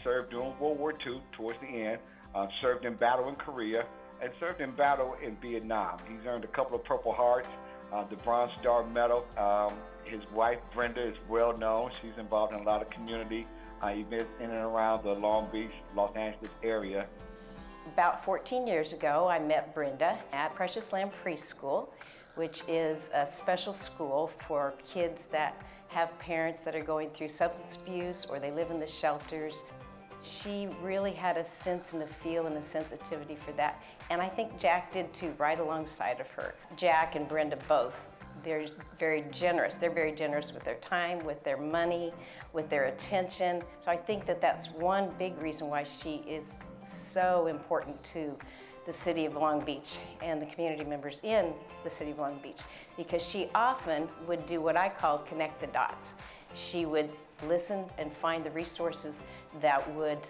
served during World War II towards the end, served in battle in Korea, and served in battle in Vietnam. He's earned a couple of Purple Hearts, the Bronze Star Medal. His wife, Brenda, is well known. She's involved in a lot of community events in and around the Long Beach, Los Angeles area. About 14 years ago, I met Brenda at Precious Lamb Preschool, which is a special school for kids that have parents that are going through substance abuse or they live in the shelters. She really had a sense and a feel and a sensitivity for that. And I think Jack did too, right alongside of her. Jack and Brenda both, they're very generous. They're very generous with their time, with their money, with their attention. So I think that that's one big reason why she is so important to the city of Long Beach and the community members in the city of Long Beach, because she often would do what I call connect the dots. She would listen and find the resources that would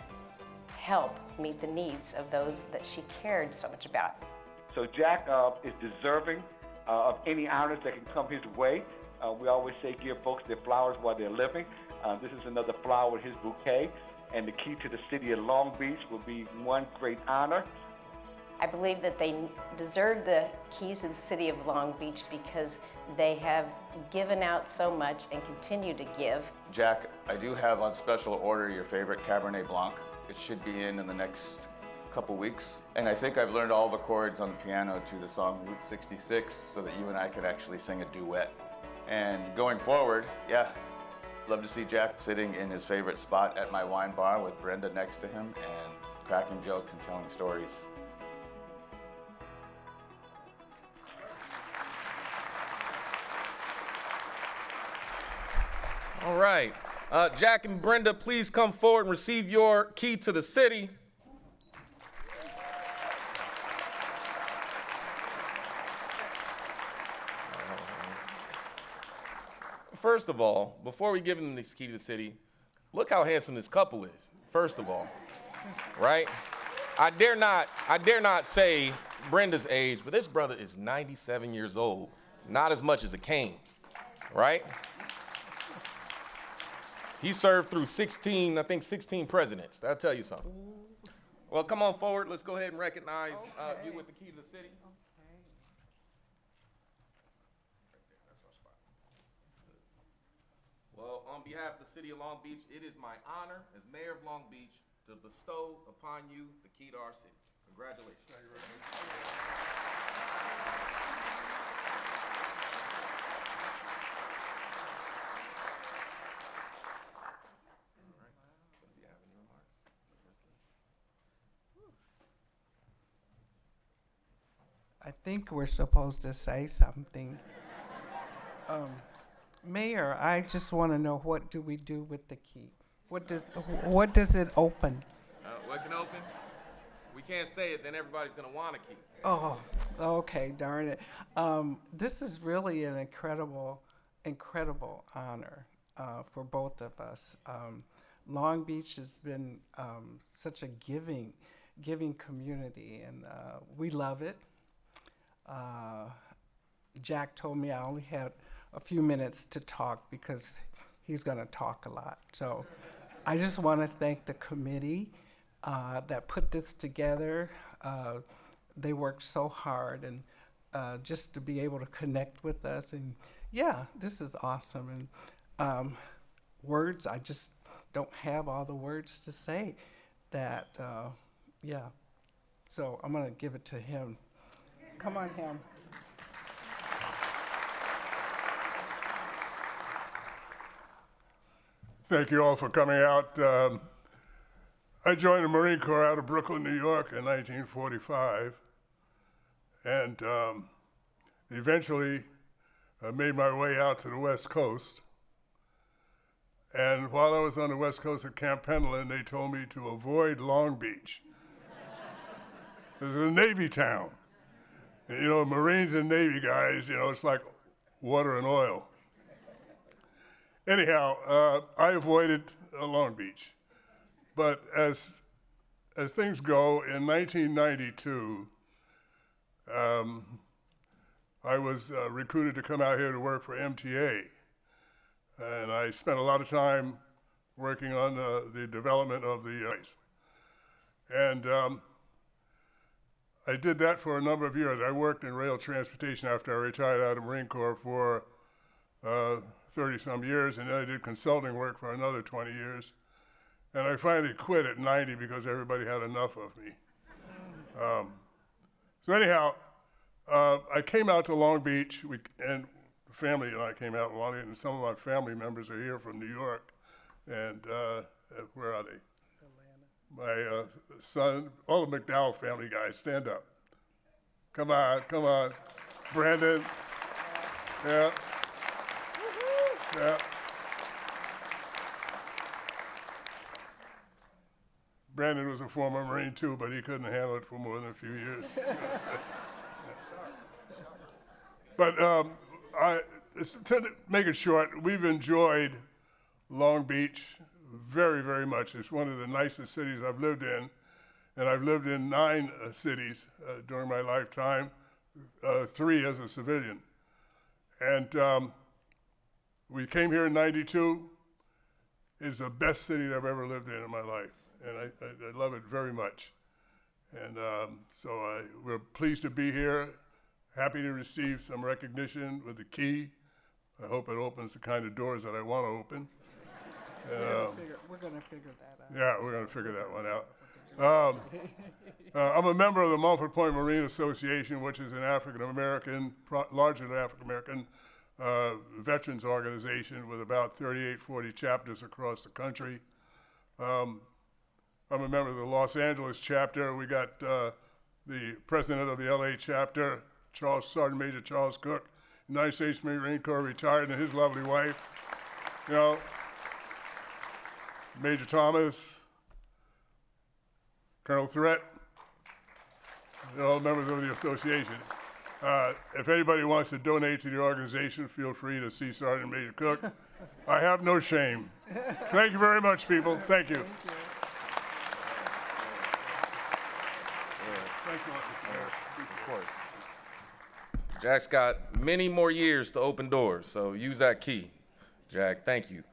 help meet the needs of those that she cared so much about. So Jack is deserving of any honors that can come his way. We always say give folks their flowers while they're living. This is another flower in his bouquet, and the key to the city of Long Beach will be one great honor. I believe that they deserve the keys to the city of Long Beach because they have given out so much and continue to give. Jack, I do have on special order your favorite Cabernet Blanc. It should be in the next couple weeks. And I think I've learned all the chords on the piano to the song Route 66 so that you and I could actually sing a duet. And going forward, yeah, love to see Jack sitting in his favorite spot at my wine bar with Brenda next to him and cracking jokes and telling stories. All right. Jack and Brenda, please come forward and receive your key to the city. First of all, before we give them this key to the city, look how handsome this couple is, first of all, right? I dare not say Brenda's age, but this brother is 97 years old, not as much as a cane, right? He served through 16 presidents. That'll tell you something. Well, come on forward. Let's go ahead and recognize you with the key to the city. Well, on behalf of the city of Long Beach, it is my honor as mayor of Long Beach to bestow upon you the key to our city. Congratulations. Thank you very much. I think we're supposed to say something. Mayor, I just want to know, what do we do with the key? What does it open? What can open? We can't say it, then everybody's going to want a key. Oh, okay, darn it. This is really an incredible honor for both of us. Long Beach has been such a giving community, and we love it. Jack told me I only had a few minutes to talk because he's going to talk a lot. So I just want to thank the committee that put this together. They worked so hard, and just to be able to connect with us. And yeah, this is awesome. And words, I just don't have all the words to say that, yeah. So I'm going to give it to him. Come on, him. Thank you all for coming out. I joined the Marine Corps out of Brooklyn, New York in 1945, and eventually made my way out to the West Coast. And while I was on the West Coast at Camp Pendleton, they told me to avoid Long Beach. It was a Navy town. You know, Marines and Navy guys, you know, it's like water and oil. Anyhow, I avoided Long Beach. But as things go, in 1992, I was recruited to come out here to work for MTA. And I spent a lot of time working on the development of the ice. And I did that for a number of years. I worked in rail transportation after I retired out of the Marine Corps for 30-some years, and then I did consulting work for another 20 years. And I finally quit at 90 because everybody had enough of me. So anyhow, I came out to Long Beach, and family and I came out to Long Beach, and some of my family members are here from New York. And where are they? My son, all the McDowell family guys, stand up. Come on, come on. Brandon, yeah. Yeah. Brandon was a former Marine too, but he couldn't handle it for more than a few years. But to make it short, we've enjoyed Long Beach very, very much. It's one of the nicest cities I've lived in, and I've lived in 9 cities during my lifetime, 3 as a civilian. And we came here in '92. It's the best city I've ever lived in my life, and I love it very much. And so we're pleased to be here, happy to receive some recognition with the key. I hope it opens the kind of doors that I want to open. We're going to figure that out. Yeah, we're going to figure that one out. I'm a member of the Mulford Point Marine Association, which is an African-American, largely African-American veterans organization with about 38, 40 chapters across the country. I'm a member of the Los Angeles chapter. We got the president of the LA chapter, Sergeant Major Charles Cook, United States Marine Corps, retired, and his lovely wife. You know, Major Thomas, Colonel Threat, they're all members of the association. If anybody wants to donate to the organization, feel free to see Sergeant Major Cook. I have no shame. Thank you very much, people. Thank you. Thank you. Thanks a lot, Mr. Mayor. Of course. Jack's got many more years to open doors, so use that key. Jack, thank you.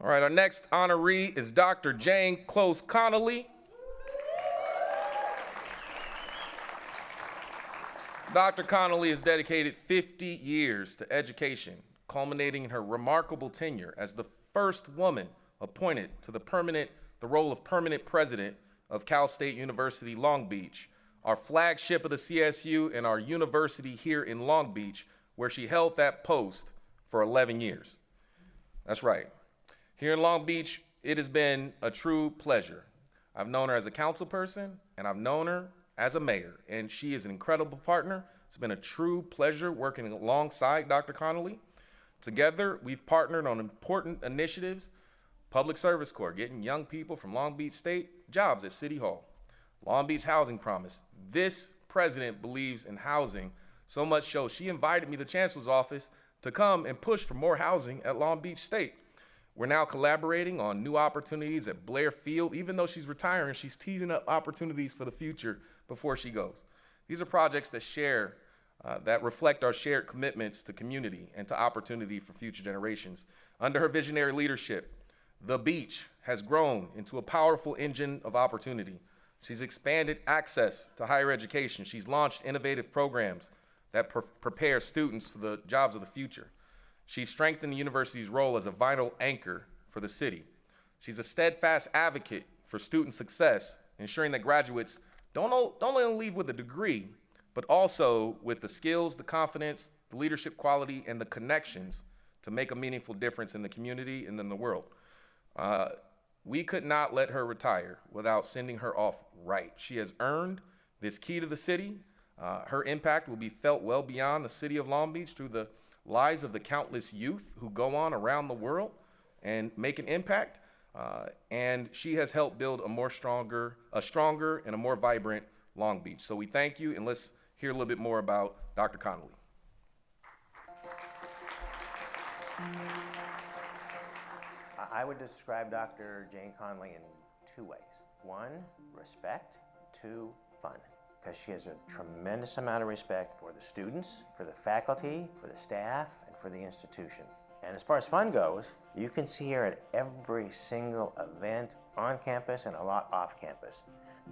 All right, our next honoree is Dr. Jane Close Conoley. Dr. Conoley has dedicated 50 years to education, culminating in her remarkable tenure as the first woman appointed to the role of permanent president of Cal State University, Long Beach, our flagship of the CSU and our university here in Long Beach, where she held that post for 11 years. That's right. Here in Long Beach, it has been a true pleasure. I've known her as a council person, and I've known her as a mayor, and she is an incredible partner. It's been a true pleasure working alongside Dr. Conoley. Together, we've partnered on important initiatives, Public Service Corps, getting young people from Long Beach State jobs at City Hall, Long Beach Housing Promise. This president believes in housing so much so she invited me to the Chancellor's office to come and push for more housing at Long Beach State. We're now collaborating on new opportunities at Blair Field. Even though she's retiring, she's teasing up opportunities for the future before she goes. These are projects that reflect our shared commitments to community and to opportunity for future generations. Under her visionary leadership, the beach has grown into a powerful engine of opportunity. She's expanded access to higher education. She's launched innovative programs that prepare students for the jobs of the future. She's strengthened the university's role as a vital anchor for the city. She's a steadfast advocate for student success, ensuring that graduates don't only leave with a degree, but also with the skills, the confidence, the leadership quality, and the connections to make a meaningful difference in the community and in the world. We could not let her retire without sending her off right. She has earned this key to the city. Her impact will be felt well beyond the city of Long Beach through the lives of the countless youth who go on around the world and make an impact. And she has helped build a stronger and a more vibrant Long Beach. So we thank you, and let's hear a little bit more about Dr. Conoley. I would describe Dr. Jane Conoley in 2 ways. 1, respect. 2, fun. Because she has a tremendous amount of respect for the students, for the faculty, for the staff, and for the institution. And as far as fun goes, you can see her at every single event on campus and a lot off campus,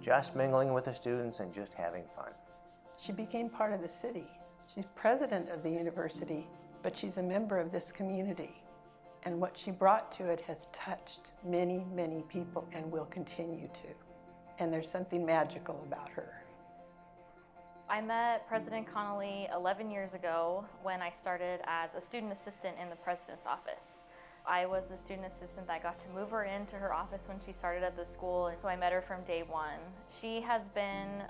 just mingling with the students and just having fun. She became part of the city. She's president of the university, but she's a member of this community. And what she brought to it has touched many, many people and will continue to. And there's something magical about her. I met President Conoley 11 years ago when I started as a student assistant in the president's office. I was the student assistant that got to move her into her office when she started at the school, and so I met her from day one. She has been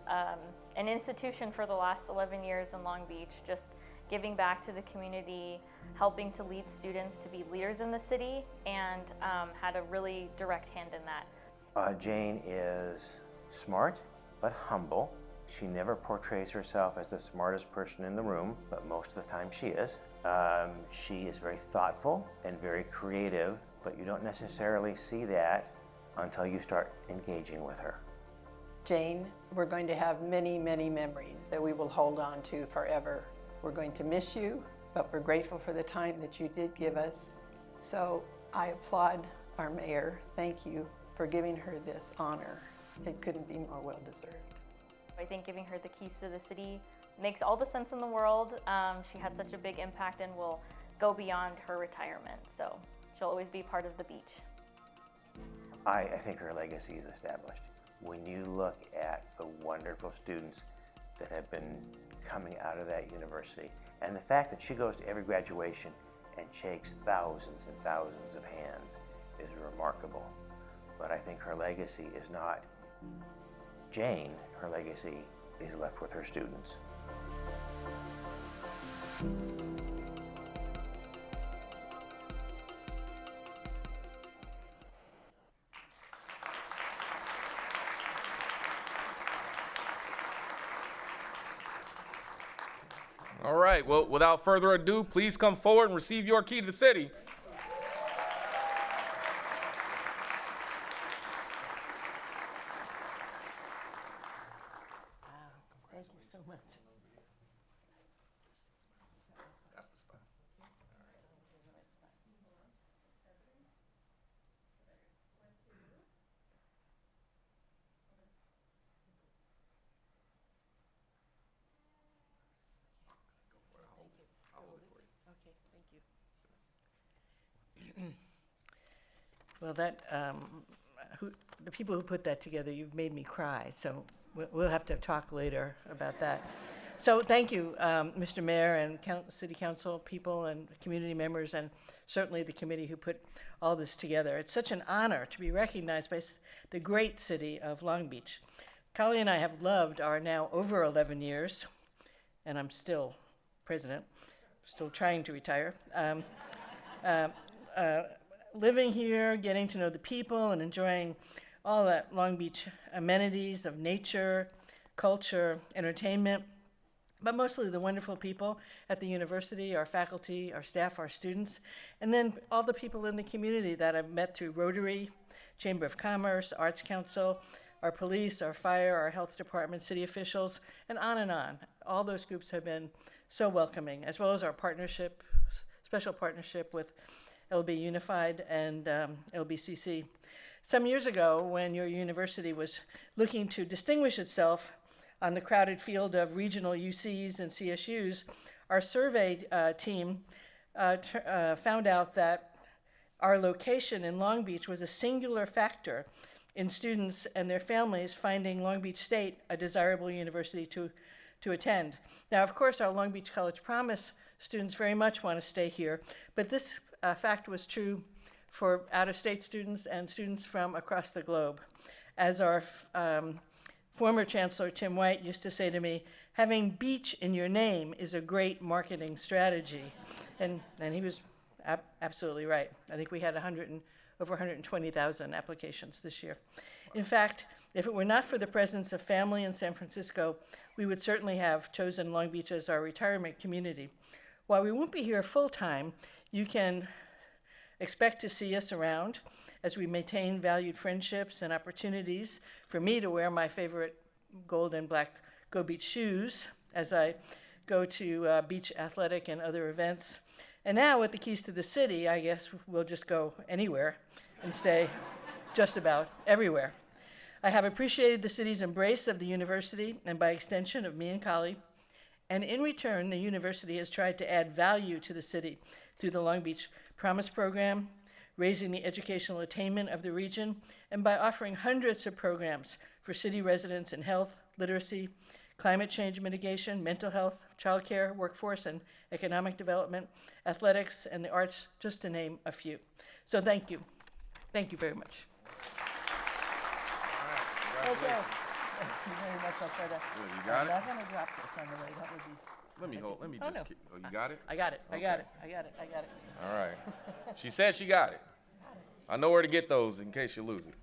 an institution for the last 11 years in Long Beach, just giving back to the community, helping to lead students to be leaders in the city, and had a really direct hand in that. Jane is smart, but humble. She never portrays herself as the smartest person in the room, but most of the time she is. She is very thoughtful and very creative, but you don't necessarily see that until you start engaging with her. Jane, we're going to have many, many memories that we will hold on to forever. We're going to miss you, but we're grateful for the time that you did give us. So I applaud our mayor. Thank you for giving her this honor. It couldn't be more well deserved. I think giving her the keys to the city makes all the sense in the world. She had such a big impact and will go beyond her retirement, so she'll always be part of the beach. I think her legacy is established. When you look at the wonderful students that have been coming out of that university, and the fact that she goes to every graduation and shakes thousands and thousands of hands is remarkable. But I think her legacy is not Jane, her legacy is left with her students. All right, well, without further ado, please come forward and receive your key to the city. Thank you so much. That's the spot. I'll hold it for you. Okay, thank you. Well, that the people who put that together, you've made me cry. So we'll have to talk later about that. So thank you, Mr. Mayor and City Council people and community members, and certainly the committee who put all this together. It's such an honor to be recognized by the great city of Long Beach. Conoley and I have loved our now over 11 years, and I'm still president, still trying to retire. Living here, getting to know the people, and enjoying all that Long Beach amenities of nature, culture, entertainment, but mostly the wonderful people at the university, our faculty, our staff, our students, and then all the people in the community that I've met through Rotary, Chamber of Commerce, Arts Council, our police, our fire, our health department, city officials, and on and on. All those groups have been so welcoming, as well as our partnership, special partnership with LB Unified and LBCC. Some years ago, when your university was looking to distinguish itself on the crowded field of regional UCs and CSUs, our survey team found out that our location in Long Beach was a singular factor in students and their families finding Long Beach State a desirable university to attend. Now, of course, our Long Beach College Promise students very much want to stay here, but this fact was true for out-of-state students and students from across the globe. As our former Chancellor Tim White used to say to me, having beach in your name is a great marketing strategy. And he was absolutely right. I think we had over 120,000 applications this year. In fact, if it were not for the presence of family in San Francisco, we would certainly have chosen Long Beach as our retirement community. While we won't be here full-time, you can expect to see us around as we maintain valued friendships and opportunities for me to wear my favorite gold and black Go Beach shoes as I go to beach athletic and other events, And now with the keys to the city, I guess we'll just go anywhere and stay just about everywhere. I have appreciated the city's embrace of the university and by extension of me and Conoley. And in return, the university has tried to add value to the city through the Long Beach Promise Program, raising the educational attainment of the region, and by offering hundreds of programs for city residents in health, literacy, climate change mitigation, mental health, childcare, workforce and economic development, athletics, and the arts, just to name a few. So thank you. Thank you very much. Okay. Thank you very much. I'll try to. You got it? I'm not going to drop this on the way. That would be. Let me hold. Let me Oh, just. no. Oh, you got it? I got it. I Okay. got it. I got it. I got it. All right. She said she got it. I know where to get those in case you lose it.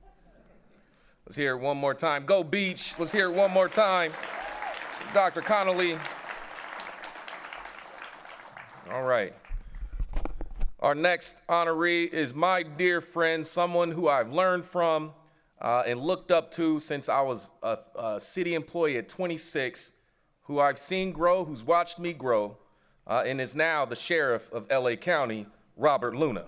Let's hear it one more time. Go Beach. Let's hear it one more time. Dr. Conoley. All right. Our next honoree is my dear friend, someone who I've learned from and looked up to since I was a city employee at 26, who I've seen grow, who's watched me grow, and is now the sheriff of LA County, Robert Luna.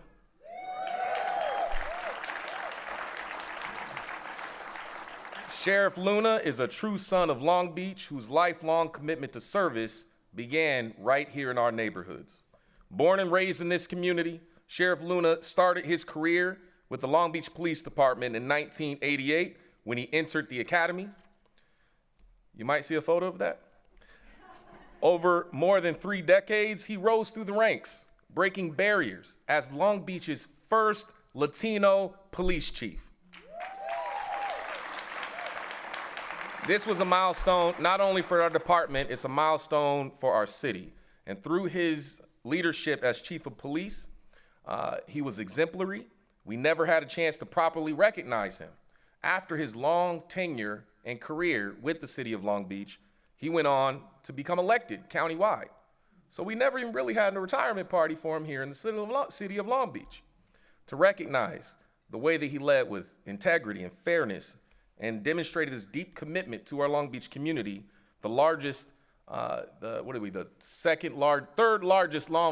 Sheriff Luna is a true son of Long Beach whose lifelong commitment to service began right here in our neighborhoods. Born and raised in this community, Sheriff Luna started his career with the Long Beach Police Department in 1988 when he entered the academy. You might see a photo of that. Over more than 3 decades, he rose through the ranks, breaking barriers as Long Beach's first Latino police chief. This was a milestone not only for our department, it's a milestone for our city. And through his leadership as chief of police, he was exemplary. We never had a chance to properly recognize him. After his long tenure and career with the city of Long Beach, he went on to become elected countywide. So we never even really had a retirement party for him here in the city of Long Beach to recognize the way that he led with integrity and fairness and demonstrated his deep commitment to our Long Beach community, the largest, second largest law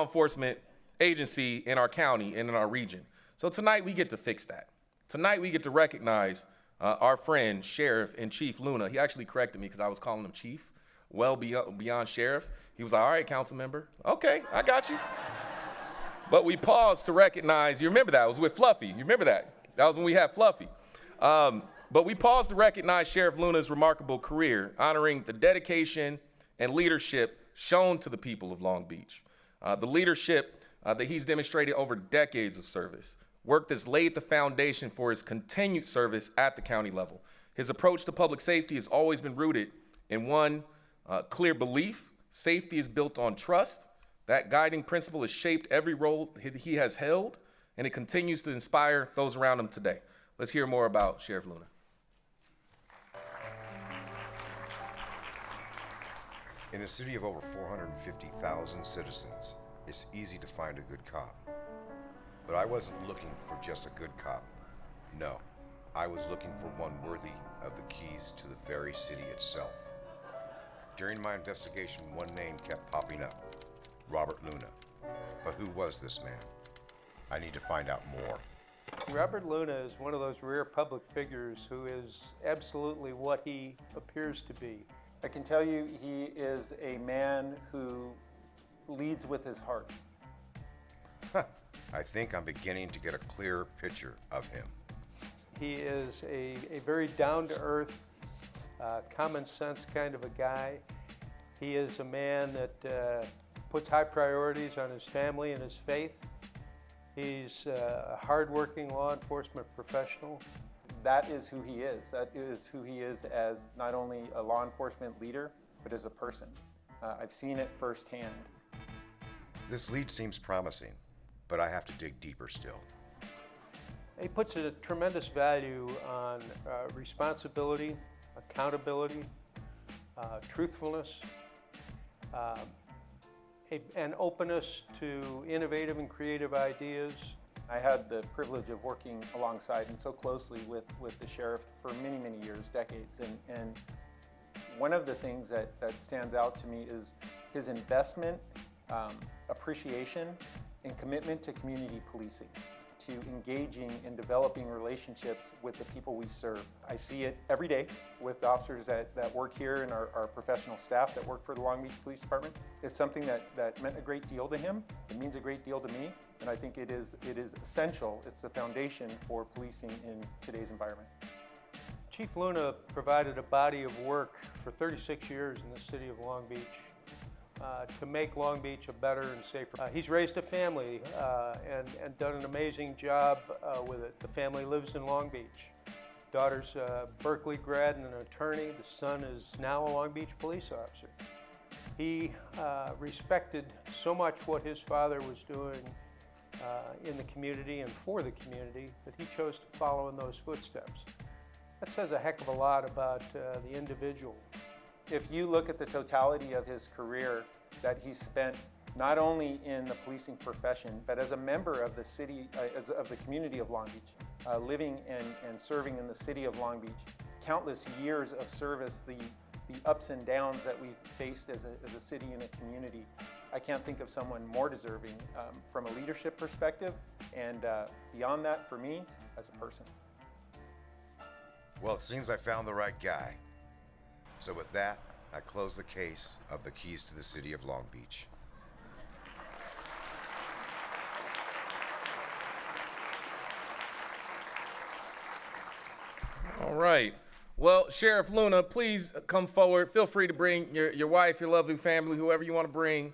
enforcement agency in our county and in our region. So tonight we get to fix that. Tonight we get to recognize our friend, Sheriff and Chief Luna. He actually corrected me because I was calling him Chief, well beyond Sheriff. He was like, all right, council member. Okay, I got you. But we paused to recognize, you remember that, it was with Fluffy, you remember that? That was when we had Fluffy. But we paused to recognize Sheriff Luna's remarkable career, honoring the dedication and leadership shown to the people of Long Beach. The leadership that he's demonstrated over decades of service, work that's laid the foundation for his continued service at the county level. His approach to public safety has always been rooted in one clear belief: safety is built on trust. That guiding principle has shaped every role he has held, and it continues to inspire those around him today. Let's hear more about Sheriff Luna. In a city of over 450,000 citizens, it's easy to find a good cop. But I wasn't looking for just a good cop. No, I was looking for one worthy of the keys to the very city itself. During my investigation, one name kept popping up: Robert Luna. But who was this man? I need to find out more. Robert Luna is one of those rare public figures who is absolutely what he appears to be. I can tell you he is a man who leads with his heart. I think I'm beginning to get a clearer picture of him. He is a very down-to-earth, common sense kind of a guy. He is a man that puts high priorities on his family and his faith. He's a hard-working law enforcement professional. That is who he is. That is who he is as not only a law enforcement leader, but as a person. I've seen it firsthand. This lead seems promising, but I have to dig deeper still. He puts a tremendous value on responsibility, accountability, truthfulness, an openness to innovative and creative ideas. I had the privilege of working alongside and so closely with the sheriff for many, many years, decades. And one of the things that stands out to me is his investment appreciation and commitment to community policing, to engaging and developing relationships with the people we serve. I see it every day with the officers that work here and our professional staff that work for the Long Beach Police Department. It's something that meant a great deal to him. It means a great deal to me, and I think it is essential. It's the foundation for policing in today's environment. Chief Luna provided a body of work for 36 years in the city of Long Beach to make Long Beach a better and safer. He's raised a family and done an amazing job with it. The family lives in Long Beach. Daughter's a Berkeley grad and an attorney. The son is now a Long Beach police officer. He respected so much what his father was doing in the community and for the community that he chose to follow in those footsteps. That says a heck of a lot about the individual. If you look at the totality of his career that he spent not only in the policing profession, but as a member of the city, of the community of Long Beach, living and serving in the city of Long Beach, countless years of service, the ups and downs that we've faced as a city and a community, I can't think of someone more deserving from a leadership perspective, and beyond that for me as a person. Well, it seems I found the right guy. So with that, I close the case of the keys to the city of Long Beach. All right. Well, Sheriff Luna, please come forward. Feel free to bring your wife, your lovely family, whoever you want to bring.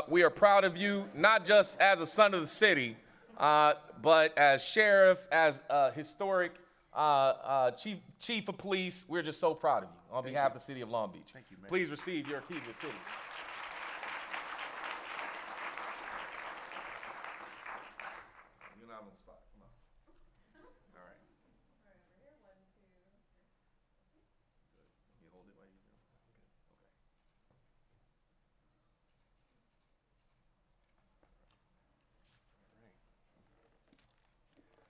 We are proud of you, not just as a son of the city, but as sheriff, as historic chief of police. We're just so proud of you on behalf of the city of Long Beach. Thank you, man. Please receive your key to the city. You're not on the spot. Come on. All right. You hold it while you do it. Okay.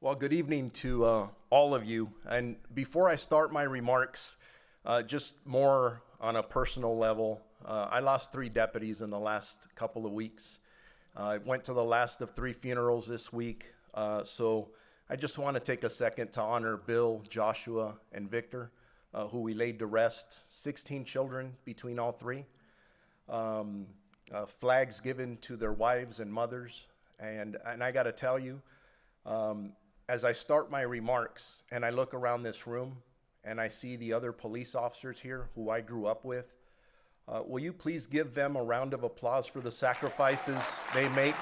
Well, good evening to all of you. And before I start my remarks, just more on a personal level, I lost 3 deputies in the last couple of weeks. I went to the last of 3 funerals this week, so I just want to take a second to honor Bill, Joshua, and Victor, who we laid to rest. 16 children between all 3. Flags given to their wives and mothers. And I got to tell you, as I start my remarks and I look around this room and I see the other police officers here who I grew up with, will you please give them a round of applause for the sacrifices they make?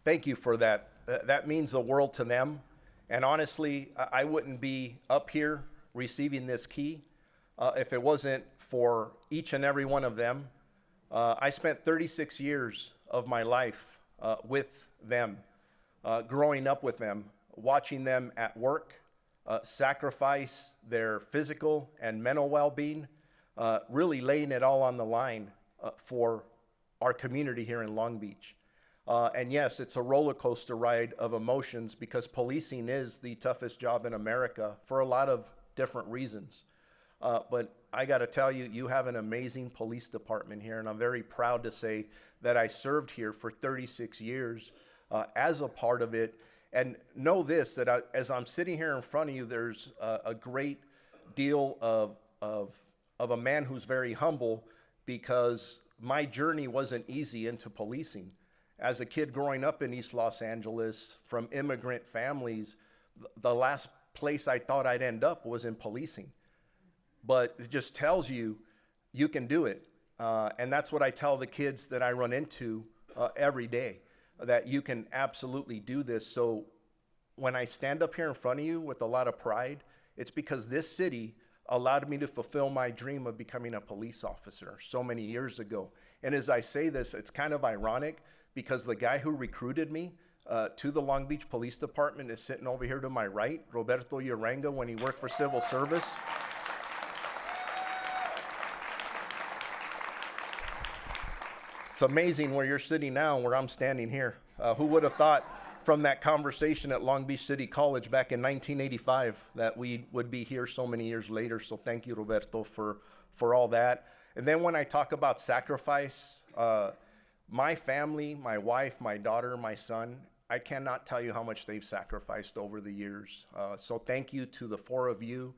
Thank you for that. That means the world to them. And honestly, I wouldn't be up here receiving this key if it wasn't for each and every one of them. I spent 36 years of my life with them, growing up with them, watching them at work, sacrifice their physical and mental well-being, really laying it all on the line for our community here in Long Beach. And yes, it's a roller coaster ride of emotions because policing is the toughest job in America for a lot of different reasons. But I got to tell you, you have an amazing police department here, and I'm very proud to say that I served here for 36 years as a part of it. And know this, that as I'm sitting here in front of you, there's a great deal of a man who's very humble, because my journey wasn't easy into policing. As a kid growing up in East Los Angeles from immigrant families, the last place I thought I'd end up was in policing. But it just tells you, you can do it. And that's what I tell the kids that I run into every day, that you can absolutely do this. So when I stand up here in front of you with a lot of pride, it's because this city allowed me to fulfill my dream of becoming a police officer so many years ago. And as I say this, it's kind of ironic because the guy who recruited me to the Long Beach Police Department is sitting over here to my right, Roberto Uranga, when he worked for civil service. It's amazing where you're sitting now and where I'm standing here. Who would have thought from that conversation at Long Beach City College back in 1985 that we would be here so many years later. So thank you, Roberto, for all that. And then when I talk about sacrifice, my family, my wife, my daughter, my son, I cannot tell you how much they've sacrificed over the years. So thank you to the four of you.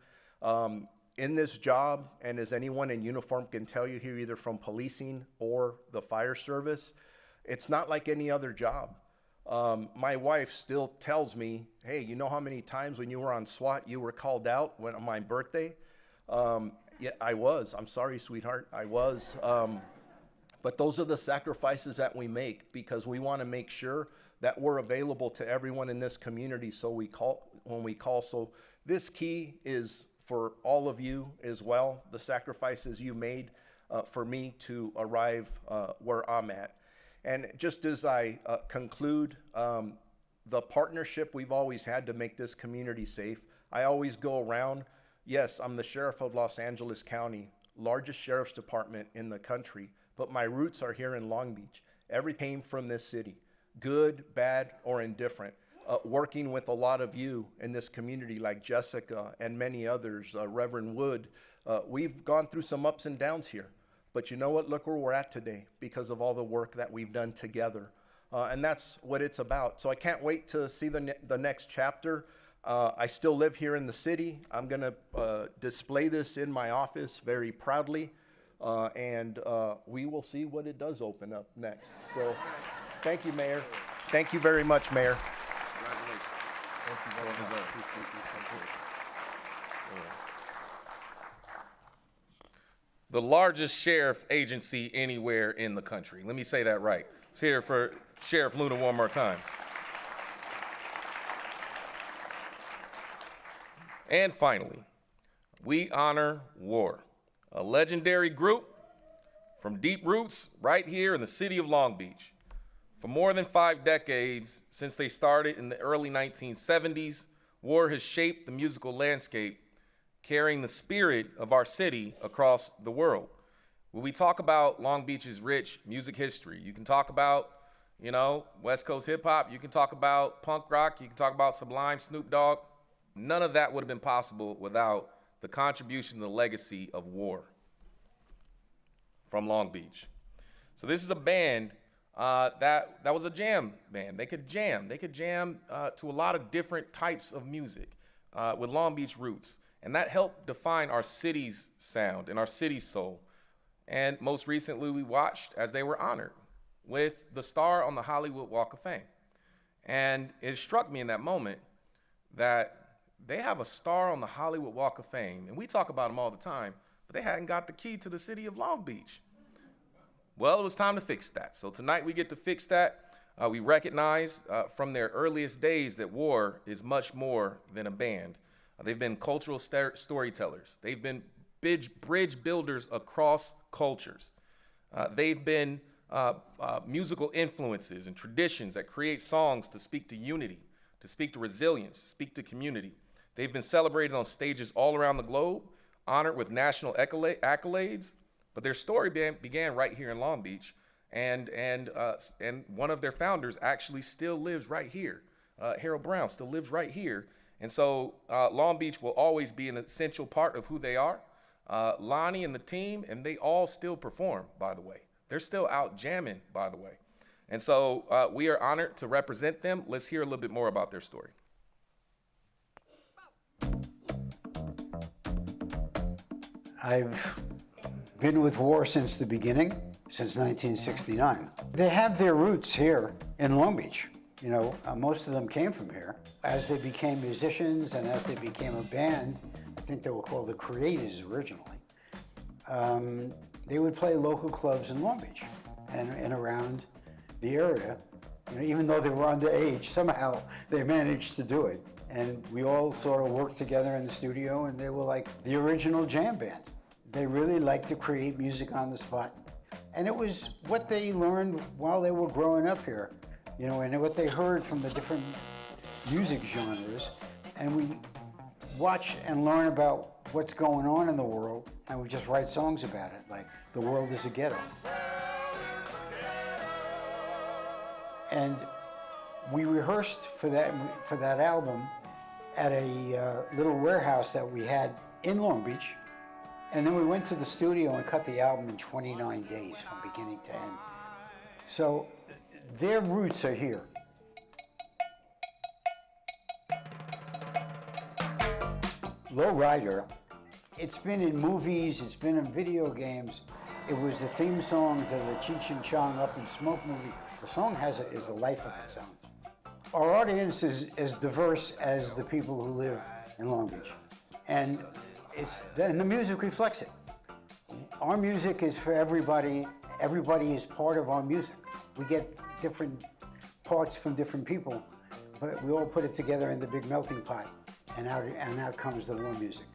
In this job, and as anyone in uniform can tell you here, either from policing or the fire service, it's not like any other job. My wife still tells me, hey, you know how many times when you were on SWAT, you were called out on my birthday? Yeah, I was. I'm sorry, sweetheart. I was. But those are the sacrifices that we make because we want to make sure that we're available to everyone in this community. So when we call. So this key is for all of you as well, the sacrifices you made for me to arrive where I'm at. And just as I conclude, the partnership we've always had to make this community safe, I always go around, yes, I'm the sheriff of Los Angeles County, largest sheriff's department in the country, but my roots are here in Long Beach. Everything came from this city, good, bad, or indifferent. Working with a lot of you in this community like Jessica and many others, Reverend Wood, we've gone through some ups and downs here. But you know what? Look where we're at today because of all the work that we've done together. And that's what it's about. So I can't wait to see the next chapter. I still live here in the city. I'm going to display this in my office very proudly. And we will see what it does open up next. So thank you, Mayor. Thank you very much, Mayor. The largest sheriff agency anywhere in the country. Let me say that right. Let's hear it for Sheriff Luna one more time. And finally, we honor WAR, a legendary group from deep roots right here in the city of Long Beach. For more than 5 decades, since they started in the early 1970s, WAR has shaped the musical landscape, carrying the spirit of our city across the world. When we talk about Long Beach's rich music history, you can talk about, West Coast hip hop, you can talk about punk rock, you can talk about Sublime, Snoop Dogg. None of that would have been possible without the contribution and the legacy of WAR from Long Beach. So this is a band that was a jam band. They could jam to a lot of different types of music with Long Beach roots. And that helped define our city's sound and our city's soul. And most recently, we watched as they were honored with the star on the Hollywood Walk of Fame. And it struck me in that moment that they have a star on the Hollywood Walk of Fame, and we talk about them all the time, but they hadn't got the key to the city of Long Beach. Well, it was time to fix that. So tonight we get to fix that. We recognize from their earliest days that WAR is much more than a band. They've been cultural storytellers. They've been bridge builders across cultures. They've been musical influences and traditions that create songs to speak to unity, to speak to resilience, to speak to community. They've been celebrated on stages all around the globe, honored with national accolades, but their story began right here in Long Beach, and one of their founders actually still lives right here. Harold Brown still lives right here. And so Long Beach will always be an essential part of who they are. Lonnie and the team, and they all still perform, by the way. They're still out jamming, by the way. And so we are honored to represent them. Let's hear a little bit more about their story. I've been with WAR since the beginning, since 1969. They have their roots here in Long Beach. Most of them came from here. As they became musicians and as they became a band, I think they were called the Creators originally, they would play local clubs in Long Beach and around the area. Even though they were underage, somehow they managed to do it. And we all sort of worked together in the studio, and they were like the original jam band. They really liked to create music on the spot. And it was what they learned while they were growing up here, you know, and what they heard from the different music genres. And we watch and learn about what's going on in the world, and we just write songs about it, like The World is a Ghetto. And we rehearsed for that album at a little warehouse that we had in Long Beach. And then we went to the studio and cut the album in 29 days from beginning to end. So their roots are here. Low Rider, it's been in movies, it's been in video games. It was the theme song to the Cheech and Chong Up in Smoke movie. The song is a life of its own. Our audience is as diverse as the people who live in Long Beach. And the music reflects it. Our music is for everybody. Everybody is part of our music. We get different parts from different people, but we all put it together in the big melting pot, and out comes the war music.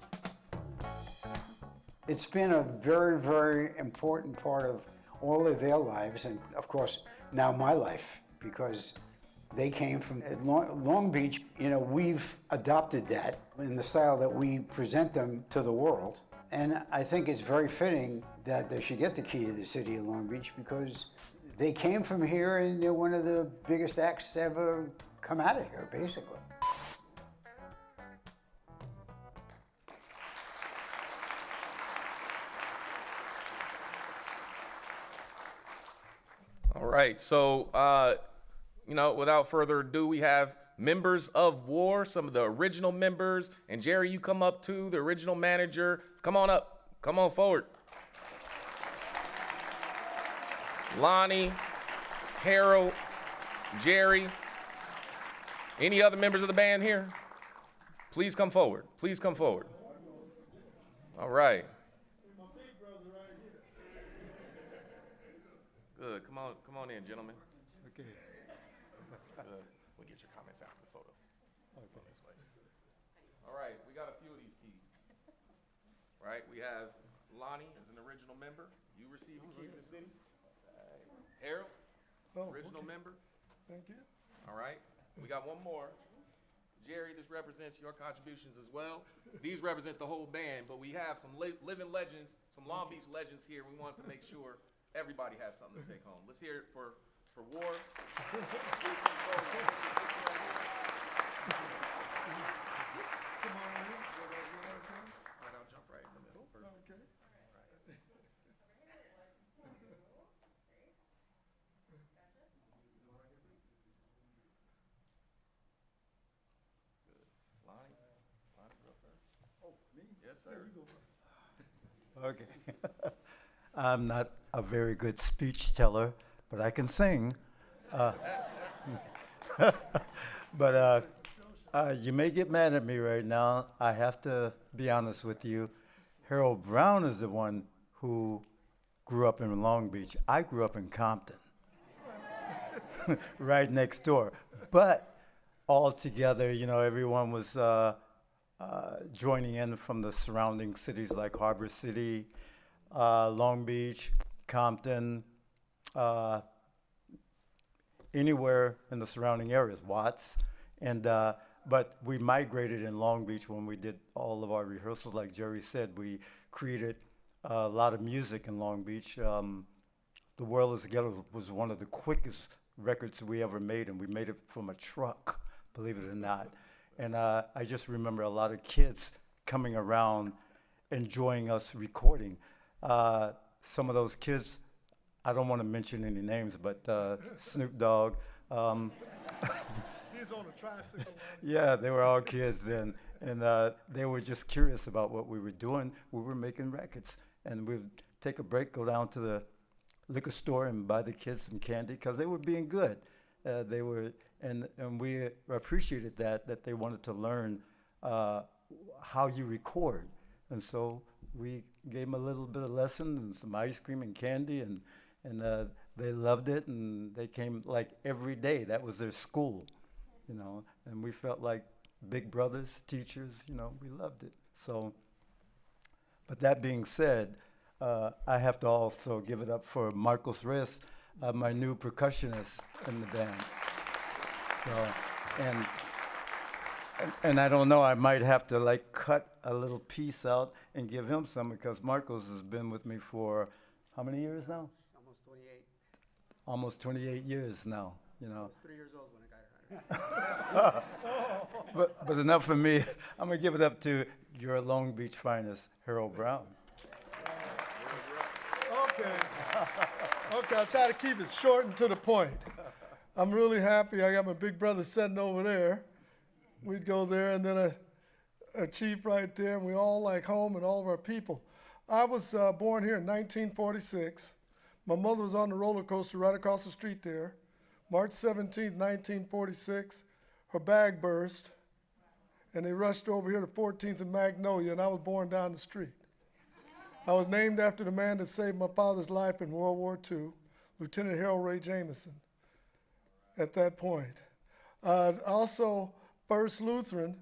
It's been a very, very important part of all of their lives, and of course, now my life, because they came from Long Beach. You know, we've adopted that in the style that we present them to the world. And I think it's very fitting that they should get the key to the city of Long Beach, because they came from here and they're one of the biggest acts ever come out of here, basically. All right, so, you know, without further ado, we have members of WAR, some of the original members. And Jerry, you come up too, the original manager. Come on up, come on forward. Lonnie, Harold, Jerry. Any other members of the band here? Please come forward, please come forward. All right. Good, come on in, gentlemen. Okay. We'll get your comments after the photo. Okay. This way. All right, we got a few of these keys. Right, we have Lonnie as an original member. You received a key to the city. Harold, original member. Thank you. All right, we got one more. Jerry, this represents your contributions as well. These represent the whole band, but we have some living legends, some Long Beach legends here. We wanted to make sure everybody has something to take home. Let's hear it for WAR. Come on, I'll jump right in the middle. Okay. Lonnie, go first. Oh, me? Yes, sir. Yeah, you go first. Okay. I'm not a very good speech teller, but I can sing. But you may get mad at me right now. I have to be honest with you. Harold Brown is the one who grew up in Long Beach. I grew up in Compton, right next door. But all together, you know, everyone was joining in from the surrounding cities like Harbor City, Long Beach, Compton, anywhere in the surrounding areas, Watts. And, but we migrated in Long Beach when we did all of our rehearsals. Like Jerry said, we created a lot of music in Long Beach. The World is a Ghetto was one of the quickest records we ever made, and we made it from a truck, believe it or not. And I just remember a lot of kids coming around enjoying us recording. Some of those kids, I don't want to mention any names, but Snoop Dogg. He's on a tricycle. Yeah, they were all kids then. And they were just curious about what we were doing. We were making records. And we'd take a break, go down to the liquor store and buy the kids some candy because they were being good. They were, and we appreciated that they wanted to learn how you record. And so we gave them a little bit of lesson and some ice cream and candy, and they loved it, and they came like every day. That was their school, you know, and we felt like big brothers, teachers, you know, we loved it. So, but that being said, I have to also give it up for Marcos Reyes, my new percussionist in the band. So, and I don't know, I might have to like cut a little piece out and give him some because Marcos has been with me for how many years now? Almost 28. Almost 28 years now, you know. I was 3 years old when I got hired. But enough for me. I'm gonna give it up to your Long Beach finest, Harold Brown. Okay. Okay, I'll try to keep it short and to the point. I'm really happy. I got my big brother sitting over there. We'd go there, and then a chief right there, and we all like home and all of our people. I was born here in 1946. My mother was on the roller coaster right across the street there. March 17, 1946, her bag burst, and they rushed over here to 14th and Magnolia, and I was born down the street. I was named after the man that saved my father's life in World War II, Lieutenant Harold Ray Jameson, at that point. Also, First Lutheran,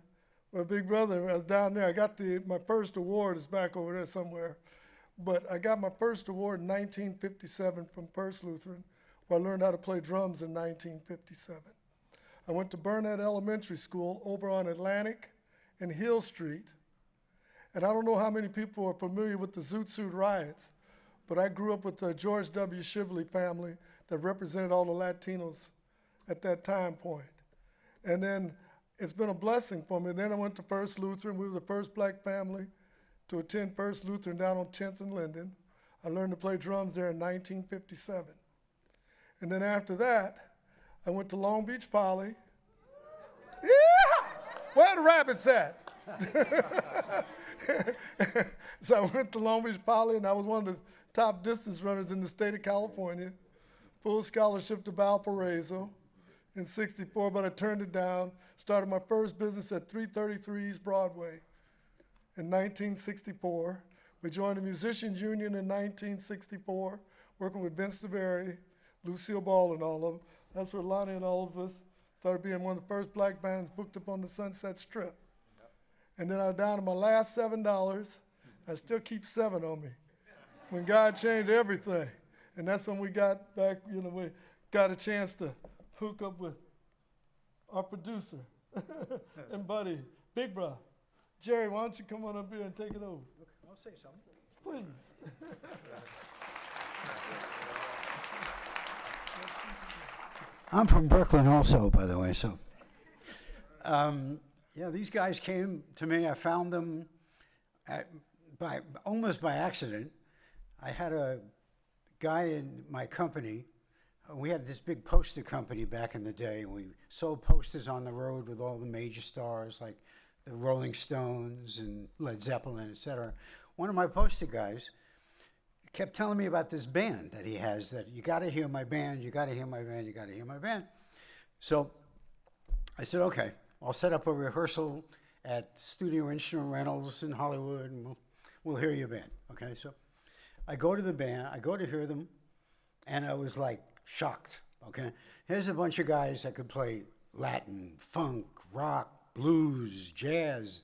my big brother was down there. I got my first award is back over there somewhere. But I got my first award in 1957 from First Lutheran, where I learned how to play drums in 1957. I went to Burnett Elementary School over on Atlantic and Hill Street. And I don't know how many people are familiar with the Zoot Suit riots, but I grew up with the George W. Shibley family that represented all the Latinos at that time point. And then it's been a blessing for me. Then I went to First Lutheran. We were the first black family to attend First Lutheran down on 10th and Linden. I learned to play drums there in 1957. And then after that, I went to Long Beach Poly. Yeah! Where the rabbits at? So I went to Long Beach Poly, and I was one of the top distance runners in the state of California. Full scholarship to Valparaiso in '64, but I turned it down. Started my first business at 333 East Broadway in 1964. We joined the Musicians Union in 1964, working with Vince DeVere, Lucille Ball, and all of them. That's where Lonnie and all of us started being one of the first black bands booked up on the Sunset Strip. And then I was down to my last $7. I still keep 7 on me. When God changed everything. And that's when we got back, you know, we got a chance to hook up with our producer and buddy, Big Bro. Jerry, why don't you come on up here and take it over? I'll say something. Please. I'm from Brooklyn also, by the way, so. Yeah, these guys came to me. I found them almost by accident. I had a guy in my company. We had this big poster company back in the day, and we sold posters on the road with all the major stars like the Rolling Stones and Led Zeppelin, etc. One of my poster guys kept telling me about this band that he has, that you got to hear my band, you got to hear my band, you got to hear my band. So I said, okay, I'll set up a rehearsal at Studio Instrument Rentals in Hollywood, and we'll hear your band. Okay, so I go to the band, I go to hear them, and I was like shocked. Okay, here's a bunch of guys that could play Latin, funk, rock, blues, jazz,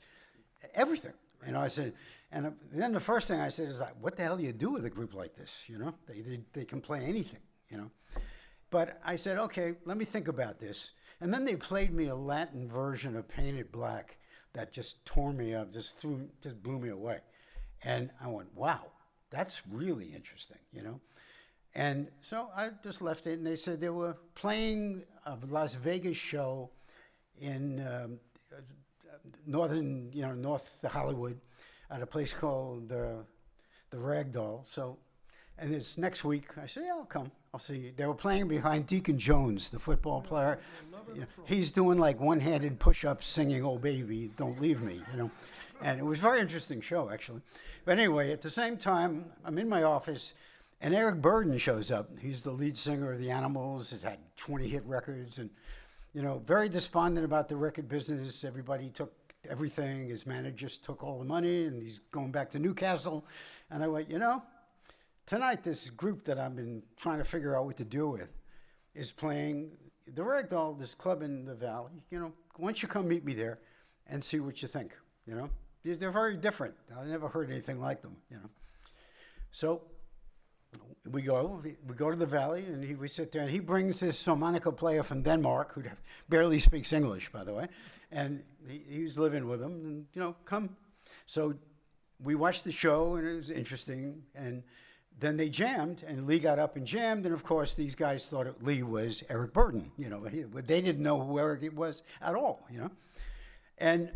everything. You know, I said, and then the first thing I said is like, what the hell do you do with a group like this? You know, they can play anything, you know. But I said, okay, let me think about this. And then they played me a Latin version of Painted Black that just tore me up, just blew me away. And I went, wow, that's really interesting, you know. And so I just left it, and they said they were playing a Las Vegas show in North Hollywood at a place called the Ragdoll. So, and it's next week. I said, yeah, I'll come. I'll see you. They were playing behind Deacon Jones, the football player. You know, he's doing like one-handed push-ups, singing "Oh Baby, Don't Leave Me," you know. And it was a very interesting show, actually. But anyway, at the same time, I'm in my office, and Eric Burden shows up. He's the lead singer of the Animals. He's had 20 hit records, and you know, very despondent about the record business. Everybody took everything. His managers took all the money, and he's going back to Newcastle. And I went, you know, tonight this group that I've been trying to figure out what to do with is playing the Ragdoll, this club in the Valley. You know, why don't you come meet me there and see what you think, you know? They're very different. I never heard anything like them, you know. So we go to the valley, and we sit there, and he brings this Ceremonial player from Denmark who barely speaks English, by the way, and he's living with him, and come. So we watched the show, and it was interesting, and then they jammed, and Lee got up and jammed, and of course these guys thought Lee was Eric Burden, they didn't know who Eric was at all, And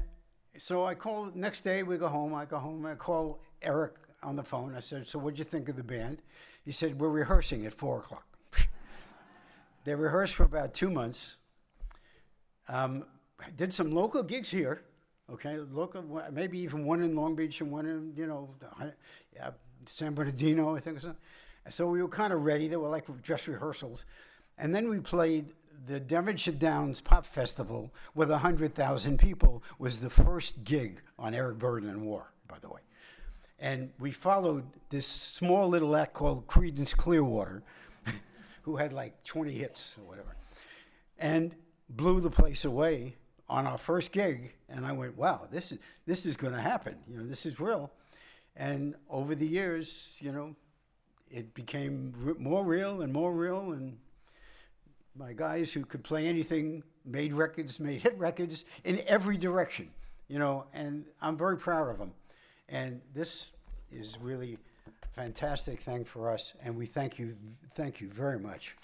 so I called, next day I call Eric on the phone. I said, so what'd you think of the band? He said, we're rehearsing at 4 o'clock. They rehearsed for about 2 months. Did some local gigs here, okay? Local, maybe even one in Long Beach and one in, San Bernardino, I think. So we were kind of ready. They were like just rehearsals. And then we played the Devonshire Downs Pop Festival with 100,000 people. Was the first gig on Eric Burden and War, by the way. And we followed this small little act called Creedence Clearwater, who had like 20 hits or whatever, and blew the place away on our first gig. And I went, wow, this is going to happen. This is real. And over the years, it became more real, and my guys who could play anything made hit records in every direction, and I'm very proud of them. And this is really a fantastic thing for us, and we thank you very much.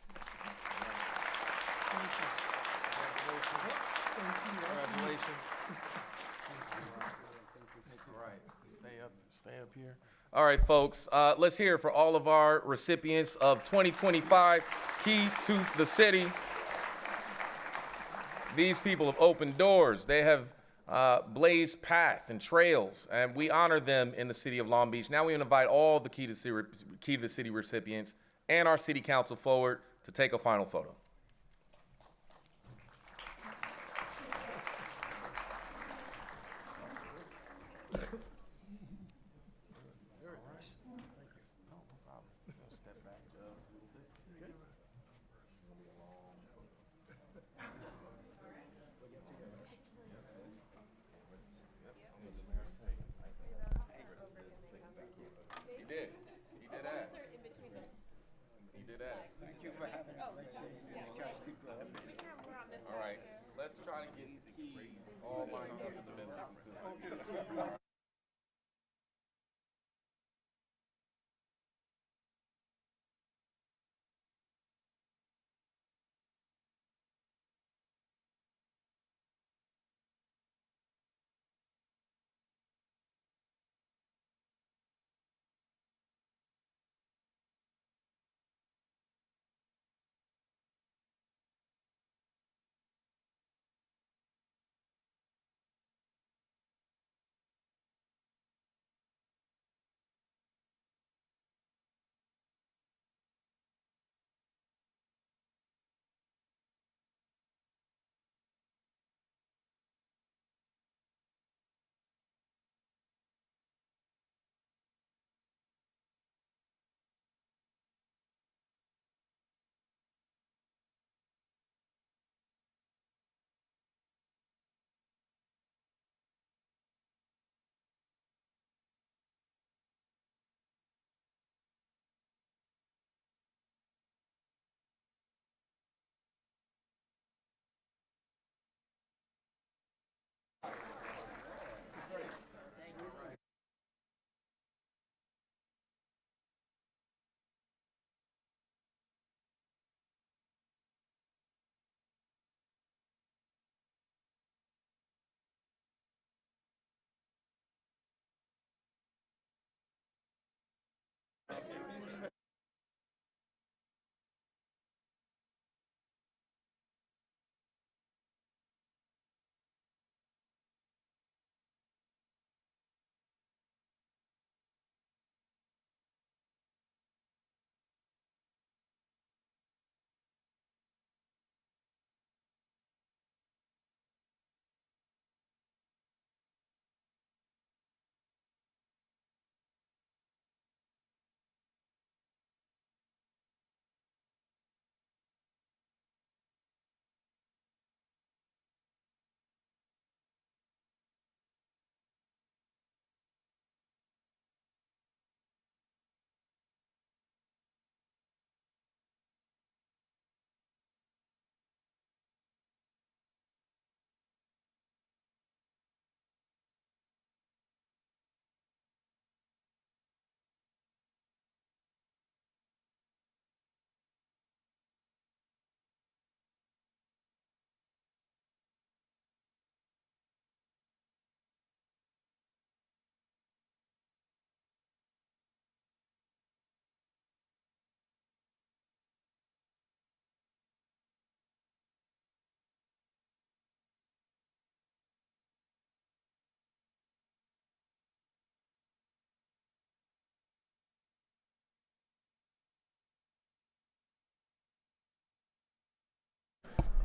Congratulations. All right, stay up here. All right, folks, let's hear for all of our recipients of 2025 Key to the City. These people have opened doors. They have blazed path and trails, and we honor them in the city of Long Beach. Now we invite all the Key to the City recipients and our city council forward to take a final photo. Thank you for having us. All right, let's try to get these keys all lined up.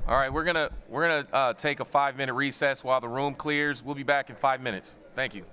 All right, we're gonna take a 5-minute recess while the room clears. We'll be back in 5 minutes. Thank you.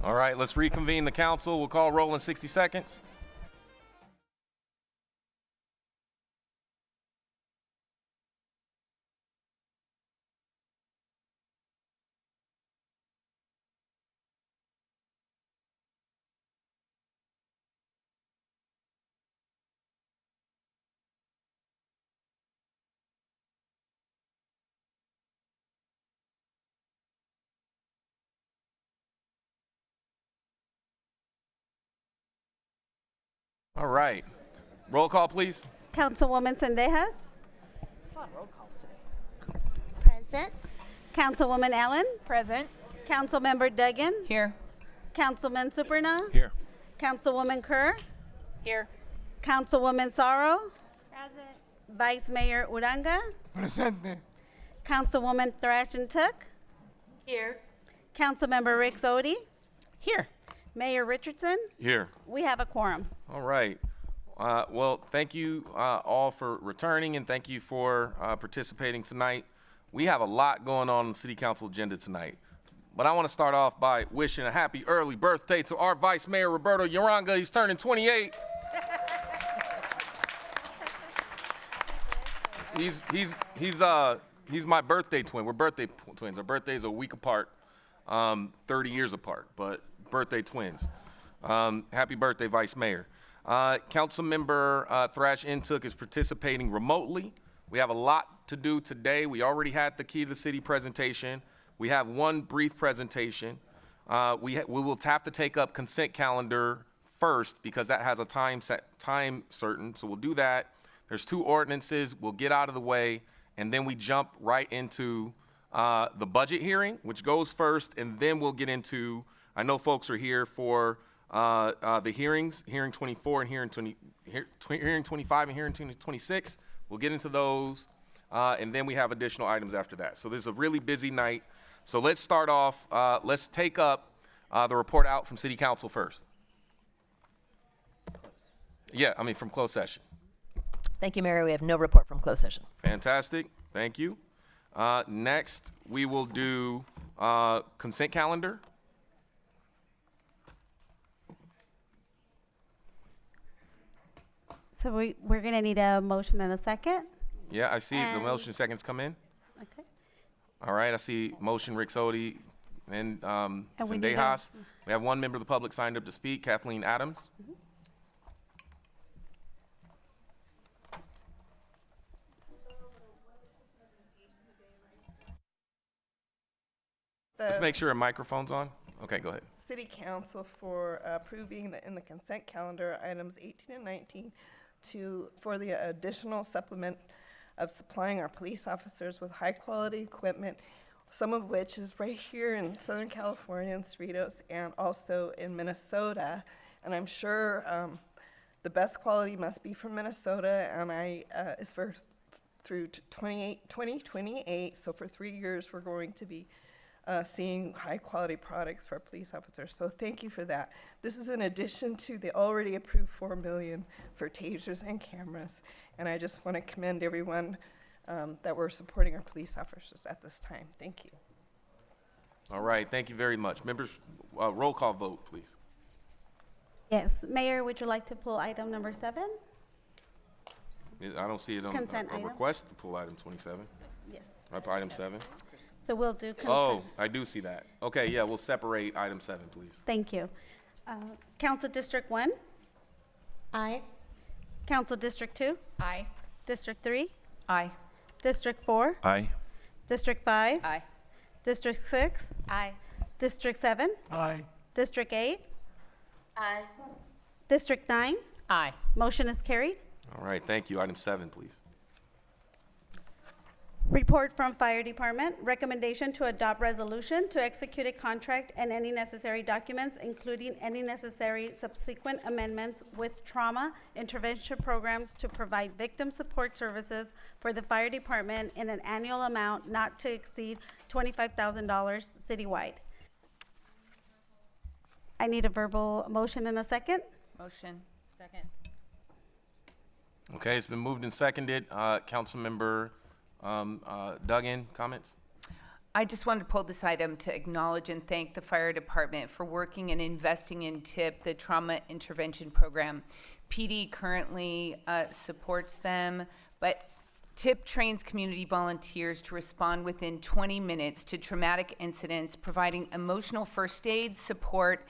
All right, let's reconvene the council. We'll call roll in 60 seconds. All right. Roll call, please. Councilwoman Sendejas. It's a lot of roll calls today. Present. Councilwoman Allen. Present. Councilmember Duggan. Here. Councilman Superna. Here. Councilwoman Kerr. Here. Councilwoman Sorrow. Present. Vice Mayor Uranga. Presente. Councilwoman Thrash and Took. Here. Councilmember Rick Sodi. Here. Mayor Richardson. Here. We have a quorum. All right. Well, thank you all for returning, and thank you for participating tonight. We have a lot going on the City Council agenda tonight. But I want to start off by wishing a happy early birthday to our Vice Mayor, Roberto Uranga. He's turning 28. He's my birthday twin. We're birthday twins. Our birthdays are a week apart, 30 years apart, but birthday twins. Happy birthday, Vice Mayor. Councilmember Thrash Intook is participating remotely. We have a lot to do today. We already had the Key to the City presentation. We have one brief presentation. We will have to take up consent calendar first because that has a time certain. So we'll do that. There's 2 ordinances. We'll get out of the way, and then we jump right into the budget hearing, which goes first, and then we'll get into. I know folks are here for the hearings, hearing 24 and hearing 25 and hearing 26. We'll get into those, and then we have additional items after that. So there's a really busy night. So let's start off. Let's take up the report out from City Council first. Yeah, I mean from closed session. Thank you, Mayor. We have no report from closed session. Fantastic. Thank you. Next, we will do consent calendar. So we're going to need a motion and a second. Yeah, I see the motion seconds come in. Okay. All right, I see motion Rick Sodi and we need Sendejas. We have one member of the public signed up to speak, Kathleen Adams. Let's make sure a microphone's on. Okay, go ahead. City Council for approving in the consent calendar items 18 and 19 for the additional supplement of supplying our police officers with high quality equipment, some of which is right here in Southern California in Cerritos and also in Minnesota. And I'm sure the best quality must be from Minnesota, and it's through 2028. So for 3 years, we're going to be seeing high quality products for our police officers. So thank you for that. This is in addition to the already approved $4 million for tasers and cameras. And I just want to commend everyone that we're supporting our police officers at this time. Thank you. All right, thank you very much. Members, roll call vote, please. Yes. Mayor, would you like to pull item number 7? I don't see it on Consent a item. request to pull item 27. Yes. Item 7. So we'll do consent. Oh, I do see that. Okay, yeah, we'll separate item 7, please. Thank you. Council District 1? Aye. Council District 2? Aye. District 3? Aye. District 4? Aye. District 5? Aye. District 6? Aye. District 7? Aye. District 8? Aye. District 9? Aye. Motion is carried. All right, thank you. Item 7, please. Report from Fire Department, recommendation to adopt resolution to execute a contract and any necessary documents, including any necessary subsequent amendments with trauma intervention programs to provide victim support services for the Fire Department in an annual amount not to exceed $25,000 citywide. I need a verbal motion and a second. Motion. Second. Okay, it's been moved and seconded. Councilmember Duggan, comments? I just wanted to pull this item to acknowledge and thank the fire department for working and investing in TIP, the Trauma Intervention Program. PD currently supports them, but TIP trains community volunteers to respond within 20 minutes to traumatic incidents, providing emotional first aid, support,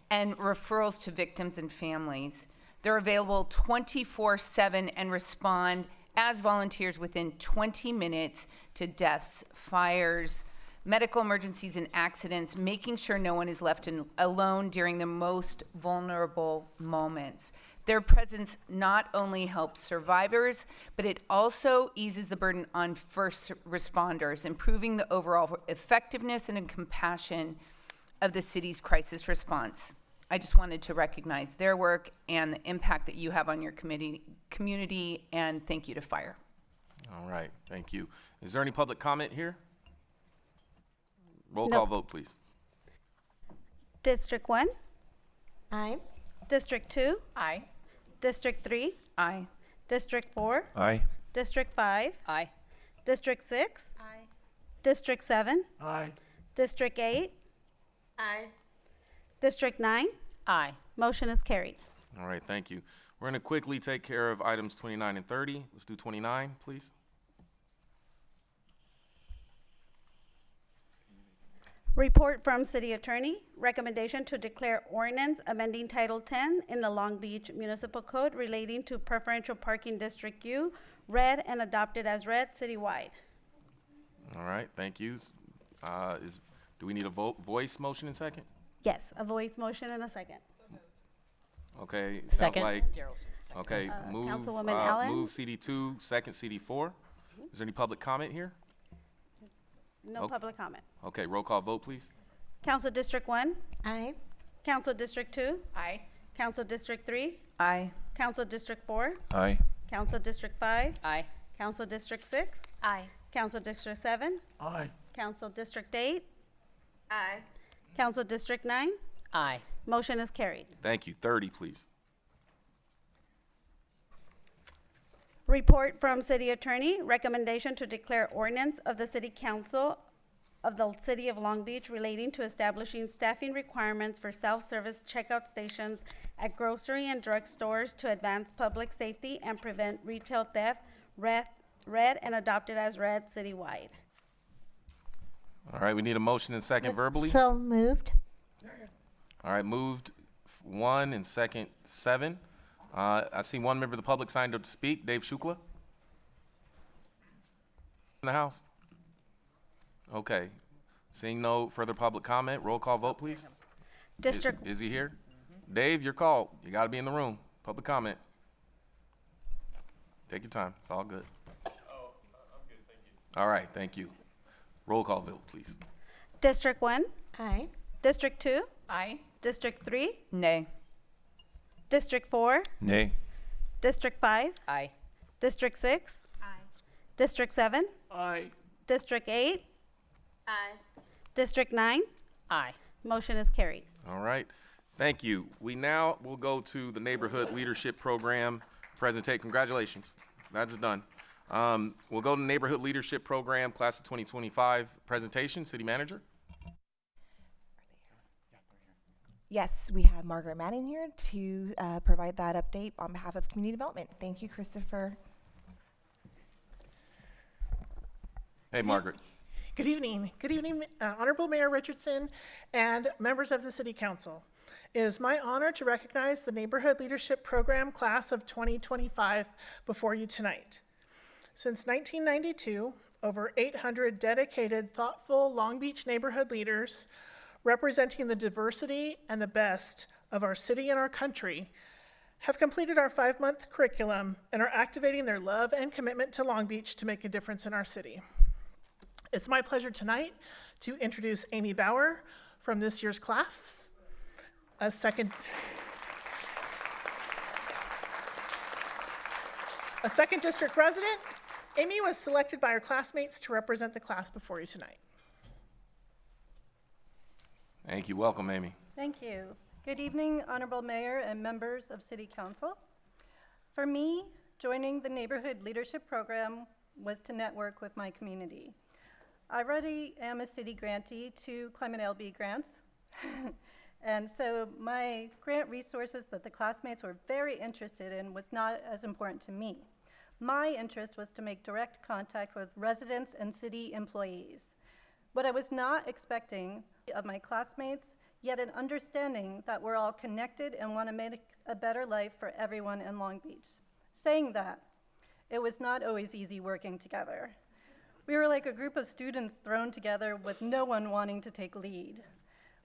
and referrals to victims and families. They're available 24/7 and respond as volunteers within 20 minutes to deaths, fires, medical emergencies, and accidents, making sure no one is left alone during the most vulnerable moments. Their presence not only helps survivors, but it also eases the burden on first responders, improving the overall effectiveness and compassion of the city's crisis response. I just wanted to recognize their work and the impact that you have on your community, and thank you to fire. All right, thank you. Is there any public comment here? Roll No. call vote, please. District 1? Aye. District 2? Aye. District 3? Aye. District 4? Aye. District 5? Aye. District 6? Aye. District 7? Aye. District 8? Aye. District 9? Aye. Motion is carried. All right, thank you. We're going to quickly take care of items 29 and 30. Let's do 29, please. Report from City Attorney, recommendation to declare ordinance amending Title 10 in the Long Beach Municipal Code relating to preferential parking District U, read and adopted as read citywide. All right, thank you. Do we need a voice motion in second? Yes, a voice motion and a second. Okay, Second. sounds like, okay, move, Councilwoman Allen? move CD2, second CD4. Is there any public comment here? No Oh. public comment. Okay, roll call vote, please. Council District 1? Aye. Council District 2? Aye. Council District 3? Aye. Council District 4? Aye. Council District 5? Aye. Council District 6? Aye. Council District 7? Aye. Council District 8? Aye. Council District 9? Aye. Motion is carried. Thank you. 30, please. Report from City Attorney, recommendation to declare ordinance of the City Council of the City of Long Beach relating to establishing staffing requirements for self-service checkout stations at grocery and drug stores to advance public safety and prevent retail theft, read and adopted as read citywide. All right, we need a motion and second verbally. So moved. All right, moved 1 and second 7. I see one member of the public signed up to speak, Dave Shukla. In the house? Okay. Seeing no further public comment, roll call vote, please. District Is he here? Dave, your call. You got to be in the room. Public comment. Take your time. It's all good. Oh, I'm good. Thank you. All right. Thank you. Roll call vote, please. District 1? Aye. District 2? Aye. District 3? Nay. District 4? Nay. District 5? Aye. District 6? Aye. District 7? Aye. District 8? Aye. District 9? Aye. Motion is carried. All right. Thank you. We now will go to the Neighborhood Leadership Program presentation. Congratulations. That is done. We'll go to Neighborhood Leadership Program, Class of 2025 presentation. City Manager. Yes, we have Margaret Manning here to provide that update on behalf of Community Development. Thank you, Christopher. Hey, Margaret. Good evening. Good evening, Honorable Mayor Richardson and members of the City Council. It is my honor to recognize the Neighborhood Leadership Program Class of 2025 before you tonight. Since 1992, over 800 dedicated, thoughtful Long Beach neighborhood leaders representing the diversity and the best of our city and our country have completed our 5-month curriculum and are activating their love and commitment to Long Beach to make a difference in our city. It's my pleasure tonight to introduce Amy Bauer from this year's class. A second district resident, Amy was selected by her classmates to represent the class before you tonight. Thank you. Welcome, Amy. Thank you. Good evening, Honorable Mayor and members of City Council. For me, joining the Neighborhood Leadership Program was to network with my community. I already am a city grantee to Climate LB grants. And so my grant resources that the classmates were very interested in was not as important to me. My interest was to make direct contact with residents and city employees. What I was not expecting of my classmates, yet an understanding that we're all connected and want to make a better life for everyone in Long Beach. Saying that, it was not always easy working together. We were like a group of students thrown together with no one wanting to take lead.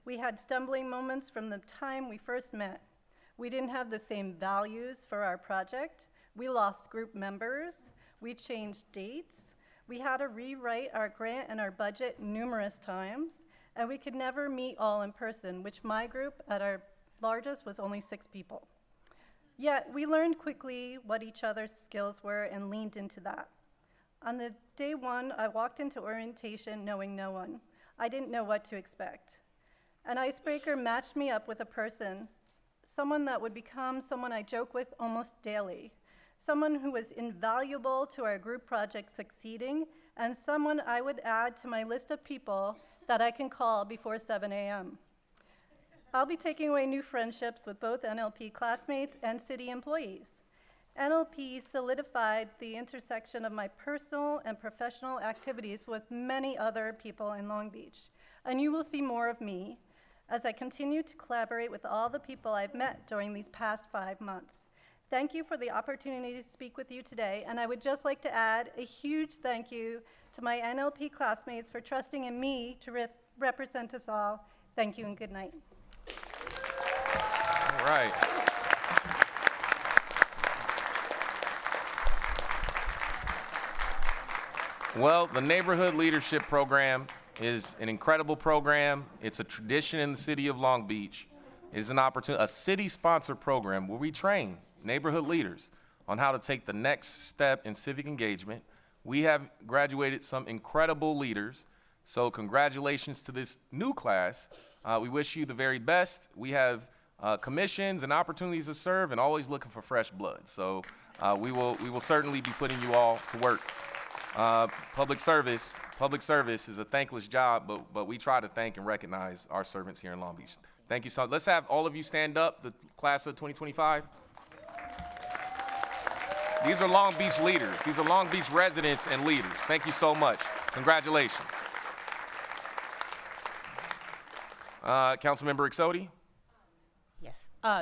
We had stumbling moments from the time we first met. We didn't have the same values for our project. We lost group members. We changed dates. We had to rewrite our grant and our budget numerous times, and we could never meet all in person, which my group at our largest was only 6 people. Yet we learned quickly what each other's skills were and leaned into that. On the day 1, I walked into orientation knowing no one. I didn't know what to expect. An icebreaker matched me up with a person, someone that would become someone I joke with almost daily, someone who was invaluable to our group project succeeding, and someone I would add to my list of people that I can call before 7 a.m. I'll be taking away new friendships with both NLP classmates and city employees. NLP solidified the intersection of my personal and professional activities with many other people in Long Beach, and you will see more of me as I continue to collaborate with all the people I've met during these past 5 months. Thank you for the opportunity to speak with you today, and I would just like to add a huge thank you to my NLP classmates for trusting in me to represent us all. Thank you and good night. All right. Well, the Neighborhood Leadership Program is an incredible program. It's a tradition in the city of Long Beach. It is an opportunity, a city-sponsored program where we train neighborhood leaders on how to take the next step in civic engagement. We have graduated some incredible leaders, so congratulations to this new class. We wish you the very best. We have commissions and opportunities to serve and always looking for fresh blood. So we will certainly be putting you all to work. Public service is a thankless job, but we try to thank and recognize our servants here in Long Beach. Thank you so much. Let's have all of you stand up, the class of 2025. These are Long Beach leaders. These are Long Beach residents and leaders. Thank you so much. Congratulations. Councilmember Exodi? Yes.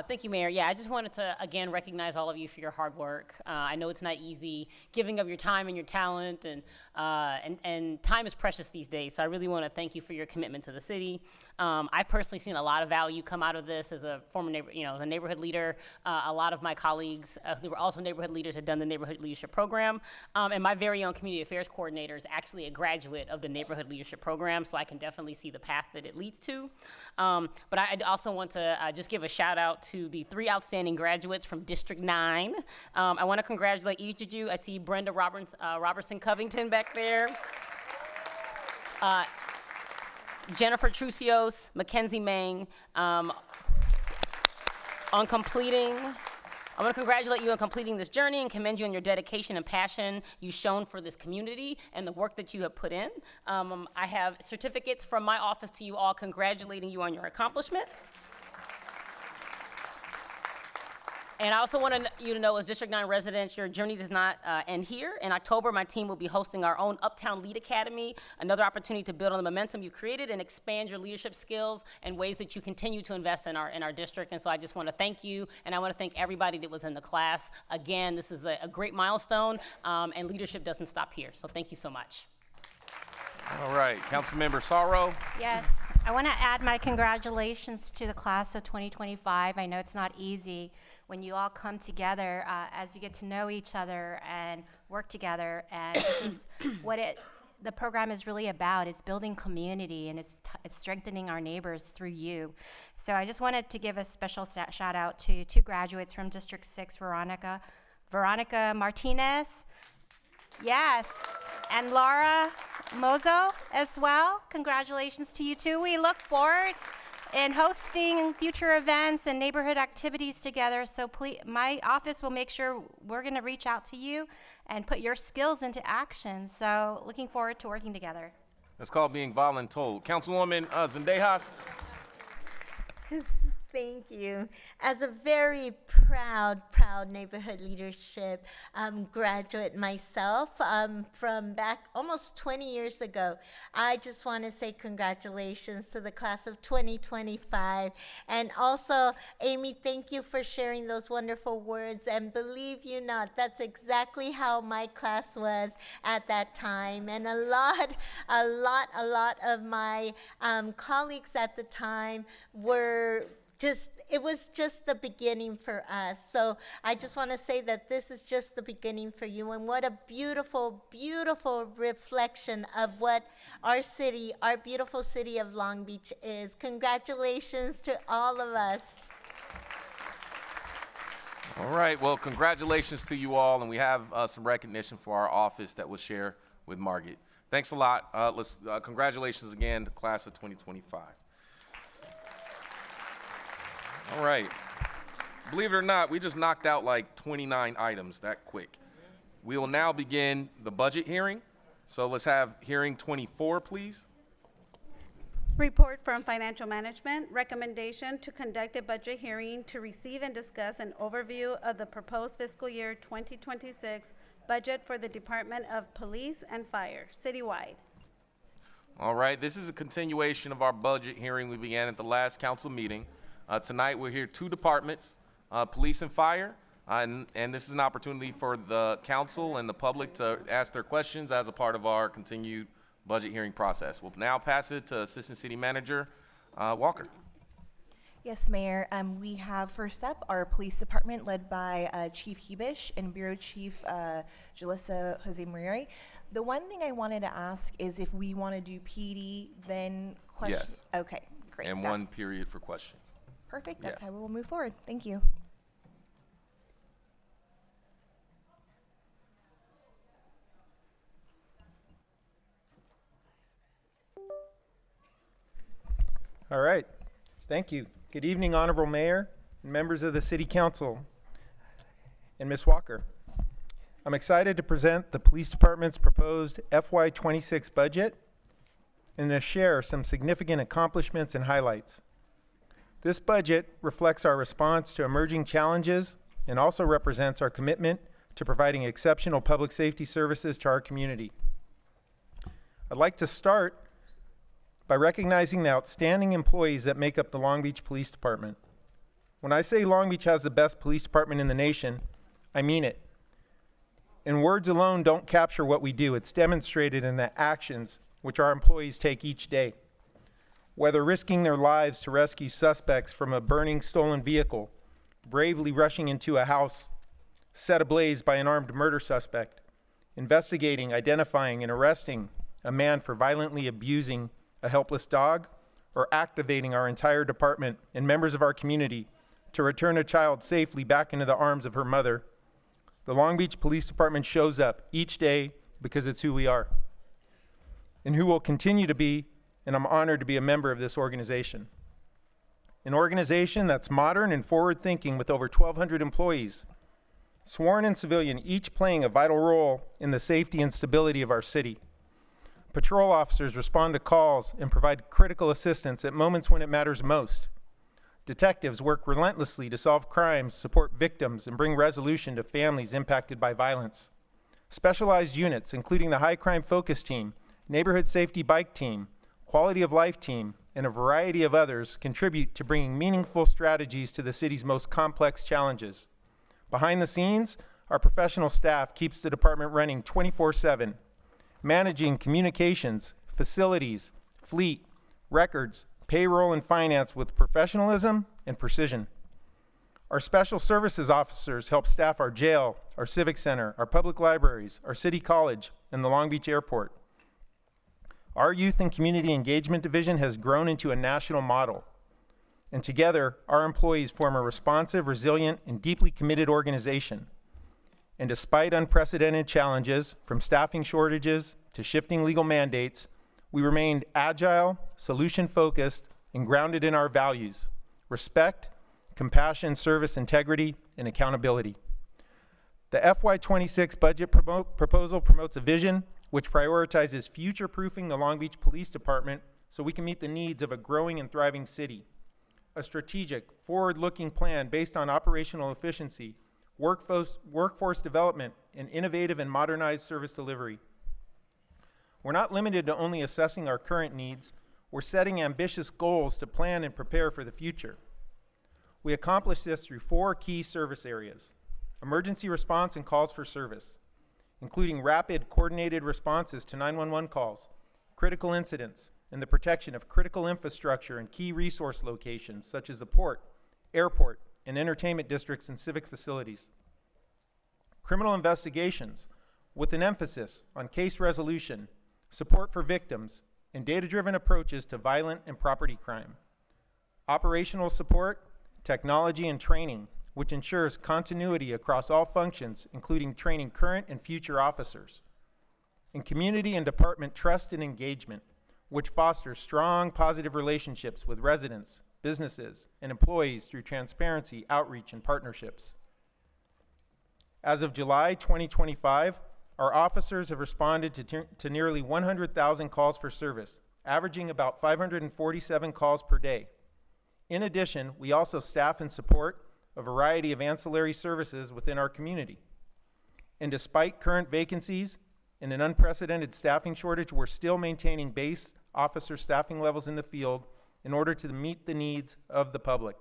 Thank you, Mayor. Yeah, I just wanted to, again, recognize all of you for your hard work. I know it's not easy giving of your time and your talent, and time is precious these days, so I really want to thank you for your commitment to the city. I've personally seen a lot of value come out of this as a former as a neighborhood leader. A lot of my colleagues who were also neighborhood leaders had done the Neighborhood Leadership Program, and my very own community affairs coordinator is actually a graduate of the Neighborhood Leadership Program, so I can definitely see the path that it leads to. But I also want to just give a shout out to the 3 outstanding graduates from District 9. I want to congratulate each of you. I see Brenda Robertson Covington back there. Jennifer Trucios, Mackenzie Mang, on completing. I want to congratulate you on completing this journey and commend you on your dedication and passion you've shown for this community and the work that you have put in. I have certificates from my office to you all congratulating you on your accomplishments. And I also want you to know, as District 9 residents, your journey does not end here. In October, my team will be hosting our own Uptown Lead Academy, another opportunity to build on the momentum you created and expand your leadership skills and ways that you continue to invest in our district. And so I just want to thank you, and I want to thank everybody that was in the class. Again, this is a great milestone, and leadership doesn't stop here. So thank you so much. All right, Councilmember Sorrow. Yes, I want to add my congratulations to the class of 2025. I know it's not easy when you all come together as you get to know each other and work together, and this is what the program is really about. It's building community, and it's strengthening our neighbors through you. So I just wanted to give a special shout out to 2 graduates from District 6, Veronica Martinez, yes, and Laura Mozo as well. Congratulations to you too. We look forward in hosting future events and neighborhood activities together. So please, my office will make sure we're going to reach out to you and put your skills into action. So looking forward to working together. That's called being voluntold. Councilwoman Zendejas. Thank you. As a very proud neighborhood leadership graduate myself from back almost 20 years ago, I just want to say congratulations to the class of 2025. And also, Amy, thank you for sharing those wonderful words. And believe you not, that's exactly how my class was at that time. And a lot of my colleagues at the time were it was just the beginning for us. So I just want to say that this is just the beginning for you, and what a beautiful, beautiful reflection of what our city, our beautiful city of Long Beach is. Congratulations to all of us. All right, well, congratulations to you all, and we have some recognition for our office that we'll share with Margaret. Thanks a lot. Congratulations again to class of 2025. All right. Believe it or not, we just knocked out like 29 items that quick. We will now begin the budget hearing. So let's have hearing 24, please. Report from Financial Management, recommendation to conduct a budget hearing to receive and discuss an overview of the proposed fiscal year 2026 budget for the Department of Police and Fire, citywide. All right, this is a continuation of our budget hearing we began at the last council meeting. Tonight we'll hear two departments, police and fire, and this is an opportunity for the council and the public to ask their questions as a part of our continued budget hearing process. We'll now pass it to Assistant City Manager Walker. Yes, Mayor. We have first up our police department led by Chief Hubish and Bureau Chief Jalissa Jose Mariari. The one thing I wanted to ask is if we want to do PD, then question. Yes. Okay, great. And one period for questions. Perfect. That's Yes. how we'll move forward. Thank you. All right. Thank you. Good evening, Honorable Mayor, and members of the City Council, and Ms. Walker. I'm excited to present the Police Department's proposed FY26 budget and to share some significant accomplishments and highlights. This budget reflects our response to emerging challenges and also represents our commitment to providing exceptional public safety services to our community. I'd like to start by recognizing the outstanding employees that make up the Long Beach Police Department. When I say Long Beach has the best police department in the nation, I mean it. And words alone don't capture what we do. It's demonstrated in the actions which our employees take each day. Whether risking their lives to rescue suspects from a burning stolen vehicle, bravely rushing into a house set ablaze by an armed murder suspect, investigating, identifying, and arresting a man for violently abusing a helpless dog, or activating our entire department and members of our community to return a child safely back into the arms of her mother, the Long Beach Police Department shows up each day because it's who we are and who will continue to be, and I'm honored to be a member of this organization. An organization that's modern and forward-thinking with over 1,200 employees, sworn and civilian, each playing a vital role in the safety and stability of our city. Patrol officers respond to calls and provide critical assistance at moments when it matters most. Detectives work relentlessly to solve crimes, support victims, and bring resolution to families impacted by violence. Specialized units, including the High Crime Focus Team, Neighborhood Safety Bike Team, Quality of Life Team, and a variety of others, contribute to bringing meaningful strategies to the city's most complex challenges. Behind the scenes, our professional staff keeps the department running 24/7, managing communications, facilities, fleet, records, payroll, and finance with professionalism and precision. Our special services officers help staff our jail, our civic center, our public libraries, our city college, and the Long Beach Airport. Our Youth and Community Engagement Division has grown into a national model, and together, our employees form a responsive, resilient, and deeply committed organization. And despite unprecedented challenges, from staffing shortages to shifting legal mandates, we remained agile, solution-focused, and grounded in our values: respect, compassion, service, integrity, and accountability. The FY26 budget proposal promotes a vision which prioritizes future-proofing the Long Beach Police Department so we can meet the needs of a growing and thriving city. A strategic, forward-looking plan based on operational efficiency, workforce development, and innovative and modernized service delivery. We're not limited to only assessing our current needs, we're setting ambitious goals to plan and prepare for the future. We accomplish this through 4 key service areas: emergency response and calls for service, including rapid, coordinated responses to 911 calls, critical incidents, and the protection of critical infrastructure and key resource locations such as the port, airport, and entertainment districts and civic facilities. Criminal investigations, with an emphasis on case resolution, support for victims, and data-driven approaches to violent and property crime. Operational support, technology, and training, which ensures continuity across all functions, including training current and future officers. And community and department trust and engagement, which fosters strong, positive relationships with residents, businesses, and employees through transparency, outreach, and partnerships. As of July 2025, our officers have responded to nearly 100,000 calls for service, averaging about 547 calls per day. In addition, we also staff and support a variety of ancillary services within our community. And despite current vacancies and an unprecedented staffing shortage, we're still maintaining base officer staffing levels in the field in order to meet the needs of the public.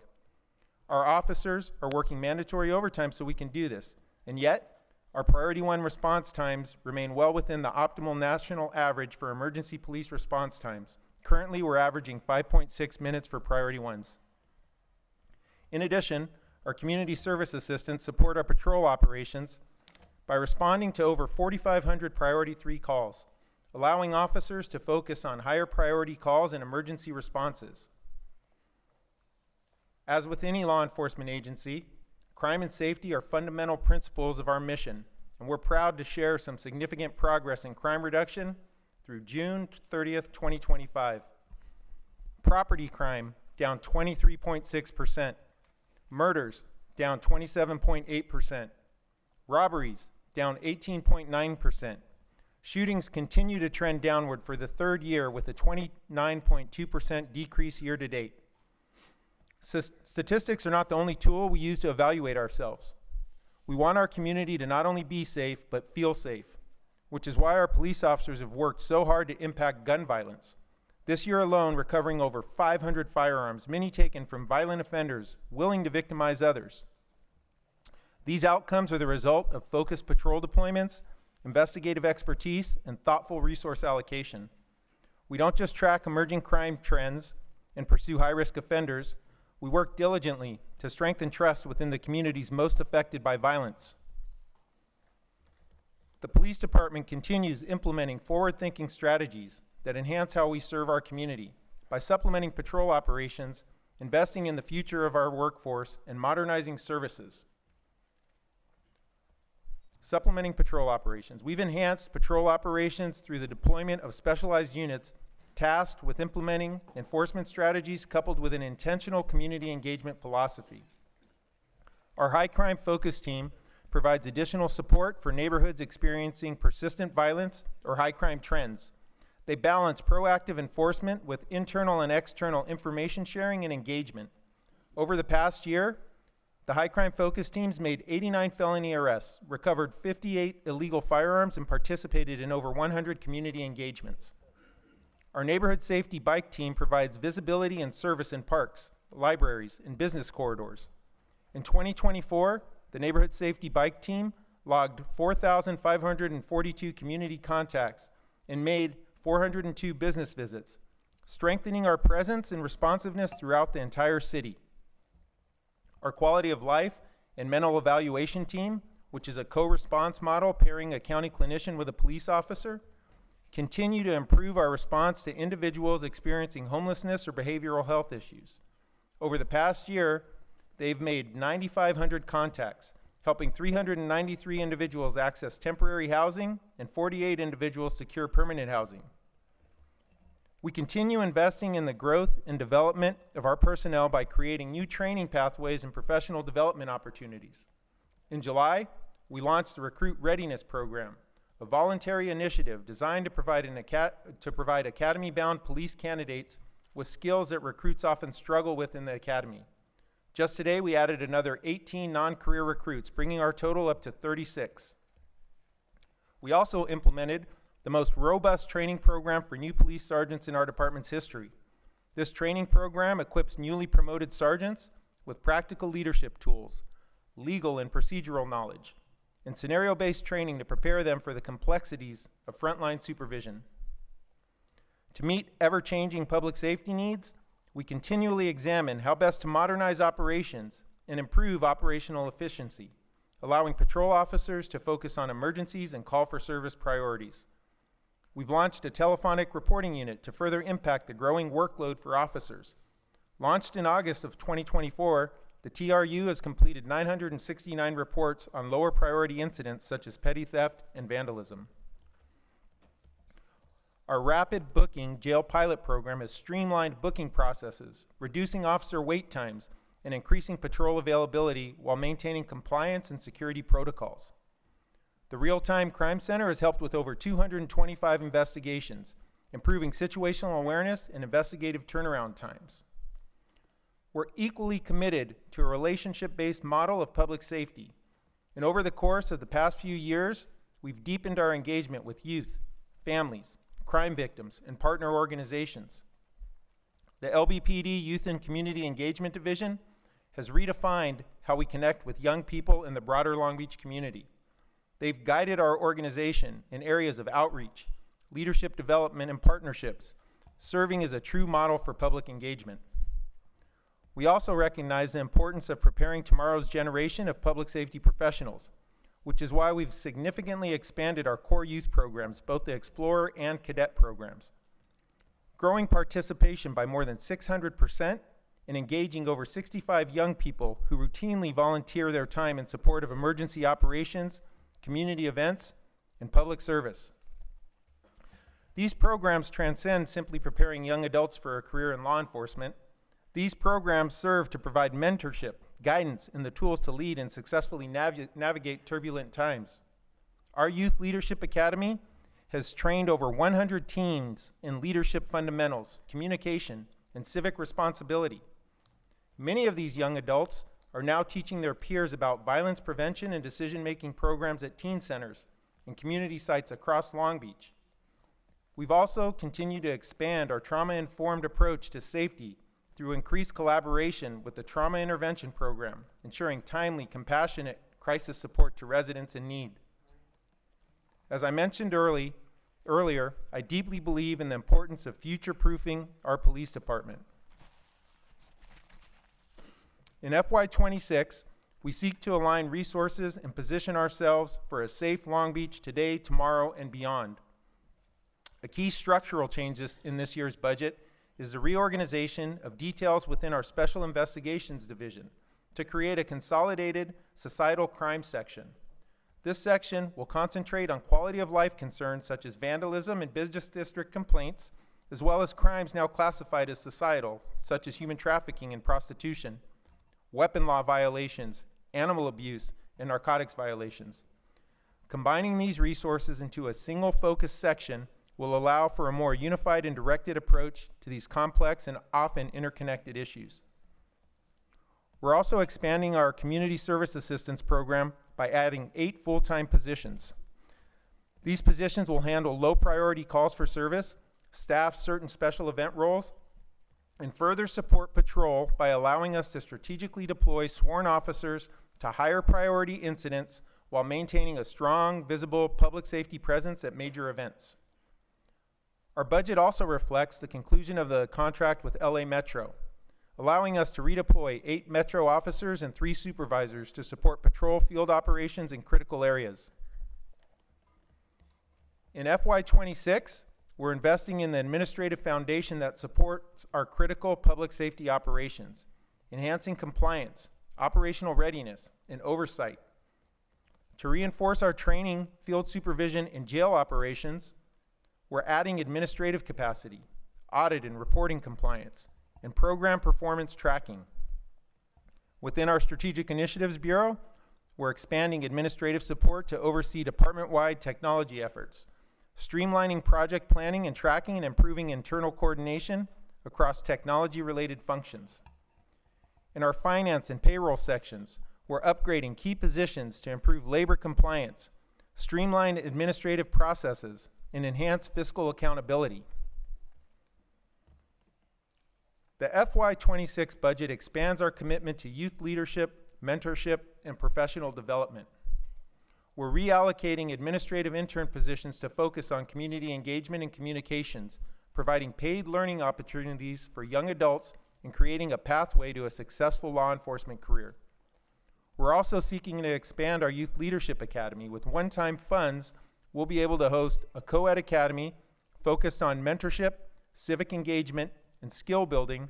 Our officers are working mandatory overtime so we can do this, and yet, our Priority 1 response times remain well within the optimal national average for emergency police response times. Currently, we're averaging 5.6 minutes for Priority 1s. In addition, our community service assistants support our patrol operations by responding to over 4,500 Priority 3 calls, allowing officers to focus on higher priority calls and emergency responses. As with any law enforcement agency, crime and safety are fundamental principles of our mission, and we're proud to share some significant progress in crime reduction through June 30th, 2025. Property crime down 23.6%, murders down 27.8%, robberies down 18.9%. Shootings continue to trend downward for the 3rd year with a 29.2% decrease year to date. Statistics are not the only tool we use to evaluate ourselves. We want our community to not only be safe, but feel safe, which is why our police officers have worked so hard to impact gun violence. This year alone, recovering over 500 firearms, many taken from violent offenders willing to victimize others. These outcomes are the result of focused patrol deployments, investigative expertise, and thoughtful resource allocation. We don't just track emerging crime trends and pursue high-risk offenders. We work diligently to strengthen trust within the communities most affected by violence. The police department continues implementing forward-thinking strategies that enhance how we serve our community by supplementing patrol operations, investing in the future of our workforce, and modernizing services. Supplementing patrol operations. We've enhanced patrol operations through the deployment of specialized units tasked with implementing enforcement strategies coupled with an intentional community engagement philosophy. Our high crime focus team provides additional support for neighborhoods experiencing persistent violence or high crime trends. They balance proactive enforcement with internal and external information sharing and engagement. Over the past year, the high crime focus teams made 89 felony arrests, recovered 58 illegal firearms, and participated in over 100 community engagements. Our neighborhood safety bike team provides visibility and service in parks, libraries, and business corridors. In 2024, the neighborhood safety bike team logged 4,542 community contacts and made 402 business visits, strengthening our presence and responsiveness throughout the entire city. Our quality of life and mental evaluation team, which is a co-response model pairing a county clinician with a police officer, continue to improve our response to individuals experiencing homelessness or behavioral health issues. Over the past year, they've made 9,500 contacts, helping 393 individuals access temporary housing and 48 individuals secure permanent housing. We continue investing in the growth and development of our personnel by creating new training pathways and professional development opportunities. In July, we launched the Recruit Readiness Program, a voluntary initiative designed to provide academy-bound police candidates with skills that recruits often struggle with in the academy. Just today, we added another 18 non-career recruits, bringing our total up to 36. We also implemented the most robust training program for new police sergeants in our department's history. This training program equips newly promoted sergeants with practical leadership tools, legal and procedural knowledge, and scenario-based training to prepare them for the complexities of frontline supervision. To meet ever-changing public safety needs, we continually examine how best to modernize operations and improve operational efficiency, allowing patrol officers to focus on emergencies and call for service priorities. We've launched a telephonic reporting unit to further impact the growing workload for officers. Launched in August of 2024, the TRU has completed 969 reports on lower priority incidents such as petty theft and vandalism. Our rapid booking jail pilot program has streamlined booking processes, reducing officer wait times, and increasing patrol availability while maintaining compliance and security protocols. The Real-Time Crime Center has helped with over 225 investigations, improving situational awareness and investigative turnaround times. We're equally committed to a relationship-based model of public safety, and over the course of the past few years, we've deepened our engagement with youth, families, crime victims, and partner organizations. The LBPD Youth and Community Engagement Division has redefined how we connect with young people in the broader Long Beach community. They've guided our organization in areas of outreach, leadership development, and partnerships, serving as a true model for public engagement. We also recognize the importance of preparing tomorrow's generation of public safety professionals, which is why we've significantly expanded our core youth programs, both the Explorer and Cadet programs. Growing participation by more than 600% and engaging over 65 young people who routinely volunteer their time in support of emergency operations, community events, and public service. These programs transcend simply preparing young adults for a career in law enforcement. These programs serve to provide mentorship, guidance, and the tools to lead and successfully navigate turbulent times. Our Youth Leadership Academy has trained over 100 teens in leadership fundamentals, communication, and civic responsibility. Many of these young adults are now teaching their peers about violence prevention and decision-making programs at teen centers and community sites across Long Beach. We've also continued to expand our trauma-informed approach to safety through increased collaboration with the Trauma Intervention Program, ensuring timely, compassionate crisis support to residents in need. As I mentioned earlier, I deeply believe in the importance of future-proofing our police department. In FY26, we seek to align resources and position ourselves for a safe Long Beach today, tomorrow, and beyond. A key structural change in this year's budget is the reorganization of details within our Special Investigations Division to create a consolidated societal crime section. This section will concentrate on quality of life concerns such as vandalism and business district complaints, as well as crimes now classified as societal, such as human trafficking and prostitution, weapon law violations, animal abuse, and narcotics violations. Combining these resources into a single focus section will allow for a more unified and directed approach to these complex and often interconnected issues. We're also expanding our community service assistance program by adding 8 full-time positions. These positions will handle low priority calls for service, staff certain special event roles, and further support patrol by allowing us to strategically deploy sworn officers to higher priority incidents while maintaining a strong, visible public safety presence at major events. Our budget also reflects the conclusion of the contract with LA Metro, allowing us to redeploy 8 Metro officers and 3 supervisors to support patrol field operations in critical areas. In FY26, we're investing in the administrative foundation that supports our critical public safety operations, enhancing compliance, operational readiness, and oversight. To reinforce our training, field supervision, and jail operations, we're adding administrative capacity, audit and reporting compliance, and program performance tracking. Within our Strategic Initiatives Bureau, we're expanding administrative support to oversee department-wide technology efforts, streamlining project planning and tracking and improving internal coordination across technology-related functions. In our finance and payroll sections, we're upgrading key positions to improve labor compliance, streamline administrative processes, and enhance fiscal accountability. The FY26 budget expands our commitment to youth leadership, mentorship, and professional development. We're reallocating administrative intern positions to focus on community engagement and communications, providing paid learning opportunities for young adults and creating a pathway to a successful law enforcement career. We're also seeking to expand our Youth Leadership Academy. With one-time funds, we'll be able to host a co-ed academy focused on mentorship, civic engagement, and skill building,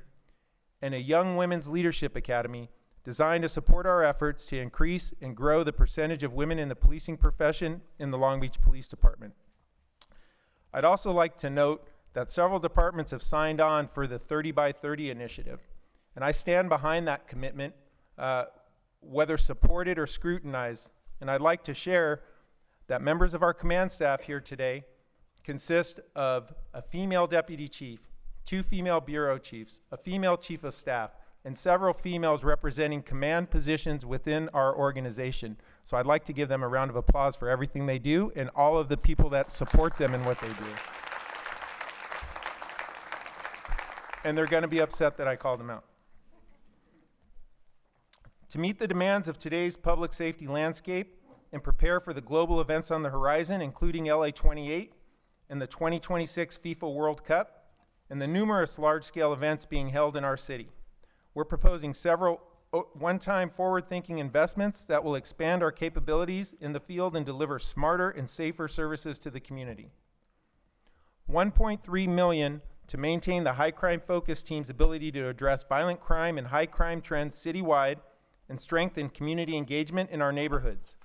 and a Young Women's Leadership Academy designed to support our efforts to increase and grow the percentage of women in the policing profession in the Long Beach Police Department. I'd also like to note that several departments have signed on for the 30 by 30 initiative, and I stand behind that commitment, whether supported or scrutinized. And I'd like to share that members of our command staff here today consist of a female deputy chief, 2 female bureau chiefs, a female chief of staff, and several females representing command positions within our organization. So I'd like to give them a round of applause for everything they do and all of the people that support them in what they do. And they're going to be upset that I called them out. To meet the demands of today's public safety landscape and prepare for the global events on the horizon, including LA 28 and the 2026 FIFA World Cup, and the numerous large-scale events being held in our city, we're proposing several one-time forward-thinking investments that will expand our capabilities in the field and deliver smarter and safer services to the community. $1.3 million to maintain the high crime focus team's ability to address violent crime and high crime trends citywide and strengthen community engagement in our neighborhoods.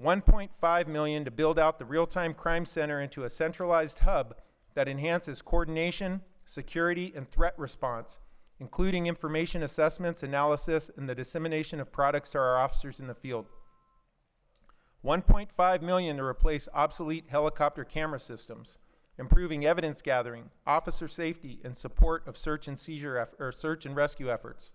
$1.5 million to build out the real-time crime center into a centralized hub that enhances coordination, security, and threat response, including information assessments, analysis, and the dissemination of products to our officers in the field. $1.5 million to replace obsolete helicopter camera systems, improving evidence gathering, officer safety, and support of search and rescue efforts.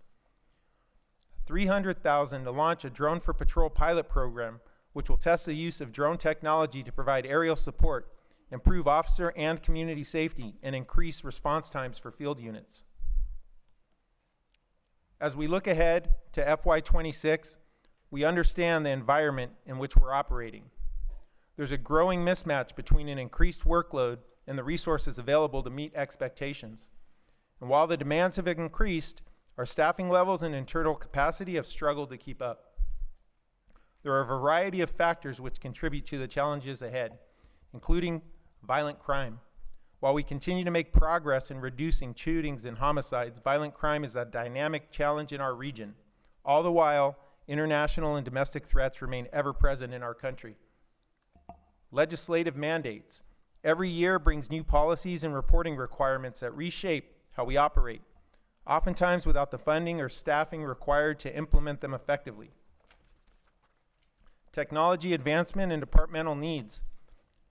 $300,000 to launch a Drone for Patrol pilot program, which will test the use of drone technology to provide aerial support, improve officer and community safety, and increase response times for field units. As we look ahead to FY26, we understand the environment in which we're operating. There's a growing mismatch between an increased workload and the resources available to meet expectations. And while the demands have increased, our staffing levels and internal capacity have struggled to keep up. There are a variety of factors which contribute to the challenges ahead, including violent crime. While we continue to make progress in reducing shootings and homicides, violent crime is a dynamic challenge in our region. All the while, international and domestic threats remain ever present in our country. Legislative mandates. Every year brings new policies and reporting requirements that reshape how we operate, oftentimes without the funding or staffing required to implement them effectively. Technology advancement and departmental needs.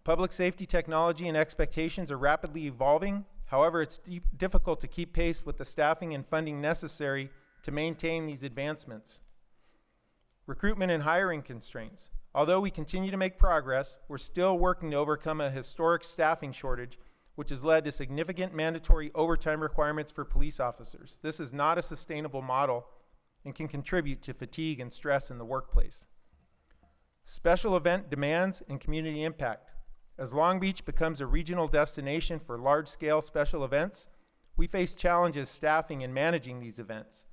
Public safety technology and expectations are rapidly evolving. However, it's difficult to keep pace with the staffing and funding necessary to maintain these advancements. Recruitment and hiring constraints. Although we continue to make progress, we're still working to overcome a historic staffing shortage, which has led to significant mandatory overtime requirements for police officers. This is not a sustainable model and can contribute to fatigue and stress in the workplace. Special event demands and community impact. As Long Beach becomes a regional destination for large-scale special events, we face challenges staffing and managing these events.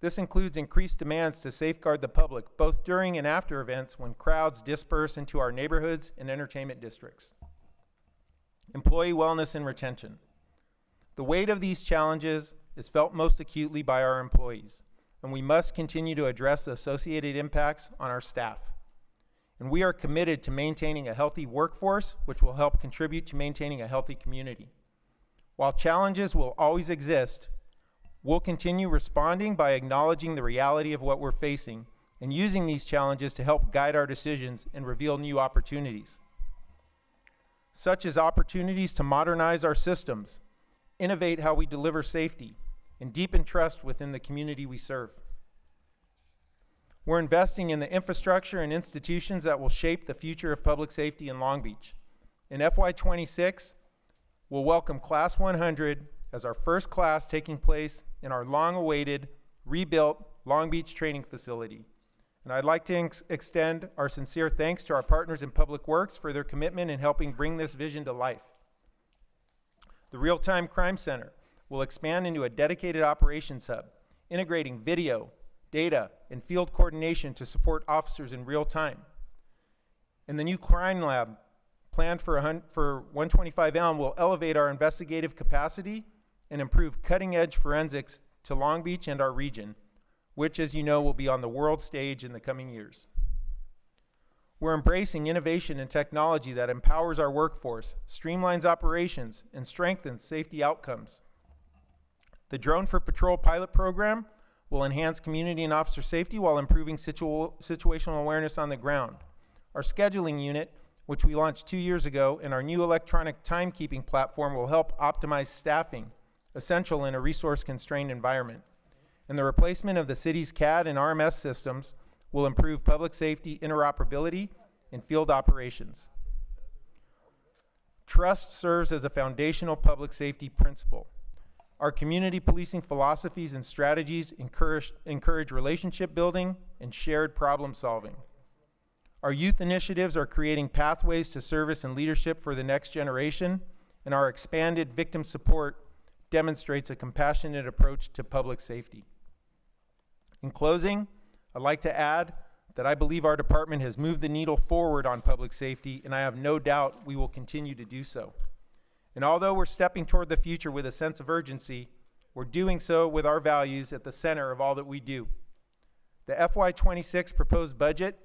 This includes increased demands to safeguard the public, both during and after events when crowds disperse into our neighborhoods and entertainment districts. Employee wellness and retention. The weight of these challenges is felt most acutely by our employees, and we must continue to address the associated impacts on our staff. And we are committed to maintaining a healthy workforce, which will help contribute to maintaining a healthy community. While challenges will always exist, we'll continue responding by acknowledging the reality of what we're facing and using these challenges to help guide our decisions and reveal new opportunities, such as opportunities to modernize our systems, innovate how we deliver safety, and deepen trust within the community we serve. We're investing in the infrastructure and institutions that will shape the future of public safety in Long Beach. In FY26, we'll welcome Class 100 as our first class taking place in our long-awaited, rebuilt Long Beach training facility. And I'd like to extend our sincere thanks to our partners in Public Works for their commitment in helping bring this vision to life. The Real-Time Crime Center will expand into a dedicated operations hub, integrating video, data, and field coordination to support officers in real time. And the new crime lab planned for 125 Elm will elevate our investigative capacity and improve cutting-edge forensics to Long Beach and our region, which, as you know, will be on the world stage in the coming years. We're embracing innovation and technology that empowers our workforce, streamlines operations, and strengthens safety outcomes. The Drone for Patrol pilot program will enhance community and officer safety while improving situational awareness on the ground. Our scheduling unit, which we launched 2 years ago, and our new electronic timekeeping platform will help optimize staffing, essential in a resource-constrained environment. And the replacement of the city's CAD and RMS systems will improve public safety interoperability and field operations. Trust serves as a foundational public safety principle. Our community policing philosophies and strategies encourage relationship building and shared problem solving. Our youth initiatives are creating pathways to service and leadership for the next generation, and our expanded victim support demonstrates a compassionate approach to public safety. In closing, I'd like to add that I believe our department has moved the needle forward on public safety, and I have no doubt we will continue to do so. And although we're stepping toward the future with a sense of urgency, we're doing so with our values at the center of all that we do. The FY26 proposed budget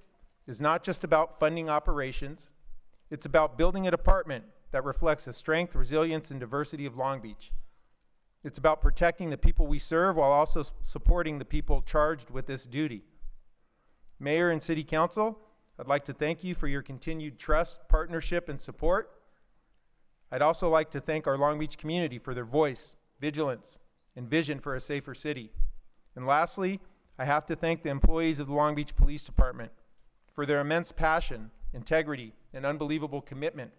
is not just about funding operations, it's about building a department that reflects the strength, resilience, and diversity of Long Beach. It's about protecting the people we serve while also supporting the people charged with this duty. Mayor and City Council, I'd like to thank you for your continued trust, partnership, and support. I'd also like to thank our Long Beach community for their voice, vigilance, and vision for a safer city. And lastly, I have to thank the employees of the Long Beach Police Department for their immense passion, integrity, and unbelievable commitment.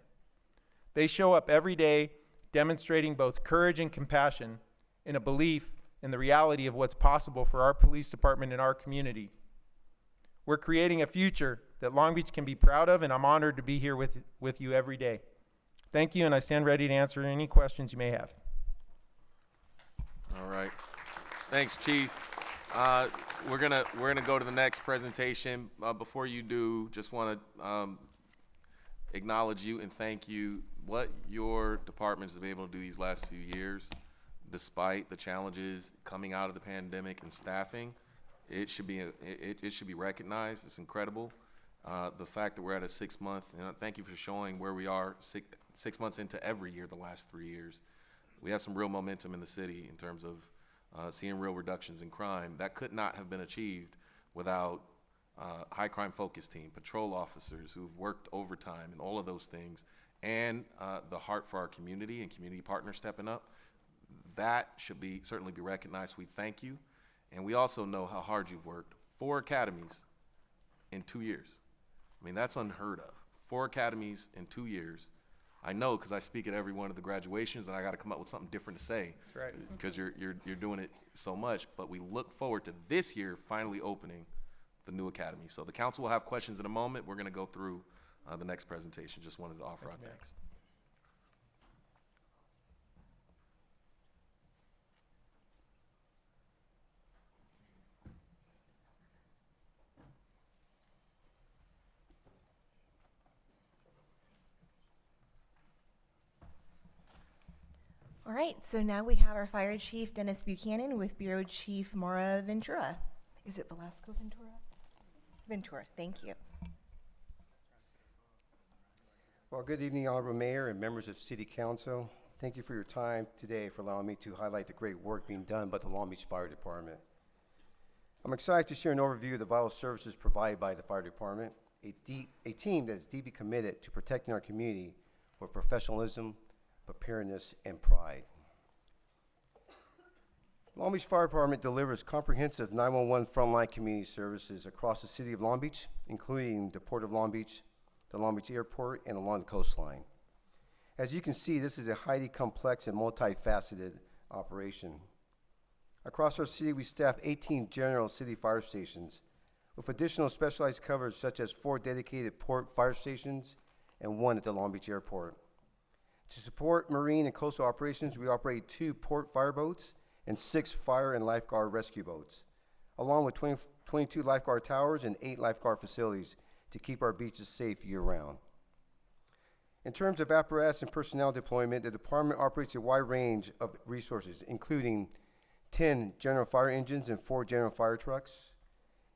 They show up every day demonstrating both courage and compassion in a belief in the reality of what's possible for our police department and our community. We're creating a future that Long Beach can be proud of, and I'm honored to be here with you every day. Thank you, and I stand ready to answer any questions you may have. All right. Thanks, Chief. We're gonna go to the next presentation. Before you do, just want to acknowledge you and thank you. What your department has been able to do these last few years, despite the challenges coming out of the pandemic and staffing, it should be recognized. It's incredible. The fact that we're at a 6 month, thank you for showing where we are 6 months into every year the last 3 years. We have some real momentum in the city in terms of seeing real reductions in crime. That could not have been achieved without high crime focus team, patrol officers who've worked overtime and all of those things, and the heart for our community and community partners stepping up. That should certainly be recognized. We thank you. And we also know how hard you've worked. 4 academies in 2 years. I mean, that's unheard of. 4 academies in 2 years. I know because I speak at every one of the graduations, and I got to come up with something different to say. That's right. Because you're doing it so much. But we look forward to this year finally opening the new academy. So the council will have questions in a moment. We're going to go through the next presentation. Just wanted to offer our thanks. All right, so now we have our Fire Chief, Dennis Buchanan, with Bureau Chief Maura Ventura. Is it Velasco Ventura? Ventura, thank you. Well, good evening, Honorable Mayor and members of City Council. Thank you for your time today for allowing me to highlight the great work being done by the Long Beach Fire Department. I'm excited to share an overview of the vital services provided by the fire department, a team that is deeply committed to protecting our community with professionalism, preparedness, and pride. Long Beach Fire Department delivers comprehensive 911 frontline community services across the city of Long Beach, including the Port of Long Beach, the Long Beach Airport, and along the coastline. As you can see, this is a highly complex and multifaceted operation. Across our city, we staff 18 general city fire stations, with additional specialized coverage such as 4 dedicated port fire stations and 1 at the Long Beach Airport. To support marine and coastal operations, we operate 2 port fire boats and 6 fire and lifeguard rescue boats, along with 22 lifeguard towers and 8 lifeguard facilities to keep our beaches safe year-round. In terms of apparatus and personnel deployment, the department operates a wide range of resources, including 10 general fire engines and 4 general fire trucks,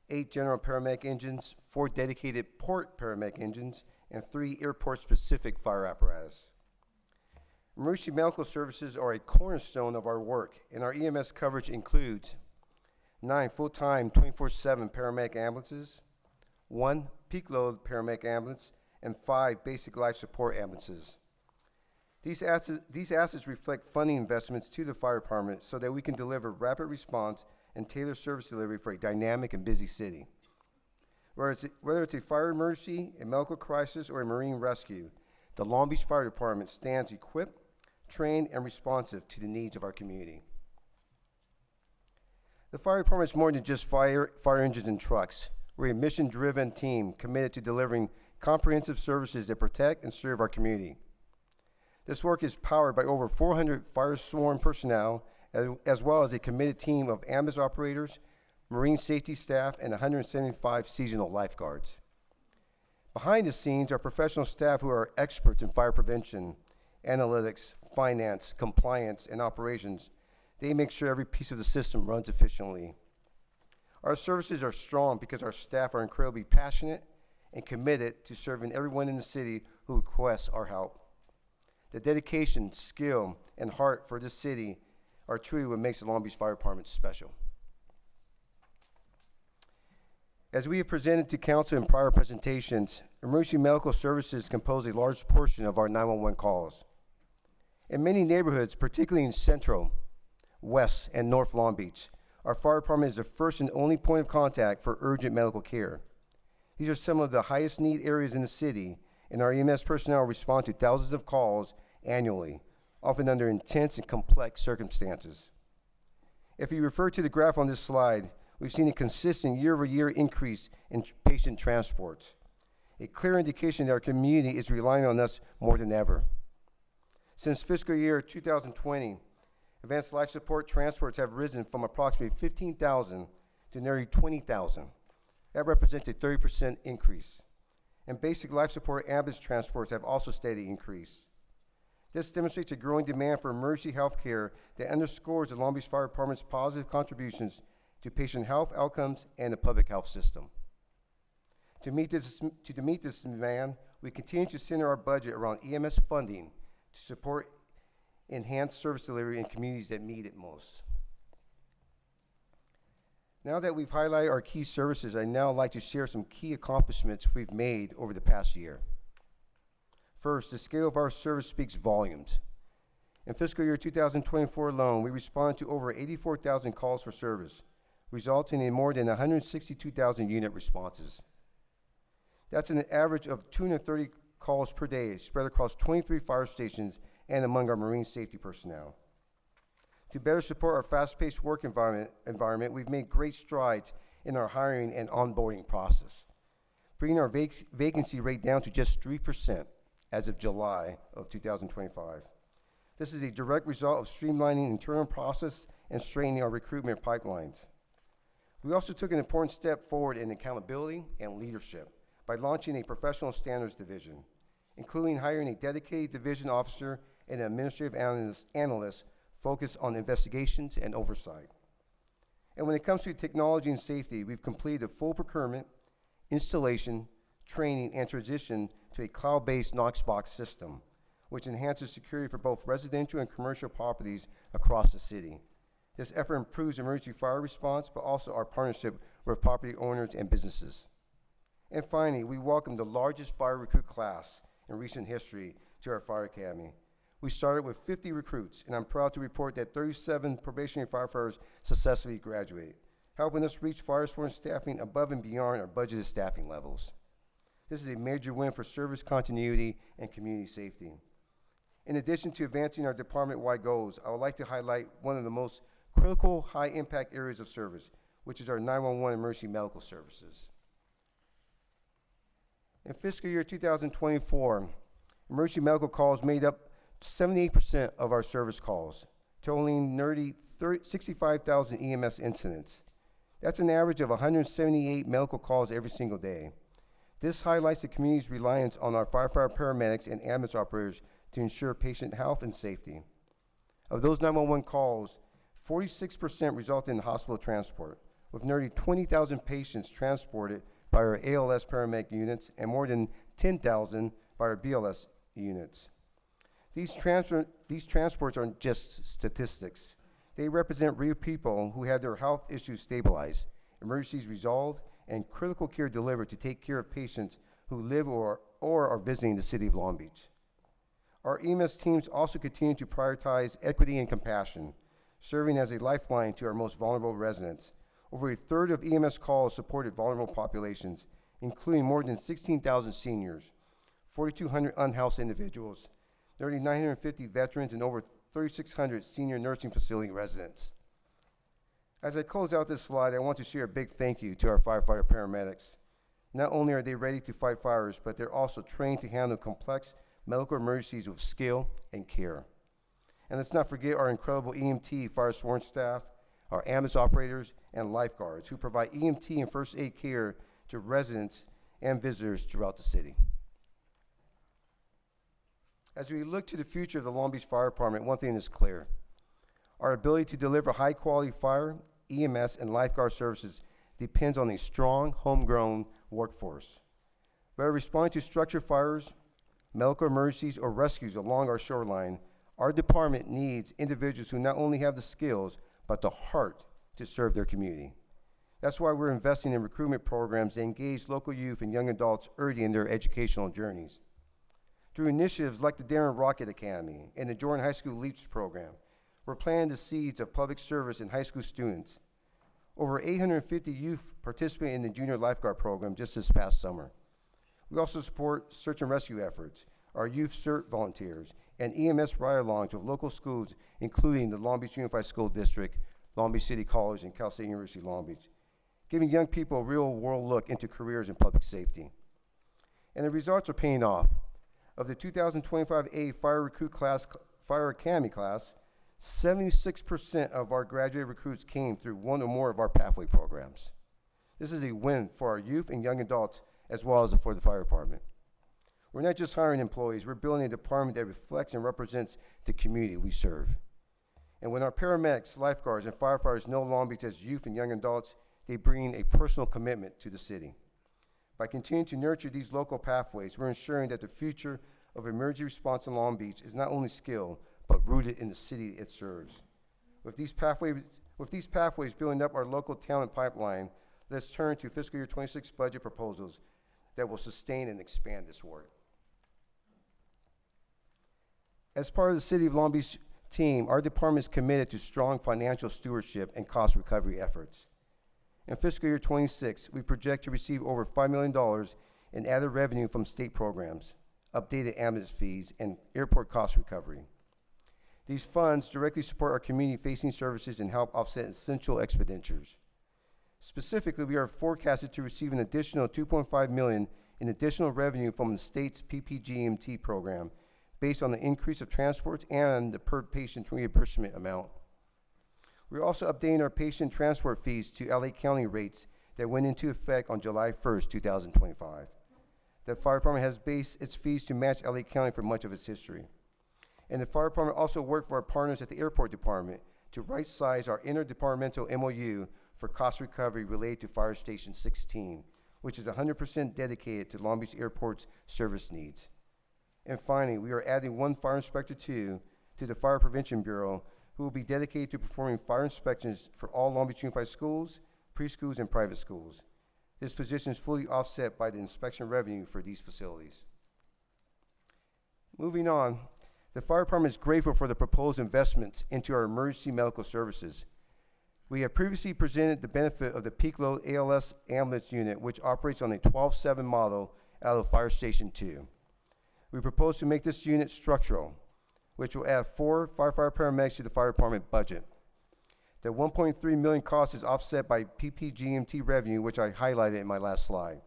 8 general paramedic engines, 4 dedicated port paramedic engines, and 3 airport-specific fire apparatus. Emergency medical services are a cornerstone of our work, and our EMS coverage includes 9 full-time 24/7 paramedic ambulances, 1 peak load paramedic ambulance, and 5 basic life support ambulances. These assets reflect funding investments to the fire department so that we can deliver rapid response and tailored service delivery for a dynamic and busy city. Whether it's a fire emergency, a medical crisis, or a marine rescue, the Long Beach Fire Department stands equipped, trained, and responsive to the needs of our community. The fire department is more than just fire engines and trucks. We're a mission-driven team committed to delivering comprehensive services that protect and serve our community. This work is powered by over 400 fire sworn personnel, as well as a committed team of ambulance operators, marine safety staff, and 175 seasonal lifeguards. Behind the scenes are professional staff who are experts in fire prevention, analytics, finance, compliance, and operations. They make sure every piece of the system runs efficiently. Our services are strong because our staff are incredibly passionate and committed to serving everyone in the city who requests our help. The dedication, skill, and heart for this city are truly what makes the Long Beach Fire Department special. As we have presented to council in prior presentations, emergency medical services compose a large portion of our 911 calls. In many neighborhoods, particularly in Central, West, and North Long Beach, our fire department is the first and only point of contact for urgent medical care. These are some of the highest need areas in the city, and our EMS personnel respond to thousands of calls annually, often under intense and complex circumstances. If you refer to the graph on this slide, we've seen a consistent year-over-year increase in patient transports, a clear indication that our community is relying on us more than ever. Since fiscal year 2020, advanced life support transports have risen from approximately 15,000 to nearly 20,000. That represents a 30% increase. And basic life support ambulance transports have also steadily increased. This demonstrates a growing demand for emergency health care that underscores the Long Beach Fire Department's positive contributions to patient health outcomes and the public health system. To meet this demand, we continue to center our budget around EMS funding to support enhanced service delivery in communities that need it most. Now that we've highlighted our key services, I'd now like to share some key accomplishments we've made over the past year. First, the scale of our service speaks volumes. In fiscal year 2024 alone, we responded to over 84,000 calls for service, resulting in more than 162,000 unit responses. That's an average of 230 calls per day spread across 23 fire stations and among our marine safety personnel. To better support our fast-paced work environment, we've made great strides in our hiring and onboarding process, bringing our vacancy rate down to just 3% as of July of 2025. This is a direct result of streamlining internal process and strengthening our recruitment pipelines. We also took an important step forward in accountability and leadership by launching a professional standards division, including hiring a dedicated division officer and an administrative analyst focused on investigations and oversight. And when it comes to technology and safety, we've completed a full procurement, installation, training, and transition to a cloud-based Knox-Box system, which enhances security for both residential and commercial properties across the city. This effort improves emergency fire response, but also our partnership with property owners and businesses. And finally, we welcome the largest fire recruit class in recent history to our fire academy. We started with 50 recruits, and I'm proud to report that 37 probationary firefighters successfully graduated, helping us reach fire sworn staffing above and beyond our budgeted staffing levels. This is a major win for service continuity and community safety. In addition to advancing our department-wide goals, I would like to highlight one of the most critical high-impact areas of service, which is our 911 emergency medical services. In fiscal year 2024, emergency medical calls made up 78% of our service calls, totaling nearly 65,000 EMS incidents. That's an average of 178 medical calls every single day. This highlights the community's reliance on our firefighter paramedics and ambulance operators to ensure patient health and safety. Of those 911 calls, 46% result in hospital transport, with nearly 20,000 patients transported by our ALS paramedic units and more than 10,000 by our BLS units. These transports aren't just statistics. They represent real people who had their health issues stabilized, emergencies resolved, and critical care delivered to take care of patients who live or are visiting the city of Long Beach. Our EMS teams also continue to prioritize equity and compassion, serving as a lifeline to our most vulnerable residents. Over a third of EMS calls supported vulnerable populations, including more than 16,000 seniors, 4,200 unhoused individuals, nearly 950 veterans, and over 3,600 senior nursing facility residents. As I close out this slide, I want to share a big thank you to our firefighter paramedics. Not only are they ready to fight fires, but they're also trained to handle complex medical emergencies with skill and care. And let's not forget our incredible EMT fire sworn staff, our ambulance operators, and lifeguards who provide EMT and first aid care to residents and visitors throughout the city. As we look to the future of the Long Beach Fire Department, one thing is clear. Our ability to deliver high-quality fire, EMS, and lifeguard services depends on a strong, homegrown workforce. By responding to structured fires, medical emergencies, or rescues along our shoreline, our department needs individuals who not only have the skills, but the heart to serve their community. That's why we're investing in recruitment programs that engage local youth and young adults early in their educational journeys. Through initiatives like the Darren Rocket Academy and the Jordan High School LEAPS program, we're planting the seeds of public service in high school students. Over 850 youth participated in the junior lifeguard program just this past summer. We also support search and rescue efforts, our youth CERT volunteers, and EMS ride-alongs with local schools, including the Long Beach Unified School District, Long Beach City College, and Cal State University Long Beach, giving young people a real-world look into careers in public safety. And the results are paying off. Of the 2025A Fire Academy class, 76% of our graduate recruits came through one or more of our pathway programs. This is a win for our youth and young adults, as well as for the fire department. We're not just hiring employees, we're building a department that reflects and represents the community we serve. And when our paramedics, lifeguards, and firefighters know Long Beach as youth and young adults, they bring a personal commitment to the city. By continuing to nurture these local pathways, we're ensuring that the future of emergency response in Long Beach is not only skilled, but rooted in the city it serves. With these pathways building up our local talent pipeline, let's turn to fiscal year 26 budget proposals that will sustain and expand this work. As part of the City of Long Beach team, our department is committed to strong financial stewardship and cost recovery efforts. In fiscal year 26, we project to receive over $5 million in added revenue from state programs, updated ambulance fees, and airport cost recovery. These funds directly support our community-facing services and help offset essential expenditures. Specifically, we are forecasted to receive an additional $2.5 million in additional revenue from the state's PPGMT program based on the increase of transports and the per-patient reimbursement amount. We're also updating our patient transport fees to LA County rates that went into effect on July 1st, 2025. The fire department has based its fees to match LA County for much of its history. And the fire department also worked for our partners at the airport department to right-size our interdepartmental MOU for cost recovery related to Fire Station 16, which is 100% dedicated to Long Beach Airport's service needs. And finally, we are adding one fire inspector to the Fire Prevention Bureau who will be dedicated to performing fire inspections for all Long Beach Unified schools, preschools, and private schools. This position is fully offset by the inspection revenue for these facilities. Moving on, the fire department is grateful for the proposed investments into our emergency medical services. We have previously presented the benefit of the peak load ALS ambulance unit, which operates on a 12/7 model out of Fire Station 2. We propose to make this unit structural, which will add 4 firefighter paramedics to the fire department budget. The $1.3 million cost is offset by PPGMT revenue, which I highlighted in my last slide.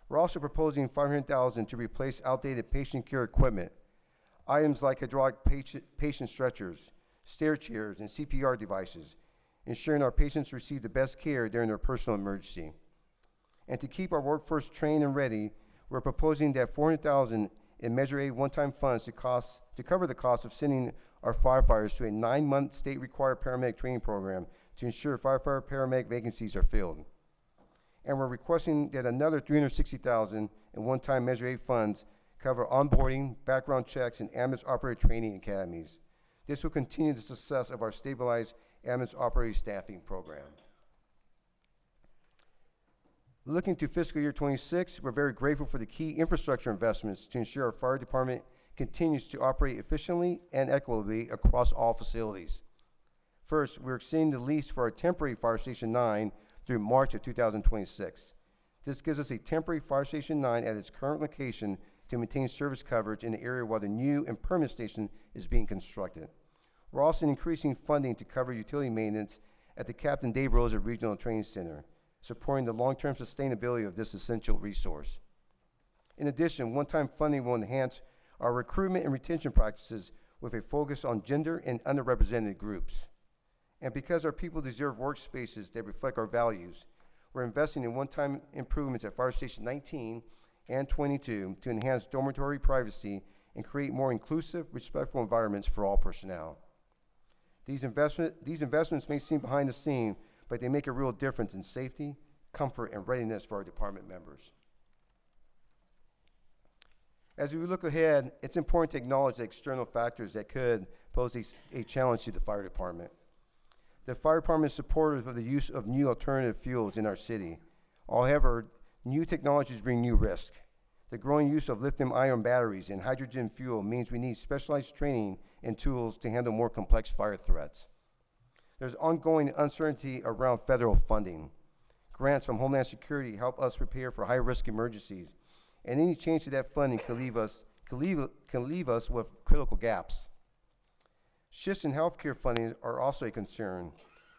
We're also proposing $500,000 to replace outdated patient care equipment, items like hydraulic patient stretchers, stair chairs, and CPR devices, ensuring our patients receive the best care during their personal emergency. And to keep our workforce trained and ready, we're proposing that $400,000 in Measure A one-time funds to cover the cost of sending our firefighters to a 9-month state-required paramedic training program to ensure firefighter paramedic vacancies are filled. And we're requesting that another $360,000 in one-time Measure A funds cover onboarding, background checks, and ambulance operator training academies. This will continue the success of our stabilized ambulance operator staffing program. Looking to fiscal year 26, we're very grateful for the key infrastructure investments to ensure our fire department continues to operate efficiently and equitably across all facilities. First, we're extending the lease for our temporary Fire Station 9 through March of 2026. This gives us a temporary Fire Station 9 at its current location to maintain service coverage in the area while the new and permanent station is being constructed. We're also increasing funding to cover utility maintenance at the Captain Dave Rosa Regional Training Center, supporting the long-term sustainability of this essential resource. In addition, one-time funding will enhance our recruitment and retention practices with a focus on gender and underrepresented groups. And because our people deserve workspaces that reflect our values, we're investing in one-time improvements at Fire Station 19 and 22 to enhance dormitory privacy and create more inclusive, respectful environments for all personnel. These investments may seem behind the scene, but they make a real difference in safety, comfort, and readiness for our department members. As we look ahead, it's important to acknowledge the external factors that could pose a challenge to the fire department. The fire department is supportive of the use of new alternative fuels in our city. However, new technologies bring new risk. The growing use of lithium-ion batteries and hydrogen fuel means we need specialized training and tools to handle more complex fire threats. There's ongoing uncertainty around federal funding. Grants from Homeland Security help us prepare for high-risk emergencies, and any change to that funding can leave us with critical gaps. Shifts in healthcare funding are also a concern.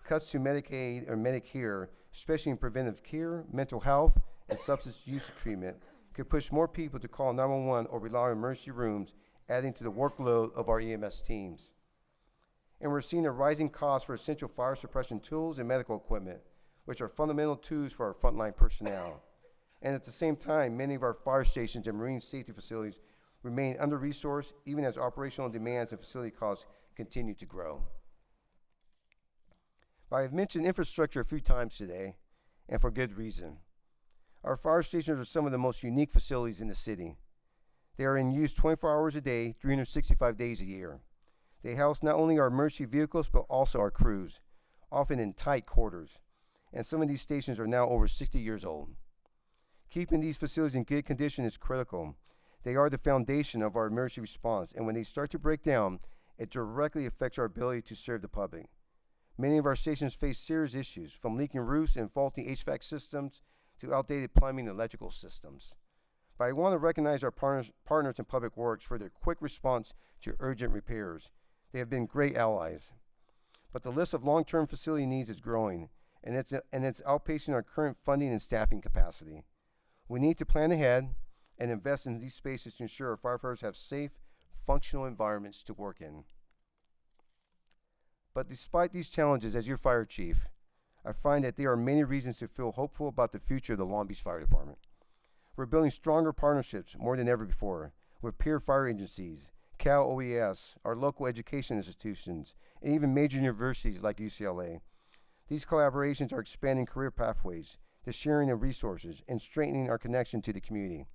Cuts to Medicaid or Medicare, especially in preventive care, mental health, and substance use treatment, could push more people to call 911 or rely on emergency rooms, adding to the workload of our EMS teams. And we're seeing a rising cost for essential fire suppression tools and medical equipment, which are fundamental tools for our frontline personnel. And at the same time, many of our fire stations and marine safety facilities remain under-resourced, even as operational demands and facility costs continue to grow. I have mentioned infrastructure a few times today, and for good reason. Our fire stations are some of the most unique facilities in the city. They are in use 24 hours a day, 365 days a year. They house not only our emergency vehicles, but also our crews, often in tight quarters. And some of these stations are now over 60 years old. Keeping these facilities in good condition is critical. They are the foundation of our emergency response, and when they start to break down, it directly affects our ability to serve the public. Many of our stations face serious issues, from leaking roofs and faulty HVAC systems to outdated plumbing and electrical systems. But I want to recognize our partners in Public Works for their quick response to urgent repairs. They have been great allies. But the list of long-term facility needs is growing, and it's outpacing our current funding and staffing capacity. We need to plan ahead and invest in these spaces to ensure our firefighters have safe, functional environments to work in. But despite these challenges, as your fire chief, I find that there are many reasons to feel hopeful about the future of the Long Beach Fire Department. We're building stronger partnerships more than ever before with peer fire agencies, Cal OES, our local education institutions, and even major universities like UCLA. These collaborations are expanding career pathways, the sharing of resources, and strengthening our connection to the community.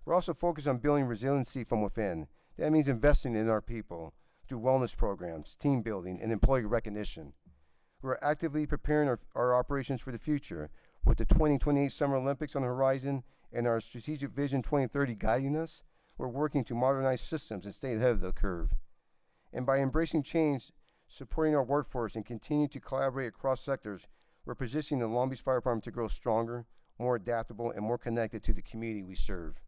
We're also focused on building resiliency from within. That means investing in our people through wellness programs, team building, and employee recognition. We're actively preparing our operations for the future. With the 2028 Summer Olympics on the horizon and our Strategic Vision 2030 guiding us, we're working to modernize systems and stay ahead of the curve. And by embracing change, supporting our workforce, and continuing to collaborate across sectors, we're positioning the Long Beach Fire Department to grow stronger, more adaptable, and more connected to the community we serve.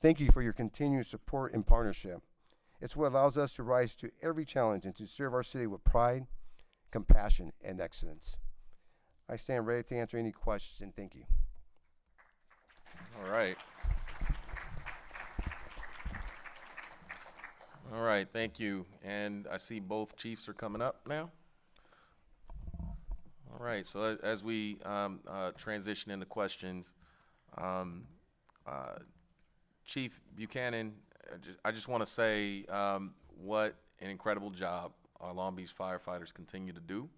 Thank you for your continued support and partnership. It's what allows us to rise to every challenge and to serve our city with pride, compassion, and excellence. I stand ready to answer any questions, and thank you. All right. All right, thank you. And I see both chiefs are coming up now. All right, so as we transition into questions, Chief Buchanan, I just want to say what an incredible job our Long Beach firefighters continue to do.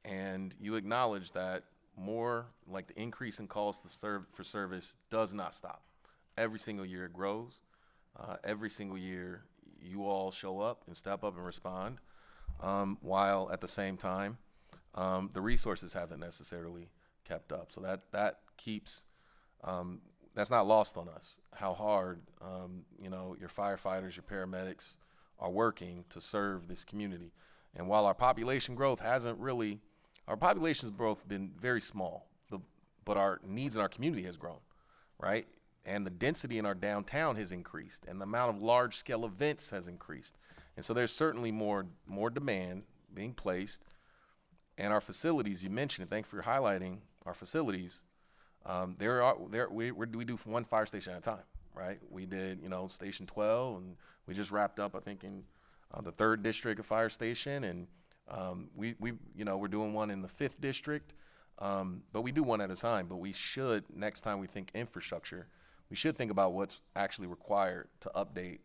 And you acknowledge that more, like the increase in calls for service does not stop. Every single year it grows. Every single year you all show up and step up and respond, while at the same time the resources haven't necessarily kept up. So that keeps, that's not lost on us, how hard your firefighters, your paramedics are working to serve this community. And while our population growth our population's growth been very small, but our needs in our community has grown, right? And the density in our downtown has increased, and the amount of large-scale events has increased. And so there's certainly more demand being placed. And our facilities, you mentioned it, thanks for highlighting our facilities. We do one fire station at a time, right? We did, Station 12, and we just wrapped up, I think, in the 3rd district of fire station, and we're doing one in the 5th district. But we do one at a time. But we should, next time we think infrastructure, we should think about what's actually required to update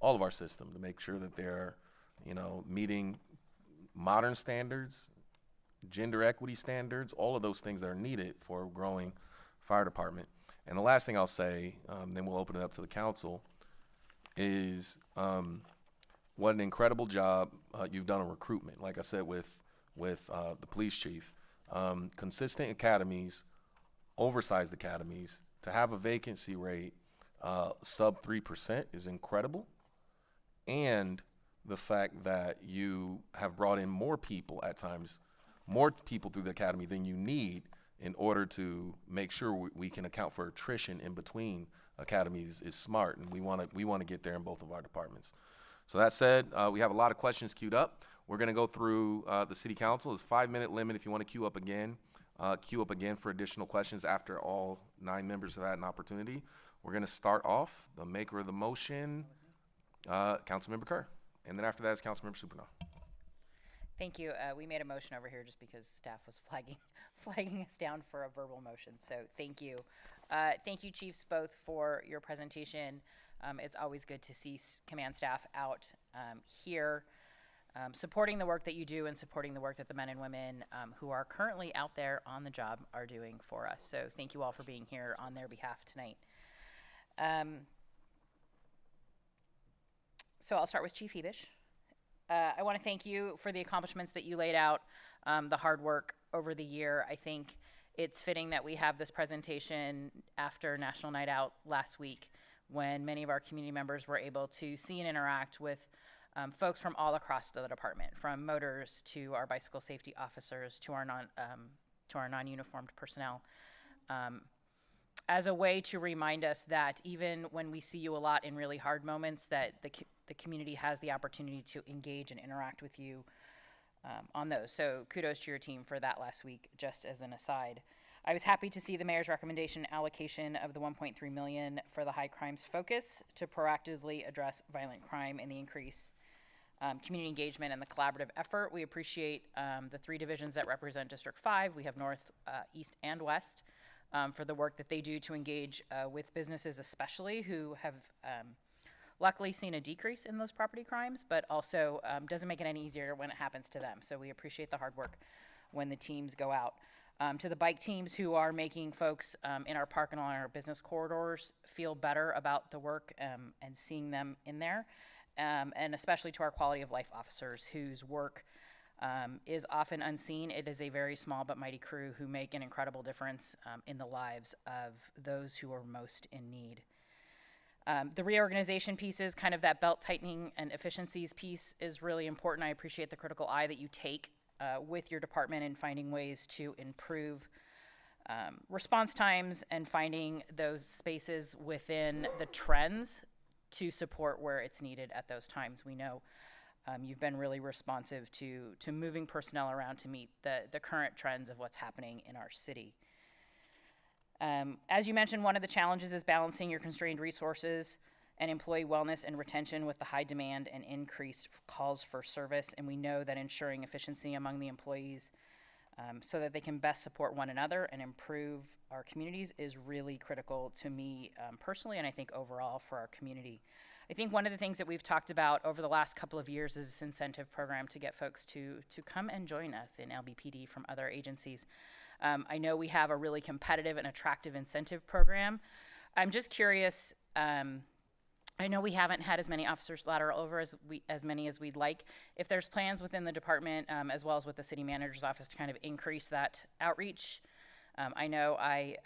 all of our system to make sure that they're, meeting modern standards, gender equity standards, all of those things that are needed for a growing fire department. And the last thing I'll say, then we'll open it up to the council, is what an incredible job you've done on recruitment. Like I said with the police chief, consistent academies, oversized academies, to have a vacancy rate sub 3% is incredible. And the fact that you have brought in more people at times, more people through the academy than you need in order to make sure we can account for attrition in between academies is smart, and we want to get there in both of our departments. So that said, we have a lot of questions queued up. We're going to go through the city council. It's a 5-minute limit if you want to queue up again for additional questions after all 9 members have had an opportunity. We're going to start off, the maker of the motion, Councilmember Kerr. And then after that is Councilmember Supernal. Thank you. We made a motion over here just because staff was flagging us down for a verbal motion. So thank you. Thank you, chiefs, both for your presentation. It's always good to see command staff out here supporting the work that you do and supporting the work that the men and women who are currently out there on the job are doing for us. So thank you all for being here on their behalf tonight. So I'll start with Chief Hebish. I want to thank you for the accomplishments that you laid out, the hard work over the year. I think it's fitting that we have this presentation after National Night Out last week, when many of our community members were able to see and interact with folks from all across the department, from motors to our bicycle safety officers to our non-uniformed personnel, as a way to remind us that even when we see you a lot in really hard moments, that the community has the opportunity to engage and interact with you on those. So kudos to your team for that last week, just as an aside. I was happy to see the mayor's recommendation allocation of the $1.3 million for the high crimes focus to proactively address violent crime and the increase community engagement and the collaborative effort. We appreciate the 3 divisions that represent District 5. We have North, East, and West for the work that they do to engage with businesses, especially who have luckily seen a decrease in those property crimes, but also doesn't make it any easier when it happens to them. So we appreciate the hard work when the teams go out. To the bike teams who are making folks in our park and along our business corridors feel better about the work and seeing them in there. and especially to our quality of life officers whose work is often unseen. It is a very small but mighty crew who make an incredible difference in the lives of those who are most in need. The reorganization pieces, kind of that belt tightening and efficiencies piece, is really important. I appreciate the critical eye that you take with your department in finding ways to improve response times and finding those spaces within the trends to support where it's needed at those times. We know you've been really responsive to moving personnel around to meet the current trends of what's happening in our city. As you mentioned, one of the challenges is balancing your constrained resources and employee wellness and retention with the high demand and increased calls for service. And we know that ensuring efficiency among the employees so that they can best support one another and improve our communities is really critical to me personally, and I think overall for our community. I think one of the things that we've talked about over the last couple of years is this incentive program to get folks to come and join us in LBPD from other agencies. I know we have a really competitive and attractive incentive program. I'm just curious, I know we haven't had as many officers lateral over as many as we'd like. If there's plans within the department, as well as with the city manager's office, to kind of increase that outreach. I know I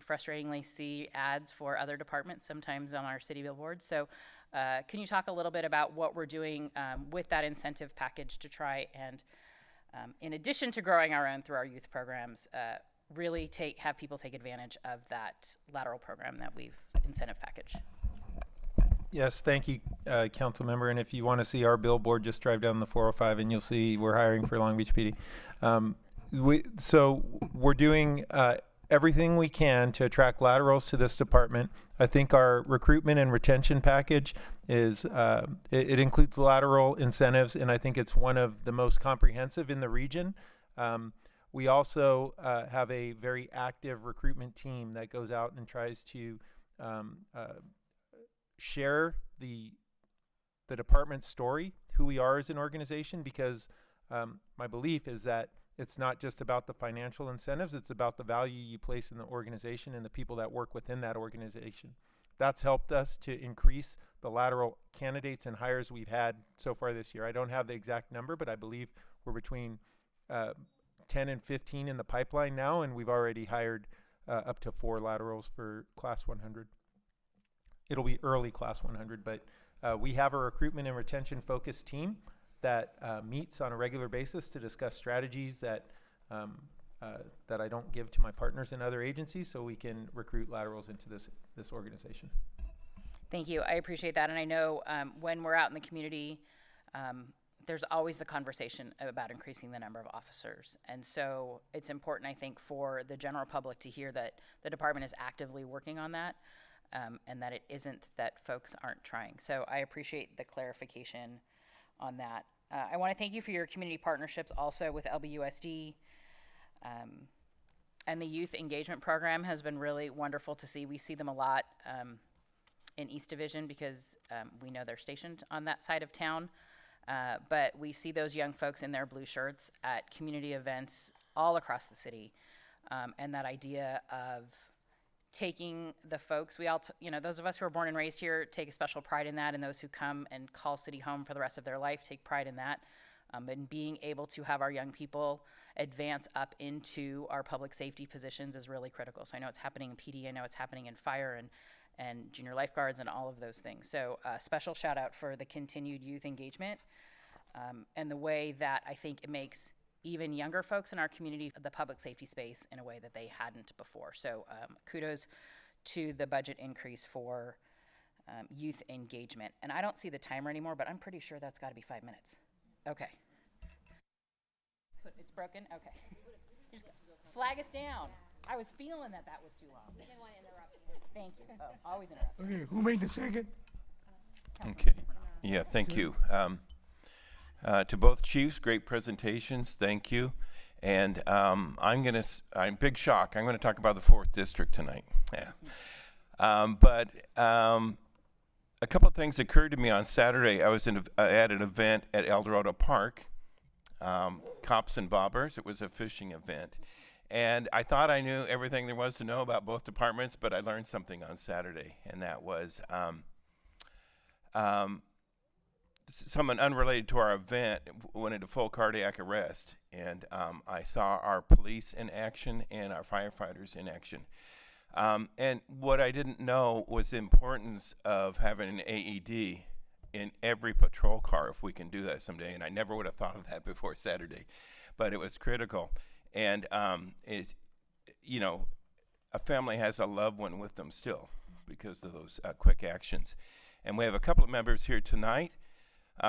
frustratingly see ads for other departments sometimes on our city billboards. So can you talk a little bit about what we're doing with that incentive package to try and, in addition to growing our own through our youth programs, really have people take advantage of that lateral program that we've incentive package? Yes, thank you, council member. And if you want to see our billboard, just drive down the 405 and you'll see we're hiring for Long Beach PD. So we're doing everything we can to attract laterals to this department. I think our recruitment and retention package is, it includes lateral incentives, and I think it's one of the most comprehensive in the region. We also have a very active recruitment team that goes out and tries to share the department's story, who we are as an organization, because my belief is that it's not just about the financial incentives, it's about the value you place in the organization and the people that work within that organization. That's helped us to increase the lateral candidates and hires we've had so far this year. I don't have the exact number, but I believe we're between 10 and 15 in the pipeline now, and we've already hired up to 4 laterals for Class 100. It'll be early Class 100, but we have a recruitment and retention focused team that meets on a regular basis to discuss strategies that that I don't give to my partners in other agencies, so we can recruit laterals into this organization. Thank you. I appreciate that, and I know when we're out in the community, there's always the conversation about increasing the number of officers, and so it's important, I think, for the general public to hear that the department is actively working on that. And that it isn't that folks aren't trying. So I appreciate the clarification on that. I want to thank you for your community partnerships also with LBUSD. And the youth engagement program has been really wonderful to see. We see them a lot in East Division because we know they're stationed on that side of town. But we see those young folks in their blue shirts at community events all across the city. And that idea of taking the folks, we all, those of us who are born and raised here take a special pride in that, and those who come and call city home for the rest of their life take pride in that. And being able to have our young people advance up into our public safety positions is really critical. So I know it's happening in PD, I know it's happening in fire and junior lifeguards and all of those things. So special shout out for the continued youth engagement and the way that I think it makes even younger folks in our community the public safety space in a way that they hadn't before. So kudos to the budget increase for youth engagement. And I don't see the timer anymore, but I'm pretty sure that's got to be 5 minutes. Okay. It's broken? Okay. Just flag us down. I was feeling that was too long. I didn't want to interrupt you. Thank you. Oh, always interrupt. Okay, who made the second? Okay. Yeah, thank you. To both chiefs, great presentations. Thank you. And I'm big shock. I'm going to talk about the 4th District tonight. Yeah. But a couple of things occurred to me on Saturday. I was at an event at El Dorado Park, Cops and Bobbers. It was a fishing event. And I thought I knew everything there was to know about both departments, but I learned something on Saturday, and that was someone unrelated to our event went into full cardiac arrest, and I saw our police in action and our firefighters in action. And what I didn't know was the importance of having an AED in every patrol car, if we can do that someday. And I never would have thought of that before Saturday, but it was critical. And you know, a family has a loved one with them still because of those quick actions. And we have a couple of members here tonight.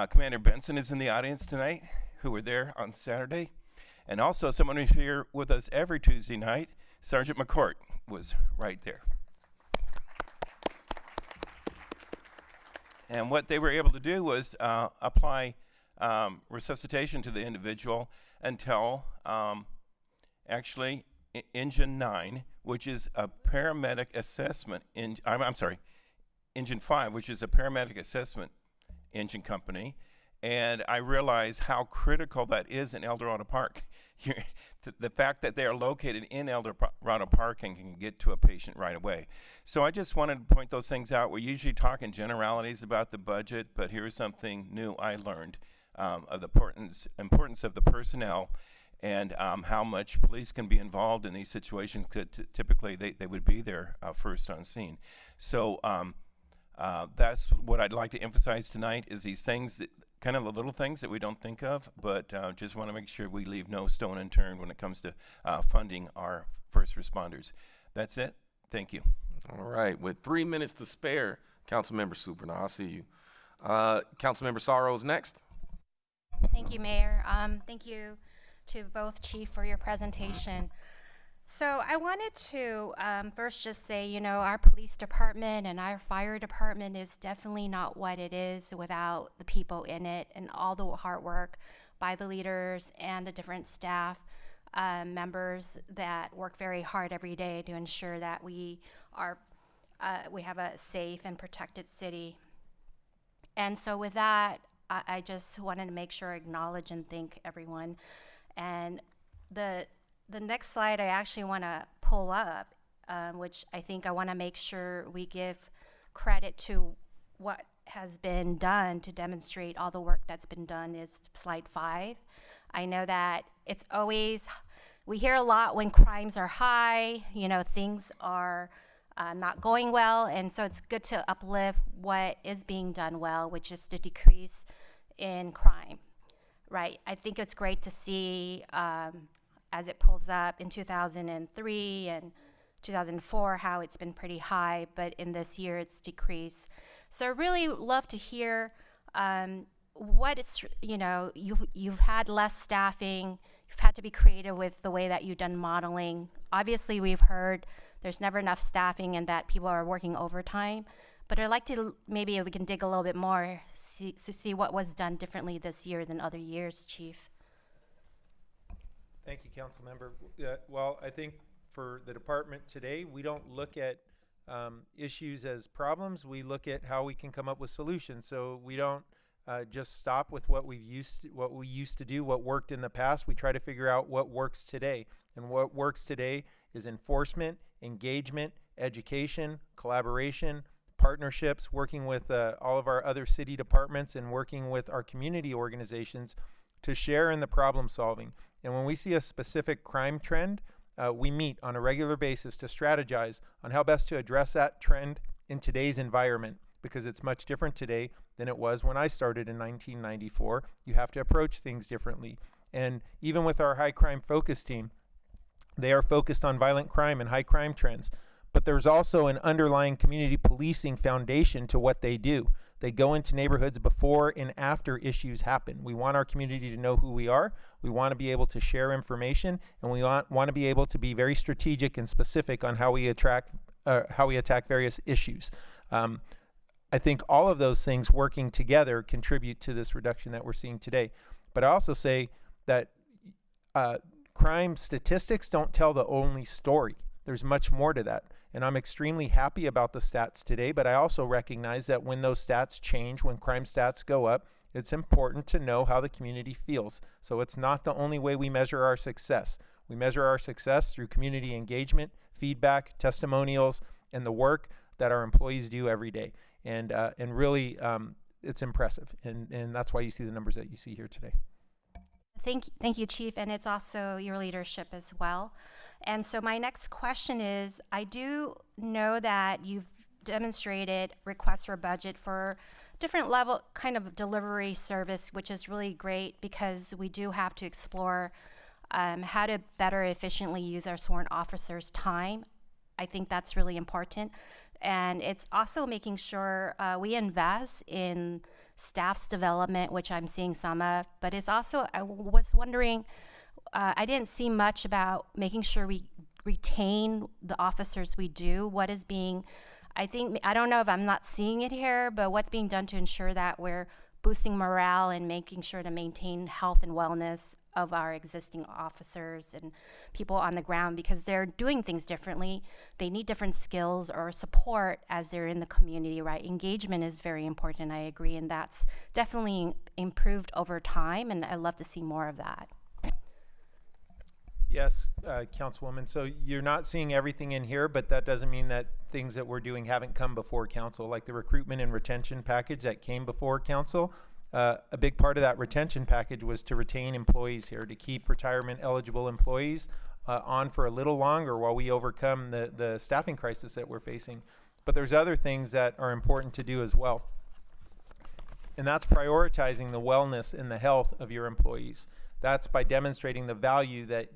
Commander Benson is in the audience tonight, who were there on Saturday. And also someone who's here with us every Tuesday night, Sergeant McCourt was right there. And what they were able to do was apply resuscitation to the individual until actually Engine 9, which is a paramedic assessment, Engine 5, which is a paramedic assessment engine company. And I realized how critical that is in El Dorado Park. The fact that they are located in El Dorado Park and can get to a patient right away. So I just wanted to point those things out. We usually talk in generalities about the budget, but here's something new I learned of the importance of the personnel and how much police can be involved in these situations. Typically, they would be there first on scene. So that's what I'd like to emphasize tonight is these things, kind of the little things that we don't think of, but just want to make sure we leave no stone unturned when it comes to funding our first responders. That's it. Thank you. All right. With 3 minutes to spare, Councilmember Super, now I'll see you. Councilmember Sorrow is next. Thank you, Mayor. Thank you to both Chief for your presentation. So I wanted to first just say, you know, our police department and our fire department is definitely not what it is without the people in it and all the hard work by the leaders and the different staff members that work very hard every day to ensure that we have a safe and protected city. And so with that, I just wanted to make sure I acknowledge and thank everyone. And the next slide I actually want to pull up, which I think I want to make sure we give credit to what has been done to demonstrate all the work that's been done, is slide 5. I know that it's always, we hear a lot when crimes are high, you know, things are not going well, and so it's good to uplift what is being done well, which is the decrease in crime, right? I think it's great to see as it pulls up in 2003 and 2004, how it's been pretty high, but in this year it's decreased. So I really love to hear what it's, you know, you've had less staffing, you've had to be creative with the way that you've done modeling. Obviously we've heard there's never enough staffing and that people are working overtime, but I'd like to, maybe we can dig a little bit more, see what was done differently this year than other years, Chief. Thank you, Council Member. Well, I think for the department today, we don't look at issues as problems. We look at how we can come up with solutions. So we don't just stop with what we used to do, what worked in the past. We try to figure out what works today. And what works today is enforcement, engagement, education, collaboration, partnerships, working with all of our other city departments and working with our community organizations to share in the problem solving. And when we see a specific crime trend, we meet on a regular basis to strategize on how best to address that trend in today's environment, because it's much different today than it was when I started in 1994. You have to approach things differently. And even with our high crime focus team, they are focused on violent crime and high crime trends. But there's also an underlying community policing foundation to what they do. They go into neighborhoods before and after issues happen. We want our community to know who we are. We want to be able to share information, and we want to be able to be very strategic and specific on how we attack various issues. I think all of those things working together contribute to this reduction that we're seeing today. But I also say that crime statistics don't tell the only story. There's much more to that. And I'm extremely happy about the stats today, but I also recognize that when those stats change, when crime stats go up, it's important to know how the community feels. So it's not the only way we measure our success. We measure our success through community engagement, feedback, testimonials, and the work that our employees do every day. And really, it's impressive, and that's why you see the numbers that you see here today. Thank you, Chief, and it's also your leadership as well. And so my next question is, I do know that you've demonstrated requests for budget for different level kind of delivery service, which is really great because we do have to explore how to better efficiently use our sworn officers' time. I think that's really important. And it's also making sure we invest in staff's development, which I'm seeing some of, but it's also, I was wondering, I didn't see much about making sure we retain the officers we do. What is being, I don't know if I'm not seeing it here, but what's being done to ensure that we're boosting morale and making sure to maintain health and wellness of our existing officers and people on the ground, because they're doing things differently. They need different skills or support as they're in the community, right? Engagement is very important, I agree, and that's definitely improved over time, and I'd love to see more of that. Yes, Councilwoman. So you're not seeing everything in here, but that doesn't mean that things that we're doing haven't come before council, like the recruitment and retention package that came before council. A big part of that retention package was to retain employees here, to keep retirement eligible employees on for a little longer while we overcome the staffing crisis that we're facing. But there's other things that are important to do as well. And that's prioritizing the wellness and the health of your employees. That's by demonstrating the value that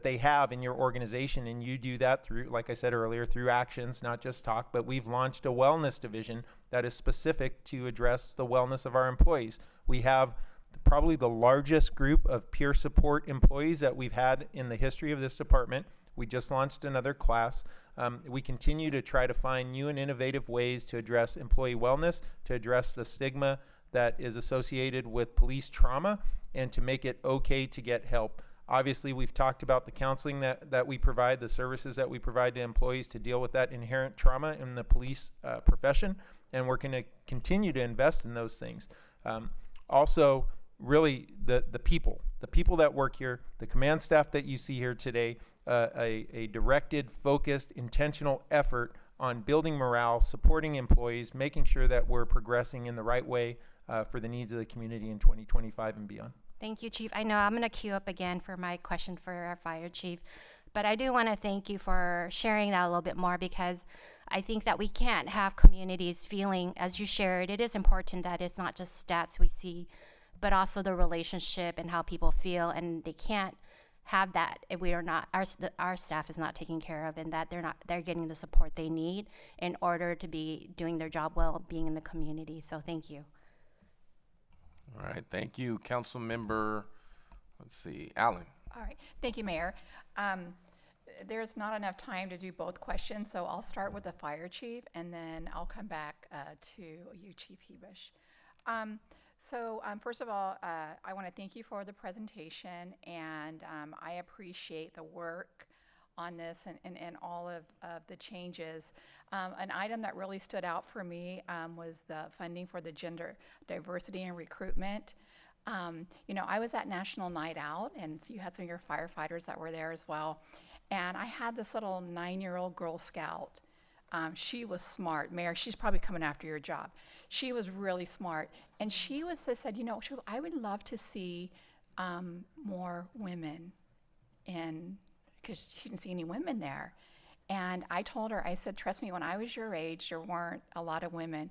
they have in your organization, and you do that through, like I said earlier, through actions, not just talk. But we've launched a wellness division that is specific to address the wellness of our employees. We have probably the largest group of peer support employees that we've had in the history of this department. We just launched another class. We continue to try to find new and innovative ways to address employee wellness, to address the stigma that is associated with police trauma, and to make it okay to get help. Obviously, we've talked about the counseling that we provide, the services that we provide to employees to deal with that inherent trauma in the police profession, and we're going to continue to invest in those things. Also, really, the people that work here, the command staff that you see here today, a directed, focused, intentional effort on building morale, supporting employees, making sure that we're progressing in the right way for the needs of the community in 2025 and beyond. Thank you, Chief. I know I'm going to queue up again for my question for our fire chief, but I do want to thank you for sharing that a little bit more, because I think that we can't have communities feeling, as you shared, it is important that it's not just stats we see, but also the relationship and how people feel, and they can't have that if we are not, our staff is not taken care of, and that they're getting the support they need in order to be doing their job well, being in the community. So thank you. All right, thank you. Council member, let's see, Allen. All right, thank you, Mayor. There's not enough time to do both questions, so I'll start with the fire chief, and then I'll come back to you, Chief Hebish. First of all, I want to thank you for the presentation, and I appreciate the work on this and all of the changes. An item that really stood out for me was the funding for the gender diversity and recruitment. I was at National Night Out, and so you had some of your firefighters that were there as well. And I had this little 9-year-old Girl Scout. She was smart. Mayor, she's probably coming after your job. She was really smart. And she said, she goes, I would love to see more women because she didn't see any women there. And I told her, I said, trust me, when I was your age, there weren't a lot of women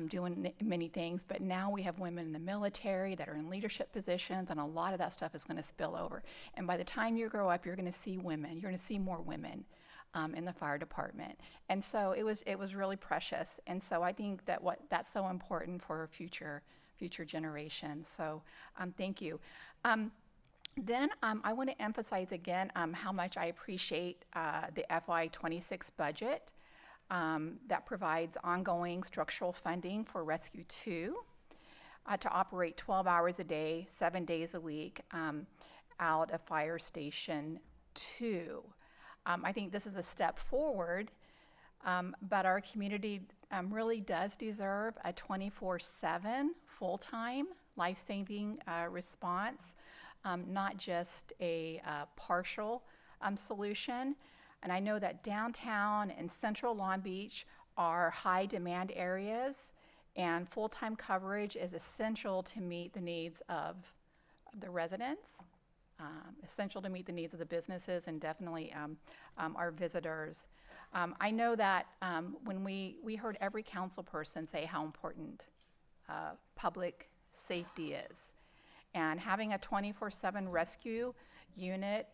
doing many things, but now we have women in the military that are in leadership positions, and a lot of that stuff is going to spill over. And by the time you grow up, you're going to see women. You're going to see more women in the fire department. And so it was really precious. And so I think that that's so important for future generations. So thank you. Then I want to emphasize again how much I appreciate the FY26 budget that provides ongoing structural funding for Rescue 2 to operate 12 hours a day, 7 days a week out of Fire Station 2. I think this is a step forward, but our community really does deserve a 24/7 full-time life-saving response. Not just a partial solution. And I know that downtown and central Long Beach are high demand areas, And full-time coverage is essential to meet the needs of the residents, essential to meet the needs of the businesses, and definitely our visitors. I know that when we heard every council person say how important public safety is. And having a 24/7 rescue unit,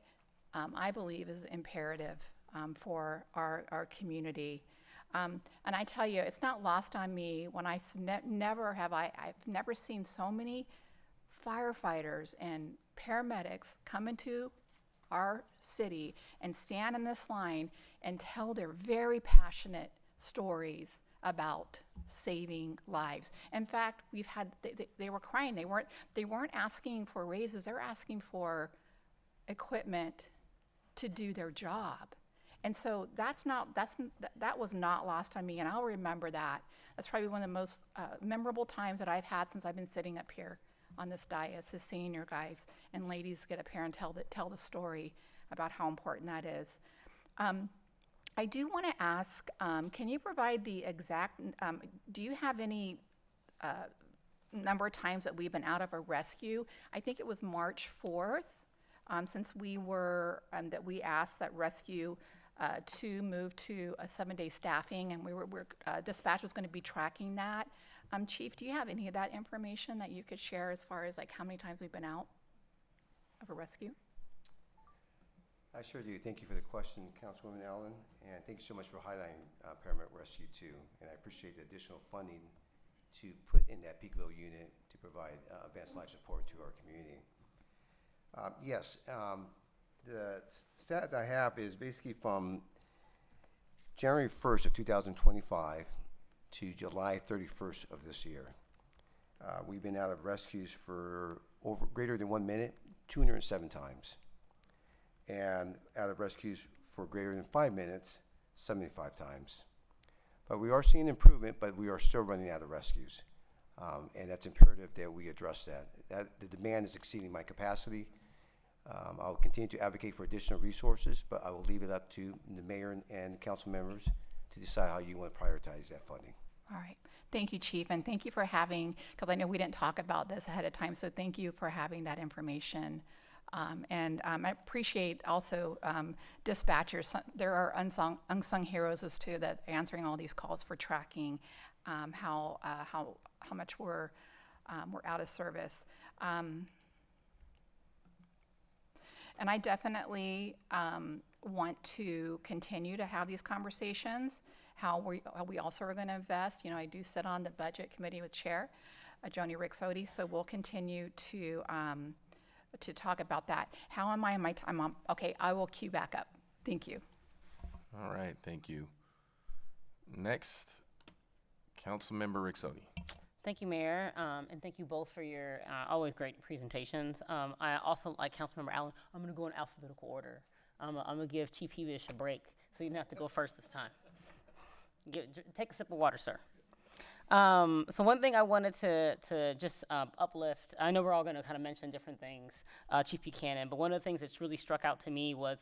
I believe, is imperative for our community. And I tell you, it's not lost on me when I've never seen so many firefighters and paramedics come into our city and stand in this line and tell their very passionate stories about saving lives. In fact, we've had, they were crying. They weren't asking for raises. They're asking for equipment to do their job. And so that was not lost on me, and I'll remember that. That's probably one of the most memorable times that I've had since I've been sitting up here on this dais, is seeing your guys and ladies get up here and tell the story about how important that is. I do want to ask, can you provide the exact, do you have any number of times that we've been out of a rescue? I think it was March 4th, since we were, that we asked that rescue to move to a 7-day staffing, and dispatch was going to be tracking that. Chief, do you have any of that information that you could share as far as like how many times we've been out of a rescue? I sure do. Thank you for the question, Councilwoman Allen, and thank you so much for highlighting Paramedic Rescue too. And I appreciate the additional funding to put in that Piccolo unit to provide advanced life support to our community. Yes, the stats I have is basically from January 1st of 2025 to July 31st of this year. We've been out of rescues for greater than 1 minute, 207 times. And out of rescues for greater than 5 minutes, 75 times. But we are seeing improvement, but we are still running out of rescues. And that's imperative that we address that. The demand is exceeding my capacity. I'll continue to advocate for additional resources, but I will leave it up to the mayor and council members to decide how you want to prioritize that funding. All right. Thank you, Chief, and thank you for having, because I know we didn't talk about this ahead of time, so thank you for having that information. I appreciate also dispatchers. There are unsung heroes as to that answering all these calls for tracking how much we're out of service. And I definitely want to continue to have these conversations. How we also are going to invest. You know, I do sit on the budget committee with Chair Joni Rixote, so we'll continue to talk about that. How am I in my time? Okay, I will queue back up. Thank you. All right, thank you. Next, Councilmember Rixote. Thank you, Mayor, and thank you both for your always great presentations. I also, like Councilmember Allen, I'm going to go in alphabetical order. I'm going to give Chief Heavish a break, so you don't have to go first this time. Take a sip of water, sir. So one thing I wanted to just uplift, I know we're all going to kind of mention different things, Chief Buchanan, but one of the things that's really struck out to me was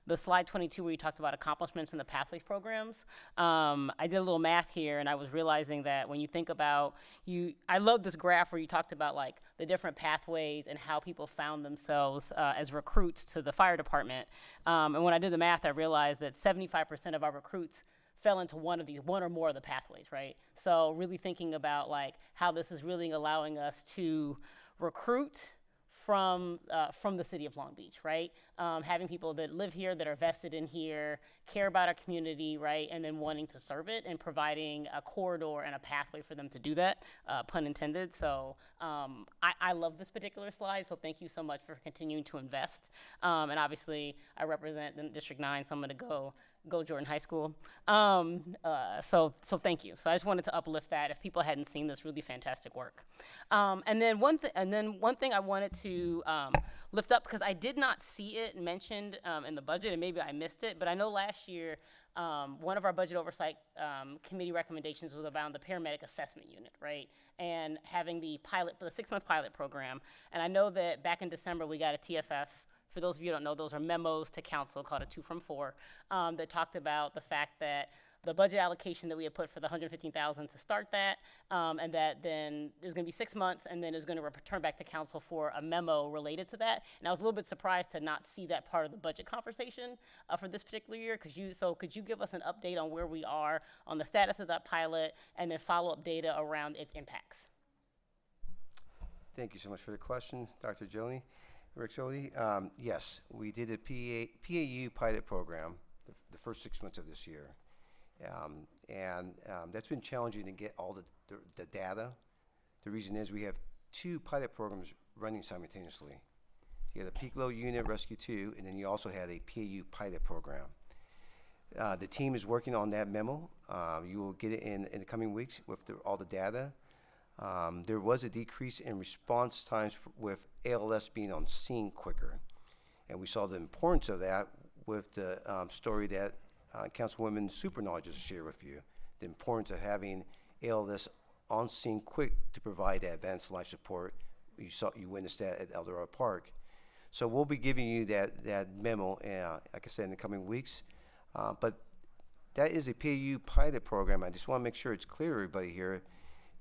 the slide 22 where you talked about accomplishments in the pathways programs. I did a little math here, and I was realizing that when you think about, I love this graph where you talked about like the different pathways and how people found themselves as recruits to the fire department. And when I did the math, I realized that 75% of our recruits fell into one or more of the pathways, right? So really thinking about like how this is really allowing us to recruit from the city of Long Beach, right? Having people that live here, that are vested in here, care about our community, right? And then wanting to serve it and providing a corridor and a pathway for them to do that, pun intended. So I love this particular slide, so thank you so much for continuing to invest. And obviously I represent the District 9, so I'm gonna go Jordan High School. So thank you. So I just wanted to uplift that. If people hadn't seen this, really fantastic work. And then one thing I wanted to lift up, because I did not see it mentioned in the budget, and maybe I missed it, but I know last year one of our budget oversight committee recommendations was around the paramedic assessment unit, right? And having the 6-month pilot program. And I know that back in December we got a TFF for those of you who don't know, those are memos to council called a 2 from 4 that talked about the fact that the budget allocation that we had put for the $115,000 to start that, and that then there's going to be 6 months, and then it's going to return back to council for a memo related to that. And I was a little bit surprised to not see that part of the budget conversation for this particular year. Could you give us an update on where we are on the status of that pilot, and then follow-up data around its impacts? Thank you so much for the question, Dr. Joni. Rick Jody. Yes, we did a PAU pilot program the first 6 months of this year. That's been challenging to get all the data. The reason is we have 2 pilot programs running simultaneously. You had a peak load unit, Rescue 2, and then you also had a PAU pilot program. The team is working on that memo. You will get it in the coming weeks with all the data. There was a decrease in response times with ALS being on scene quicker. And we saw the importance of that with the story that Councilwoman Supernaw just shared with you, the importance of having ALS on scene quick to provide that advanced life support. You witnessed that at Eldorado Park. So we'll be giving you that memo, like I said, in the coming weeks. But that is a PAU pilot program. I just want to make sure it's clear to everybody here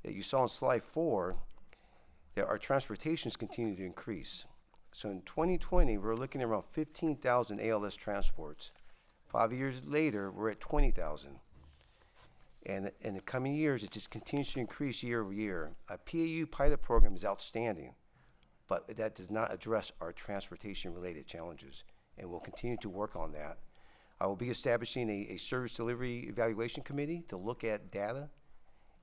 that you saw on slide 4 that our transportations continue to increase. So in 2020, we're looking at around 15,000 ALS transports. 5 years later, we're at 20,000. And in the coming years, it just continues to increase year over year. A PAU pilot program is outstanding, but that does not address our transportation-related challenges, and we'll continue to work on that. I will be establishing a service delivery evaluation committee to look at data,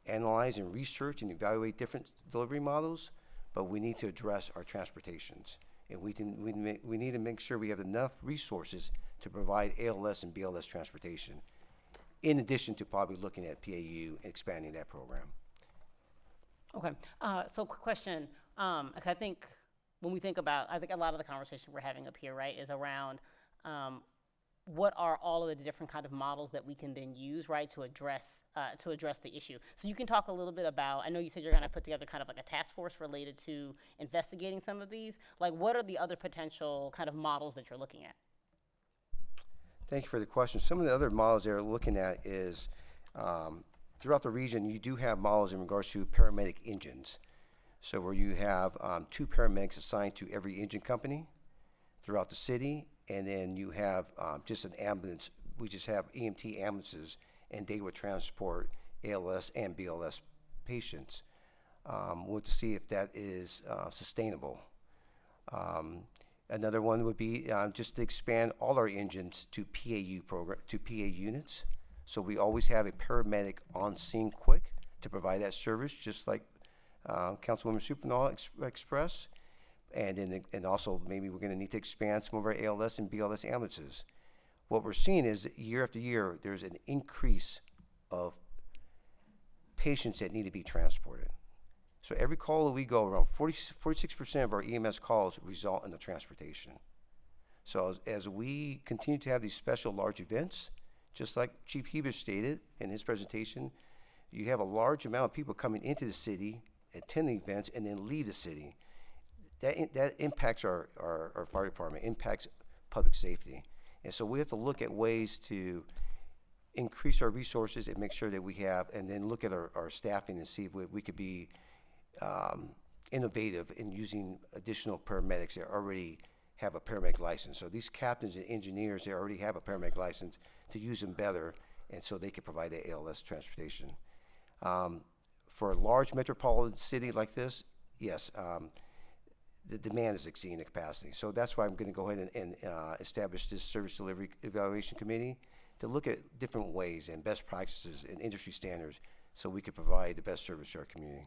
analyze and research and evaluate different delivery models, but we need to address our transportations. And we need to make sure we have enough resources to provide ALS and BLS transportation, in addition to probably looking at PAU and expanding that program. Okay, so quick question. I think when we think about, I think a lot of the conversation we're having up here, right, is around what are all of the different kind of models that we can then use, right, to address the issue. So you can talk a little bit about, I know you said you're gonna put together kind of like a task force related to investigating some of these. Like, what are the other potential kind of models that you're looking at? Thank you for the question. Some of the other models they're looking at is, throughout the region, you do have models in regards to paramedic engines. So where you have 2 paramedics assigned to every engine company throughout the city, and then you have just an ambulance. We just have EMT ambulances, and they would transport ALS and BLS patients. We'll have to see if that is sustainable. Another one would be just to expand all our engines to PA units. So we always have a paramedic on scene quick to provide that service, just like Councilwoman Supernaw expressed. And also maybe we're going to need to expand some of our ALS and BLS ambulances. What we're seeing is year after year, there's an increase of patients that need to be transported. So every call that we go, around 46% of our EMS calls result in the transportation. So as we continue to have these special large events, just like Chief Heber stated in his presentation, you have a large amount of people coming into the city, attend the events, and then leave the city. That impacts our fire department, impacts public safety. And so we have to look at ways to increase our resources and make sure that we have, and then look at our staffing and see if we could be innovative in using additional paramedics that already have a paramedic license. So these captains and engineers, they already have a paramedic license, to use them better, and so they can provide the ALS transportation. For a large metropolitan city like this, yes, the demand is exceeding the capacity. So that's why I'm going to go ahead and establish this service delivery evaluation committee to look at different ways and best practices and industry standards so we can provide the best service to our community.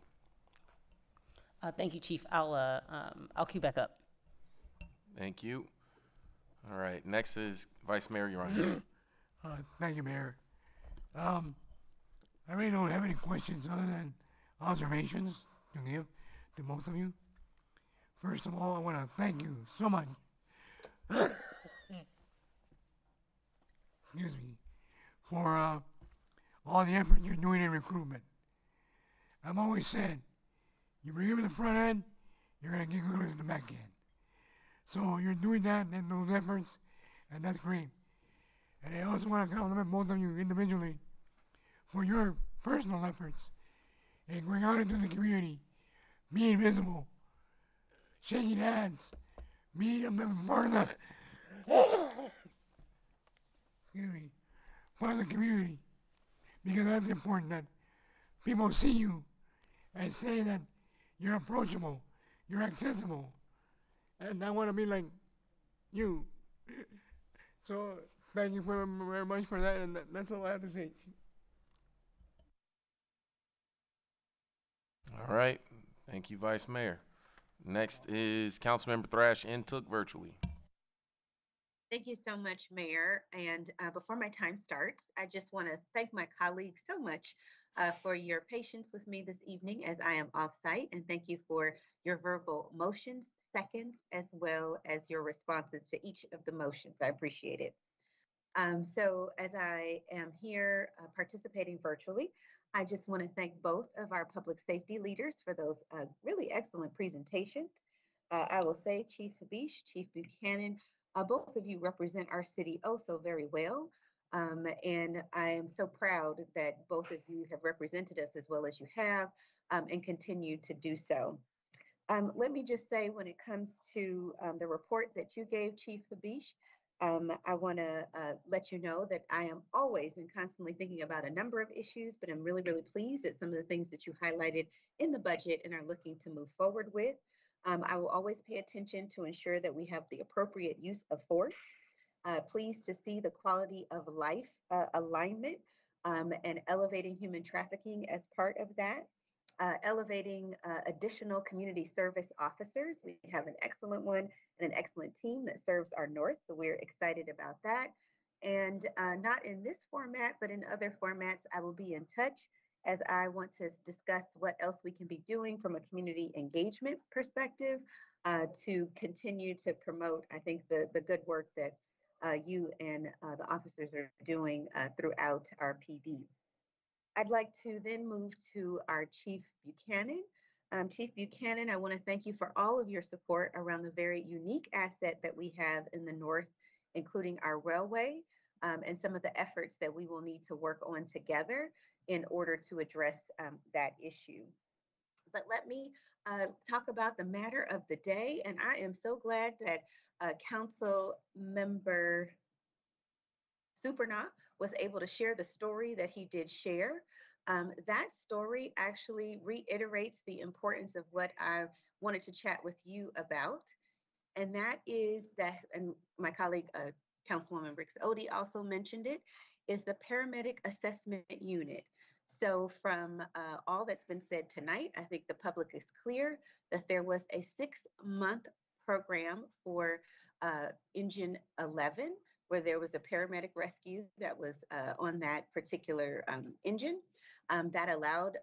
Thank you, Chief. I'll queue back up. Thank you. All right, next is Vice Mayor, you're on. Thank you, Mayor. I really don't have any questions other than observations to give to both of you. First of all, I want to thank you so much. Excuse me, for all the effort you're doing in recruitment. I've always said, you bring him in the front end, you're going to get good in the back end. So you're doing that and those efforts, and that's great. And I also want to compliment both of you individually for your personal efforts in going out into the community, being visible, shaking hands, being a part of the excuse me, part of the community, because that's important that people see you and say that you're approachable, you're accessible, and I want to be like you. So thank you very much for that, and that's all I have to say. All right. Thank you, Vice Mayor. Next is Councilmember Thrash Intook virtually. Thank you so much, Mayor. And before my time starts, I just want to thank my colleagues so much for your patience with me this evening as I am off-site, and thank you for your verbal motions, seconds, as well as your responses to each of the motions. I appreciate it. So as I am here participating virtually, I just want to thank both of our public safety leaders for those really excellent presentations. I will say Chief Habish, Chief Buchanan, both of you represent our city oh so very well. And I am so proud that both of you have represented us as well as you have and continue to do so. Let me just say, when it comes to the report that you gave, Chief Habish, I want to let you know that I am always and constantly thinking about a number of issues, but I'm really, really pleased at some of the things that you highlighted in the budget and are looking to move forward with. I will always pay attention to ensure that we have the appropriate use of force. Pleased to see the quality of life alignment and elevating human trafficking as part of that. Elevating additional community service officers. We have an excellent one and an excellent team that serves our North, so we're excited about that. And not in this format, but in other formats, I will be in touch as I want to discuss what else we can be doing from a community engagement perspective to continue to promote, I think, the good work that you and the officers are doing throughout our PD. I'd like to then move to our Chief Buchanan. Chief Buchanan, I want to thank you for all of your support around the very unique asset that we have in the North, including our railway and some of the efforts that we will need to work on together in order to address that issue. But let me talk about the matter of the day, and I am so glad that Council Member Supernaut was able to share the story that he did share. That story actually reiterates the importance of what I wanted to chat with you about. And that is that, and my colleague, Councilwoman Briggs Odie also mentioned it, is the Paramedic Assessment Unit. So from all that's been said tonight, I think the public is clear that there was a 6-month program for Engine 11, where there was a paramedic rescue that was on that particular engine that allowed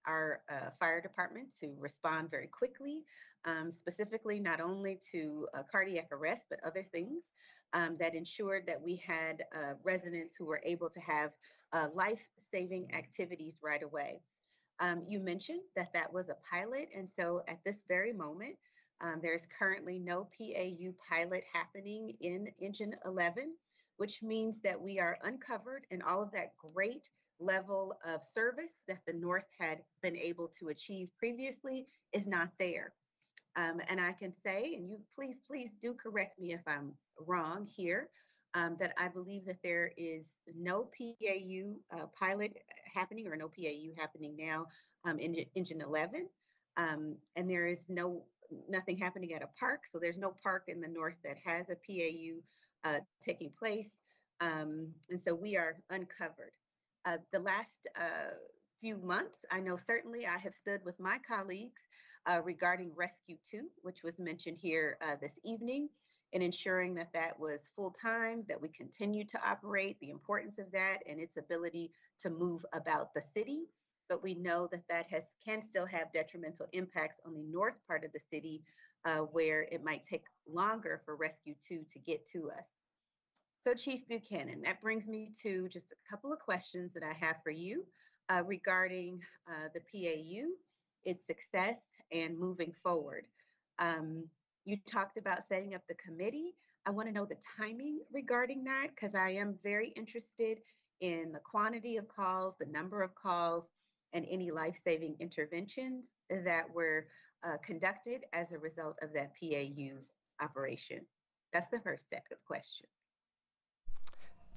our fire department to respond very quickly, specifically not only to cardiac arrest, but other things that ensured that we had residents who were able to have life-saving activities right away. You mentioned that that was a pilot, and so at this very moment, there's currently no PAU pilot happening in Engine 11, which means that we are uncovered and all of that great level of service that the North had been able to achieve previously is not there. And I can say, and you please do correct me if I'm wrong here, that I believe that there is no PAU pilot happening or no PAU happening now in Engine 11. And there is nothing happening at a park. So there's no park in the North that has a PAU taking place. And so we are uncovered. The last few months, I know certainly I have stood with my colleagues regarding Rescue 2, which was mentioned here this evening, and ensuring that that was full-time, that we continue to operate, the importance of that and its ability to move about the city. But we know that that can still have detrimental impacts on the north part of the city where it might take longer for Rescue 2 to get to us. So Chief Buchanan, that brings me to just a couple of questions that I have for you regarding the PAU, its success, and moving forward. You talked about setting up the committee. I want to know the timing regarding that because I am very interested in the quantity of calls, the number of calls, and any life-saving interventions that were conducted as a result of that PAU's operation. That's the first set of questions.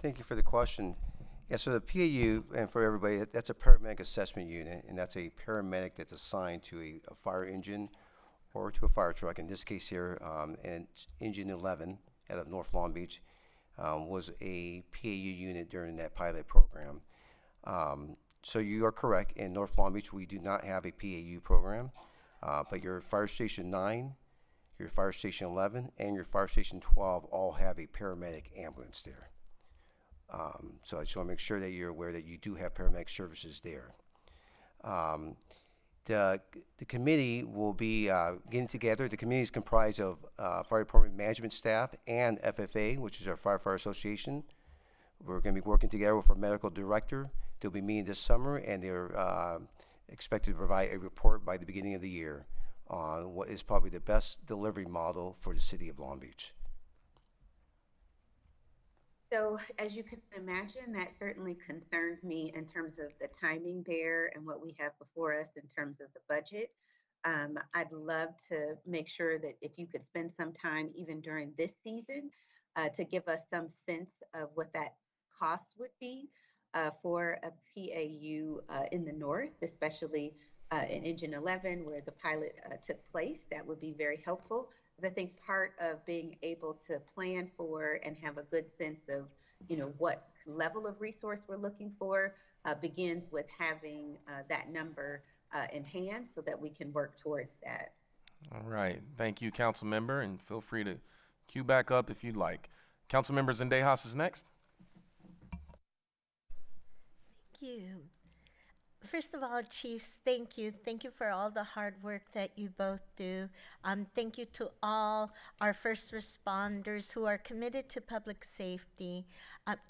Thank you for the question. Yeah, so the PAU, and for everybody, that's a paramedic assessment unit, and that's a paramedic that's assigned to a fire engine or to a fire truck. In this case here, and Engine 11 out of North Long Beach was a PAU unit during that pilot program. So you are correct. In North Long Beach, we do not have a PAU program, but your Fire Station 9, your Fire Station 11, and your Fire Station 12 all have a paramedic ambulance there. So I just want to make sure that you're aware that you do have paramedic services there. The committee will be getting together. The committee is comprised of fire department management staff and FFA, which is our Firefighter Association. We're going to be working together with our medical director. They'll be meeting this summer, and they're expected to provide a report by the beginning of the year on what is probably the best delivery model for the city of Long Beach. So as you can imagine, that certainly concerns me in terms of the timing there and what we have before us in terms of the budget. I'd love to make sure that if you could spend some time even during this season to give us some sense of what that cost would be for a PAU in the north, especially in Engine 11 where the pilot took place. That would be very helpful. I think part of being able to plan for and have a good sense of, what level of resource we're looking for begins with having that number in hand so that we can work towards that. All right. Thank you, Council Member, and feel free to queue back up if you'd like. Council Member Zendejas is next. Thank you. First of all, Chiefs, thank you. Thank you for all the hard work that you both do. Thank you to all our first responders who are committed to public safety.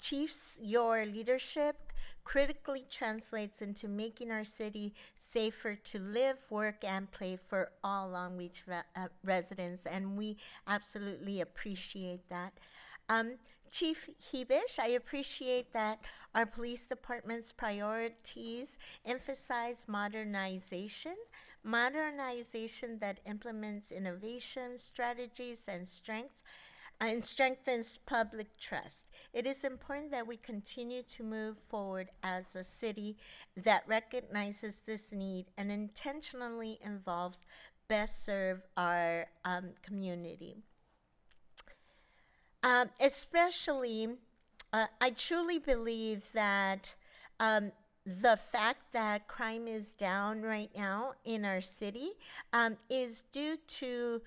Chiefs, your leadership critically translates into making our city safer to live, work, and play for all Long Beach residents, and we absolutely appreciate that. Chief Hebish, I appreciate that our police department's priorities emphasize modernization that implements innovation, strategies, and strengthens public trust. It is important that we continue to move forward as a city that recognizes this need and intentionally involves best serve our community. I truly believe that the fact that crime is down right now in our city is due to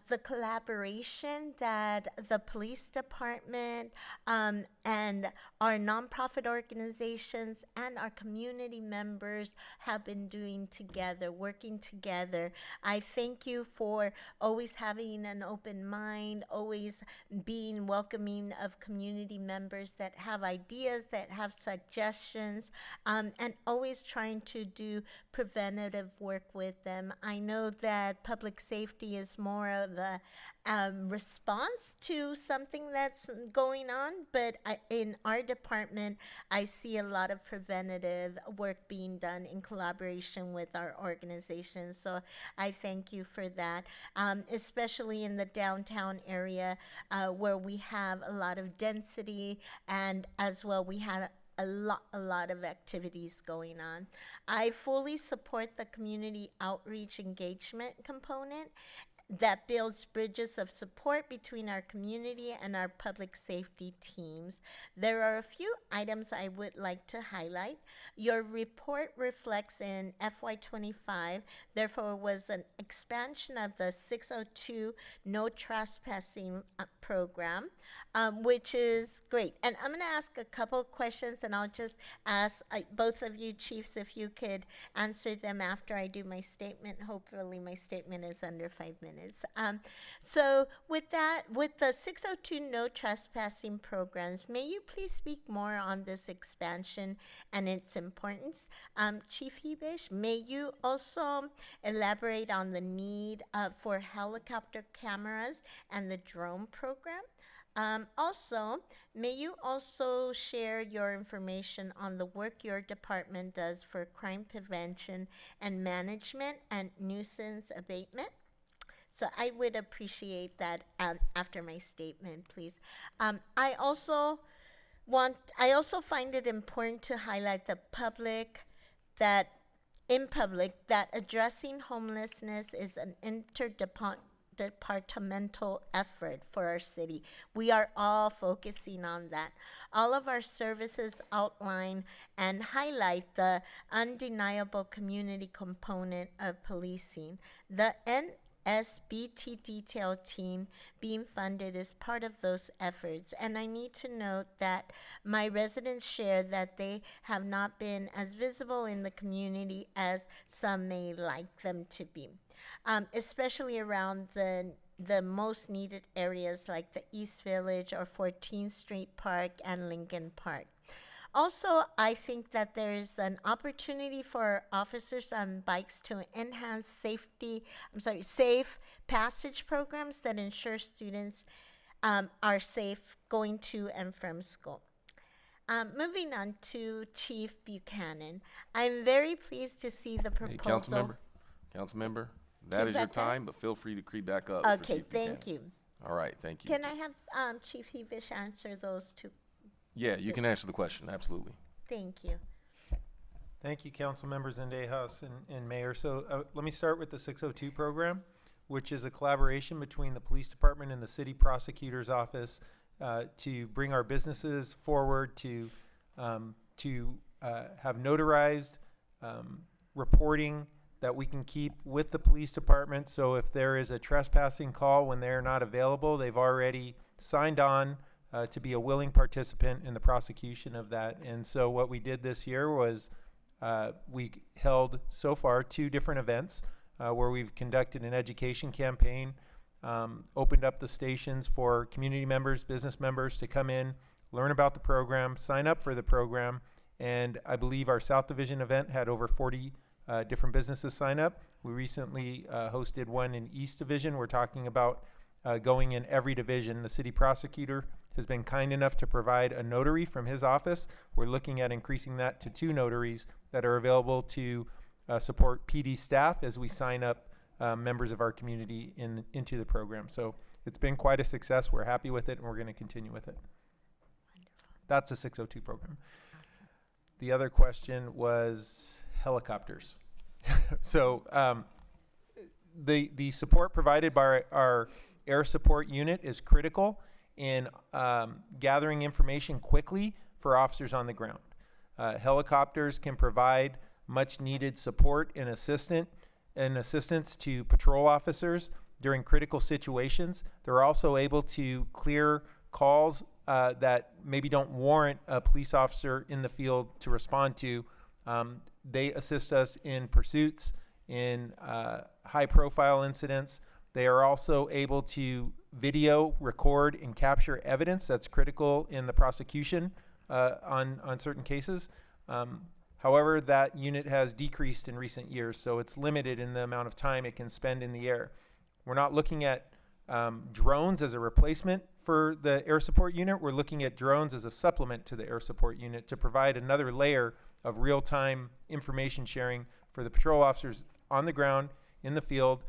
the collaboration that the police department and our nonprofit organizations and our community members have been doing together, working together. I thank you for always having an open mind, always being welcoming of community members that have ideas, that have suggestions, and always trying to do preventative work with them. I know that public safety is more of a response to something that's going on, but in our department, I see a lot of preventative work being done in collaboration with our organization. So I thank you for that, especially in the downtown area where we have a lot of density, and as well we had a lot of activities going on. I fully support the community outreach engagement component that builds bridges of support between our community and our public safety teams. There are a few items I would like to highlight. Your report reflects in FY25, therefore was an expansion of the 602 no trespassing program, which is great. And I'm gonna ask a couple questions and I'll just ask both of you chiefs if you could answer them after I do my statement. Hopefully my statement is under 5 minutes. minutes. So with that, with the 602 no trespassing programs, may you please speak more on this expansion and its importance? Chief Hebish, may you also elaborate on the need for helicopter cameras and the drone program? Also, may you also share your information on the work your department does for crime prevention and management and nuisance abatement? So I would appreciate that after my statement, please. I also find it important to highlight the public that addressing homelessness is an interdepartmental effort for our city. We are all focusing on that. All of our services outline and highlight the undeniable community component of policing. The NSBT detail team being funded is part of those efforts, and I need to note that my residents share that they have not been as visible in the community as some may like them to be. Especially around the most needed areas like the East Village or 14th Street Park and Lincoln Park. Also, I think that there is an opportunity for officers on bikes to enhance safe passage programs that ensure students are safe going to and from school. Moving on to Chief Buchanan. I'm very pleased to see the proposal. Hey, Councilmember, that is your time, but feel free to creep back up. Okay, thank you. All right, thank you. Can I have Chief Hebish answer those two? Yeah, you can answer the question, absolutely. Thank you. Thank you, Council Members Zendejas and Mayor. So let me start with the 602 program, which is a collaboration between the Police Department and the City Prosecutor's Office to bring our businesses forward, to have notarized reporting that we can keep with the police department. So if there is a trespassing call when they're not available, they've already signed on to be a willing participant in the prosecution of that. And so what we did this year was we held so far 2 different events where we've conducted an education campaign, opened up the stations for community members, business members to come in, learn about the program, sign up for the program. And I believe our South Division event had over 40 different businesses sign up. We recently hosted one in East Division. We're talking about going in every division. The city prosecutor has been kind enough to provide a notary from his office. We're looking at increasing that to 2 notaries that are available to support PD staff as we sign up members of our community into the program. So it's been quite a success. We're happy with it, and we're going to continue with it. That's the 602 program. The other question was helicopters. So the support provided by our air support unit is critical in gathering information quickly for officers on the ground. Helicopters can provide much needed support and assistance to patrol officers during critical situations. They're also able to clear calls that maybe don't warrant a police officer in the field to respond to. They assist us in pursuits, in high-profile incidents. They are also able to video, record, and capture evidence that's critical in the prosecution on certain cases. However, that unit has decreased in recent years, so it's limited in the amount of time it can spend in the air. We're not looking at drones as a replacement for the air support unit. We're looking at drones as a supplement to the air support unit to provide another layer of real-time information sharing for the patrol officers on the ground, in the field,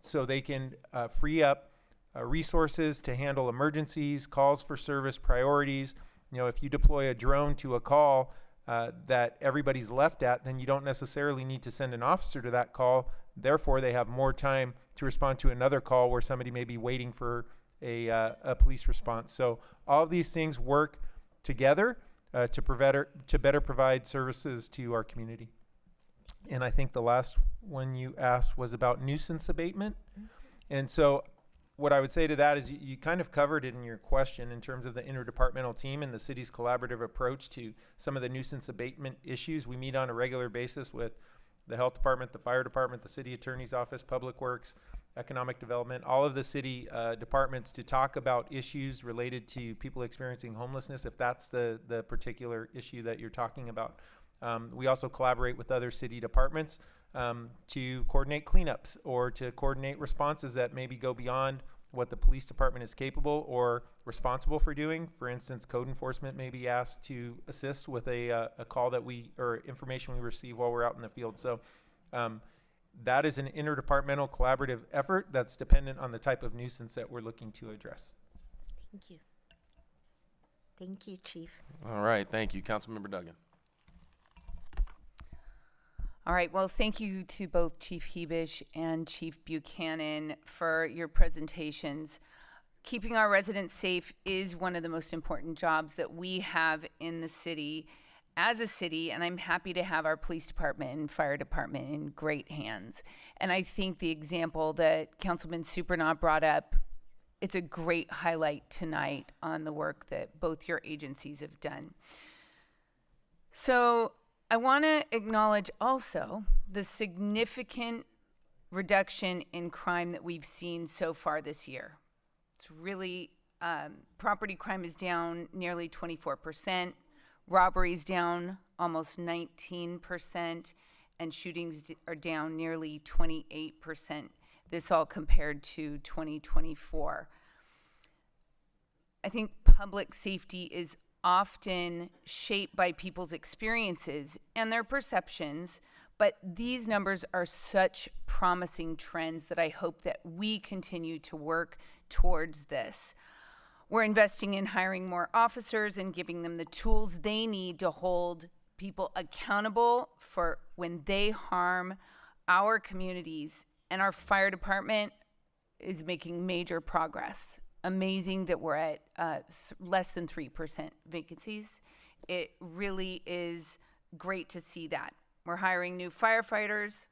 so they can free up resources to handle emergencies, calls for service, priorities. You know, if you deploy a drone to a call that everybody's left at, then you don't necessarily need to send an officer to that call. Therefore, they have more time to respond to another call where somebody may be waiting for a police response. So all of these things work together to better provide services to our community. And I think the last one you asked was about nuisance abatement. And so what I would say to that is you kind of covered it in your question in terms of the interdepartmental team and the city's collaborative approach to some of the nuisance abatement issues. We meet on a regular basis with the health department, the fire department, the city attorney's office, public works, economic development, all of the city departments to talk about issues related to people experiencing homelessness, if that's the particular issue that you're talking about. We also collaborate with other city departments to coordinate cleanups or to coordinate responses that maybe go beyond what the police department is capable or responsible for doing. For instance, code enforcement may be asked to assist with a call that or information we receive while we're out in the field. So that is an interdepartmental collaborative effort that's dependent on the type of nuisance that we're looking to address. Thank you. Thank you, Chief. All right, thank you. Councilmember Duggan. All right, well, thank you to both Chief Hebish and Chief Buchanan for your presentations. Keeping our residents safe is one of the most important jobs that we have in the city as a city, and I'm happy to have our police department and fire department in great hands. And I think the example that Councilman Supernaut brought up, it's a great highlight tonight on the work that both your agencies have done. So I want to acknowledge also the significant reduction in crime that we've seen so far this year. It's really, property crime is down nearly 24%, robberies down almost 19%, and shootings are down nearly 28%. This all compared to 2024. I think public safety is often shaped by people's experiences and their perceptions, but these numbers are such promising trends that I hope that we continue to work towards this. We're investing in hiring more officers and giving them the tools they need to hold people accountable for when they harm our communities, and our fire department is making major progress. Amazing that we're at less than 3% vacancies. It really is great to see that. We're hiring new firefighters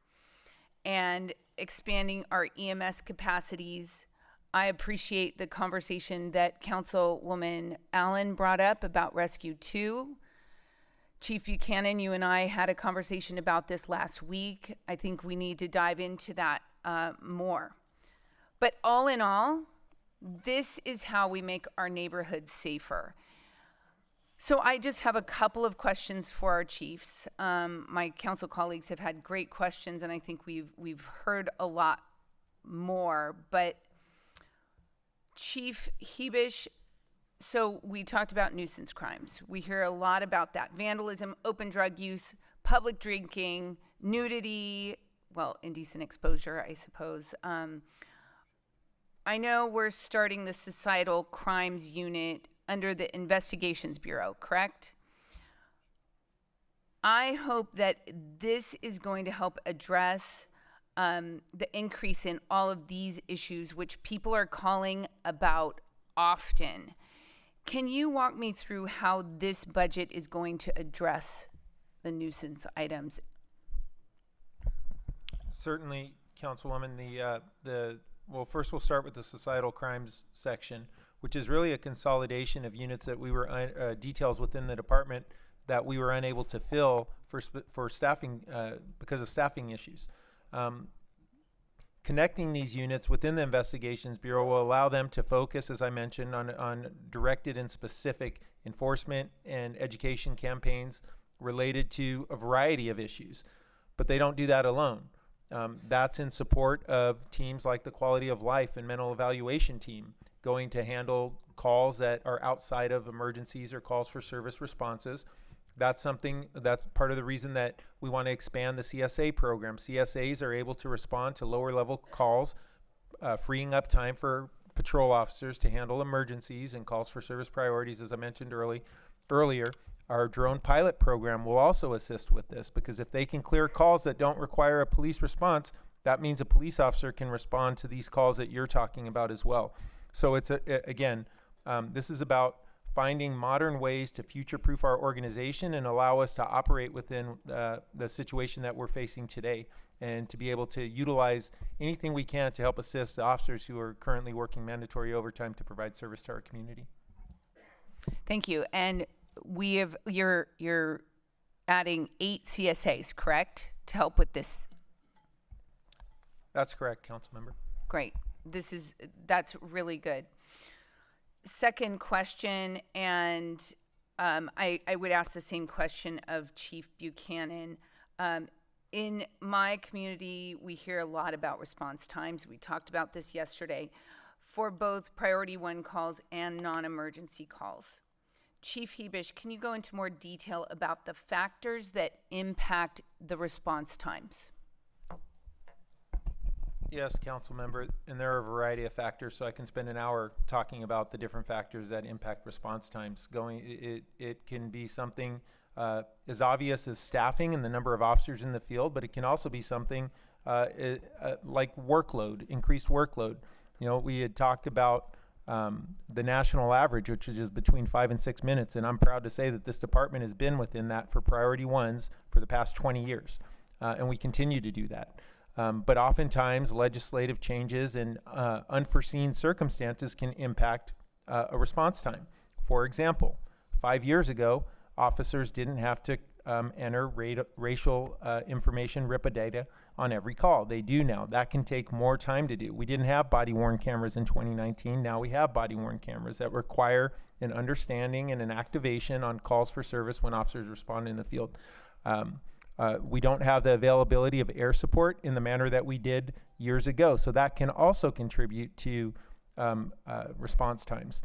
and expanding our EMS capacities. I appreciate the conversation that Councilwoman Allen brought up about Rescue 2. Chief Buchanan, you and I had a conversation about this last week. I think we need to dive into that more. But all in all, this is how we make our neighborhoods safer. So I just have a couple of questions for our chiefs. My council colleagues have had great questions, and I think we've heard a lot more. But Chief Hebish, so we talked about nuisance crimes. We hear a lot about that. Vandalism, open drug use, public drinking, nudity, well, indecent exposure, I suppose. I know we're starting the societal crimes unit under the Investigations Bureau, correct? I hope that this is going to help address the increase in all of these issues, which people are calling about often. Can you walk me through how this budget is going to address the nuisance items? Certainly, Councilwoman. Well, first we'll start with the societal crimes section, which is really a consolidation of units that we were details within the department that we were unable to fill for staffing because of staffing issues. Connecting these units within the Investigations Bureau will allow them to focus, as I mentioned, on directed and specific enforcement and education campaigns related to a variety of issues. But they don't do that alone. That's in support of teams like the Quality of Life and Mental Evaluation Team, going to handle calls that are outside of emergencies or calls for service responses. That's part of the reason that we want to expand the CSA program. CSAs are able to respond to lower level calls, freeing up time for patrol officers to handle emergencies and calls for service priorities, as I mentioned earlier. Our drone pilot program will also assist with this, because if they can clear calls that don't require a police response, that means a police officer can respond to these calls that you're talking about as well. So it's this is about finding modern ways to future-proof our organization and allow us to operate within the situation that we're facing today, and to be able to utilize anything we can to help assist the officers who are currently working mandatory overtime to provide service to our community. Thank you. And you're adding 8 CSAs, correct, to help with this? That's correct, Councilmember. Great. That's really good. Second question, and I would ask the same question of Chief Buchanan. In my community, we hear a lot about response times. We talked about this yesterday for both priority 1 calls and non-emergency calls. Chief Hebish, can you go into more detail about the factors that impact the response times? Yes, council member, and there are a variety of factors, so I can spend an hour talking about the different factors that impact response times. It can be something as obvious as staffing and the number of officers in the field, but it can also be something like workload, increased workload. You know, we had talked about the national average, which is between 5 and 6 minutes, and I'm proud to say that this department has been within that for priority 1s for the past 20 years, and we continue to do that. But oftentimes legislative changes and unforeseen circumstances can impact a response time. For example, 5 years ago, officers didn't have to enter racial information, RIPA data, on every call. They do now. That can take more time to do. We didn't have body-worn cameras in 2019. Now we have body-worn cameras that require an understanding and an activation on calls for service when officers respond in the field. We don't have the availability of air support in the manner that we did years ago. So that can also contribute to response times.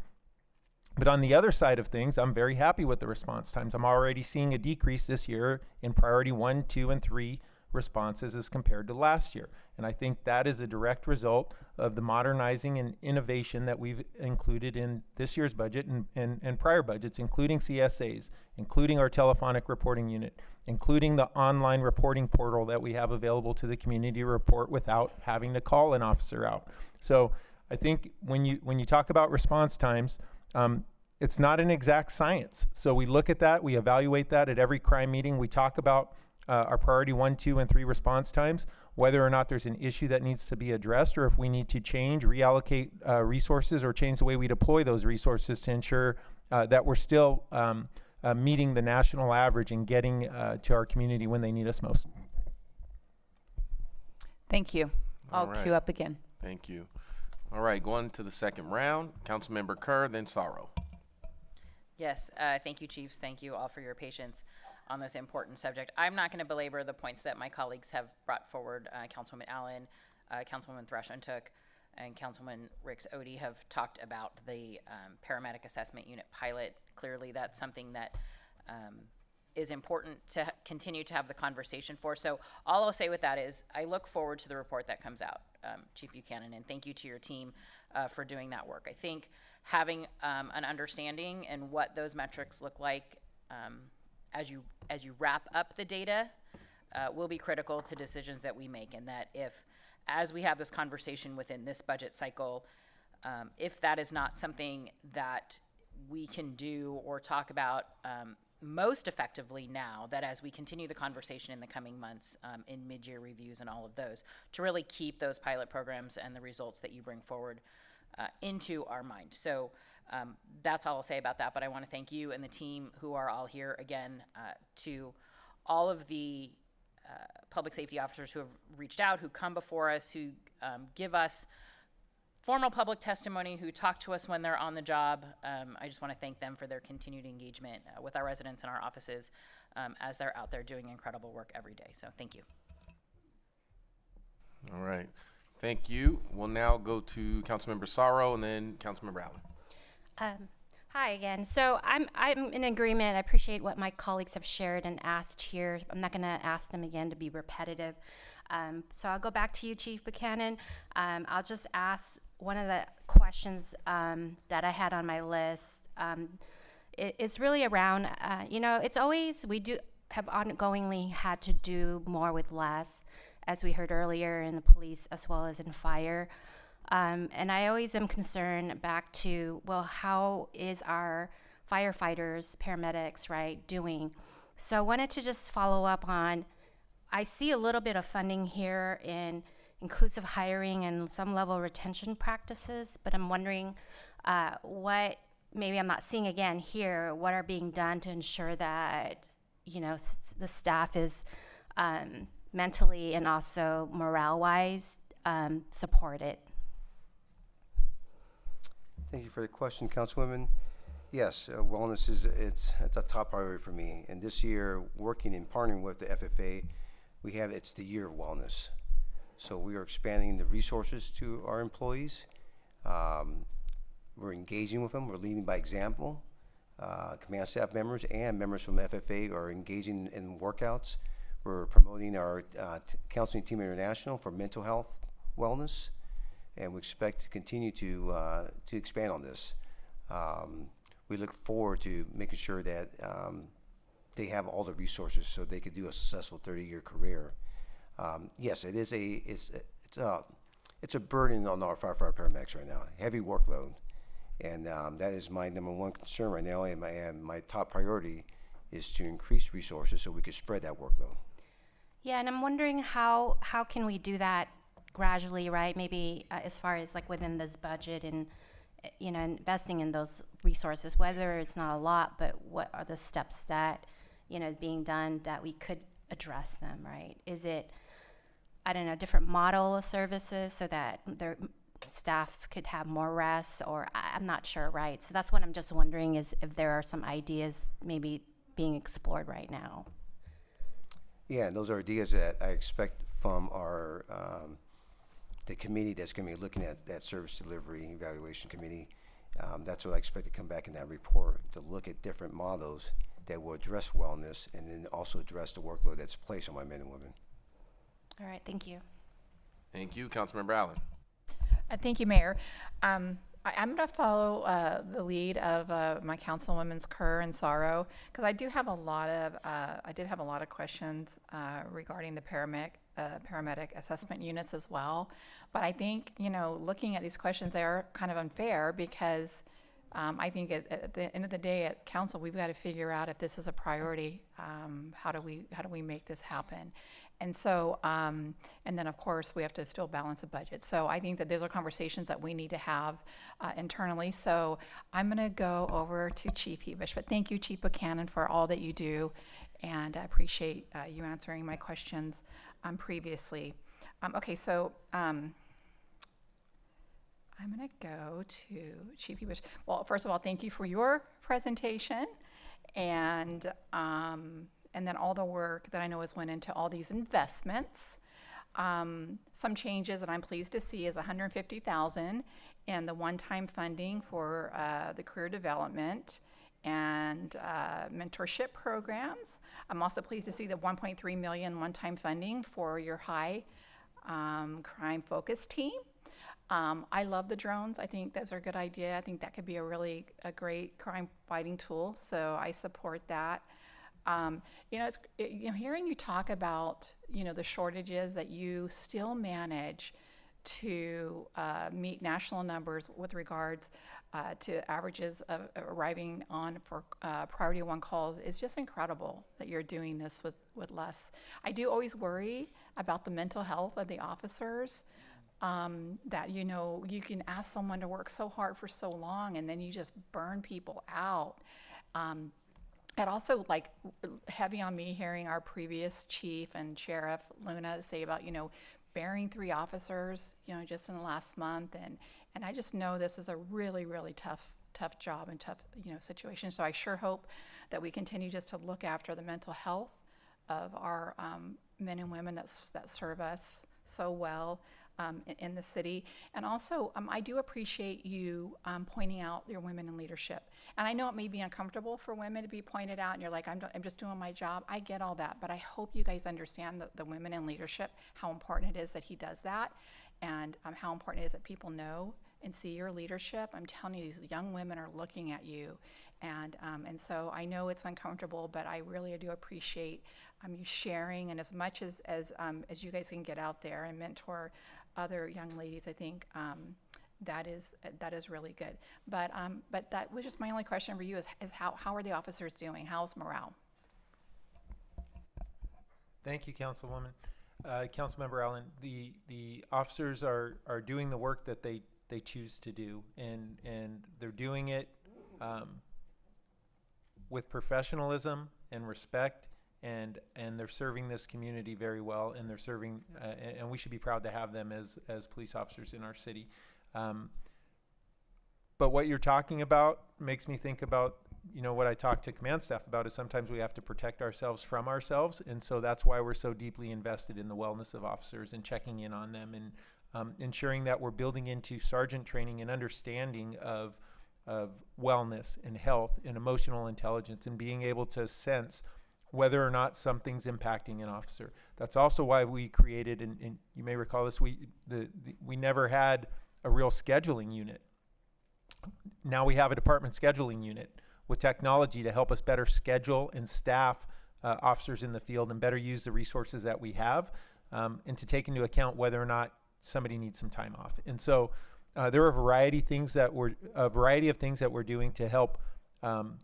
But on the other side of things, I'm very happy with the response times. I'm already seeing a decrease this year in priority 1, 2, and 3 responses as compared to last year. And I think that is a direct result of the modernizing and innovation that we've included in this year's budget and prior budgets, including CSAs, including our telephonic reporting unit, including the online reporting portal that we have available to the community to report without having to call an officer out. So I think when you talk about response times, it's not an exact science. So we look at that, we evaluate that at every crime meeting. We talk about our priority 1, 2, and 3 response times, whether or not there's an issue that needs to be addressed, or if we need to change, reallocate resources, or change the way we deploy those resources to ensure that we're still meeting the national average and getting to our community when they need us most. Thank you. I'll queue up again. Thank you. All right, going to the second round. Councilmember Kerr, then Sorrow. Yes, thank you, Chiefs. Thank you all for your patience on this important subject. I'm not going to belabor the points that my colleagues have brought forward. Councilwoman Allen, Councilwoman Thrash-Untook, and Councilman Ricks Odie have talked about the paramedic assessment unit pilot. Clearly, that's something that is important to continue to have the conversation for. So all I'll say with that is I look forward to the report that comes out, Chief Buchanan, and thank you to your team for doing that work. I think having an understanding and what those metrics look like as you wrap up the data will be critical to decisions that we make, and that if, as we have this conversation within this budget cycle, if that is not something that we can do or talk about most effectively now, that as we continue the conversation in the coming months in mid-year reviews and all of those, to really keep those pilot programs and the results that you bring forward into our mind. So that's all I'll say about that, but I want to thank you and the team who are all here again, to all of the public safety officers who have reached out, who come before us, who give us formal public testimony, who talk to us when they're on the job. I just want to thank them for their continued engagement with our residents and our offices as they're out there doing incredible work every day. So thank you. All right. Thank you. We'll now go to Councilmember Sorrow and then Councilmember Allen. Hi again. So I'm in agreement. I appreciate what my colleagues have shared and asked here. I'm not going to ask them again to be repetitive. So I'll go back to you, Chief Buchanan. I'll just ask one of the questions that I had on my list. It's really around, it's always, we do have ongoingly had to do more with less, as we heard earlier in the police as well as in fire. And I always am concerned back to, well, how is our firefighters, paramedics, right, doing? So I wanted to just follow up on, I see a little bit of funding here in inclusive hiring and some level of retention practices, but I'm wondering what, maybe I'm not seeing again here, what are being done to ensure that, the staff is mentally and also morale-wise supported. Thank you for the question, Councilwoman. Yes, wellness it's a top priority for me. And this year, working and partnering with the FFA, it's the year of wellness. So we are expanding the resources to our employees. We're engaging with them. We're leading by example. Command staff members and members from FFA are engaging in workouts. We're promoting our Counseling Team International for mental health wellness, and we expect to continue to expand on this. We look forward to making sure that they have all the resources so they could do a successful 30-year career. Yes, it's a burden on our firefighter paramedics right now, heavy workload. And that is my number one concern right now, and my top priority is to increase resources so we can spread that workload. Yeah, and I'm wondering how can we do that gradually, right? Maybe as far as like within this budget and investing in those resources, whether it's not a lot, but what are the steps that is being done that we could address them, right? Is it, I don't know, different model of services so that their staff could have more rest, or I'm not sure, right? So that's what I'm just wondering, is if there are some ideas maybe being explored right now. Yeah, and those are ideas that I expect from our the committee that's going to be looking at that service delivery evaluation committee. That's what I expect to come back in that report, to look at different models that will address wellness and then also address the workload that's placed on my men and women. All right, thank you. Thank you, Councilmember Allen. Thank you, Mayor. I'm going to follow the lead of my councilwomen's Kerr and Sorrow, because I did have a lot of questions regarding the paramedic assessment units as well. But I think, looking at these questions, they are kind of unfair, because I think at the end of the day at council, we've got to figure out if this is a priority. How do we make this happen? And so, and then of course we have to still balance a budget. So I think that those are conversations that we need to have internally. So I'm going to go over to Chief Hebish. But thank you, Chief Buchanan, for all that you do, and I appreciate you answering my questions previously. Okay, so I'm going to go to Chief Hebish. Well, first of all, thank you for your presentation, and then all the work that I know has went into all these investments. Some changes that I'm pleased to see is $150,000 in the one-time funding for the career development and mentorship programs. I'm also pleased to see the $1.3 million one-time funding for your high crime focus team. I love the drones. I think those are a good idea. I think that could be a great crime fighting tool. So I support that. Hearing you talk about, the shortages that you still manage to meet national numbers with regards to averages of arriving on for priority one calls is just incredible that you're doing this with less. I do always worry about the mental health of the officers. That you can ask someone to work so hard for so long and then you just burn people out. And also, heavy on me hearing our previous chief and Sheriff Luna say about, burying 3 officers, just in the last month. And I just know this is a really, really tough job and tough, situation. So I sure hope that we continue just to look after the mental health of our men and women that serve us so well in the city. And also, I do appreciate you pointing out your women in leadership. And I know it may be uncomfortable for women to be pointed out, and you're like, I'm just doing my job. I get all that, but I hope you guys understand the women in leadership, how important it is that he does that, and how important it is that people know and see your leadership. I'm telling you, these young women are looking at you. And so I know it's uncomfortable, but I really do appreciate you sharing. And as much as you guys can get out there and mentor other young ladies, I think that is really good. But that was just my only question for you is how are the officers doing? How's morale? Thank you, Councilwoman. Councilmember Allen, the officers are doing the work that they choose to do, and they're doing it with professionalism and respect, and they're serving this community very well, and they're serving, and we should be proud to have them as police officers in our city. but what you're talking about makes me think about, you know, what I talk to command staff about is sometimes we have to protect ourselves from ourselves. And so that's why we're so deeply invested in the wellness of officers and checking in on them and ensuring that we're building into sergeant training and understanding of wellness and health and emotional intelligence and being able to sense whether or not something's impacting an officer. That's also why we created, and you may recall this, we never had a real scheduling unit. Now we have a department scheduling unit with technology to help us better schedule and staff officers in the field and better use the resources that we have, and to take into account whether or not somebody needs some time off. And so there are a variety of things that we're doing to help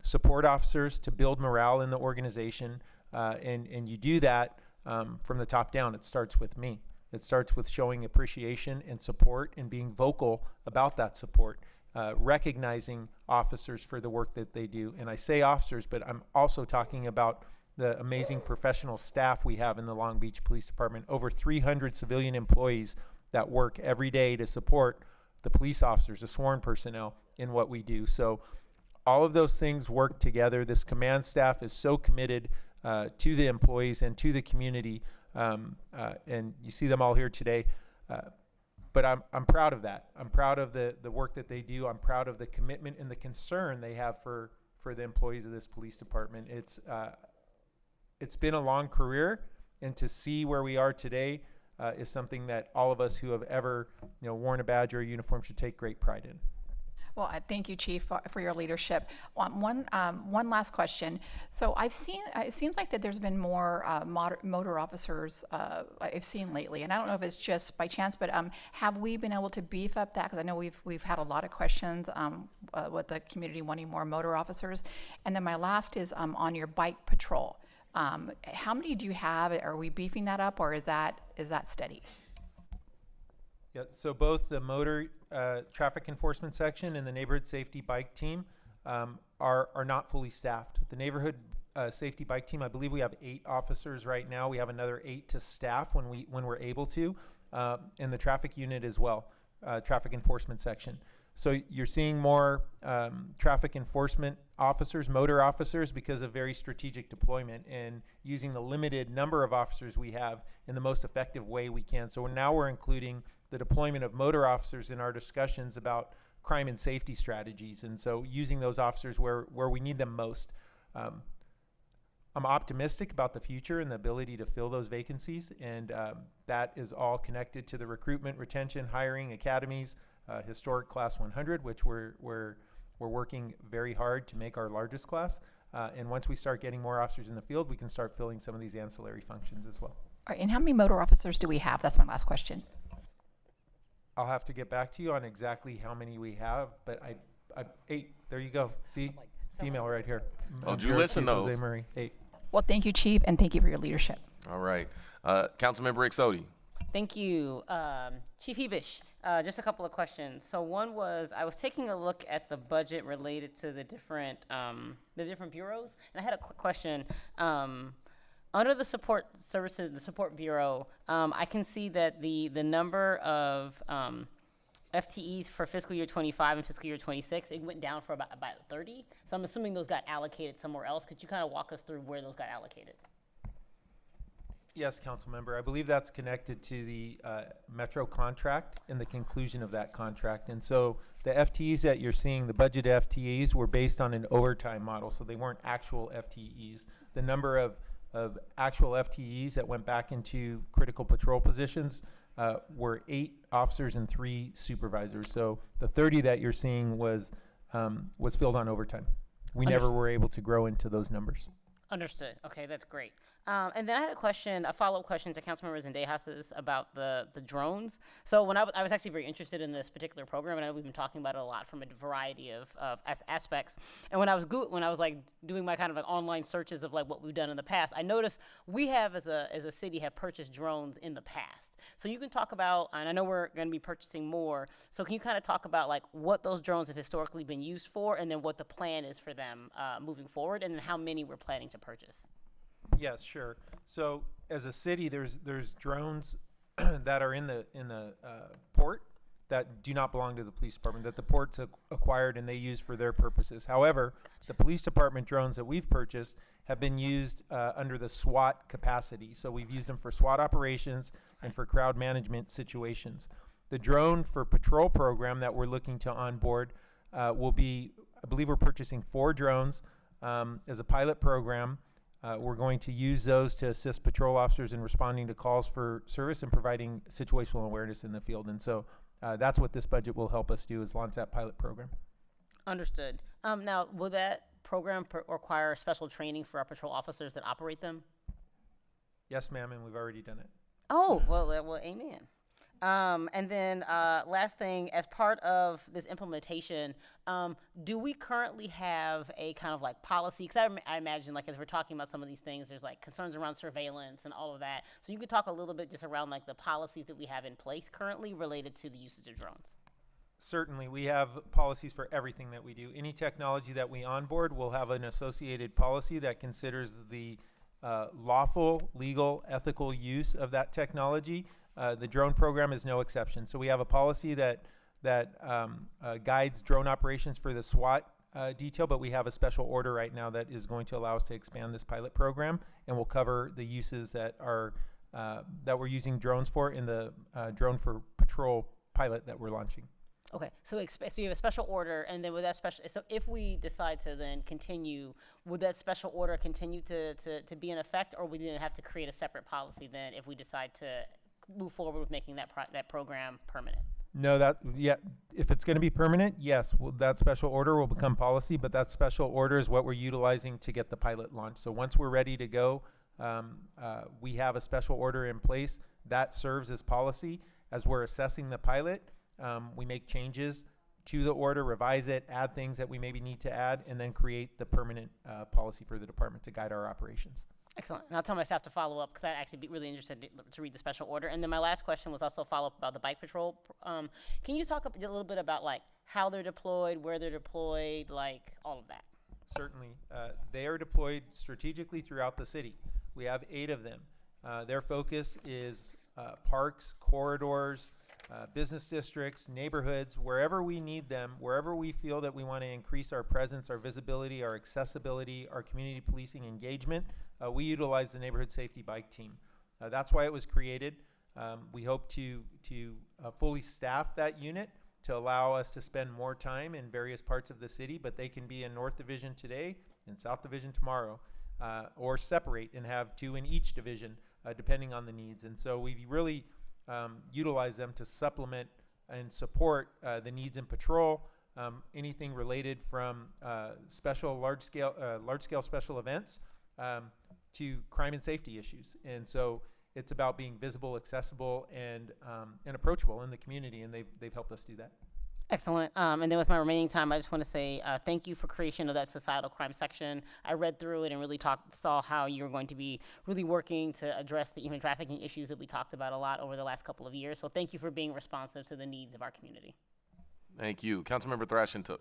support officers, to build morale in the organization, and you do that from the top down. It starts with me. It starts with showing appreciation and support and being vocal about that support, recognizing officers for the work that they do. And I say officers, but I'm also talking about the amazing professional staff we have in the Long Beach Police Department. Over 300 civilian employees that work every day to support the police officers, the sworn personnel, in what we do. So all of those things work together. This command staff is so committed to the employees and to the community, and you see them all here today. But I'm proud of that. I'm proud of the work that they do. I'm proud of the commitment and the concern they have for the employees of this police department. It's been a long career, and to see where we are today is something that all of us who have ever, you know, worn a badge or a uniform should take great pride in. Well, thank you, Chief, for your leadership. One last question. So I've seen, it seems like that there's been more motor officers I've seen lately, and I don't know if it's just by chance, but have we been able to beef up that? Because I know we've had a lot of questions with the community wanting more motor officers. And then my last is on your bike patrol. How many do you have? Are we beefing that up, or is that steady? Yeah, so both the motor traffic enforcement section and the neighborhood safety bike team are not fully staffed. The neighborhood safety bike team, I believe we have 8 officers right now. We have another 8 to staff when we're able to, and the traffic unit as well, traffic enforcement section. So you're seeing more traffic enforcement officers, motor officers, because of very strategic deployment and using the limited number of officers we have in the most effective way we can. So now we're including the deployment of motor officers in our discussions about crime and safety strategies, and so using those officers where we need them most. I'm optimistic about the future and the ability to fill those vacancies, and that is all connected to the recruitment, retention, hiring, academies, historic class 100, which we're working very hard to make our largest class. And once we start getting more officers in the field, we can start filling some of these ancillary functions as well. All right, and how many motor officers do we have? That's my last question. I'll have to get back to you on exactly how many we have, but I 8. There you go. See, female right here. Oh, Julissa knows. Jose Murray, 8. Well, thank you, Chief, and thank you for your leadership. All right. Councilmember Exodi. Thank you. Chief Hebish, just a couple of questions. So one was, I was taking a look at the budget related to the different bureaus, and I had a quick question. Under the support services, the support bureau, I can see that the number of FTEs for fiscal year 25 and fiscal year 26, it went down for about 30. So I'm assuming those got allocated somewhere else. Could you kind of walk us through where those got allocated? Yes, council member. I believe that's connected to the Metro contract and the conclusion of that contract. And so the FTEs that you're seeing, the budget FTEs, were based on an overtime model, so they weren't actual FTEs. The number of actual FTEs that went back into critical patrol positions were 8 officers and 3 supervisors. So the 30 that you're seeing was filled on overtime. We never were able to grow into those numbers. Understood. Okay, that's great. And then I had a question, a follow-up question to Councilmember Zendejas's about the drones. So when I was actually very interested in this particular program, and I know we've been talking about it a lot from a variety of aspects. And when I was like doing my kind of like online searches of like what we've done in the past, I noticed we have as a city have purchased drones in the past. So you can talk about, and I know we're going to be purchasing more, so can you kind of talk about like what those drones have historically been used for, and then what the plan is for them moving forward, and then how many we're planning to purchase? Yes, sure. So as a city, there's drones that are in the port that do not belong to the police department, that the ports acquired and they use for their purposes. However, the police department drones that we've purchased have been used under the SWAT capacity. So we've used them for SWAT operations and for crowd management situations. The drone for patrol program that we're looking to onboard will be, I believe we're purchasing 4 drones as a pilot program. We're going to use those to assist patrol officers in responding to calls for service and providing situational awareness in the field. And so that's what this budget will help us do, is launch that pilot program. Understood. Now, will that program require special training for our patrol officers that operate them? Yes, ma'am, and we've already done it. Oh, well, amen. And then last thing, as part of this implementation, do we currently have a kind of like policy? Because I imagine, like, as we're talking about some of these things, there's like concerns around surveillance and all of that. So you could talk a little bit just around like the policies that we have in place currently related to the usage of drones. Certainly, we have policies for everything that we do. Any technology that we onboard will have an associated policy that considers the lawful, legal, ethical use of that technology. The drone program is no exception. So we have a policy that guides drone operations for the SWAT detail, but we have a special order right now that is going to allow us to expand this pilot program, and will cover the uses that are that we're using drones for in the drone for patrol pilot that we're launching. Okay, so you have a special order, and then with that special, so if we decide to then continue, would that special order continue to be in effect, or we didn't have to create a separate policy then if we decide to move forward with making that program permanent? No, if it's going to be permanent, yes, that special order will become policy, but that special order is what we're utilizing to get the pilot launched. So once we're ready to go, we have a special order in place that serves as policy. As we're assessing the pilot, we make changes to the order, revise it, add things that we maybe need to add, and then create the permanent policy for the department to guide our operations. Excellent. And I'll tell my staff to follow up, because I'd actually be really interested to read the special order. And then my last question was also a follow-up about the bike patrol. Can you talk a little bit about like how they're deployed, where they're deployed, like all of that? Certainly. They are deployed strategically throughout the city. We have 8 of them. Their focus is parks, corridors, business districts, neighborhoods, wherever we need them, wherever we feel that we want to increase our presence, our visibility, our accessibility, our community policing engagement, we utilize the neighborhood safety bike team. That's why it was created. We hope to fully staff that unit to allow us to spend more time in various parts of the city, but they can be in North Division today and South Division tomorrow, or separate and have 2 in each division, depending on the needs. And so we've really utilize them to supplement and support the needs in patrol, anything related from special large-scale special events to crime and safety issues. And so it's about being visible, accessible, and approachable in the community, and they've helped us do that. Excellent. And then with my remaining time, I just want to say thank you for creation of that societal crime section. I read through it and really saw how you're going to be really working to address the human trafficking issues that we talked about a lot over the last couple of years. So thank you for being responsive to the needs of our community. Thank you. Councilmember Thrashintook.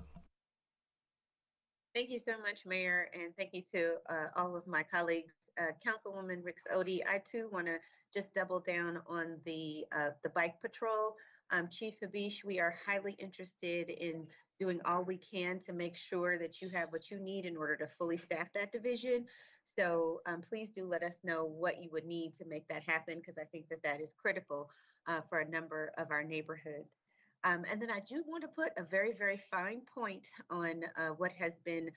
Thank you so much, Mayor, and thank you to all of my colleagues. Councilwoman Ricks Odie, I too want to just double down on the bike patrol. Chief Habish, we are highly interested in doing all we can to make sure that you have what you need in order to fully staff that division. So please do let us know what you would need to make that happen, because I think that is critical for a number of our neighborhoods. And then I do want to put a very, very fine point on what has been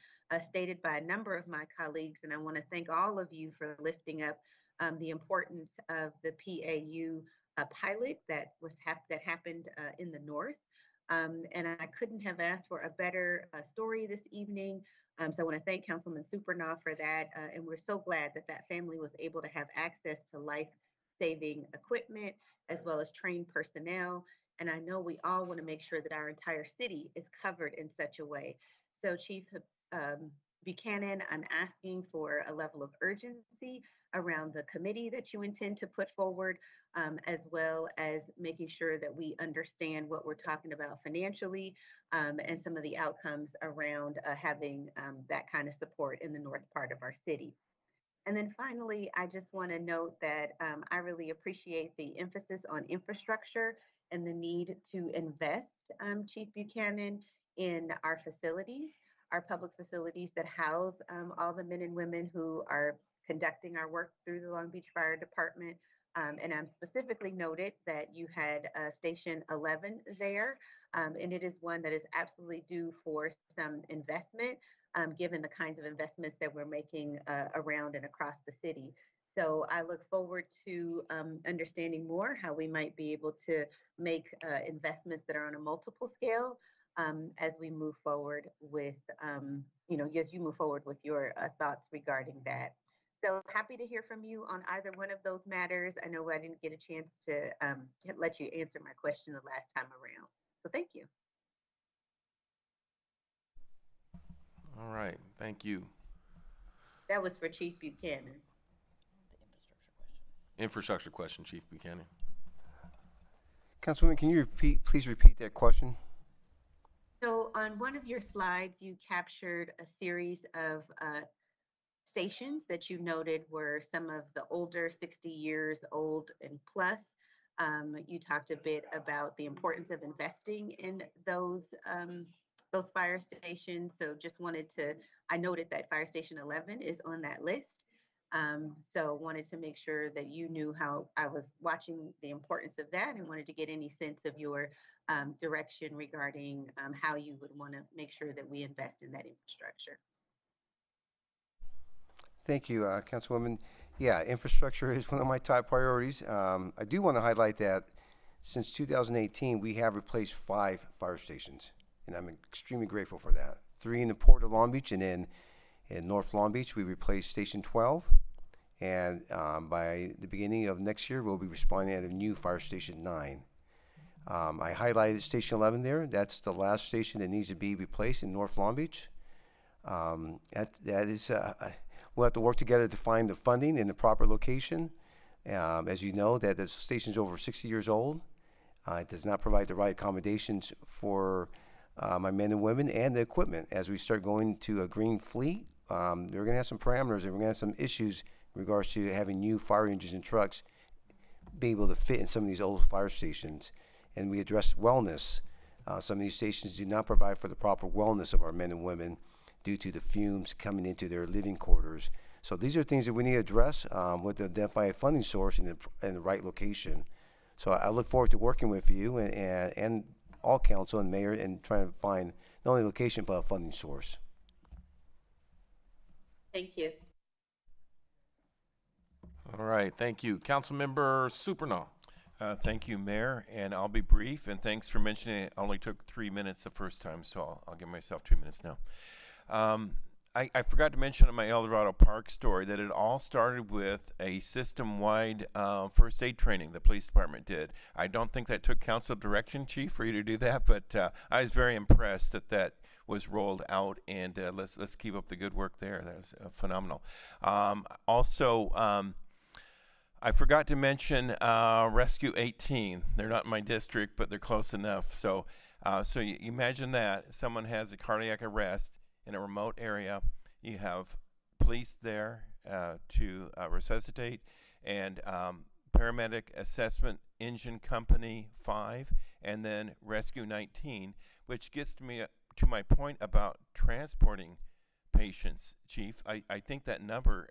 stated by a number of my colleagues, and I want to thank all of you for lifting up the importance of the PAU pilot that happened in the North. And I couldn't have asked for a better story this evening. So I want to thank Councilman Supernaw for that. And we're so glad that family was able to have access to life-saving equipment as well as trained personnel. And I know we all want to make sure that our entire city is covered in such a way. So Chief Buchanan, I'm asking for a level of urgency around the committee that you intend to put forward, as well as making sure that we understand what we're talking about financially, and some of the outcomes around having that kind of support in the north part of our city. And then finally, I just want to note that I really appreciate the emphasis on infrastructure and the need to invest, Chief Buchanan, in our facilities, our public facilities that house all the men and women who are conducting our work through the Long Beach Fire Department. And I'm specifically noted that you had Station 11 there, and it is one that is absolutely due for some investment, given the kinds of investments that we're making around and across the city. So I look forward to understanding more how we might be able to make investments that are on a multiple scale as we move forward with, as you move forward with your thoughts regarding that. So happy to hear from you on either one of those matters. I know I didn't get a chance to let you answer my question the last time around. So thank you. All right, thank you. That was for Chief Buchanan. Infrastructure question, Chief Buchanan. Councilwoman, can you please repeat that question? So on one of your slides, you captured a series of stations that you noted were some of the older, 60 years old and plus. You talked a bit about the importance of investing in those fire stations. So just I noted that Fire Station 11 is on that list. So wanted to make sure that you knew how I was watching the importance of that and wanted to get any sense of your direction regarding how you would want to make sure that we invest in that infrastructure. Thank you, Councilwoman. Yeah, infrastructure is one of my top priorities. I do want to highlight that since 2018, we have replaced 5 fire stations, and I'm extremely grateful for that. 3 in the Port of Long Beach, and then in North Long Beach, we replaced Station 12. And by the beginning of next year, we'll be responding at a new Fire Station 9. I highlighted Station 11 there. That's the last station that needs to be replaced in North Long Beach. That is, we'll have to work together to find the funding in the proper location. As you know, that the station's over 60 years old. It does not provide the right accommodations for my men and women and the equipment. As we start going to a green fleet, they're going to have some parameters and we're going to have some issues in regards to having new fire engines and trucks be able to fit in some of these old fire stations. And we address wellness. Some of these stations do not provide for the proper wellness of our men and women due to the fumes coming into their living quarters. So these are things that we need to address with the identified funding source in the right location. So I look forward to working with you and all council and mayor and trying to find not only location but a funding source. Thank you. All right, thank you. Councilmember Supernall. Thank you, Mayor, and I'll be brief, and thanks for mentioning it only took 3 minutes the first time, so I'll give myself 2 minutes now. I forgot to mention in my El Dorado Park story that it all started with a system-wide first aid training the police department did. I don't think that took council direction, Chief, for you to do that, but I was very impressed that that was rolled out, and let's keep up the good work there. That was phenomenal. Also, I forgot to mention Rescue 18. They're not in my district, but they're close enough. So, so you imagine that someone has a cardiac arrest in a remote area. You have police there to resuscitate, and paramedic assessment engine company 5, and then Rescue 19, which gets me to my point about transporting patients, Chief. I think that number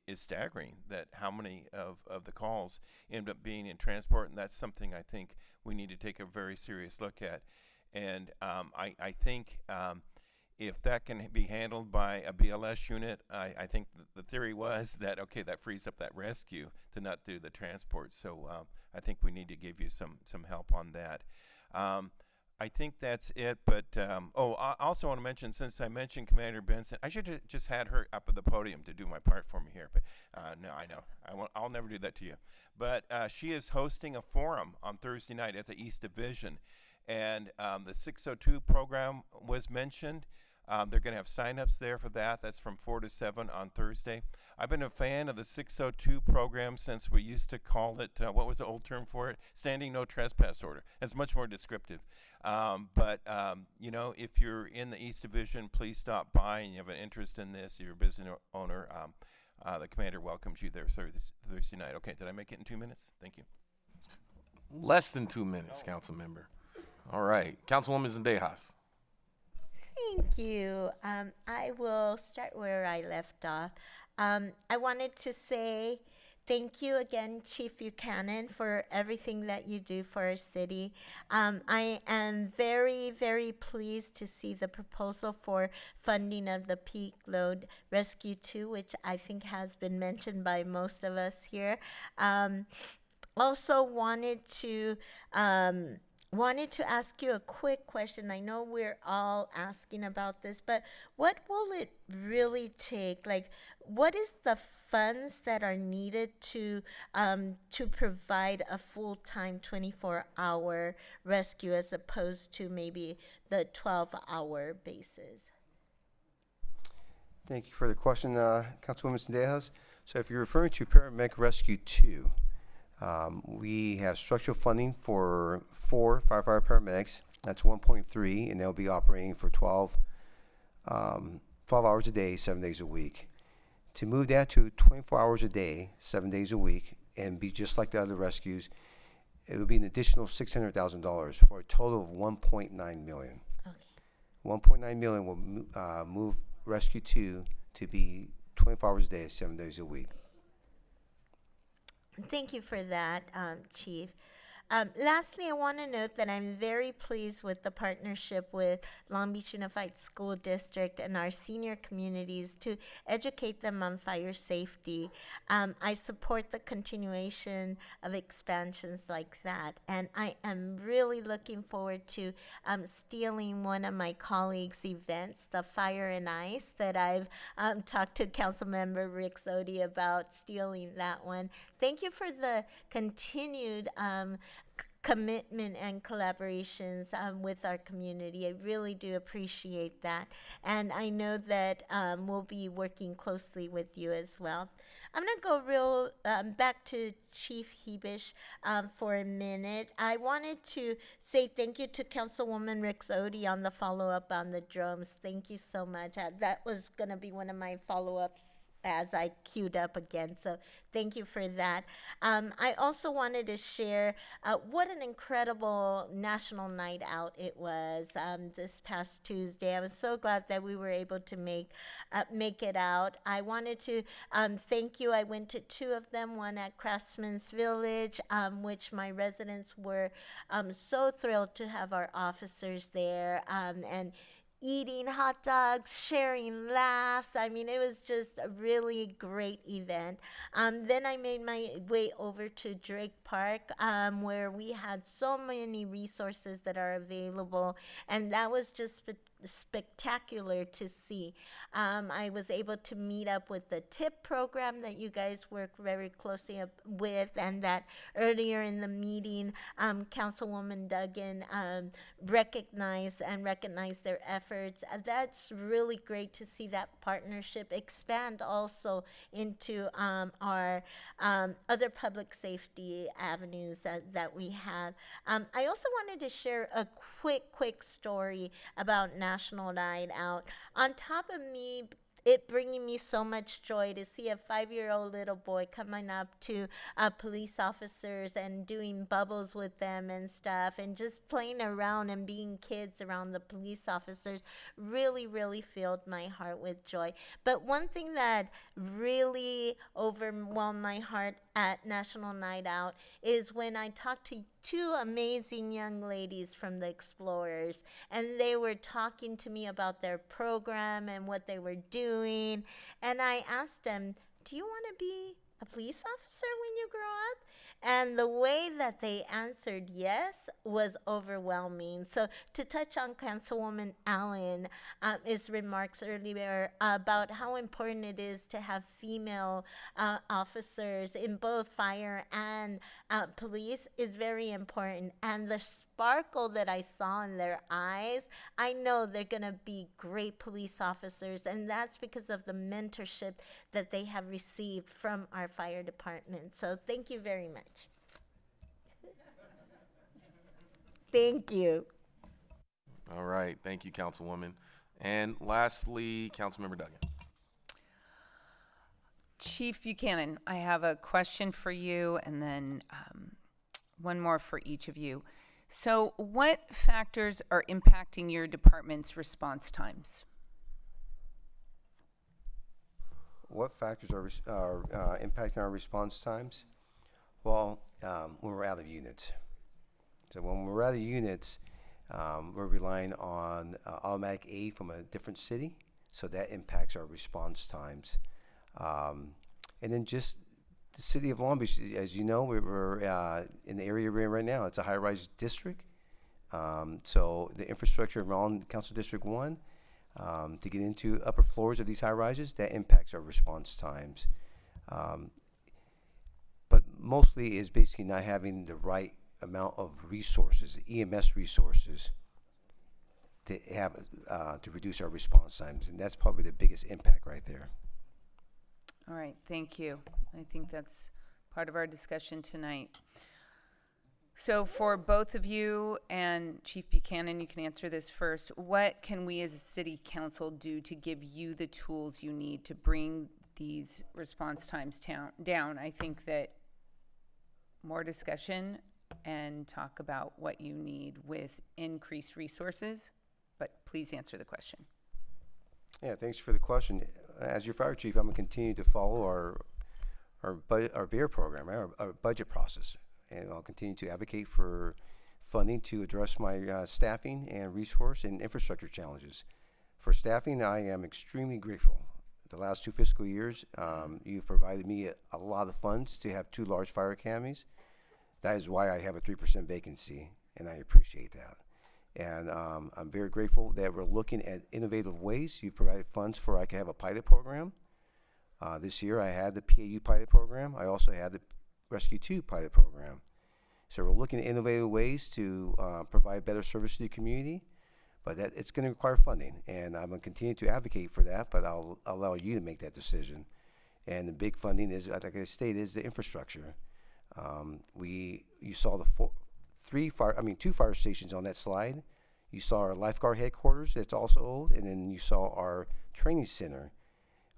is staggering, that how many of the calls end up being in transport, and that's something I think we need to take a very serious look at. And I think if that can be handled by a BLS unit, I think the theory was that, okay, that frees up that rescue to not do the transport. So I think we need to give you some help on that. I think that's it, but I also want to mention, since I mentioned Commander Benson, I should have just had her up at the podium to do my part for me here, but no, I know. I'll never do that to you. But she is hosting a forum on Thursday night at the East Division, and the 602 program was mentioned. They're going to have sign-ups there for that. That's from 4 to 7 on Thursday. I've been a fan of the 602 program since we used to call it, what was the old term for it? Standing no trespass order. It's much more descriptive. But you know, if you're in the East Division, please stop by, and you have an interest in this, you're a business owner, the commander welcomes you there Thursday night. Okay, did I make it in 2 minutes? Thank you. Less than 2 minutes, council member. All right, Councilwoman Zendejas. Thank you. I will start where I left off. I wanted to say thank you again, Chief Buchanan, for everything that you do for our city. I am very, very pleased to see the proposal for funding of the Peak Load Rescue 2, which I think has been mentioned by most of us here. Also wanted to ask you a quick question. I know we're all asking about this, but what will it really take? Like, what is the funds that are needed to provide a full-time 24-hour rescue as opposed to maybe the 12-hour basis? Thank you for the question, Councilwoman Sendejas. So if you're referring to Paramedic Rescue 2, we have structural funding for 4 firefighter paramedics. That's 1.3, and they'll be operating for 12 hours a day, 7 days a week. To move that to 24 hours a day, 7 days a week, and be just like the other rescues, it would be an additional $600,000 for a total of $1.9 million. Okay. $1.9 million will move Rescue 2 to be 24 hours a day, 7 days a week. Thank you for that, Chief. Lastly, I want to note that I'm very pleased with the partnership with Long Beach Unified School District and our senior communities to educate them on fire safety. I support the continuation of expansions like that, and I am really looking forward to stealing one of my colleagues' events, the Fire and Ice, that I've talked to Councilmember Rick Zodi about stealing that one. Thank you for the continued commitment and collaborations with our community. I really do appreciate that. And I know that we'll be working closely with you as well. I'm going to go back to Chief Hebish for a minute. I wanted to say thank you to Councilwoman Rick Zodi on the follow-up on the drones. Thank you so much. That was going to be one of my follow-ups as I queued up again, so thank you for that. I also wanted to share what an incredible national night out it was this past Tuesday. I was so glad that we were able to make it out. I wanted to thank you. I went to 2 of them, one at Craftsman's Village, which my residents were so thrilled to have our officers there, and eating hot dogs, sharing laughs. I mean, it was just a really great event. Then I made my way over to Drake Park, where we had so many resources that are available, and that was just spectacular to see. I was able to meet up with the TIP program that you guys work very closely with, and that earlier in the meeting, Councilwoman Duggan recognized their efforts. That's really great to see that partnership expand also into our other public safety avenues that we have. I also wanted to share a quick story about National Night Out. On top of it bringing me so much joy to see a 5-year-old little boy coming up to police officers and doing bubbles with them and stuff, and just playing around and being kids around the police officers really filled my heart with joy. But one thing that really overwhelmed my heart at National Night Out is when I talked to 2 amazing young ladies from the Explorers, and they were talking to me about their program and what they were doing, and I asked them, do you want to be a police officer when you grow up? And the way that they answered yes was overwhelming. So to touch on Councilwoman Allen's remarks earlier about how important it is to have female officers in both fire and police is very important. And the sparkle that I saw in their eyes, I know they're going to be great police officers, and that's because of the mentorship that they have received from our fire department. So thank you very much. Thank you. All right, thank you, Councilwoman. And lastly, Councilmember Duggan. Chief Buchanan, I have a question for you, and then one more for each of you. So what factors are impacting your department's response times? What factors are impacting our response times? Well, when we're out of units. So when we're out of units, we're relying on automatic aid from a different city, so that impacts our response times. And then just the city of Long Beach, as you know, we're in the area we're in right now. It's a high-rise district. So the infrastructure around Council District 1, to get into upper floors of these high-rises, that impacts our response times. But mostly is basically not having the right amount of resources, EMS resources, to have to reduce our response times, and that's probably the biggest impact right there. All right, thank you. I think that's part of our discussion tonight. So for both of you, and Chief Buchanan, you can answer this first. What can we as a city council do to give you the tools you need to bring these response times down? I think that more discussion and talk about what you need with increased resources, but please answer the question. Yeah, thanks for the question. As your fire chief, I'm gonna continue to follow our BEAR program, our budget process, and I'll continue to advocate for funding to address my staffing and resource and infrastructure challenges. For staffing, I am extremely grateful. The last 2 fiscal years, you've provided me a lot of funds to have 2 large fire academies. That is why I have a 3% vacancy, and I appreciate that. And I'm very grateful that we're looking at innovative ways. You've provided funds for I can have a pilot program. This year I had the PAU pilot program. I also had the Rescue 2 pilot program. So we're looking at innovative ways to provide better service to the community, but it's going to require funding, and I'm going to continue to advocate for that, but I'll allow you to make that decision. And the big funding is, like I stated, is the infrastructure. You saw the 2 fire stations on that slide. You saw our lifeguard headquarters, that's also old, and then you saw our training center.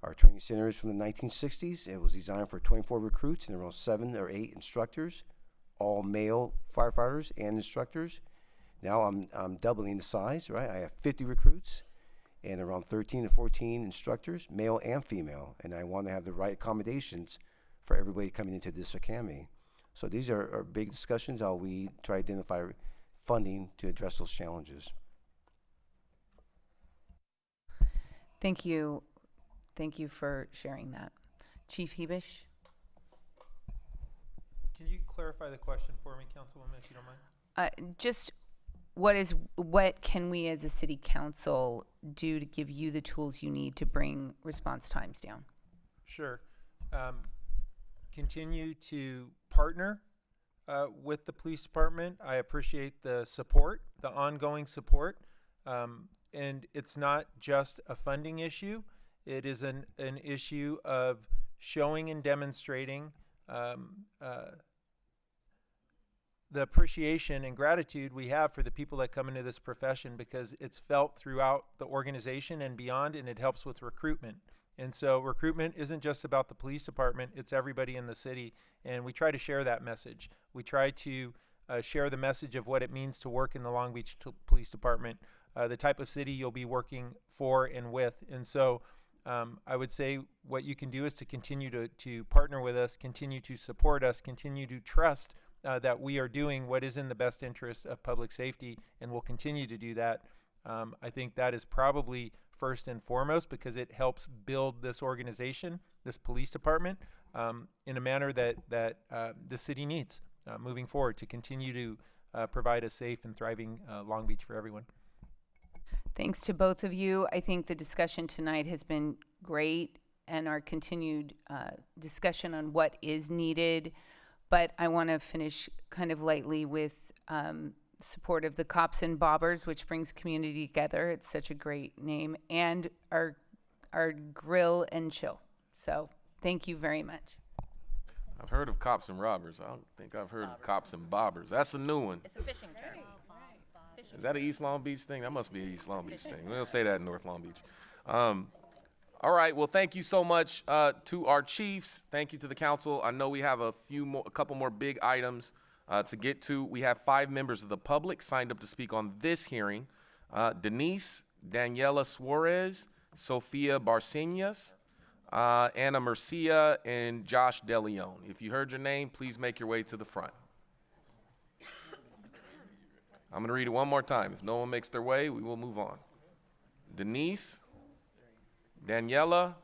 Our training center is from the 1960s. It was designed for 24 recruits and around 7 or 8 instructors, all male firefighters and instructors. Now I'm doubling the size, right? I have 50 recruits and around 13 to 14 instructors, male and female, and I want to have the right accommodations for everybody coming into this academy. So these are big discussions, how we try to identify funding to address those challenges. Thank you. Thank you for sharing that. Chief Hebish? Can you clarify the question for me, Councilwoman, if you don't mind? Just what can we as a city council do to give you the tools you need to bring response times down? Sure. Continue to partner with the police department. I appreciate the support, the ongoing support. And it's not just a funding issue. It is an issue of showing and demonstrating the appreciation and gratitude we have for the people that come into this profession, because it's felt throughout the organization and beyond, and it helps with recruitment. And so recruitment isn't just about the police department, it's everybody in the city, and we try to share that message. We try to share the message of what it means to work in the Long Beach Police Department, the type of city you'll be working for and with. And so I would say what you can do is to continue to partner with us, continue to support us, continue to trust that we are doing what is in the best interest of public safety, and we'll continue to do that. I think that is probably first and foremost, because it helps build this organization, this police department, in a manner that the city needs moving forward to continue to provide a safe and thriving Long Beach for everyone. Thanks to both of you. I think the discussion tonight has been great, and our continued discussion on what is needed. But I want to finish kind of lightly with support of the Cops and Bobbers, which brings community together. It's such a great name, and our grill and chill. So thank you very much. I've heard of Cops and Robbers. I don't think I've heard of Cops and Bobbers. That's a new one. It's a fishing term. Is that an East Long Beach thing? That must be an East Long Beach thing. We don't say that in North Long Beach. All right. Well, thank you so much to our chiefs. Thank you to the council. I know we have a couple more big items To get to, we have 5 members of the public signed up to speak on this hearing. Denise, Daniela Suarez, Sophia Barcenas, Anna Mercia, and Josh DeLeon. If you heard your name, please make your way to the front. I'm going to read it one more time. If no one makes their way, we will move on. Denise, Daniela,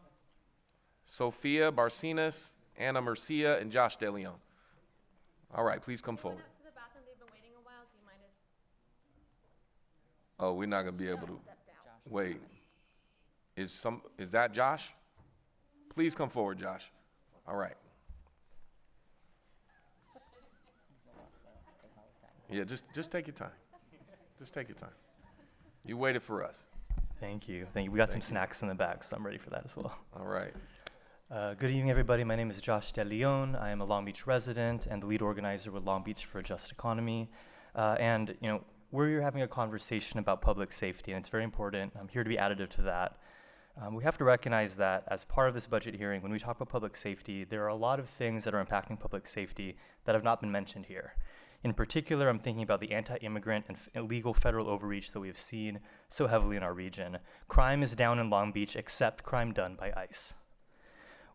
Sophia Barcenas, Anna Mercia, and Josh DeLeon. All right, please come forward. Oh, we're not going to be able to wait. Is that Josh? Please come forward, Josh. All right. Yeah, just take your time. Just take your time. You waited for us. Thank you. Thank you. We got some snacks in the back, so I'm ready for that as well. All right. Good evening, everybody. My name is Josh DeLeon. I am a Long Beach resident and the lead organizer with Long Beach for a Just Economy. And we're here having a conversation about public safety, and it's very important. I'm here to be additive to that. We have to recognize that as part of this budget hearing, when we talk about public safety, there are a lot of things that are impacting public safety that have not been mentioned here. In particular, I'm thinking about the anti-immigrant and illegal federal overreach that we have seen so heavily in our region. Crime is down in Long Beach, except crime done by ICE.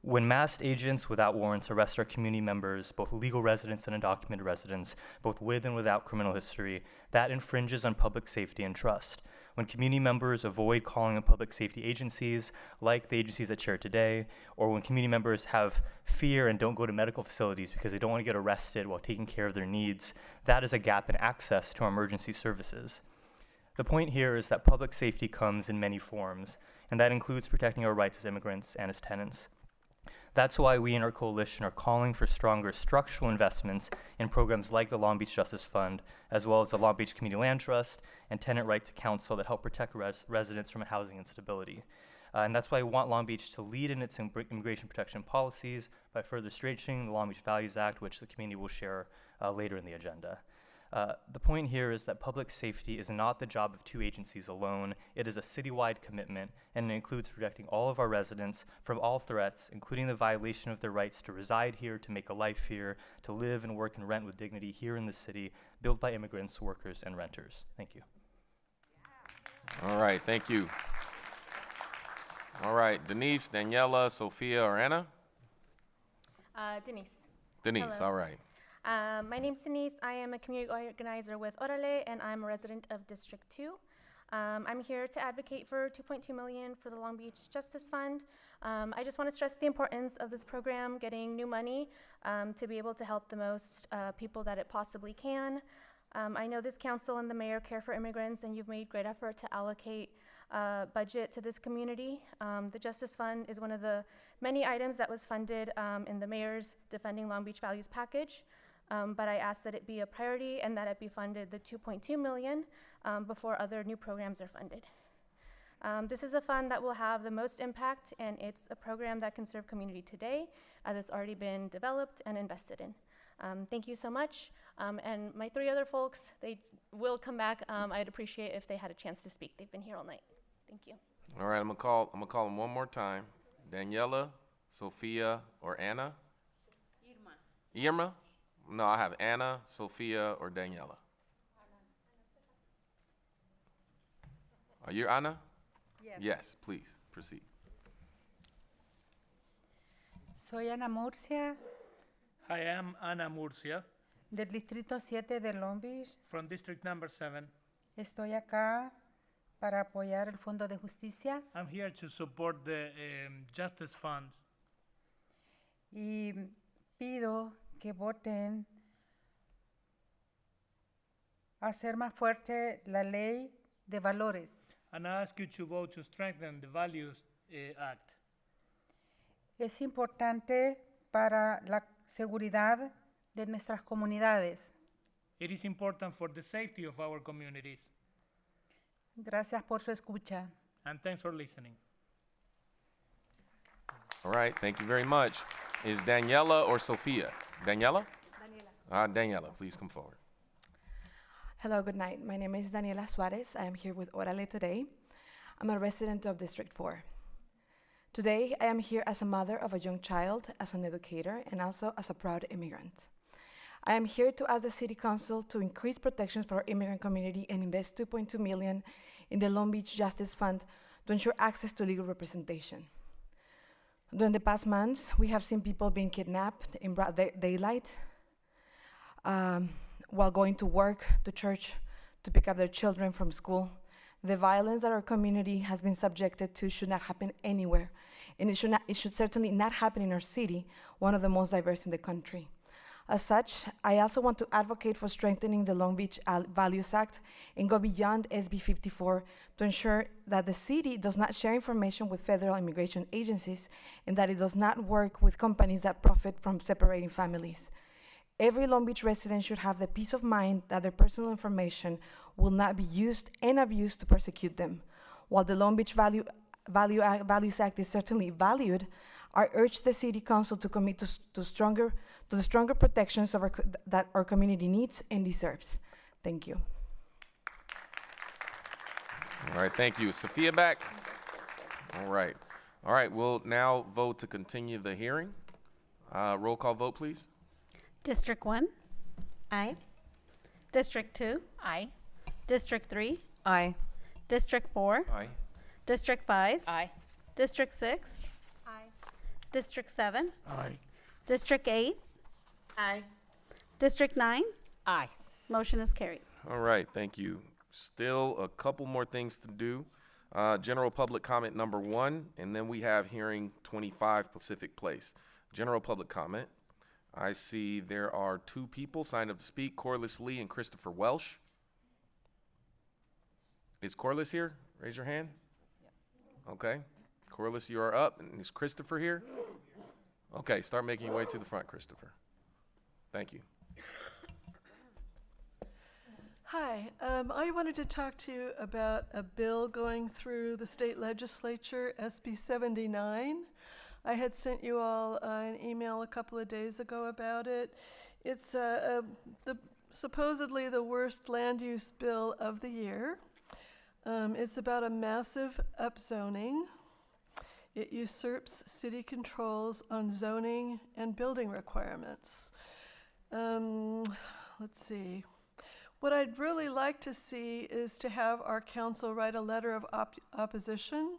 When masked agents without warrants arrest our community members, both legal residents and undocumented residents, both with and without criminal history, that infringes on public safety and trust. When community members avoid calling on public safety agencies, like the agencies that chair today, or when community members have fear and don't go to medical facilities because they don't want to get arrested while taking care of their needs, that is a gap in access to our emergency services. The point here is that public safety comes in many forms, and that includes protecting our rights as immigrants and as tenants. That's why we in our coalition are calling for stronger structural investments in programs like the Long Beach Justice Fund, as well as the Long Beach Community Land Trust and Tenant Rights Council that help protect residents from housing instability. And that's why we want Long Beach to lead in its immigration protection policies by further strengthening the Long Beach Values Act, which the community will share later in the agenda. The point here is that public safety is not the job of 2 agencies alone. It is a citywide commitment, and it includes protecting all of our residents from all threats, including the violation of their rights to reside here, to make a life here, to live and work and rent with dignity here in the city, built by immigrants, workers, and renters. Thank you. All right, thank you. All right, Denise, Daniela, Sophia, or Anna? Denise. Denise, Hello. all right. My name's Denise. I am a community organizer with Orale, and I'm a resident of District 2. I'm here to advocate for $2.2 million for the Long Beach Justice Fund. I just want to stress the importance of this program getting new money to be able to help the most people that it possibly can. I know this council and the mayor care for immigrants, and you've made great effort to allocate budget to this community. The Justice Fund is one of the many items that was funded in the mayor's Defending Long Beach Values package. But I ask that it be a priority and that it be funded the $2.2 million before other new programs are funded. This is a fund that will have the most impact, and it's a program that can serve community today as it's already been developed and invested in. Thank you so much. And my 3 other folks, they will come back. I'd appreciate if they had a chance to speak. They've been here all night. Thank you. All right, I'm gonna call them one more time. Daniela, Sophia, or Anna? Irma? No, I have Anna, Sophia, or Daniela. Are you Anna? Yes. Yes, please, proceed. Soy Ana Murcia, I am Ana Murcia del Distrito 7 de Long Beach. from District Number 7. Estoy acá para apoyar el Fondo de Justicia I'm here to support the Justice Funds, y pido que voten a hacer más fuerte la ley de valores. and I ask you to vote to strengthen the Values Act. Es importante para la seguridad de nuestras comunidades. It is important for the safety of our communities, Gracias por su escucha. and thanks for listening. All right, thank you very much. Is Daniela or Sophia? Daniela? Daniela. Daniela, please come forward. Hello, good night. My name is Daniela Suarez. I am here with Orale today. I'm a resident of District 4. Today, I am here as a mother of a young child, as an educator, and also as a proud immigrant. I am here to ask the City Council to increase protections for our immigrant community and invest $2.2 million in the Long Beach Justice Fund to ensure access to legal representation. During the past months, we have seen people being kidnapped in broad daylight while going to work, to church, to pick up their children from school. The violence that our community has been subjected to should not happen anywhere, and it should certainly not happen in our city, one of the most diverse in the country. As such, I also want to advocate for strengthening the Long Beach Values Act and go beyond SB 54 to ensure that the city does not share information with federal immigration agencies and that it does not work with companies that profit from separating families. Every Long Beach resident should have the peace of mind that their personal information will not be used and abused to persecute them. While the Long Beach Values Act is certainly valued, I urge the City Council to commit to the stronger protections of that our community needs and deserves. Thank you. All right, thank you. Sophia back? All right. All right, we'll now vote to continue the hearing. Roll call vote, please. District 1? Aye. District 2? Aye. District 3? Aye. District 4? Aye. District 5? Aye. District 6? Aye. District 7? Aye. District 8? Aye. District 9? Aye. Motion is carried. All right, thank you. Still a couple more things to do. General public comment number 1, and then we have hearing 25 Pacific Place. General public comment. I see there are 2 people signed up to speak, Corliss Lee and Christopher Welsh. Is Corliss here? Raise your hand. Okay. Corliss, you are up. And is Christopher here? Okay, start making your way to the front, Christopher. Thank you. Hi, I wanted to talk to you about a bill going through the state legislature, SB 79. I had sent you all an email a couple of days ago about it. It's supposedly the worst land use bill of the year. It's about a massive upzoning. It usurps city controls on zoning and building requirements. Let's see. What I'd really like to see is to have our council write a letter of opposition.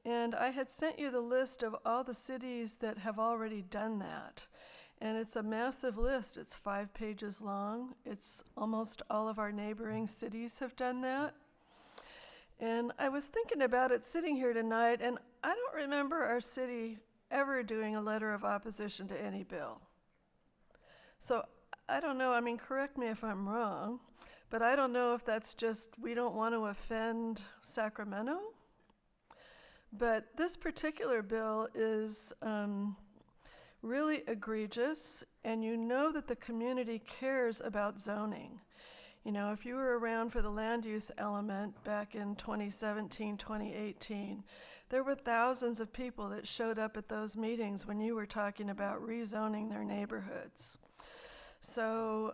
And I had sent you the list of all the cities that have already done that. And it's a massive list. It's 5 pages long. It's almost all of our neighboring cities have done that. And I was thinking about it sitting here tonight, and I don't remember our city ever doing a letter of opposition to any bill. So I don't know, I mean, correct me if I'm wrong, but I don't know if that's just we don't want to offend Sacramento. But this particular bill is really egregious, and you know that the community cares about zoning. You know, if you were around for the land use element back in 2017, 2018, there were thousands of people that showed up at those meetings when you were talking about rezoning their neighborhoods. So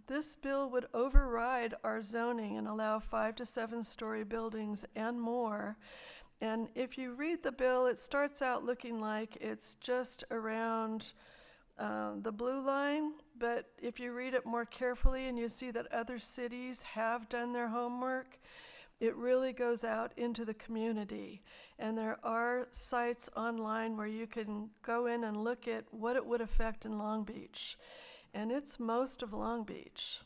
this bill would override our zoning and allow 5 to 7 story buildings and more. And if you read the bill, it starts out looking like it's just around the blue line, but if you read it more carefully and you see that other cities have done their homework, it really goes out into the community. And there are sites online where you can go in and look at what it would affect in Long Beach. And it's most of Long Beach.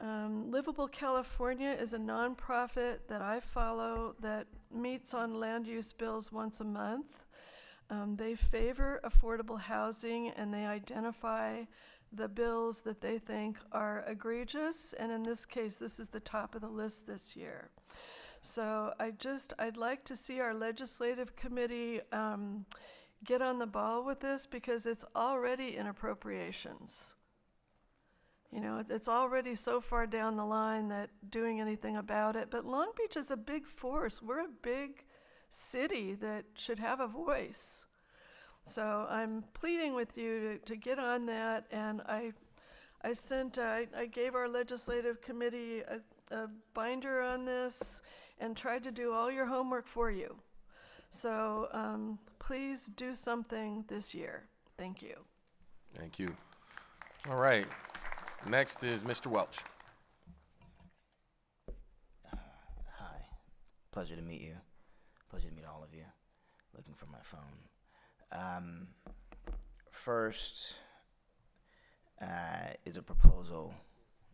Livable California is a nonprofit that I follow that meets on land use bills once a month. They favor affordable housing, and they identify the bills that they think are egregious, and in this case, this is the top of the list this year. So I'd like to see our legislative committee get on the ball with this, because it's already in appropriations. You know, it's already so far down the line that doing anything about it, but Long Beach is a big force. We're a big city that should have a voice. So I'm pleading with you to get on that, and I gave our legislative committee a binder on this and tried to do all your homework for you. So please do something this year. Thank you. Thank you. All right. Next is Mr. Welch. Hi. Pleasure to meet you. Pleasure to meet all of you. Looking for my phone. First is a proposal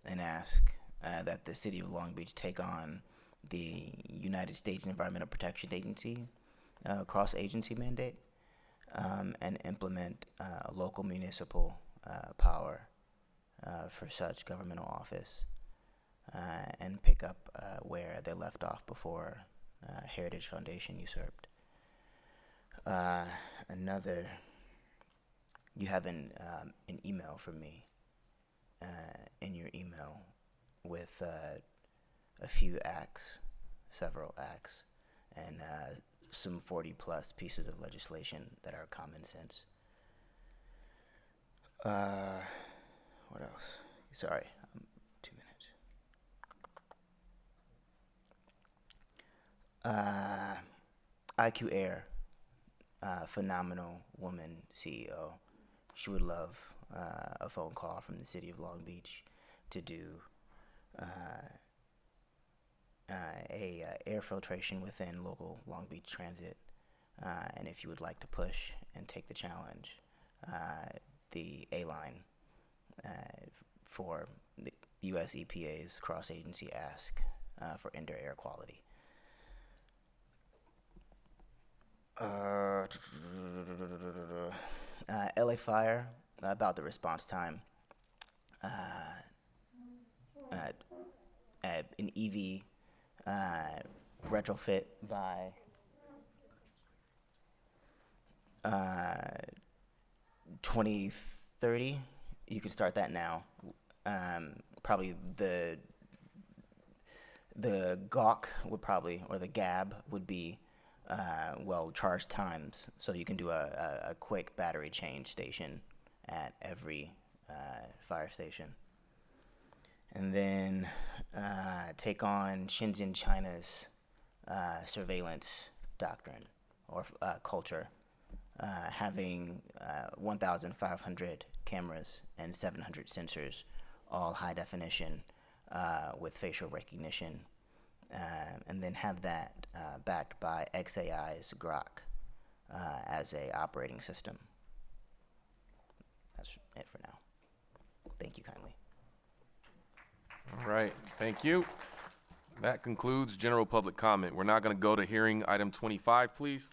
and ask that the City of Long Beach take on the United States Environmental Protection Agency cross-agency mandate and implement local municipal power for such governmental office and pick up where they left off before Heritage Foundation usurped. Another, you have an email from me in your email with a few acts, several acts, and some 40-plus pieces of legislation that are common sense. What else? Sorry, 2 minutes. IQ Air, phenomenal woman CEO. She would love a phone call from the City of Long Beach to do air filtration within local Long Beach Transit. And if you would like to push and take the challenge, the A-line for the US EPA's cross-agency ask for indoor air quality. LA Fire, about the response time. An EV retrofit by 2030. You can start that now. Probably the GAWK would probably, or the GAB would be charge times, so you can do a quick battery change station at every fire station. And then take on Shenzhen, China's surveillance doctrine or culture, having 1,500 cameras and 700 sensors, all high definition with facial recognition. And then have that backed by XAI's Grok as a operating system. That's it for now. Thank you kindly. All right, thank you. That concludes general public comment. We're now going to go to hearing item 25, please.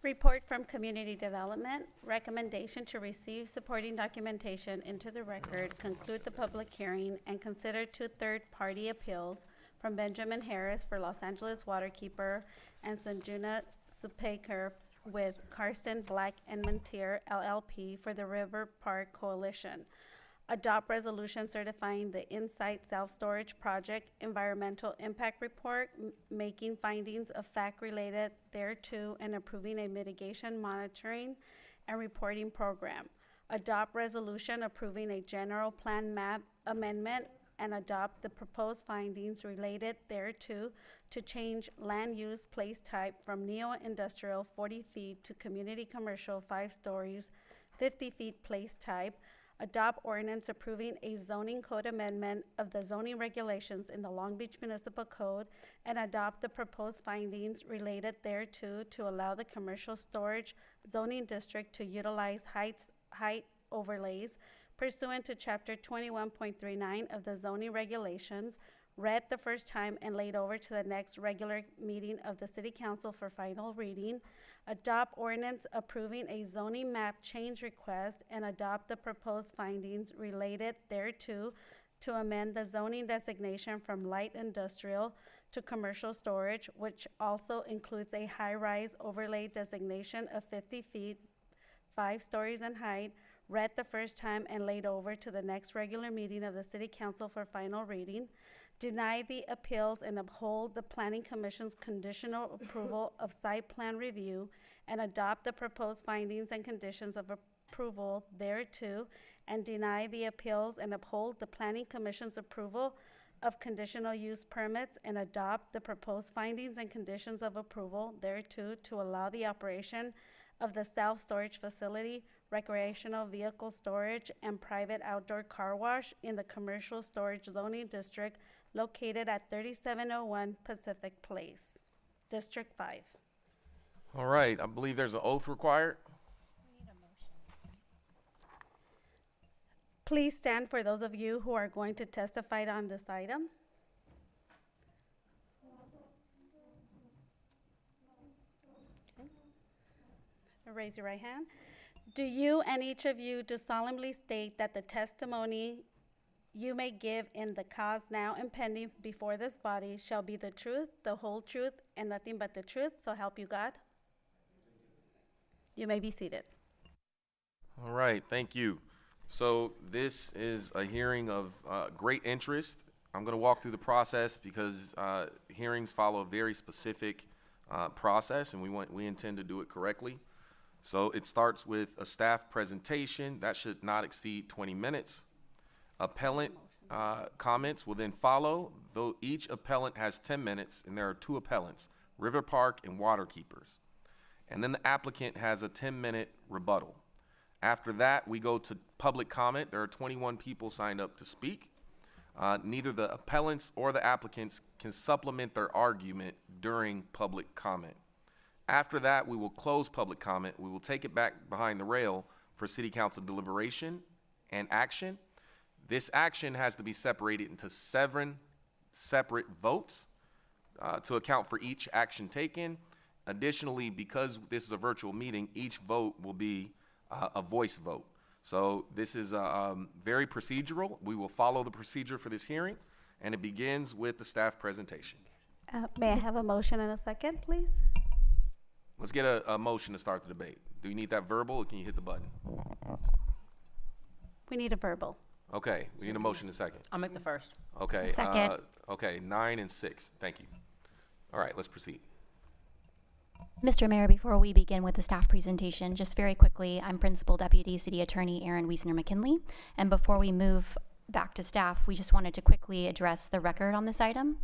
Report from Community Development, recommendation to receive supporting documentation into the record, conclude the public hearing, and consider 2 third-party appeals from Benjamin Harris for Los Angeles Waterkeeper and Sanjuna Supekar with Carson Black and Montier LLP for the River Park Coalition. Adopt resolution certifying the Insight Self-Storage Project Environmental Impact Report, making findings of fact related thereto, and approving a mitigation monitoring and reporting program. Adopt resolution approving a general plan map amendment and adopt the proposed findings related thereto to change land use place type from neo-industrial 40 feet to community commercial 5 stories, 50 feet place type. Adopt ordinance approving a zoning code amendment of the zoning regulations in the Long Beach Municipal Code and adopt the proposed findings related thereto to allow the commercial storage zoning district to utilize height overlays pursuant to Chapter 21.39 of the zoning regulations, read the first time and laid over to the next regular meeting of the City Council for final reading. Adopt ordinance approving a zoning map change request and adopt the proposed findings related thereto to amend the zoning designation from light industrial to commercial storage, which also includes a high-rise overlay designation of 50 feet, 5 stories in height, read the first time and laid over to the next regular meeting of the City Council for final reading. Deny the appeals and uphold the Planning Commission's conditional approval of site plan review and adopt the proposed findings and conditions of approval thereto, and deny the appeals and uphold the Planning Commission's approval of conditional use permits and adopt the proposed findings and conditions of approval thereto to allow the operation of the self-storage facility, recreational vehicle storage, and private outdoor car wash in the commercial storage zoning district located at 3701 Pacific Place, District 5. All right, I believe there's an oath required. Please stand for those of you who are going to testify on this item. Okay. Raise your right hand. Do you and each of you do solemnly state that the testimony you may give in the cause now impending before this body shall be the truth, the whole truth, and nothing but the truth, so help you God? You may be seated. All right, thank you. So this is a hearing of great interest. I'm going to walk through the process because hearings follow a very specific process, and we intend to do it correctly. So it starts with a staff presentation that should not exceed 20 minutes. Appellant comments will then follow, though each appellant has 10 minutes, and there are two appellants, River Park and Waterkeepers. And then the applicant has a 10-minute rebuttal. After that, we go to public comment. There are 21 people signed up to speak. Neither the appellants or the applicants can supplement their argument during public comment. After that, we will close public comment. We will take it back behind the rail for City Council deliberation and action. This action has to be separated into 7 separate votes to account for each action taken. Additionally, because this is a virtual meeting, each vote will be a voice vote. So this is very procedural. We will follow the procedure for this hearing, and it begins with the staff presentation. May I have a motion and a second, please? Let's get a motion to start the debate. Do you need that verbal, or can you hit the button? We need a verbal. Okay, we need a motion and a second. I'll make the first. Okay. Second. Okay, 9 and 6. Thank you. All right, let's proceed. Mr. Mayor, before we begin with the staff presentation, just very quickly, I'm Principal Deputy City Attorney Aaron Wiesner-McKinley. And before we move back to staff, we just wanted to quickly address the record on this item.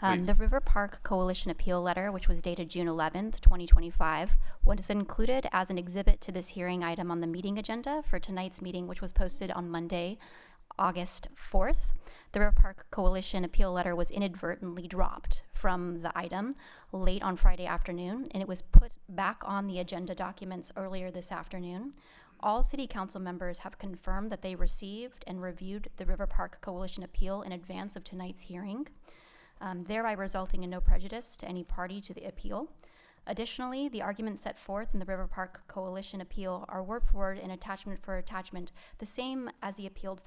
The River Park Coalition Appeal Letter, which was dated June 11th, 2025, was included as an exhibit to this hearing item on the meeting agenda for tonight's meeting, which was posted on Monday, August 4th. The River Park Coalition Appeal Letter was inadvertently dropped from the item late on Friday afternoon, and it was put back on the agenda documents earlier this afternoon. All City Council members have confirmed that they received and reviewed the River Park Coalition Appeal in advance of tonight's hearing, thereby resulting in no prejudice to any party to the appeal. Additionally, the arguments set forth in the River Park Coalition Appeal are word for word and attachment for attachment the same as the appeal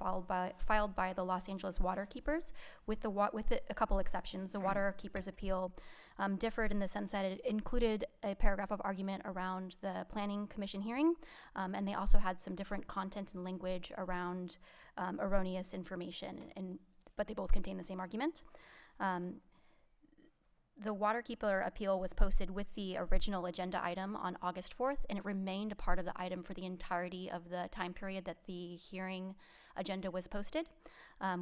filed by the Los Angeles Waterkeepers, with a couple exceptions. The Waterkeepers Appeal differed in the sense that it included a paragraph of argument around the Planning Commission hearing, and they also had some different content and language around erroneous information, but they both contain the same argument. The Waterkeeper appeal was posted with the original agenda item on August 4th, and it remained a part of the item for the entirety of the time period that the hearing agenda was posted.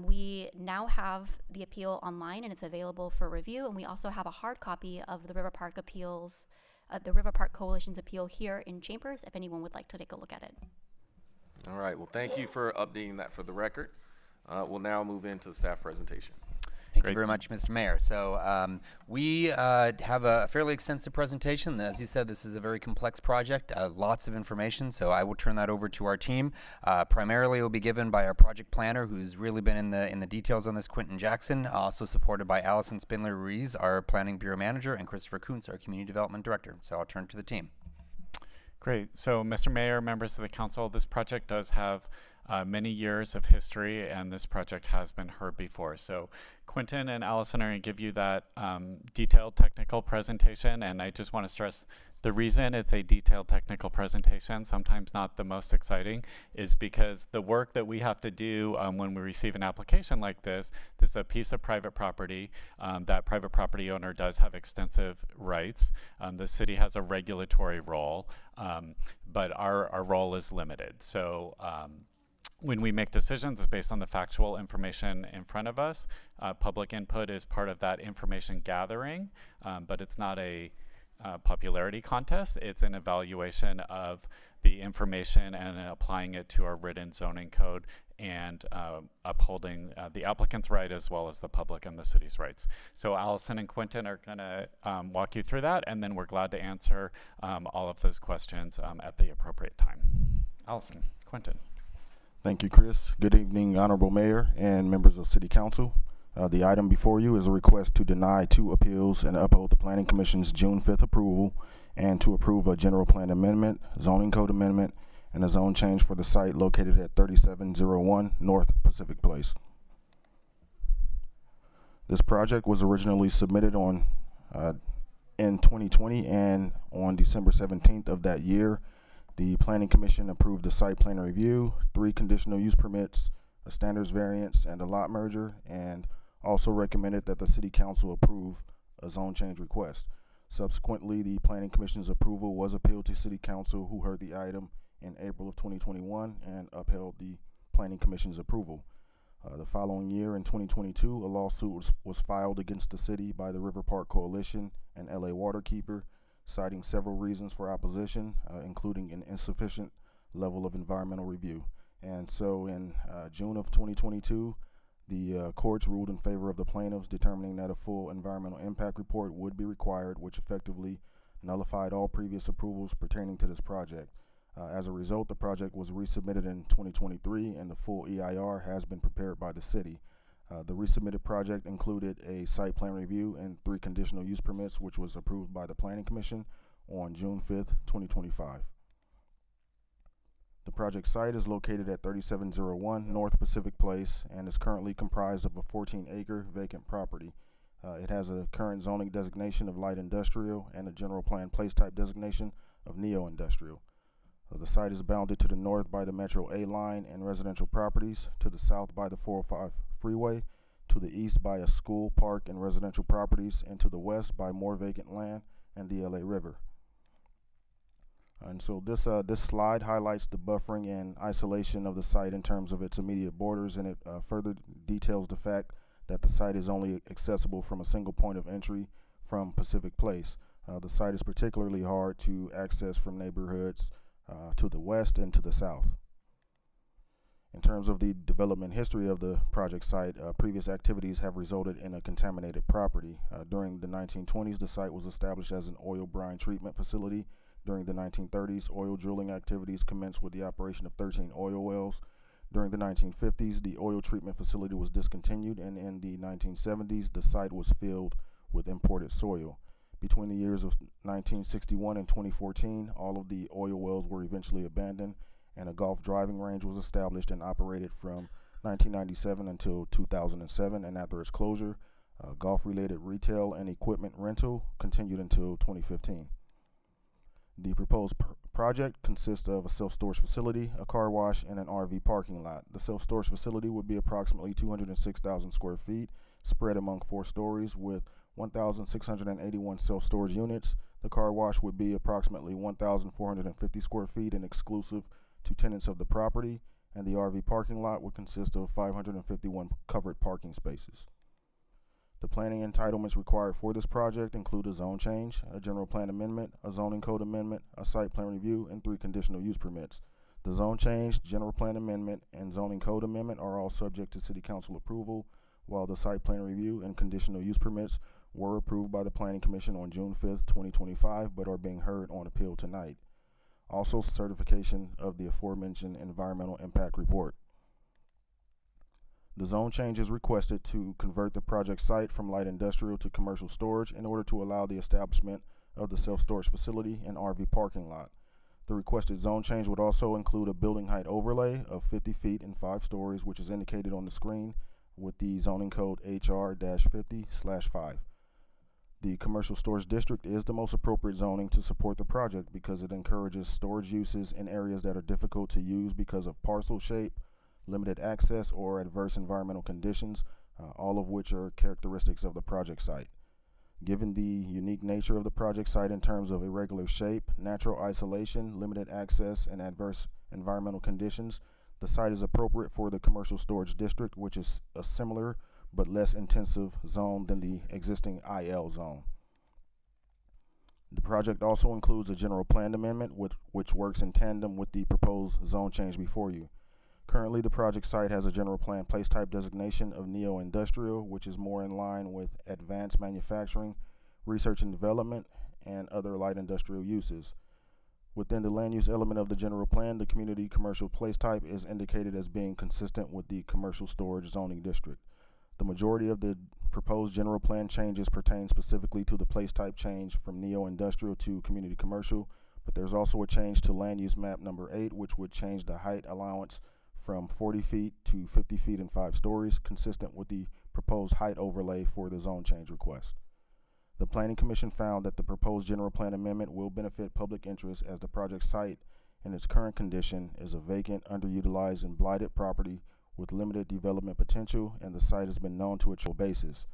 We now have the appeal online, and it's available for review, and we also have a hard copy of the River Park appeals, the River Park Coalition's appeal here in Chambers, if anyone would like to take a look at it. All right, well, thank you for updating that for the record. We'll now move into the staff presentation. Thank you very much, Mr. Mayor. So we have a fairly extensive presentation. As you said, this is a very complex project, lots of information, so I will turn that over to our team. Primarily, it will be given by our project planner, who's really been in the details on this, Quentin Jackson, also supported by Allison Spindler-Ruiz, our Planning Bureau Manager, and Christopher Kuntz, our Community Development Director. So I'll turn to the team. Great. So, Mr. Mayor, members of the council, this project does have many years of history, and this project has been heard before. So Quentin and Allison are going to give you that detailed technical presentation, and I just want to stress the reason it's a detailed technical presentation, sometimes not the most exciting, is because the work that we have to do when we receive an application like this is a piece of private property. That private property owner does have extensive rights. The city has a regulatory role, but our role is limited. So when we make decisions, it's based on the factual information in front of us. Public input is part of that information gathering, but it's not a popularity contest. It's an evaluation of the information and applying it to our written zoning code and upholding the applicant's right as well as the public and the city's rights. So Allison and Quentin are going to walk you through that, and then we're glad to answer all of those questions at the appropriate time. Allison, Quentin. Thank you, Chris. Good evening, Honorable Mayor and members of City Council. The item before you is a request to deny 2 appeals and uphold the Planning Commission's June 5th approval, and to approve a general plan amendment, zoning code amendment, and a zone change for the site located at 3701 North Pacific Place. This project was originally submitted in 2020, and on December 17th of that year, the Planning Commission approved the site plan review, 3 conditional use permits, a standards variance, and a lot merger, and also recommended that the City Council approve a zone change request. Subsequently, the Planning Commission's approval was appealed to City Council, who heard the item in April of 2021 and upheld the Planning Commission's approval. The following year, in 2022, a lawsuit was filed against the city by the River Park Coalition and LA Waterkeeper, citing several reasons for opposition, including an insufficient level of environmental review. And so in June of 2022, the courts ruled in favor of the plaintiffs, determining that a full environmental impact report would be required, which effectively nullified all previous approvals pertaining to this project. As a result, the project was resubmitted in 2023, and the full EIR has been prepared by the city. The resubmitted project included a site plan review and 3 conditional use permits, which was approved by the Planning Commission on June 5th, 2025. The project site is located at 3701 North Pacific Place and is currently comprised of a 14-acre vacant property. It has a current zoning designation of light industrial and a general plan place type designation of neo-industrial. The site is bounded to the north by the Metro A line and residential properties, to the south by the 405 freeway, to the east by a school, park, and residential properties, and to the west by more vacant land and the LA River. And so this slide highlights the buffering and isolation of the site in terms of its immediate borders, and it further details the fact that the site is only accessible from a single point of entry from Pacific Place. The site is particularly hard to access from neighborhoods to the west and to the south. In terms of the development history of the project site, previous activities have resulted in a contaminated property. During the 1920s, the site was established as an oil brine treatment facility. During the 1930s, oil drilling activities commenced with the operation of 13 oil wells. During the 1950s, the oil treatment facility was discontinued, and in the 1970s, the site was filled with imported soil. Between the years of 1961 and 2014, all of the oil wells were eventually abandoned, and a golf driving range was established and operated from 1997 until 2007, and after its closure, golf-related retail and equipment rental continued until 2015. The proposed project consists of a self-storage facility, a car wash, and an RV parking lot. The self-storage facility would be approximately 206,000 square feet, spread among 4 stories with 1,681 self-storage units. The car wash would be approximately 1,450 square feet and exclusive to tenants of the property, and the RV parking lot would consist of 551 covered parking spaces. The planning entitlements required for this project include a zone change, a general plan amendment, a zoning code amendment, a site plan review, and 3 conditional use permits. The zone change, general plan amendment, and zoning code amendment are all subject to City Council approval, while the site plan review and conditional use permits were approved by the Planning Commission on June 5th, 2025, but are being heard on appeal tonight. Also, certification of the aforementioned environmental impact report. The zone change is requested to convert the project site from light industrial to commercial storage in order to allow the establishment of the self-storage facility and RV parking lot. The requested zone change would also include a building height overlay of 50 feet and 5 stories, which is indicated on the screen with the zoning code HR-50/5. The commercial storage district is the most appropriate zoning to support the project because it encourages storage uses in areas that are difficult to use because of parcel shape, limited access, or adverse environmental conditions, all of which are characteristics of the project site. Given the unique nature of the project site in terms of irregular shape, natural isolation, limited access, and adverse environmental conditions, the site is appropriate for the commercial storage district, which is a similar but less intensive zone than the existing IL zone. The project also includes a general plan amendment which works in tandem with the proposed zone change before you. Currently, the project site has a general plan place type designation of neo-industrial, which is more in line with advanced manufacturing, research and development, and other light industrial uses. Within the land use element of the general plan, the community commercial place type is indicated as being consistent with the commercial storage zoning district. The majority of the proposed general plan changes pertain specifically to the place type change from neo-industrial to community commercial, but there's also a change to land use map number 8, which would change the height allowance from 40 feet to 50 feet and 5 stories, consistent with the proposed height overlay for the zone change request. The Planning Commission found that the proposed general plan amendment will benefit public interest as the project site in its current condition is a vacant, underutilized, and blighted property with limited development potential, and the site has been known to its basis.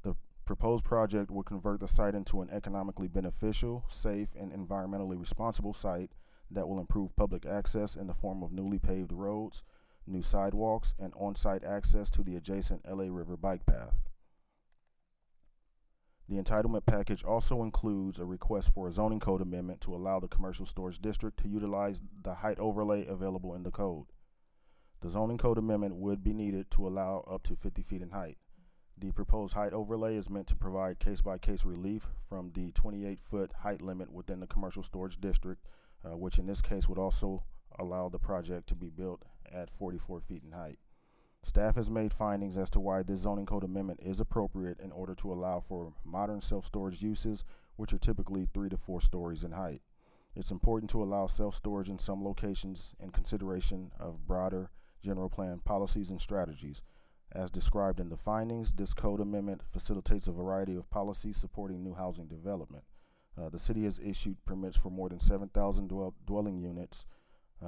The proposed project will convert the site into an economically beneficial, safe, and environmentally responsible site that will improve public access in the form of newly paved roads, new sidewalks, and on-site access to the adjacent LA River bike path. The entitlement package also includes a request for a zoning code amendment to allow the commercial storage district to utilize the height overlay available in the code. The zoning code amendment would be needed to allow up to 50 feet in height. The proposed height overlay is meant to provide case-by-case relief from the 28-foot height limit within the commercial storage district, which in this case would also allow the project to be built at 44 feet in height. Staff has made findings as to why this zoning code amendment is appropriate in order to allow for modern self-storage uses, which are typically 3 to 4 stories in height. It's important to allow self-storage in some locations in consideration of broader general plan policies and strategies. As described in the findings, this code amendment facilitates a variety of policies supporting new housing development. The city has issued permits for more than 7,000 dwelling units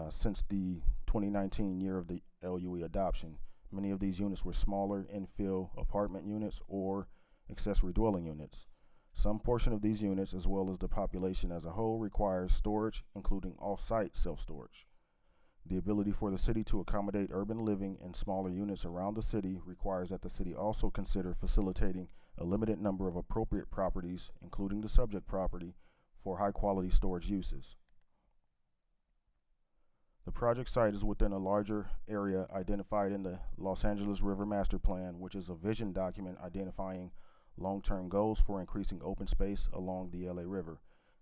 since the 2019 year of the LUE adoption. Many of these units were smaller infill apartment units or accessory dwelling units. Some portion of these units, as well as the population as a whole, requires storage, including off-site self-storage. The ability for the city to accommodate urban living in smaller units around the city requires that the city also consider facilitating a limited number of appropriate properties, including the subject property, for high-quality storage uses. The project site is within a larger area identified in the Los Angeles River Master Plan, which is a vision document identifying long-term goals for increasing open space along the LA River.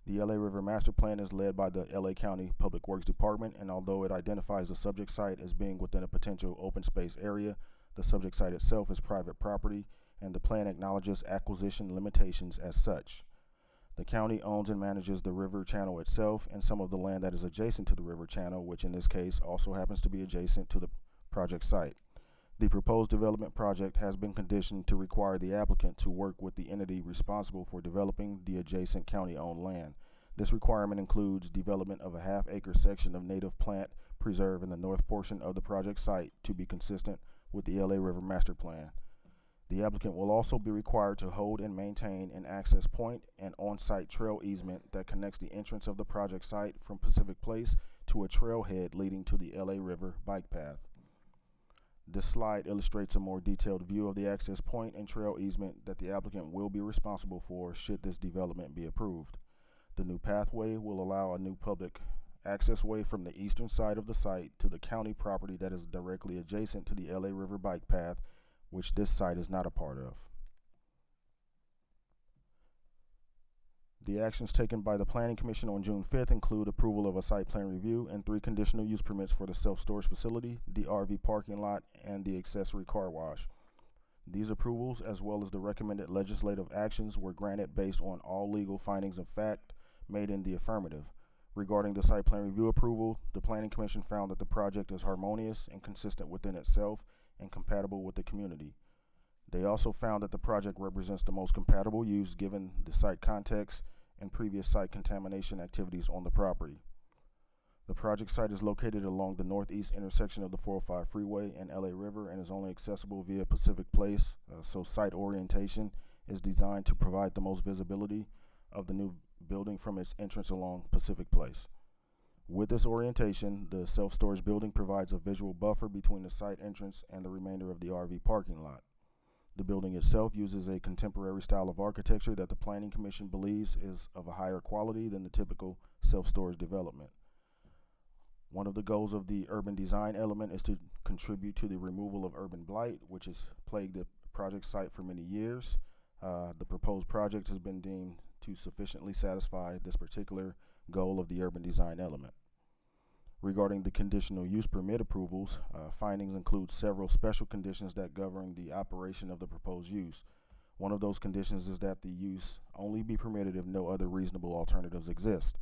The LA River Master Plan is led by the LA County Public Works Department, and although it identifies the subject site as being within a potential open space area, the subject site itself is private property, and the plan acknowledges acquisition limitations as such. The county owns and manages the river channel itself and some of the land that is adjacent to the river channel, which in this case also happens to be adjacent to the project site. The proposed development project has been conditioned to require the applicant to work with the entity responsible for developing the adjacent county-owned land. This requirement includes development of a half-acre section of native plant preserve in the north portion of the project site to be consistent with the LA River Master Plan. The applicant will also be required to hold and maintain an access point and on-site trail easement that connects the entrance of the project site from Pacific Place to a trailhead leading to the LA River bike path. This slide illustrates a more detailed view of the access point and trail easement that the applicant will be responsible for should this development be approved. The new pathway will allow a new public access way from the eastern side of the site to the county property that is directly adjacent to the LA River bike path, which this site is not a part of. The actions taken by the Planning Commission on June 5th include approval of a site plan review and 3 conditional use permits for the self-storage facility, the RV parking lot, and the accessory car wash. These approvals, as well as the recommended legislative actions, were granted based on all legal findings of fact made in the affirmative. Regarding the site plan review approval, the Planning Commission found that the project is harmonious and consistent within itself and compatible with the community. They also found that the project represents the most compatible use given the site context and previous site contamination activities on the property. The project site is located along the northeast intersection of the 405 freeway and LA River and is only accessible via Pacific Place, so site orientation is designed to provide the most visibility of the new building from its entrance along Pacific Place. With this orientation, the self-storage building provides a visual buffer between the site entrance and the remainder of the RV parking lot. The building itself uses a contemporary style of architecture that the Planning Commission believes is of a higher quality than the typical self-storage development. One of the goals of the urban design element is to contribute to the removal of urban blight, which has plagued the project site for many years. The proposed project has been deemed to sufficiently satisfy this particular goal of the urban design element. Regarding the conditional use permit approvals, findings include several special conditions that govern the operation of the proposed use. One of those conditions is that the use only be permitted if no other reasonable alternatives exist.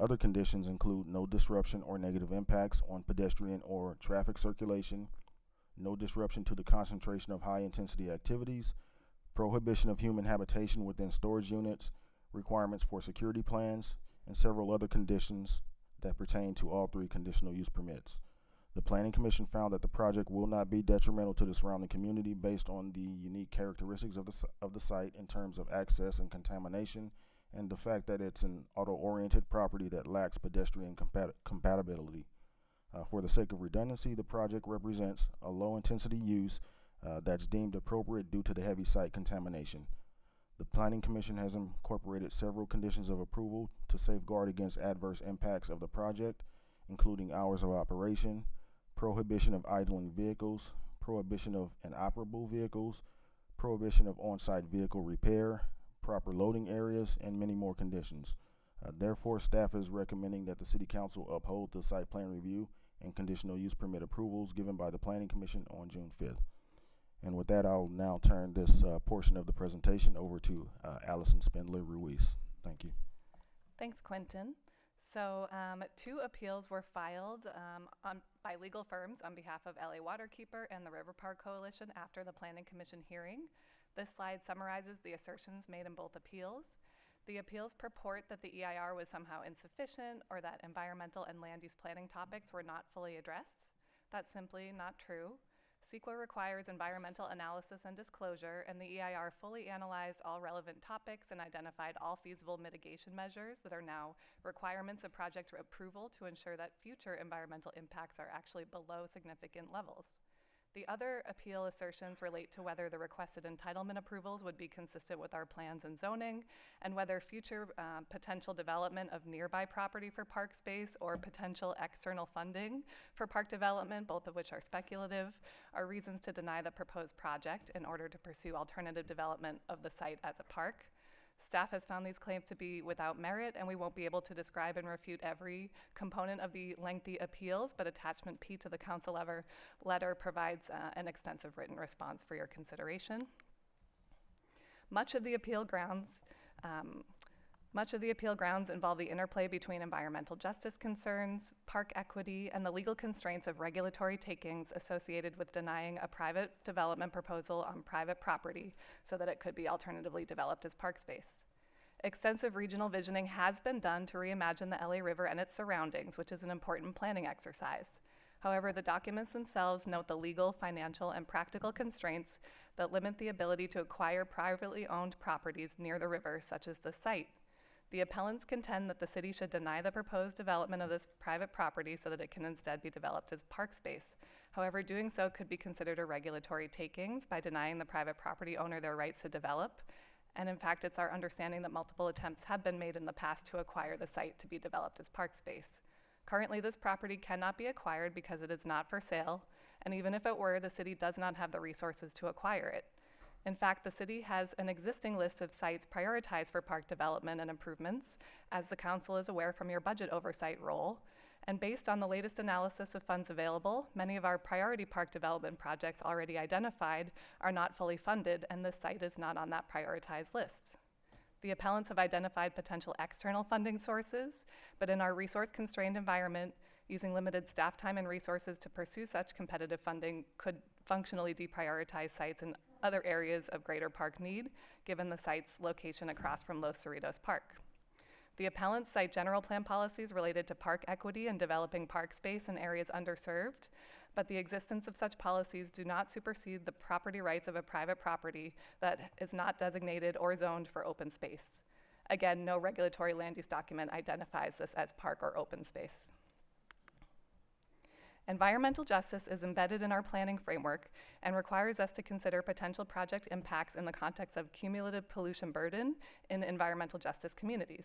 Other conditions include no disruption or negative impacts on pedestrian or traffic circulation, no disruption to the concentration of high-intensity activities, prohibition of human habitation within storage units, requirements for security plans, and several other conditions that pertain to all three conditional use permits. The Planning Commission found that the project will not be detrimental to the surrounding community based on the unique characteristics of the site in terms of access and contamination, and the fact that it's an auto-oriented property that lacks pedestrian compatibility. For the sake of redundancy, the project represents a low-intensity use that's deemed appropriate due to the heavy site contamination. The Planning Commission has incorporated several conditions of approval to safeguard against adverse impacts of the project, including hours of operation, prohibition of idling vehicles, prohibition of inoperable vehicles, prohibition of on-site vehicle repair, proper loading areas, and many more conditions. Therefore, staff is recommending that the City Council uphold the site plan review and conditional use permit approvals given by the Planning Commission on June 5th. And with that, I'll now turn this portion of the presentation over to Allison Spindler Ruiz. Thank you. Thanks, Quentin. So 2 appeals were filed by legal firms on behalf of LA Waterkeeper and the River Park Coalition after the Planning Commission hearing. This slide summarizes the assertions made in both appeals. The appeals purport that the EIR was somehow insufficient or that environmental and land use planning topics were not fully addressed. That's simply not true. CEQA requires environmental analysis and disclosure, and the EIR fully analyzed all relevant topics and identified all feasible mitigation measures that are now requirements of project approval to ensure that future environmental impacts are actually below significant levels. The other appeal assertions relate to whether the requested entitlement approvals would be consistent with our plans and zoning, and whether future potential development of nearby property for park space or potential external funding for park development, both of which are speculative, are reasons to deny the proposed project in order to pursue alternative development of the site as a park. Staff has found these claims to be without merit, and we won't be able to describe and refute every component of the lengthy appeals, but attachment P to the council letter provides an extensive written response for your consideration. Much of the appeal grounds involve the interplay between environmental justice concerns, park equity, and the legal constraints of regulatory takings associated with denying a private development proposal on private property so that it could be alternatively developed as park space. Extensive regional visioning has been done to reimagine the LA River and its surroundings, which is an important planning exercise. However, the documents themselves note the legal, financial, and practical constraints that limit the ability to acquire privately owned properties near the river, such as this site. The appellants contend that the city should deny the proposed development of this private property so that it can instead be developed as park space. However, doing so could be considered a regulatory takings by denying the private property owner their rights to develop. And in fact, it's our understanding that multiple attempts have been made in the past to acquire the site to be developed as park space. Currently, this property cannot be acquired because it is not for sale, and even if it were, the city does not have the resources to acquire it. In fact, the city has an existing list of sites prioritized for park development and improvements, as the council is aware from your budget oversight role. And based on the latest analysis of funds available, many of our priority park development projects already identified are not fully funded, and this site is not on that prioritized list. The appellants have identified potential external funding sources, but in our resource-constrained environment, using limited staff time and resources to pursue such competitive funding could functionally deprioritize sites in other areas of greater park need, given the site's location across from Los Cerritos Park. The appellants cite general plan policies related to park equity and developing park space in areas underserved, but the existence of such policies do not supersede the property rights of a private property that is not designated or zoned for open space. Again, no regulatory land use document identifies this as park or open space. Environmental justice is embedded in our planning framework and requires us to consider potential project impacts in the context of cumulative pollution burden in environmental justice communities.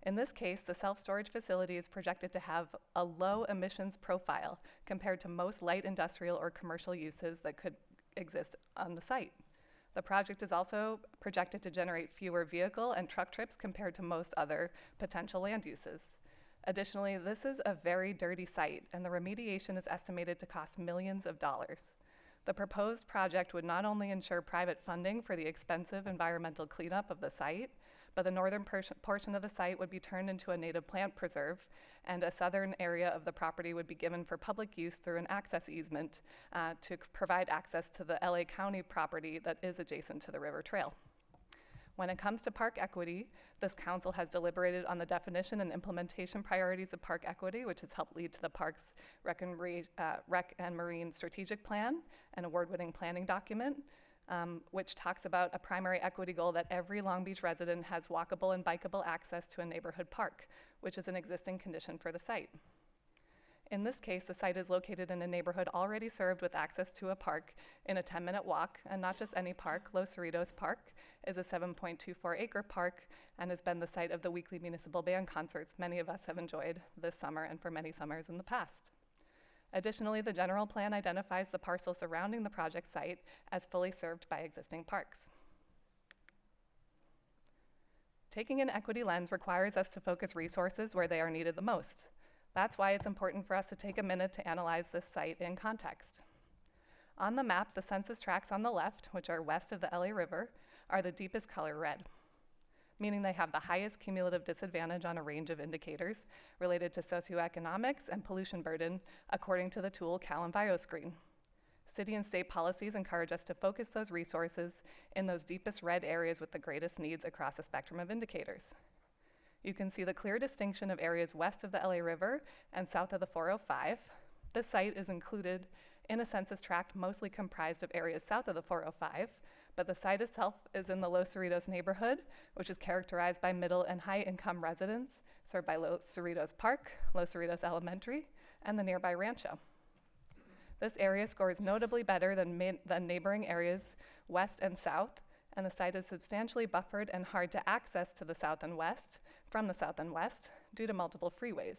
In this case, the self-storage facility is projected to have a low emissions profile compared to most light industrial or commercial uses that could exist on the site. The project is also projected to generate fewer vehicle and truck trips compared to most other potential land uses. Additionally, this is a very dirty site, and the remediation is estimated to cost millions of dollars. The proposed project would not only ensure private funding for the expensive environmental cleanup of the site, but the northern portion of the site would be turned into a native plant preserve, and a southern area of the property would be given for public use through an access easement to provide access to the LA County property that is adjacent to the river trail. When it comes to park equity, this council has deliberated on the definition and implementation priorities of park equity, which has helped lead to the Parks Rec and Marine Strategic Plan, an award-winning planning document, which talks about a primary equity goal that every Long Beach resident has walkable and bikeable access to a neighborhood park, which is an existing condition for the site. In this case, the site is located in a neighborhood already served with access to a park in a 10-minute walk, and not just any park. Los Cerritos Park is a 7.24-acre park and has been the site of the weekly municipal band concerts many of us have enjoyed this summer and for many summers in the past. Additionally, the general plan identifies the parcel surrounding the project site as fully served by existing parks. Taking an equity lens requires us to focus resources where they are needed the most. That's why it's important for us to take a minute to analyze this site in context. On the map, the census tracts on the left, which are west of the LA River, are the deepest color red, meaning they have the highest cumulative disadvantage on a range of indicators related to socioeconomics and pollution burden, according to the tool Cal and Bioscreen. City and state policies encourage us to focus those resources in those deepest red areas with the greatest needs across a spectrum of indicators. You can see the clear distinction of areas west of the LA River and south of the 405. This site is included in a census tract mostly comprised of areas south of the 405, but the site itself is in the Los Cerritos neighborhood, which is characterized by middle and high income residents served by Los Cerritos Park, Los Cerritos Elementary, and the nearby Rancho. This area scores notably better than neighboring areas west and south, and the site is substantially buffered and hard to access to the south and west, from the south and west, due to multiple freeways.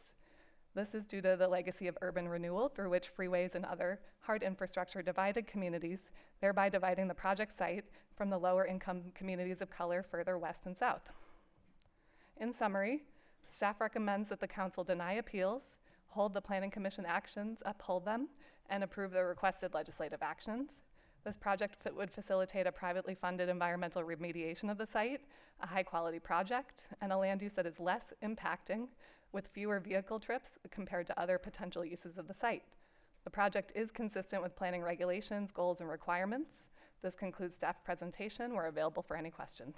This is due to the legacy of urban renewal, through which freeways and other hard infrastructure divided communities, thereby dividing the project site from the lower income communities of color further west and south. In summary, staff recommends that the council deny appeals, hold the Planning Commission actions, uphold them, and approve the requested legislative actions. This project would facilitate a privately funded environmental remediation of the site, a high-quality project, and a land use that is less impacting with fewer vehicle trips compared to other potential uses of the site. The project is consistent with planning regulations, goals, and requirements. This concludes staff presentation. We're available for any questions.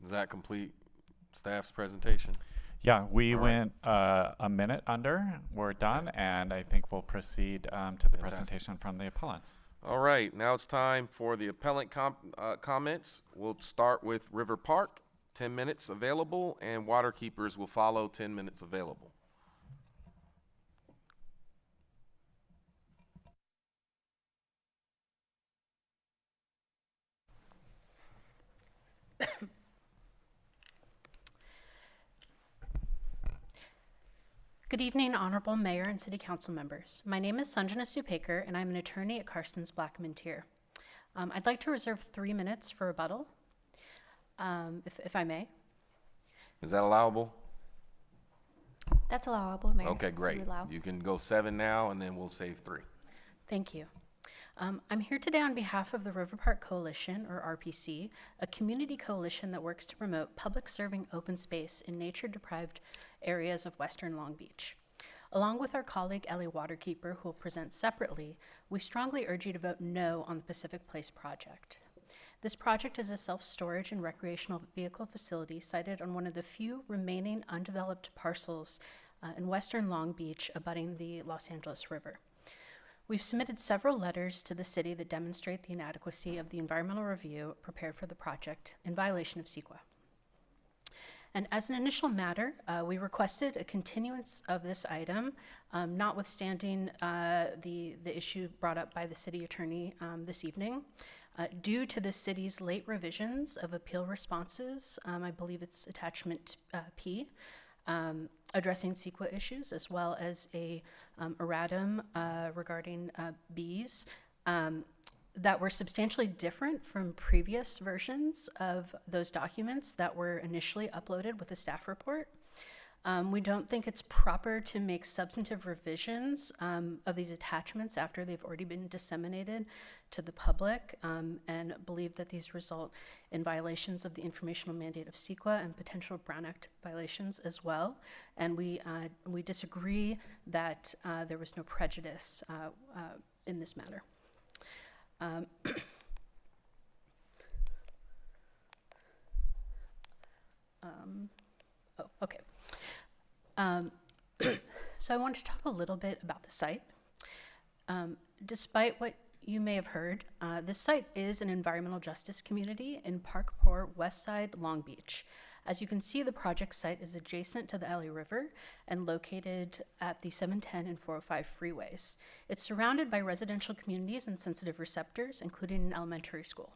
Does that complete staff's presentation? Yeah, we All right. went a minute under. We're done, and I think we'll proceed to the presentation from the appellants. All right, now it's time for the appellant comments. We'll start with River Park, 10 minutes available, and Waterkeepers will follow, 10 minutes available. Good evening, Honorable Mayor and City Council members. My name is Sanjana Supaker, and I'm an attorney at Carson's Blackman Tier. I'd like to reserve 3 minutes for rebuttal, if I may. Is that allowable? That's allowable, Mayor. Okay, great. You can go 7 now, and then we'll save 3. Thank you. I'm here today on behalf of the River Park Coalition, or RPC, a community coalition that works to promote public serving open space in nature-deprived areas of Western Long Beach. Along with our colleague Ellie Waterkeeper, who will present separately, we strongly urge you to vote no on the Pacific Place project. This project is a self-storage and recreational vehicle facility sited on one of the few remaining undeveloped parcels in Western Long Beach abutting the Los Angeles River. We've submitted several letters to the city that demonstrate the inadequacy of the environmental review prepared for the project in violation of CEQA. And as an initial matter, we requested a continuance of this item, notwithstanding the issue brought up by the city attorney this evening. Due to the city's late revisions of appeal responses, I believe it's attachment P, addressing CEQA issues, as well as a erratum regarding bees, that were substantially different from previous versions of those documents that were initially uploaded with the staff report. We don't think it's proper to make substantive revisions of these attachments after they've already been disseminated to the public, and believe that these result in violations of the informational mandate of CEQA and potential Brown Act violations as well. And we disagree that there was no prejudice in this matter. Okay. So I want to talk a little bit about the site. Despite what you may have heard, this site is an environmental justice community in Parkport, Westside, Long Beach. As you can see, the project site is adjacent to the LA River and located at the 710 and 405 freeways. It's surrounded by residential communities and sensitive receptors, including an elementary school.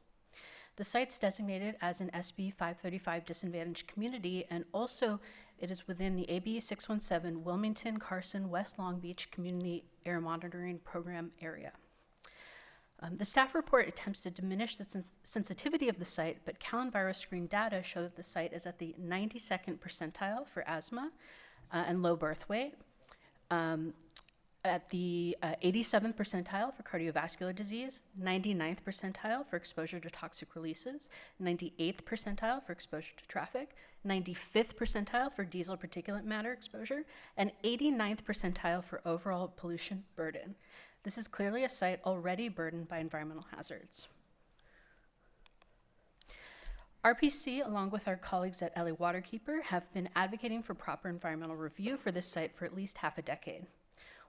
The site's designated as an SB 535 disadvantaged community, and also it is within the AB 617 Wilmington, Carson, West Long Beach Community Air Monitoring Program area. The staff report attempts to diminish the sensitivity of the site, but CalEnviro screen data show that the site is at the 92nd percentile for asthma and low birth weight, at the 87th percentile for cardiovascular disease, 99th percentile for exposure to toxic releases, 98th percentile for exposure to traffic, 95th percentile for diesel particulate matter exposure, and 89th percentile for overall pollution burden. This is clearly a site already burdened by environmental hazards. RPC, along with our colleagues at LA Waterkeeper, have been advocating for proper environmental review for this site for at least half a decade.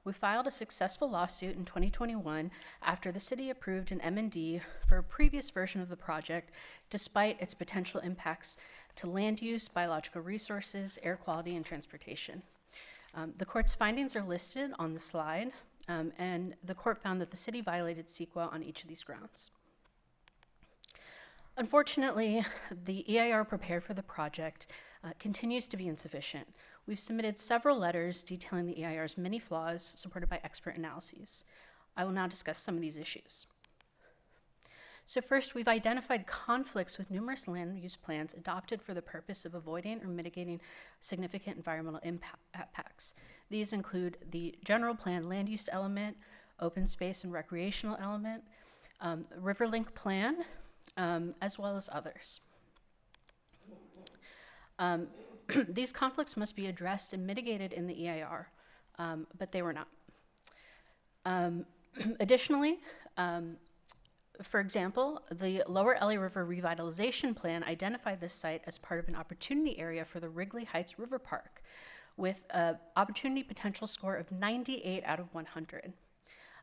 We filed a successful lawsuit in 2021 after the city approved an M&D for a previous version of the project, despite its potential impacts to land use, biological resources, air quality, and transportation. The court's findings are listed on the slide, and the court found that the city violated CEQA on each of these grounds. Unfortunately, the EIR prepared for the project continues to be insufficient. We've submitted several letters detailing the EIR's many flaws, supported by expert analyses. I will now discuss some of these issues. So first, we've identified conflicts with numerous land use plans adopted for the purpose of avoiding or mitigating significant environmental impacts. These include the general plan land use element, open space and recreational element, Riverlink plan, as well as others. These conflicts must be addressed and mitigated in the EIR, but they were not. Additionally, for example, the Lower LA River Revitalization Plan identified this site as part of an opportunity area for the Wrigley Heights River Park, with an opportunity potential score of 98 out of 100.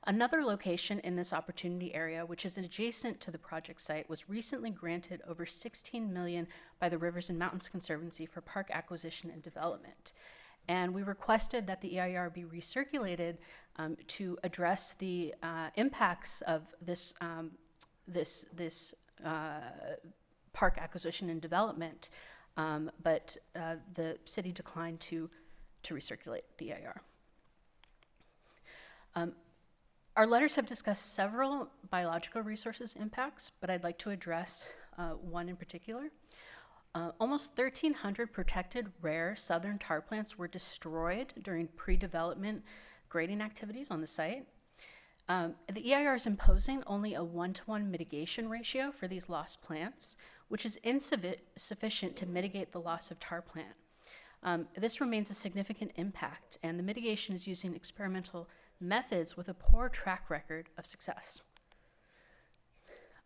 Another location in this opportunity area, which is adjacent to the project site, was recently granted over $16 million by the Rivers and Mountains Conservancy for park acquisition and development. And we requested that the EIR be recirculated to address the impacts of this, park acquisition and development, but the city declined to recirculate the EIR. Our letters have discussed several biological resources impacts, but I'd like to address one in particular. Almost 1,300 protected rare southern tar plants were destroyed during pre-development grading activities on the site. The EIR is imposing only a 1-to-1 mitigation ratio for these lost plants, which is insufficient to mitigate the loss of tar plant. This remains a significant impact, and the mitigation is using experimental methods with a poor track record of success.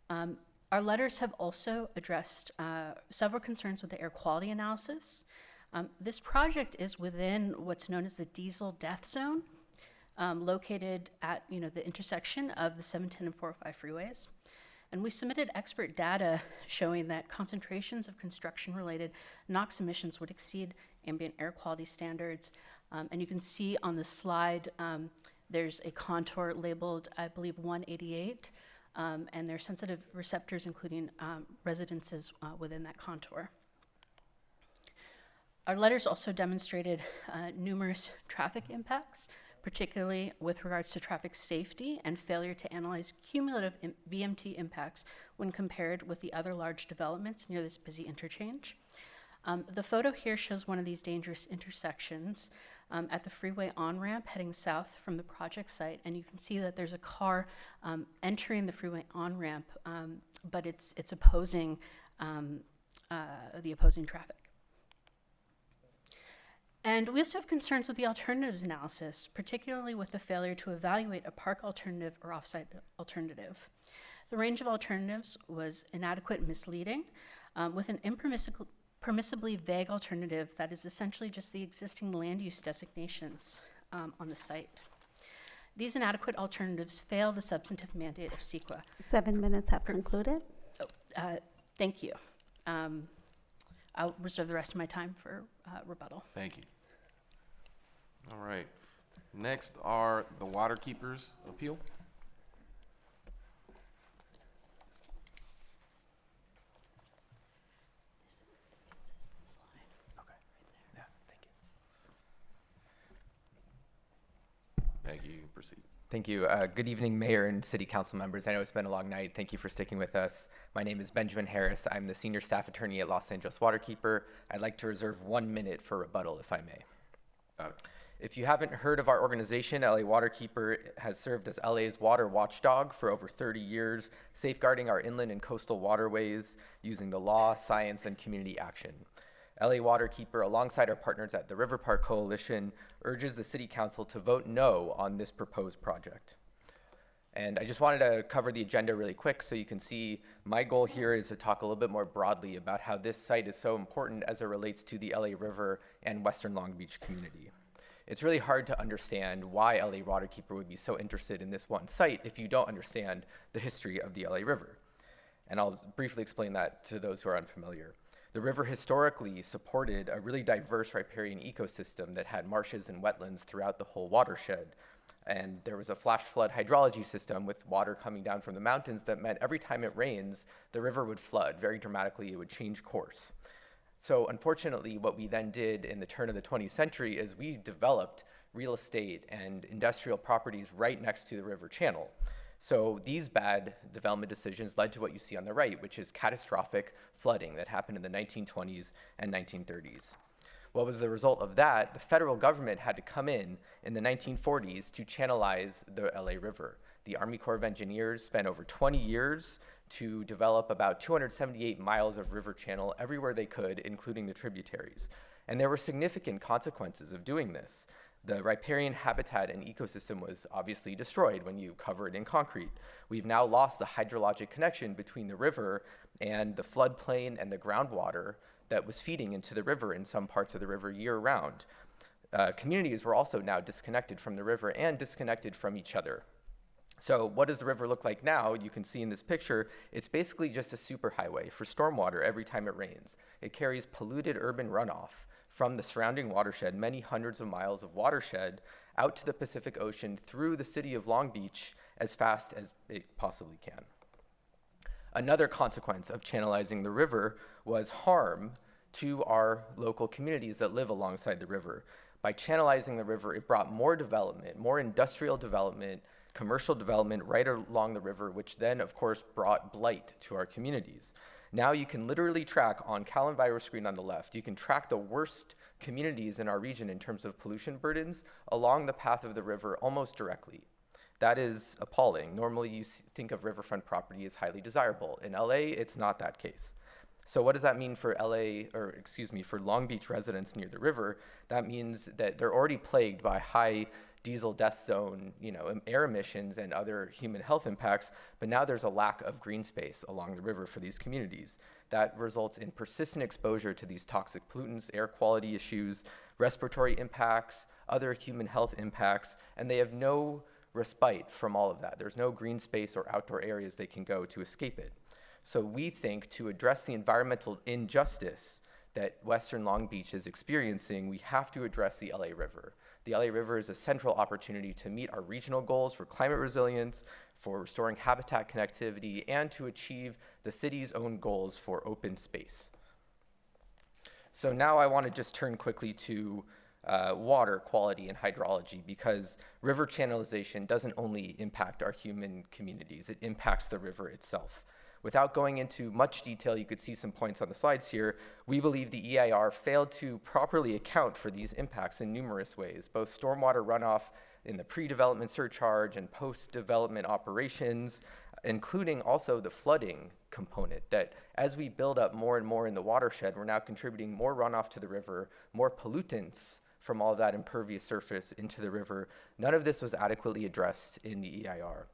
Our letters have also addressed several concerns with the air quality analysis. This project is within what's known as the diesel death zone, located at the intersection of the 710 and 405 freeways. And we submitted expert data showing that concentrations of construction-related NOx emissions would exceed ambient air quality standards. And you can see on the slide, there's a contour labeled, I believe, 188, and there's sensitive receptors, including residences within that contour. Our letters also demonstrated numerous traffic impacts, particularly with regards to traffic safety and failure to analyze cumulative VMT impacts when compared with the other large developments near this busy interchange. The photo here shows one of these dangerous intersections at the freeway on-ramp heading south from the project site, and you can see that there's a car entering the freeway on-ramp, but it's opposing the opposing traffic. And we also have concerns with the alternatives analysis, particularly with the failure to evaluate a park alternative or off-site alternative. The range of alternatives was inadequate and misleading, with an impermissibly vague alternative that is essentially just the existing land use designations on the site. These inadequate alternatives fail the substantive mandate of CEQA. 7 minutes have concluded. Thank you. I'll reserve the rest of my time for rebuttal. Thank you. All right. Next are the Waterkeepers appeal. Thank you. You can proceed. Thank you. Good evening, Mayor and City Council members. I know it's been a long night. Thank you for sticking with us. My name is Benjamin Harris. I'm the Senior Staff Attorney at Los Angeles Waterkeeper. I'd like to reserve 1 minute for rebuttal, if I may. Got it. If you haven't heard of our organization, LA Waterkeeper has served as LA's water watchdog for over 30 years, safeguarding our inland and coastal waterways using the law, science, and community action. LA Waterkeeper, alongside our partners at the River Park Coalition, urges the City Council to vote no on this proposed project. And I just wanted to cover the agenda really quick so you can see my goal here is to talk a little bit more broadly about how this site is so important as it relates to the LA River and Western Long Beach community. It's really hard to understand why LA Waterkeeper would be so interested in this one site if you don't understand the history of the LA River. And I'll briefly explain that to those who are unfamiliar. The river historically supported a really diverse riparian ecosystem that had marshes and wetlands throughout the whole watershed. And there was a flash flood hydrology system with water coming down from the mountains that meant every time it rains, the river would flood very dramatically. It would change course. So unfortunately, what we then did in the turn of the 20th century is we developed real estate and industrial properties right next to the river channel. So these bad development decisions led to what you see on the right, which is catastrophic flooding that happened in the 1920s and 1930s. What was the result of that? The federal government had to come in the 1940s to channelize the LA River. The Army Corps of Engineers spent over 20 years to develop about 278 miles of river channel everywhere they could, including the tributaries. And there were significant consequences of doing this. The riparian habitat and ecosystem was obviously destroyed when you cover it in concrete. We've now lost the hydrologic connection between the river and the floodplain and the groundwater that was feeding into the river in some parts of the river year-round. Communities were also now disconnected from the river and disconnected from each other. So what does the river look like now? You can see in this picture, it's basically just a superhighway for stormwater every time it rains. It carries polluted urban runoff from the surrounding watershed, many hundreds of miles of watershed, out to the Pacific Ocean through the city of Long Beach as fast as it possibly can. Another consequence of channelizing the river was harm to our local communities that live alongside the river. By channelizing the river, it brought more development, more industrial development, commercial development right along the river, which then, of course, brought blight to our communities. Now you can literally track on Cal Enviro screen on the left, you can track the worst communities in our region in terms of pollution burdens along the path of the river almost directly. That is appalling. Normally you think of riverfront property as highly desirable. In LA, it's not that case. So what does that mean for for Long Beach residents near the river? That means that they're already plagued by high diesel death zone, air emissions and other human health impacts, but now there's a lack of green space along the river for these communities. That results in persistent exposure to these toxic pollutants, air quality issues, respiratory impacts, other human health impacts, and they have no respite from all of that. There's no green space or outdoor areas they can go to escape it. So we think to address the environmental injustice that Western Long Beach is experiencing, we have to address the LA River. The LA River is a central opportunity to meet our regional goals for climate resilience, for restoring habitat connectivity, and to achieve the city's own goals for open space. So now I want to just turn quickly to water quality and hydrology, because river channelization doesn't only impact our human communities, it impacts the river itself. Without going into much detail, you could see some points on the slides here. We believe the EIR failed to properly account for these impacts in numerous ways, both stormwater runoff in the pre-development surcharge and post-development operations, including also the flooding component, that as we build up more and more in the watershed, we're now contributing more runoff to the river, more pollutants from all that impervious surface into the river. None of this was adequately addressed in the EIR.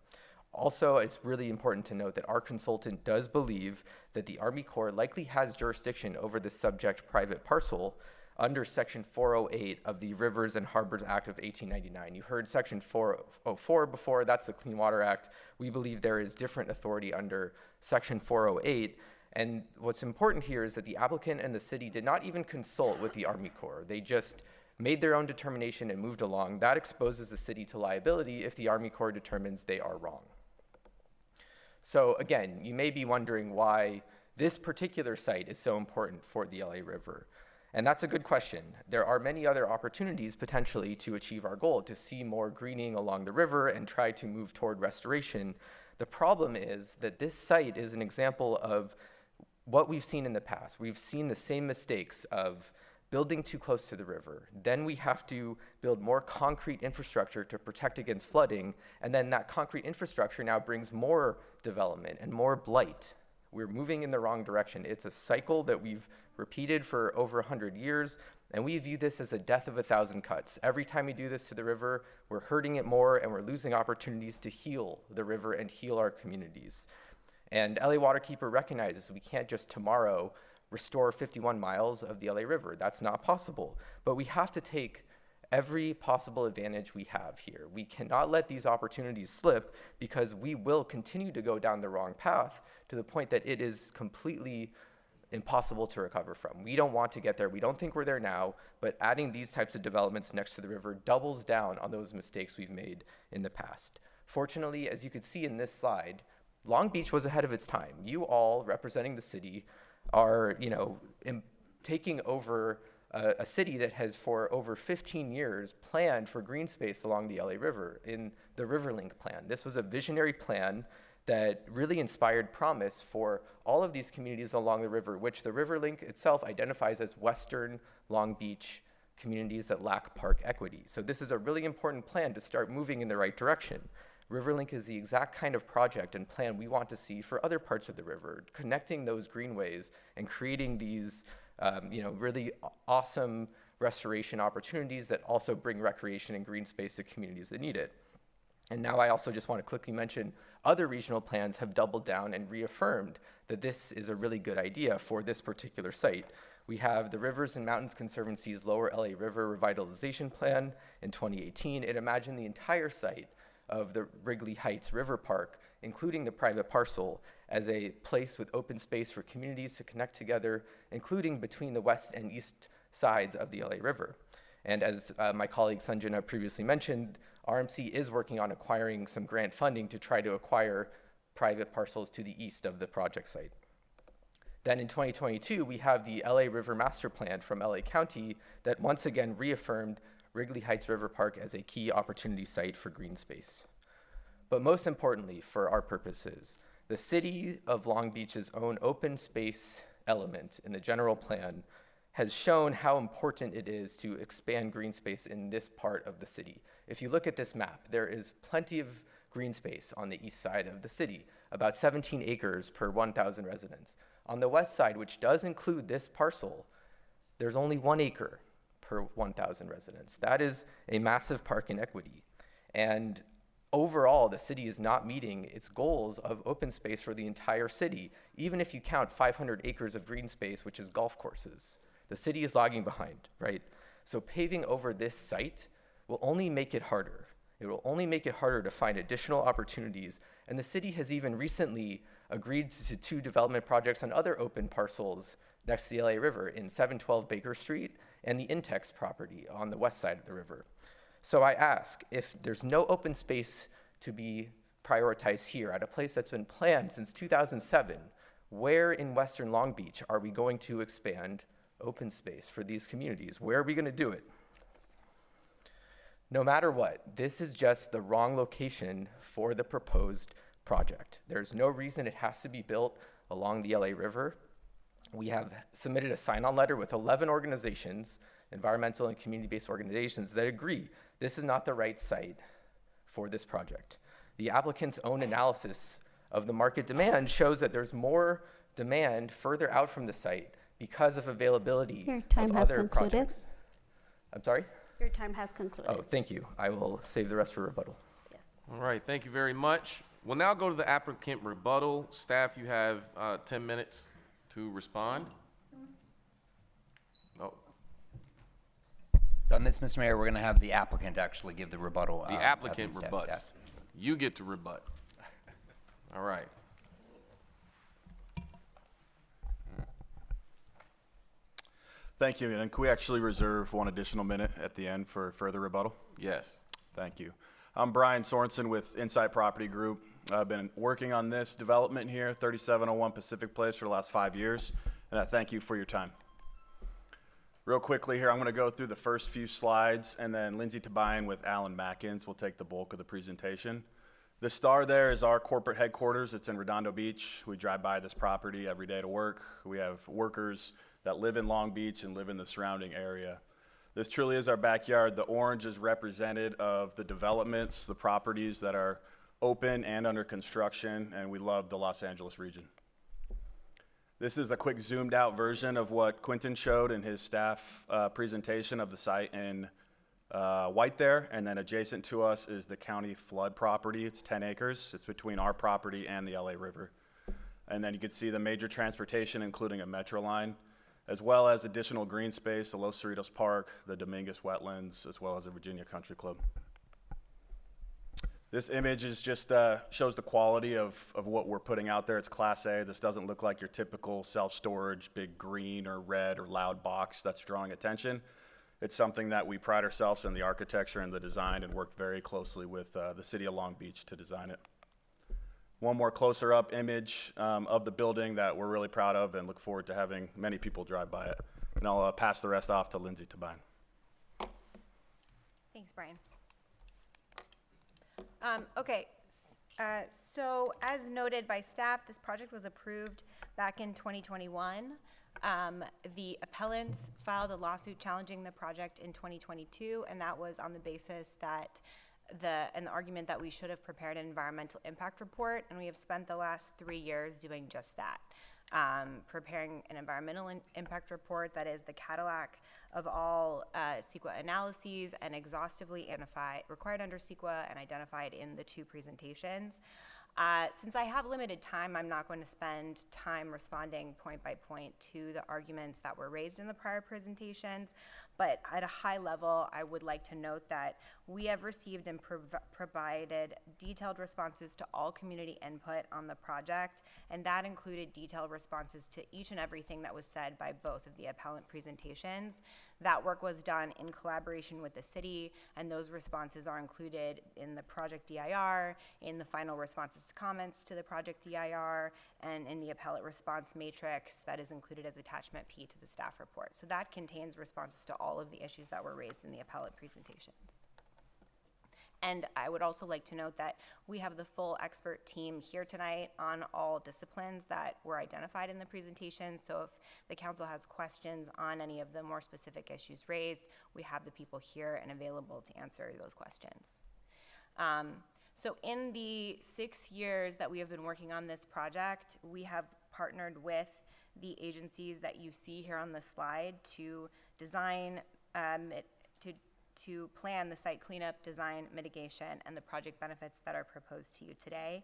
Also, it's really important to note that our consultant does believe that the Army Corps likely has jurisdiction over the subject private parcel under Section 408 of the Rivers and Harbors Act of 1899. You heard Section 404 before, that's the Clean Water Act. We believe there is different authority under Section 408. And what's important here is that the applicant and the city did not even consult with the Army Corps. They just made their own determination and moved along. That exposes the city to liability if the Army Corps determines they are wrong. So again, you may be wondering why this particular site is so important for the LA River. And that's a good question. There are many other opportunities potentially to achieve our goal, to see more greening along the river and try to move toward restoration. The problem is that this site is an example of what we've seen in the past. We've seen the same mistakes of building too close to the river. Then we have to build more concrete infrastructure to protect against flooding, and then that concrete infrastructure now brings more development and more blight. We're moving in the wrong direction. It's a cycle that we've repeated for over 100 years, and we view this as a death of 1,000 cuts. Every time we do this to the river, we're hurting it more, and we're losing opportunities to heal the river and heal our communities. And LA Waterkeeper recognizes we can't just tomorrow restore 51 miles of the LA River. That's not possible. But we have to take every possible advantage we have here. We cannot let these opportunities slip, because we will continue to go down the wrong path to the point that it is completely impossible to recover from. We don't want to get there. We don't think we're there now, but adding these types of developments next to the river doubles down on those mistakes we've made in the past. Fortunately, as you could see in this slide, Long Beach was ahead of its time. You all, representing the city, are, taking over a city that has for over 15 years planned for green space along the LA River in the RiverLink plan. This was a visionary plan that really inspired promise for all of these communities along the river, which the RiverLink itself identifies as Western Long Beach communities that lack park equity. So this is a really important plan to start moving in the right direction. RiverLink is the exact kind of project and plan we want to see for other parts of the river, connecting those greenways and creating these really awesome restoration opportunities that also bring recreation and green space to communities that need it. And now I also just want to quickly mention other regional plans have doubled down and reaffirmed that this is a really good idea for this particular site. We have the Rivers and Mountains Conservancy's Lower LA River Revitalization Plan in 2018. It imagined the entire site of the Wrigley Heights River Park, including the private parcel, as a place with open space for communities to connect together, including between the west and east sides of the LA River. And as my colleague Sanjana previously mentioned, RMC is working on acquiring some grant funding to try to acquire private parcels to the east of the project site. Then in 2022, we have the LA River Master Plan from LA County that once again reaffirmed Wrigley Heights River Park as a key opportunity site for green space. But most importantly, for our purposes, the city of Long Beach's own open space element in the general plan has shown how important it is to expand green space in this part of the city. If you look at this map, there is plenty of green space on the east side of the city, about 17 acres per 1,000 residents. On the west side, which does include this parcel, there's only 1 acre per 1,000 residents. That is a massive park inequity. And overall, the city is not meeting its goals of open space for the entire city, even if you count 500 acres of green space, which is golf courses. The city is lagging behind, right? So paving over this site will only make it harder. It will only make it harder to find additional opportunities. And the city has even recently agreed to 2 development projects on other open parcels next to the LA River in 712 Baker Street and the Intex property on the west side of the river. So I ask, if there's no open space to be prioritized here at a place that's been planned since 2007, where in Western Long Beach are we going to expand open space for these communities? Where are we going to do it? No matter what, this is just the wrong location for the proposed project. There's no reason it has to be built along the LA River. We have submitted a sign-on letter with 11 organizations, environmental and community-based organizations, that agree this is not the right site for this project. The applicant's own analysis of the market demand shows that there's more demand further out from the site because of availability Your time of has other concluded. projects. I'm sorry? Your time has concluded. Oh, thank you. I will save the rest for rebuttal. All right, thank you very much. We'll now go to the applicant rebuttal. Staff, you have 10 minutes to respond. Oh, So on this, Mr. Mayor, we're going to have the applicant actually give the rebuttal. the applicant of the staff. rebuts. Yes. You get to rebut. All right. Thank you, and can we actually reserve 1 additional minute at the end for further rebuttal? Yes. Thank you. I'm Brian Sorensen with Insight Property Group. I've been working on this development here, 3701 Pacific Place, for the last 5 years, and I thank you for your time. Real quickly here, I'm going to go through the first few slides, and then Lindsay Tabayan with Alan Mackins will take the bulk of the presentation. The star there is our corporate headquarters. It's in Redondo Beach. We drive by this property every day to work. We have workers that live in Long Beach and live in the surrounding area. This truly is our backyard. The orange is representative of the developments, the properties that are open and under construction, and we love the Los Angeles region. This is a quick zoomed out version of what Quentin showed in his staff presentation of the site in white there, and then adjacent to us is the county flood property. It's 10 acres. It's between our property and the LA River. And then you can see the major transportation, including a metro line, as well as additional green space, the Los Cerritos Park, the Dominguez Wetlands, as well as the Virginia Country Club. This image is just shows the quality of what we're putting out there. It's Class A. This doesn't look like your typical self-storage, big green or red or loud box that's drawing attention. It's something that we pride ourselves in the architecture and the design, and worked very closely with the city of Long Beach to design it. One more closer up image of the building that we're really proud of and look forward to having many people drive by it. And I'll pass the rest off to Lindsay Tabayan. Thanks, Brian. Okay, so as noted by staff, this project was approved back in 2021. The appellants filed a lawsuit challenging the project in 2022, and that was on the basis that the argument that we should have prepared an environmental impact report, and we have spent the last 3 years doing just that. Preparing an environmental impact report that is the Cadillac of all CEQA analyses and exhaustively required under CEQA and identified in the 2 presentations. Since I have limited time, I'm not going to spend time responding point by point to the arguments that were raised in the prior presentations, but at a high level, I would like to note that we have received and provided detailed responses to all community input on the project, and that included detailed responses to each and everything that was said by both of the appellant presentations. That work was done in collaboration with the city, and those responses are included in the project DIR, in the final responses to comments to the project DIR, and in the appellate response matrix that is included as attachment P to the staff report. So that contains responses to all of the issues that were raised in the appellate presentations. And I would also like to note that we have the full expert team here tonight on all disciplines that were identified in the presentation. So if the council has questions on any of the more specific issues raised, we have the people here and available to answer those questions. So in the 6 years that we have been working on this project, we have partnered with the agencies that you see here on the slide to design, to plan the site cleanup, design, mitigation, and the project benefits that are proposed to you today.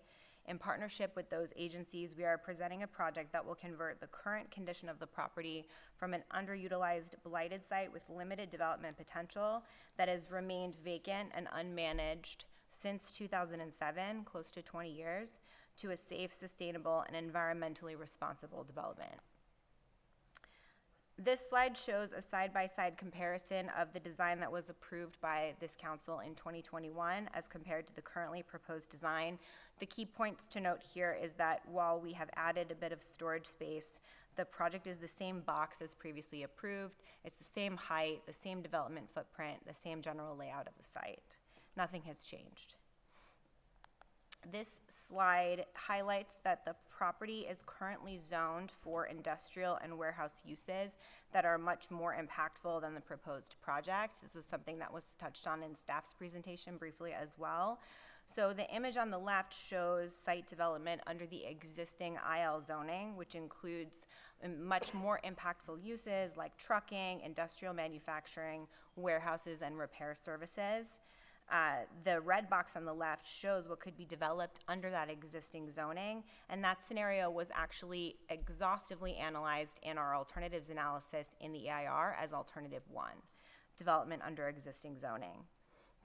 In partnership with those agencies, we are presenting a project that will convert the current condition of the property from an underutilized, blighted site with limited development potential that has remained vacant and unmanaged since 2007, close to 20 years, to a safe, sustainable, and environmentally responsible development. This slide shows a side-by-side comparison of the design that was approved by this council in 2021 as compared to the currently proposed design. The key points to note here is that while we have added a bit of storage space, the project is the same box as previously approved. It's the same height, the same development footprint, the same general layout of the site. Nothing has changed. This slide highlights that the property is currently zoned for industrial and warehouse uses that are much more impactful than the proposed project. This was something that was touched on in staff's presentation briefly as well. So the image on the left shows site development under the existing IL zoning, which includes much more impactful uses like trucking, industrial manufacturing, warehouses, and repair services. The red box on the left shows what could be developed under that existing zoning, and that scenario was actually exhaustively analyzed in our alternatives analysis in the EIR as alternative 1, development under existing zoning.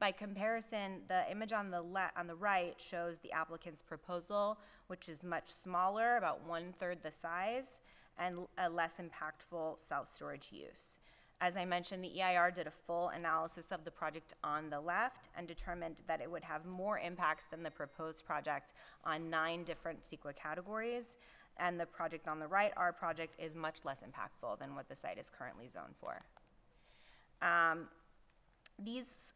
By comparison, the image on the right shows the applicant's proposal, which is much smaller, about 1/3 the size, and a less impactful self-storage use. As I mentioned, the EIR did a full analysis of the project on the left and determined that it would have more impacts than the proposed project on 9 different CEQA categories. And the project on the right, our project, is much less impactful than what the site is currently zoned for.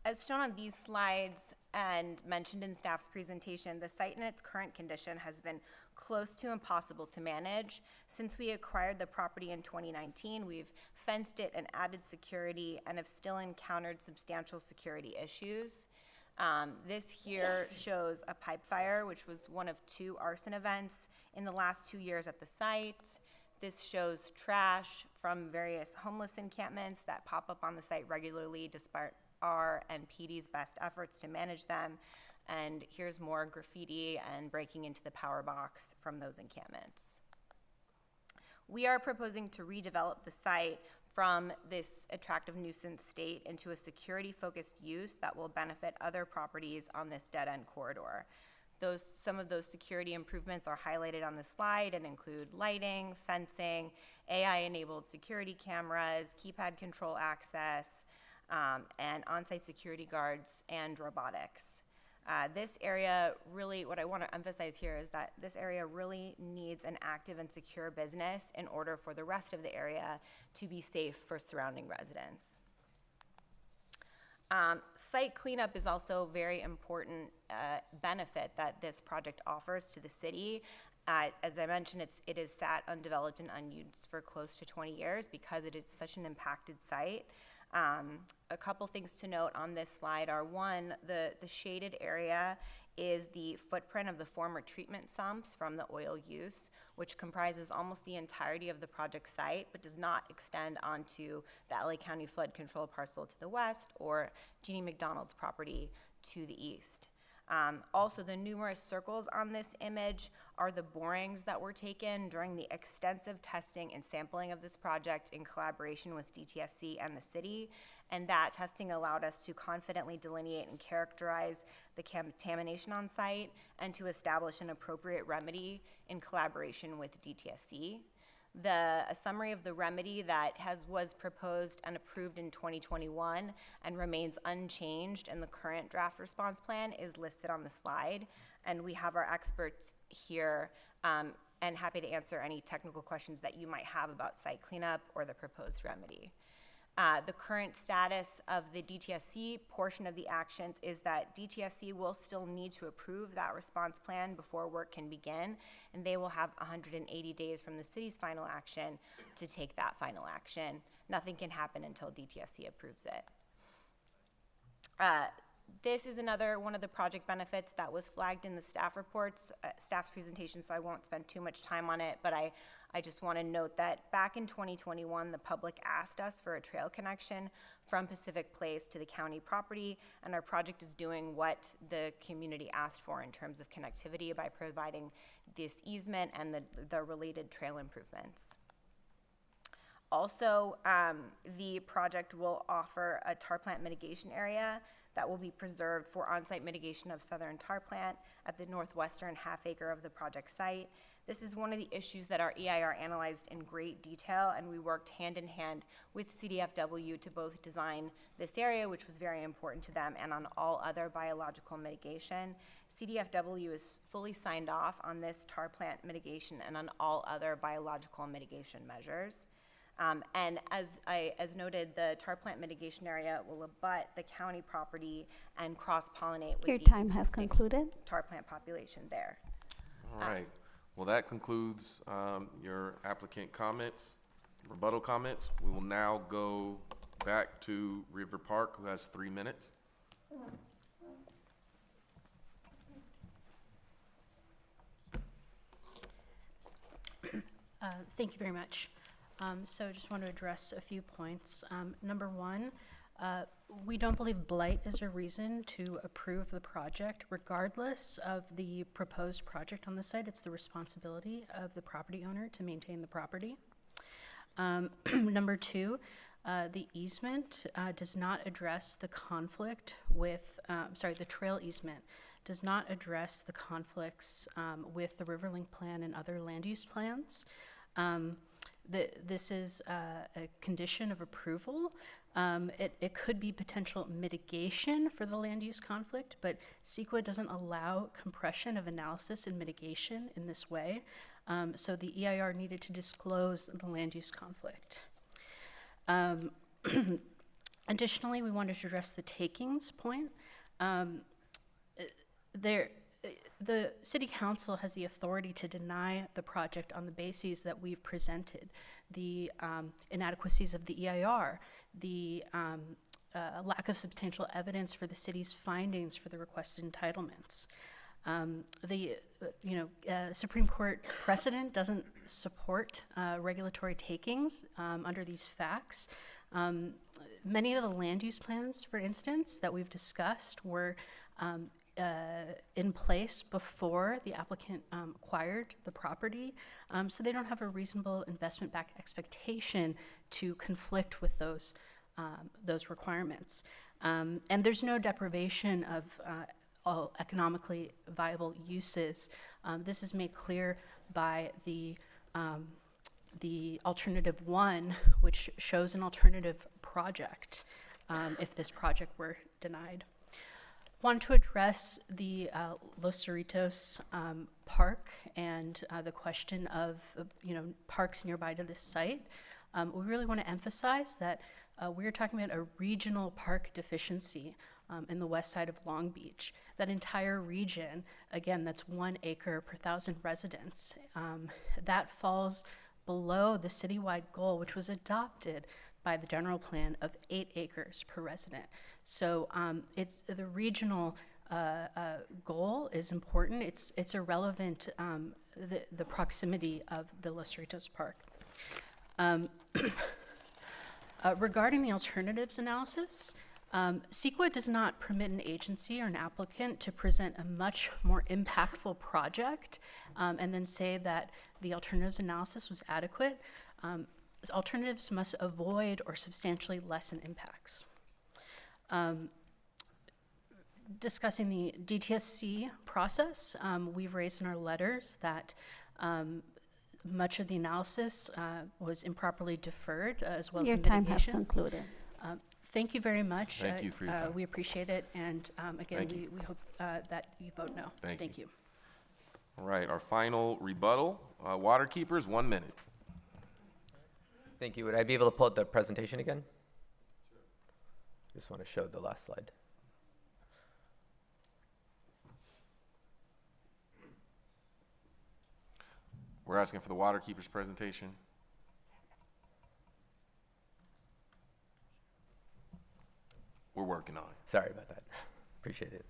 As shown on these slides and mentioned in staff's presentation, the site in its current condition has been close to impossible to manage. Since we acquired the property in 2019, we've fenced it and added security and have still encountered substantial security issues. This here shows a pipe fire, which was one of 2 arson events in the last 2 years at the site. This shows trash from various homeless encampments that pop up on the site regularly despite our and PD's best efforts to manage them. And here's more graffiti and breaking into the power box from those encampments. We are proposing to redevelop the site from this attractive nuisance state into a security-focused use that will benefit other properties on this dead-end corridor. Some of those security improvements are highlighted on the slide and include lighting, fencing, AI-enabled security cameras, keypad control access, and on-site security guards and robotics. This area really, what I want to emphasize here is that this area really needs an active and secure business in order for the rest of the area to be safe for surrounding residents. Site cleanup is also a very important benefit that this project offers to the city. As I mentioned, it is sat undeveloped and unused for close to 20 years because it is such an impacted site. A couple things to note on this slide are, one, the shaded area is the footprint of the former treatment sumps from the oil use, which comprises almost the entirety of the project site, but does not extend onto the LA County flood control parcel to the west or Jeannie McDonald's property to the east. Also, the numerous circles on this image are the borings that were taken during the extensive testing and sampling of this project in collaboration with DTSC and the city, and that testing allowed us to confidently delineate and characterize the contamination on site and to establish an appropriate remedy in collaboration with DTSC. A summary of the remedy that was proposed and approved in 2021 and remains unchanged in the current draft response plan is listed on the slide, and we have our experts here and happy to answer any technical questions that you might have about site cleanup or the proposed remedy. The current status of the DTSC portion of the actions is that DTSC will still need to approve that response plan before work can begin, and they will have 180 days from the city's final action to take that final action. Nothing can happen until DTSC approves it. This is another one of the project benefits that was flagged in the staff reports, staff's presentation, so I won't spend too much time on it, but I just want to note that back in 2021, the public asked us for a trail connection from Pacific Place to the county property, and our project is doing what the community asked for in terms of connectivity by providing this easement and the related trail improvements. Also, the project will offer a tar plant mitigation area that will be preserved for on-site mitigation of southern tar plant at the northwestern half-acre of the project site. This is one of the issues that our EIR analyzed in great detail, and we worked hand in hand with CDFW to both design this area, which was very important to them, and on all other biological mitigation. CDFW is fully signed off on this tar plant mitigation and on all other biological mitigation measures. And as noted, the tar plant mitigation area will abut the county property and cross-pollinate with Your the time has existing concluded. tar plant population there. All right. Well, that concludes your applicant comments, rebuttal comments. We will now go back to River Park, who has 3 minutes. Thank you very much. So just want to address a few points. Number one, we don't believe blight is a reason to approve the project. Regardless of the proposed project on the site, it's the responsibility of the property owner to maintain the property. Number two, the easement does not address the conflict with, the trail easement does not address the conflicts with the Riverlink plan and other land use plans. This is a condition of approval. It could be potential mitigation for the land use conflict, but CEQA doesn't allow compression of analysis and mitigation in this way. So the EIR needed to disclose the land use conflict. Additionally, we wanted to address the takings point. The City Council has the authority to deny the project on the bases that we've presented, the inadequacies of the EIR, the lack of substantial evidence for the city's findings for the requested entitlements. Supreme Court precedent doesn't support regulatory takings under these facts. Many of the land use plans, for instance, that we've discussed were in place before the applicant acquired the property, so they don't have a reasonable investment-backed expectation to conflict with those requirements. And there's no deprivation of all economically viable uses. This is made clear by the alternative 1, which shows an alternative project if this project were denied. Want to address the Los Cerritos Park and the question of parks nearby to this site. We really want to emphasize that we're talking about a regional park deficiency in the west side of Long Beach. That entire region, again, that's 1 acre per 1,000 residents. That falls below the citywide goal, which was adopted by the general plan of 8 acres per resident. So it's the regional goal is important. It's irrelevant, the proximity of the Los Cerritos Park. Regarding the alternatives analysis, CEQA does not permit an agency or an applicant to present a much more impactful project and then say that the alternatives analysis was adequate. Alternatives must avoid or substantially lessen impacts. Discussing the DTSC process, we've raised in our letters that much of the analysis was improperly deferred, as well as Your the time has mitigation. concluded. Thank you very much. Thank you for your time. We appreciate it, and again, Thank you. we hope that you vote no. Thank you. All right, our final rebuttal. Water keepers, 1 minute. Thank you. Would I be able to pull up the presentation again? Sure. Just want to show the last slide. We're asking for the water keepers presentation. We're working on it. Sorry about that. Appreciate it.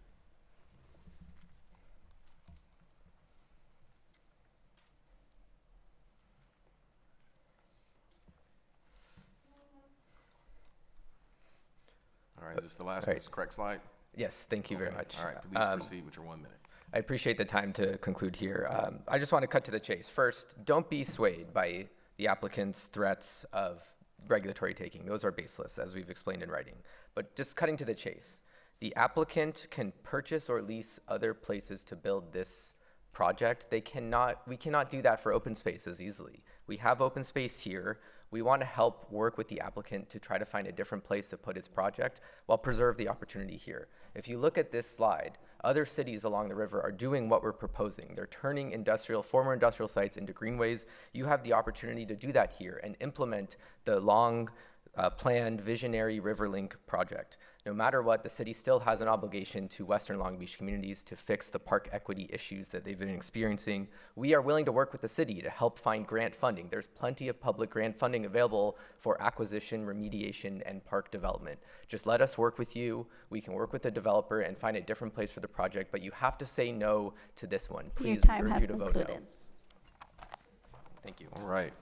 All right, is this the last, All right. this correct slide? Yes, thank you very much. All right, please proceed with your 1 minute. I appreciate the time to conclude here. I just want to cut to the chase. First, don't be swayed by the applicant's threats of regulatory taking. Those are baseless, as we've explained in writing. But just cutting to the chase, the applicant can purchase or lease other places to build this project. We cannot do that for open spaces easily. We have open space here. We want to help work with the applicant to try to find a different place to put his project while preserve the opportunity here. If you look at this slide, other cities along the river are doing what we're proposing. They're turning former industrial sites into greenways. You have the opportunity to do that here and implement the long planned visionary Riverlink project. No matter what, the city still has an obligation to Western Long Beach communities to fix the park equity issues that they've been experiencing. We are willing to work with the city to help find grant funding. There's plenty of public grant funding available for acquisition, remediation, and park development. Just let us work with you. We can work with the developer and find a different place for the project, but you have to say no to this one. Please, Your time we urge has you to vote concluded. no. Thank you. All right.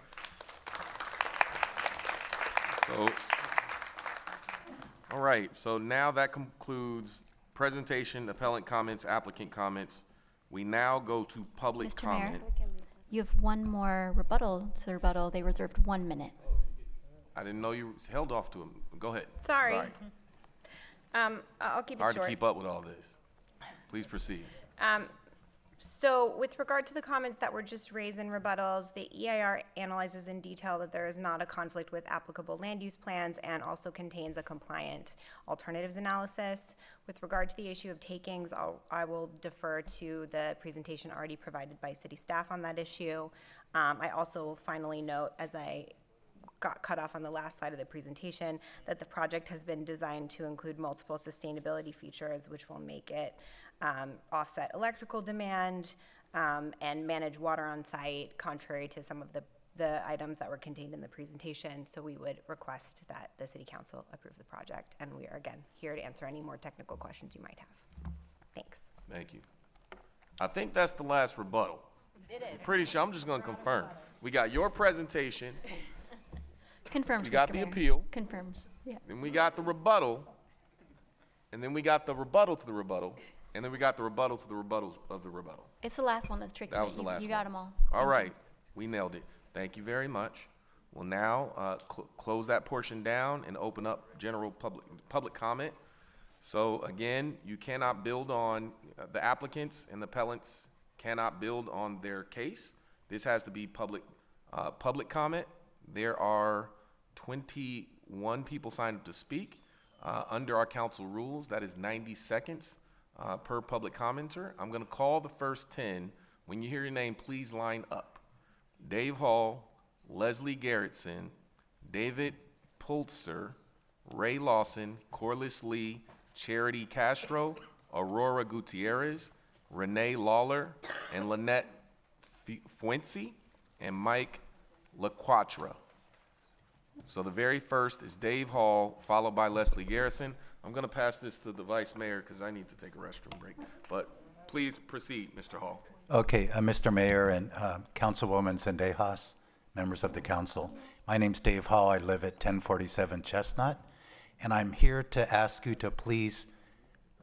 So now that concludes presentation, appellant comments, applicant comments. We now go to public Mr. Mayor, comment. you have one more rebuttal to rebuttal. They reserved 1 minute. I didn't know you held off to him. Go ahead. Sorry. I'll keep it Hard short. to keep up with all this. Please proceed. So with regard to the comments that were just raised in rebuttals, the EIR analyzes in detail that there is not a conflict with applicable land use plans and also contains a compliant alternatives analysis. With regard to the issue of takings, I will defer to the presentation already provided by city staff on that issue. I also will finally note, as I got cut off on the last slide of the presentation, that the project has been designed to include multiple sustainability features, which will make it offset electrical demand and manage water on site, contrary to some of the items that were contained in the presentation. So we would request that the City Council approve the project, and we are again here to answer any more technical questions you might have. Thanks. Thank you. I think that's the last rebuttal. It is. I'm pretty sure. I'm just going to confirm. We got your presentation. Confirmed. We got Mr. the Mayor. appeal. Confirmed. Yeah. Then we got the rebuttal. And then we got the rebuttal to the rebuttal. And then we got the rebuttal to the rebuttals of the rebuttal. It's the last one that's tricky. That was the last You one. got them all. All Thank right. We nailed it. Thank you very much. We'll now close that portion down and open up general public comment. So again, you cannot build on, the applicants and the appellants cannot build on their case. This has to be public comment. There are 21 people signed up to speak. Under our council rules, that is 90 seconds per public commenter. I'm going to call the first 10. When you hear your name, please line up. Dave Hall, Leslie Garrettson, David Pulitzer, Ray Lawson, Corliss Lee, Charity Castro, Aurora Gutierrez, Renee Lawler, and Lynette Fuenci, and Mike LaQuatra. So the very first is Dave Hall, followed by Leslie Garrison. I'm going to pass this to the Vice Mayor because I need to take a restroom break. But please proceed, Mr. Hall. Okay, Mr. Mayor and Councilwoman Zendejas, members of the council. My name's Dave Hall. I live at 1047 Chestnut, and I'm here to ask you to please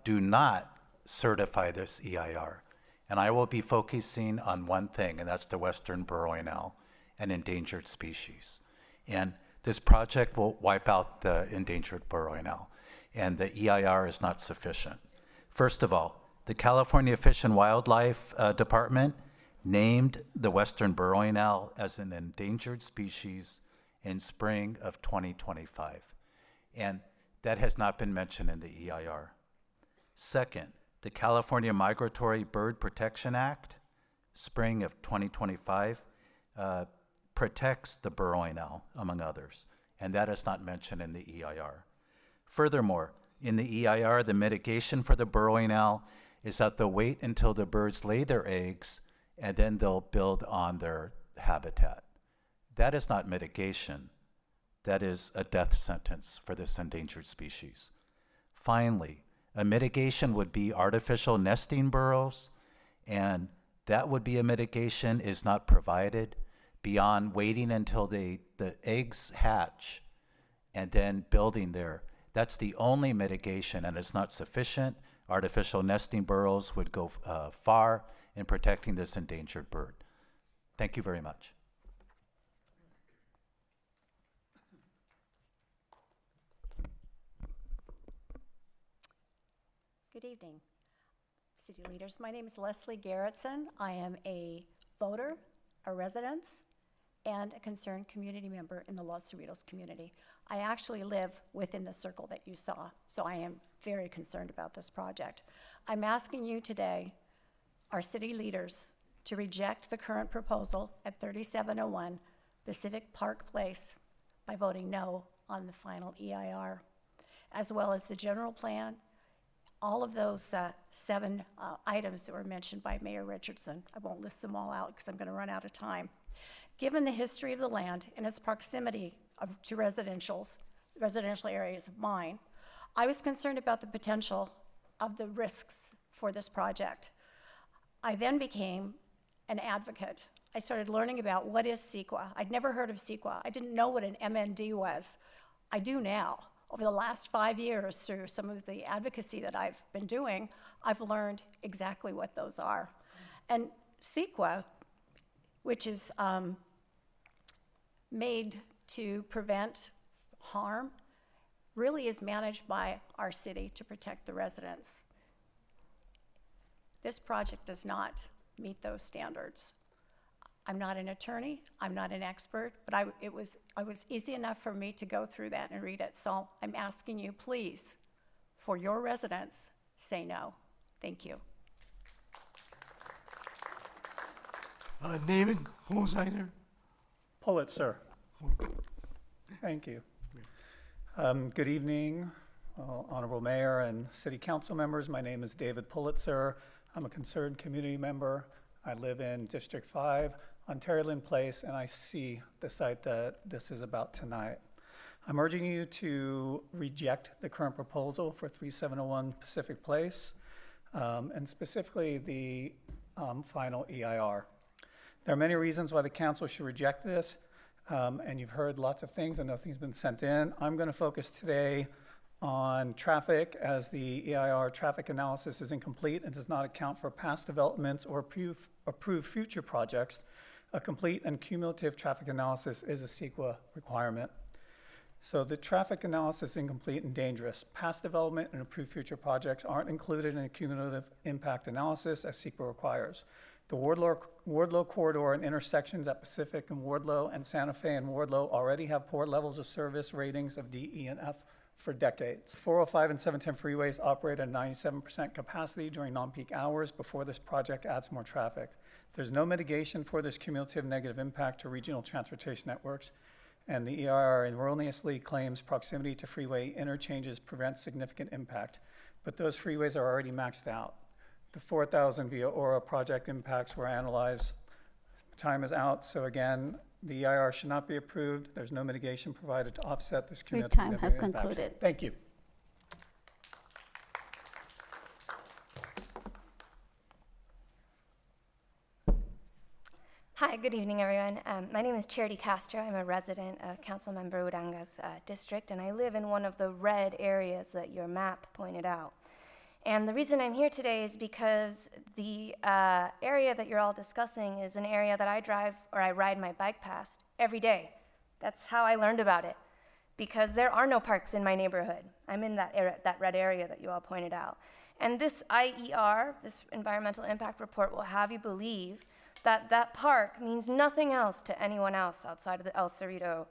do not certify this EIR. And I will be focusing on one thing, and that's the western burrowing owl, an endangered species. And this project will wipe out the endangered burrowing owl, and the EIR is not sufficient. First of all, the California Fish and Wildlife Department named the western burrowing owl as an endangered species in spring of 2025, and that has not been mentioned in the EIR. Second, the California Migratory Bird Protection Act, spring of 2025, protects the burrowing owl, among others, and that is not mentioned in the EIR. Furthermore, in the EIR, the mitigation for the burrowing owl is that they'll wait until the birds lay their eggs and then they'll build on their habitat. That is not mitigation. That is a death sentence for this endangered species. Finally, A mitigation would be artificial nesting burrows, and that would be a mitigation is not provided beyond waiting until the eggs hatch and then building there. That's the only mitigation, and it's not sufficient. Artificial nesting burrows would go far in protecting this endangered bird. Thank you very much. Good evening, city leaders. My name is Leslie Garrettson. I am a voter, a resident, and a concerned community member in the Los Cerritos community. I actually live within the circle that you saw, so I am very concerned about this project. I'm asking you today, our city leaders, to reject the current proposal at 3701 Pacific Park Place by voting no on the final EIR, as well as the general plan, all of those 7 items that were mentioned by Mayor Richardson. I won't list them all out because I'm going to run out of time. Given the history of the land and its proximity to residential areas of mine, I was concerned about the potential of the risks for this project. I then became an advocate. I started learning about what is CEQA. I'd never heard of CEQA. I didn't know what an MND was. I do now. Over the last 5 years, through some of the advocacy that I've been doing, I've learned exactly what those are. And CEQA, which is made to prevent harm, really is managed by our city to protect the residents. This project does not meet those standards. I'm not an attorney, I'm not an expert, but it was easy enough for me to go through that and read it. So I'm asking you, please, for your residents, say no. Thank you. David Pulsider. Pulitzer. Thank you. Good evening, Honorable Mayor and City Council members. My name is David Pulitzer. I'm a concerned community member. I live in District 5, Ontario Lynn Place, and I see the site that this is about tonight. I'm urging you to reject the current proposal for 3701 Pacific Place, and specifically the final EIR. There are many reasons why the council should reject this, and you've heard lots of things. I know things have been sent in. I'm going to focus today on traffic, as the EIR traffic analysis is incomplete and does not account for past developments or approved future projects. A complete and cumulative traffic analysis is a CEQA requirement. So the traffic analysis is incomplete and dangerous. Past development and approved future projects aren't included in a cumulative impact analysis as CEQA requires. The Wardlow corridor and intersections at Pacific and Wardlow and Santa Fe and Wardlow already have poor levels of service ratings of D, E, and F for decades. 405 and 710 freeways operate at 97% capacity during non-peak hours before this project adds more traffic. There's no mitigation for this cumulative negative impact to regional transportation networks, and the EIR erroneously claims proximity to freeway interchanges prevents significant impact, but those freeways are already maxed out. The 4,000 via Aura project impacts were analyzed. Time is out, so again, the EIR should not be approved. There's no mitigation provided to offset this cumulative Your time has impacts. concluded. Thank you. Hi, good evening, everyone. My name is Charity Castro. I'm a resident of Councilmember Uranga's district, and I live in one of the red areas that your map pointed out. And the reason I'm here today is because the area that you're all discussing is an area that I drive or I ride my bike past every day. That's how I learned about it, because there are no parks in my neighborhood. I'm in that red area that you all pointed out. And this IER, this Environmental Impact Report, will have you believe that that park means nothing else to anyone else outside of the El Cerrito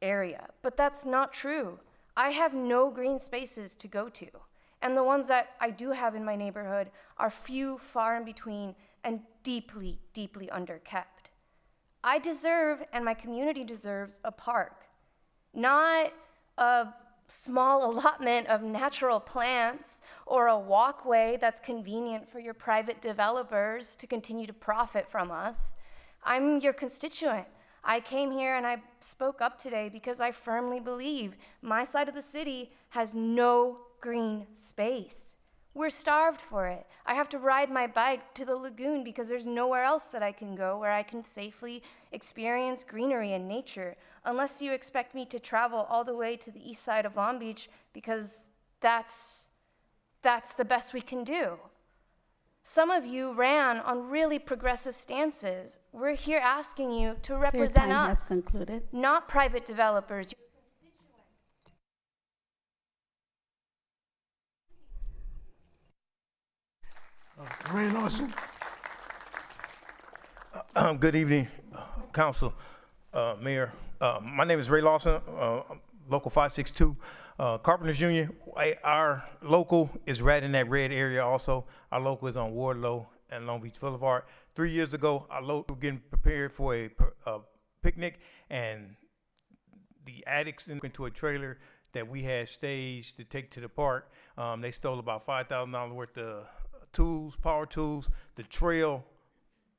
area. But that's not true. I have no green spaces to go to. And the ones that I do have in my neighborhood are few, far in between, and deeply, deeply underkept. I deserve, and my community deserves, a park, not a small allotment of natural plants or a walkway that's convenient for your private developers to continue to profit from us. I'm your constituent. I came here and I spoke up today because I firmly believe my side of the city has no green space. We're starved for it. I have to ride my bike to the lagoon because there's nowhere else that I can go where I can safely experience greenery and nature, unless you expect me to travel all the way to the east side of Long Beach because that's the best we can do. Some of you ran on really progressive stances. We're here asking you to represent Your time us, has concluded. not private developers. Ray Lawson. Good evening, Council, Mayor. My name is Ray Lawson, Local 562. Carpenters Union, our local is right in that red area also. Our local is on Wardlow and Long Beach Boulevard. 3 years ago, our local were getting prepared for a picnic, and the addicts into a trailer that we had staged to take to the park. They stole about $5,000 worth of tools, power tools. The trail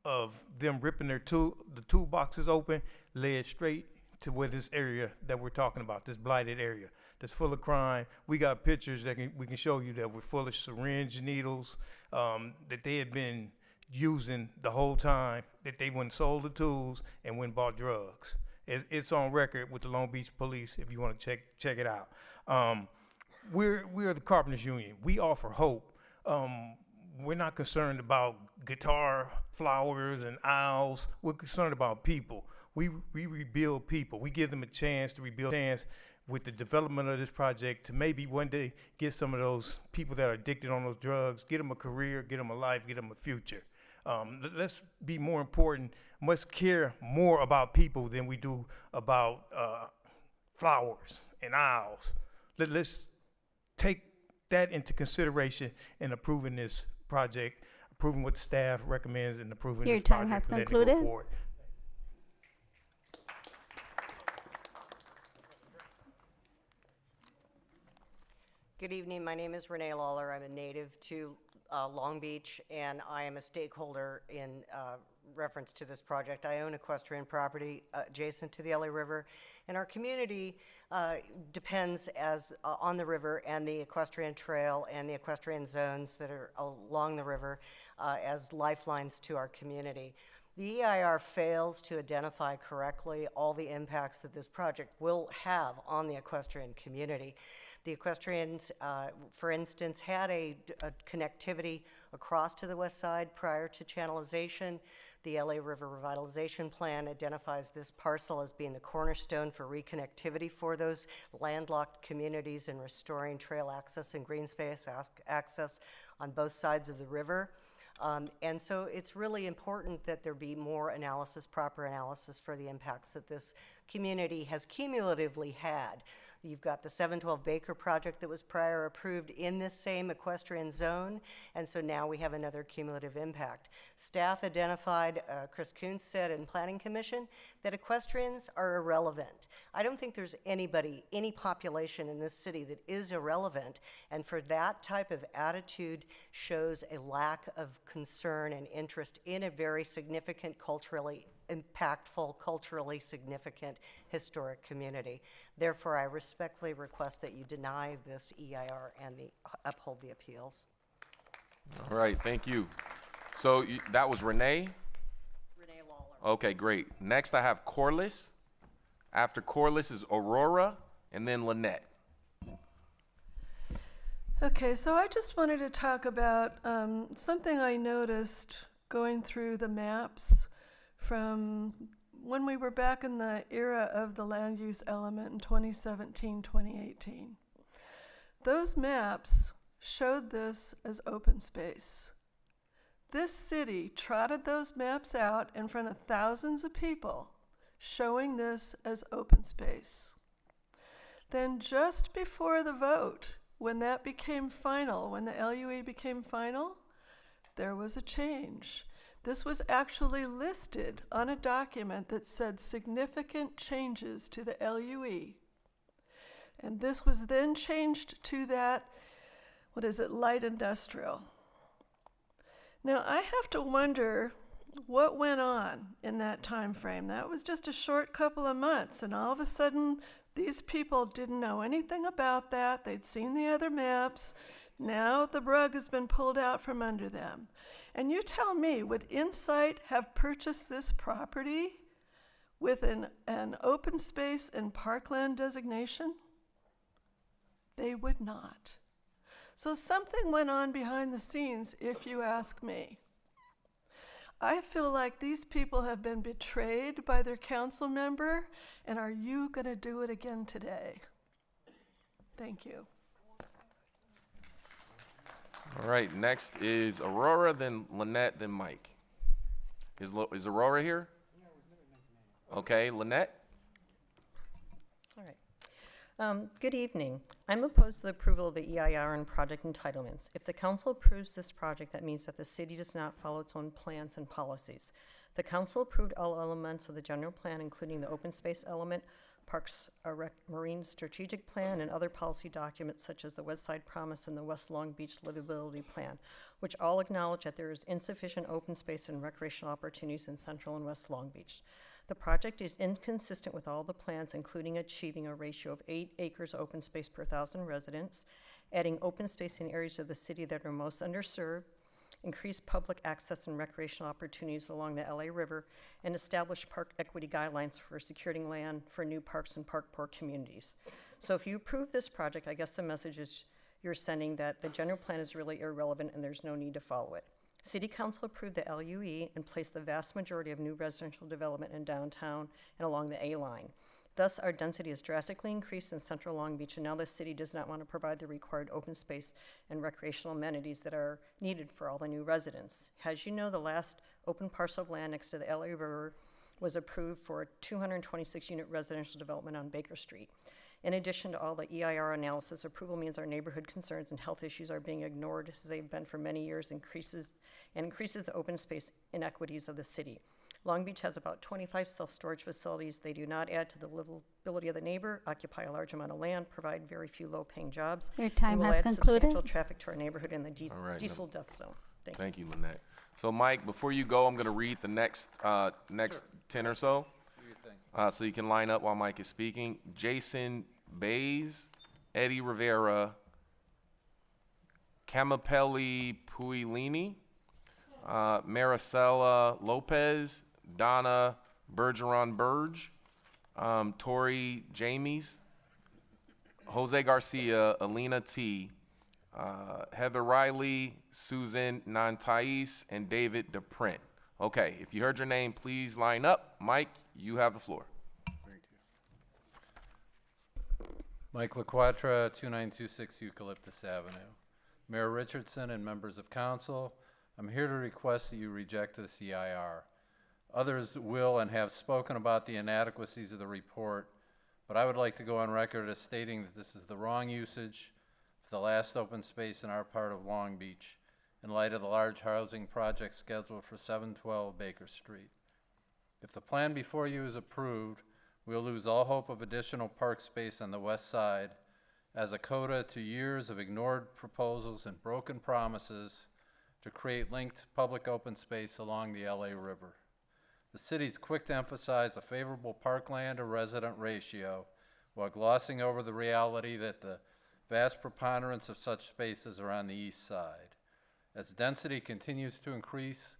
of them ripping the toolboxes open led straight to where this area that we're talking about, this blighted area that's full of crime. We got pictures that we can show you that were full of syringe needles that they had been using the whole time, that they went and sold the tools and went and bought drugs. It's on record with the Long Beach Police if you want to check it out. We're the Carpenters Union. We offer hope. We're not concerned about guitar flowers and owls. We're concerned about people. We rebuild people. We give them a chance to rebuild, with the development of this project to maybe one day get some of those people that are addicted on those drugs, get them a career, get them a life, get them a future. Let's be more important, must care more about people than we do about flowers and owls. Let's take that into consideration in approving this project, approving what the staff recommends, and approving Your this time project has and letting it concluded. go forward. Good evening. My name is Renee Lawler. I'm a native to Long Beach, and I am a stakeholder in reference to this project. I own equestrian property adjacent to the LA River, and our community depends on the river and the equestrian trail and the equestrian zones that are along the river as lifelines to our community. The EIR fails to identify correctly all the impacts that this project will have on the equestrian community. The equestrians, for instance, had a connectivity across to the west side prior to channelization. The LA River Revitalization Plan identifies this parcel as being the cornerstone for reconnectivity for those landlocked communities and restoring trail access and green space access on both sides of the river. And so it's really important that there be more analysis, proper analysis for the impacts that this community has cumulatively had. You've got the 712 Baker project that was prior approved in this same equestrian zone, and so now we have another cumulative impact. Staff identified, Chris Kuntz said in Planning Commission, that equestrians are irrelevant. I don't think there's anybody, any population in this city that is irrelevant, and for that type of attitude shows a lack of concern and interest in a very significant, culturally impactful, culturally significant historic community. Therefore, I respectfully request that you deny this EIR and uphold the appeals. All right, thank you. So that was Renee? Renee Lawler. Okay, great. Next I have Corliss. After Corliss is Aurora, and then Lynette. Okay, so I just wanted to talk about something I noticed going through the maps from when we were back in the era of the land use element in 2017, 2018. Those maps showed this as open space. This city trotted those maps out in front of thousands of people, showing this as open space. Then just before the vote, when that became final, when the LUE became final, there was a change. This was actually listed on a document that said significant changes to the LUE. And this was then changed to that, light industrial. Now I have to wonder what went on in that time frame. That was just a short couple of months, and all of a sudden These people didn't know anything about that. They'd seen the other maps. Now the rug has been pulled out from under them. And you tell me, would Insight have purchased this property with an open space and parkland designation? They would not. So something went on behind the scenes, if you ask me. I feel like these people have been betrayed by their council member, and are you going to do it again today? Thank you. All right, next is Aurora, then Lynette, then Mike. Is Aurora here? Okay, Lynette? All right. Good evening. I'm opposed to the approval of the EIR and project entitlements. If the council approves this project, that means that the city does not follow its own plans and policies. The council approved all elements of the general plan, including the open space element, Parks Marine Strategic Plan, and other policy documents such as the West Side Promise and the West Long Beach Livability Plan, which all acknowledge that there is insufficient open space and recreational opportunities in Central and West Long Beach. The project is inconsistent with all the plans, including achieving a ratio of 8 acres open space per 1,000 residents, adding open space in areas of the city that are most underserved, increase public access and recreational opportunities along the LA River, and establish park equity guidelines for securing land for new parks and park poor communities. So if you approve this project, I guess the message is you're sending that the general plan is really irrelevant and there's no need to follow it. City Council approved the LUE and placed the vast majority of new residential development in downtown and along the A line. Thus, our density has drastically increased in Central Long Beach, and now the city does not want to provide the required open space and recreational amenities that are needed for all the new residents. As you know, the last open parcel of land next to the LA River was approved for a 226-unit residential development on Baker Street. In addition to all the EIR analysis, approval means our neighborhood concerns and health issues are being ignored as they've been for many years, increases the open space inequities of the city. Long Beach has about 25 self-storage facilities. They do not add to the livability of the neighbor, occupy a large amount of land, provide very few low-paying jobs. Your time and will has add concluded. substantial traffic to our neighborhood in the diesel death zone. Thank you, Lynette. So, Mike, before you go, I'm going to read the next 10 or so. Do your thing. So you can line up while Mike is speaking. Jason Bays, Eddie Rivera, Camapelli Puilini, Maricela Lopez, Donna Bergeron Burge, Tori Jamies, Jose Garcia, Alina T, Heather Riley, Susan Nantais, and David DePrint. Okay, if you heard your name, please line up. Mike, you have the floor. Mike LaQuatra, 2926 Eucalyptus Avenue. Mayor Richardson and members of council, I'm here to request that you reject this EIR. Others will and have spoken about the inadequacies of the report, but I would like to go on record as stating that this is the wrong usage for the last open space in our part of Long Beach in light of the large housing project scheduled for 712 Baker Street. If the plan before you is approved, we'll lose all hope of additional park space on the west side as a coda to years of ignored proposals and broken promises to create linked public open space along the LA River. The city's quick to emphasize a favorable parkland to resident ratio while glossing over the reality that the vast preponderance of such spaces are on the east side. As density continues to increase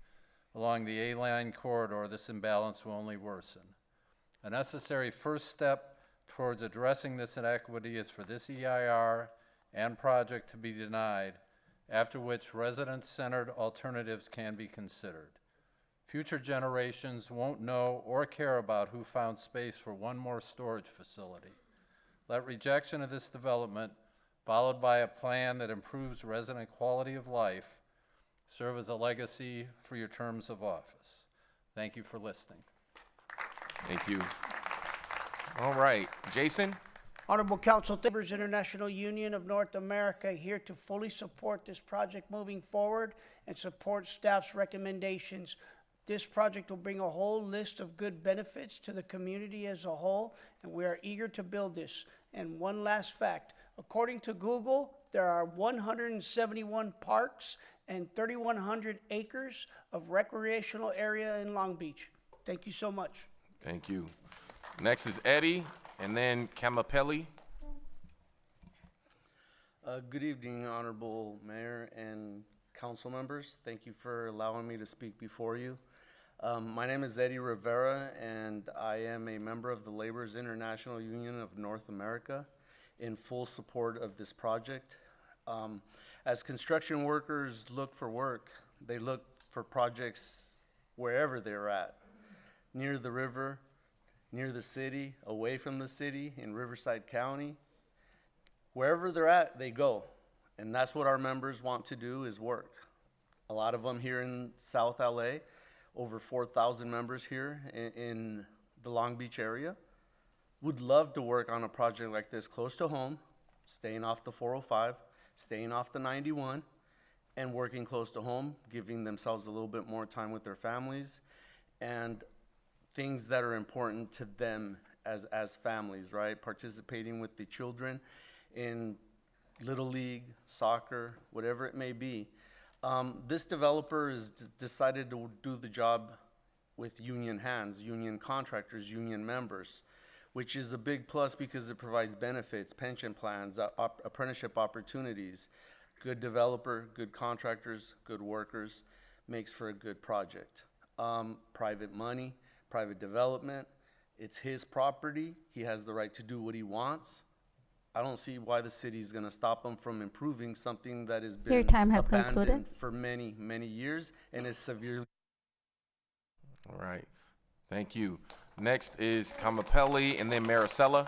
along the A-line corridor, this imbalance will only worsen. A necessary first step towards addressing this inequity is for this EIR and project to be denied, after which resident-centered alternatives can be considered. Future generations won't know or care about who found space for one more storage facility. Let rejection of this development, followed by a plan that improves resident quality of life, serve as a legacy for your terms of office. Thank you for listening. Thank you. All right, Jason? Honorable Council members, International Union of North America, here to fully support this project moving forward and support staff's recommendations. This project will bring a whole list of good benefits to the community as a whole, and we are eager to build this. And one last fact, according to Google, there are 171 parks and 3,100 acres of recreational area in Long Beach. Thank you so much. Thank you. Next is Eddie, and then Camapelli. Good evening, Honorable Mayor and council members. Thank you for allowing me to speak before you. My name is Eddie Rivera, and I am a member of the Laborers International Union of North America in full support of this project. As construction workers look for work, they look for projects wherever they're at, near the river, near the city, away from the city, in Riverside County. Wherever they're at, they go. And that's what our members want to do, is work. A lot of them here in South LA, over 4,000 members here in the Long Beach area, would love to work on a project like this close to home, staying off the 405, staying off the 91, and working close to home, giving themselves a little bit more time with their families and things that are important to them as families, right? Participating with the children in Little League, soccer, whatever it may be. This developer has decided to do the job with union hands, union contractors, union members, which is a big plus because it provides benefits, pension plans, apprenticeship opportunities. Good developer, good contractors, good workers, makes for a good project. Private money, private development, it's his property. He has the right to do what he wants. I don't see why the city's gonna stop him from improving something that has been Your time has abandoned concluded. for many, many years and is severely. All right, thank you. Next is Camapelli and then Maricela.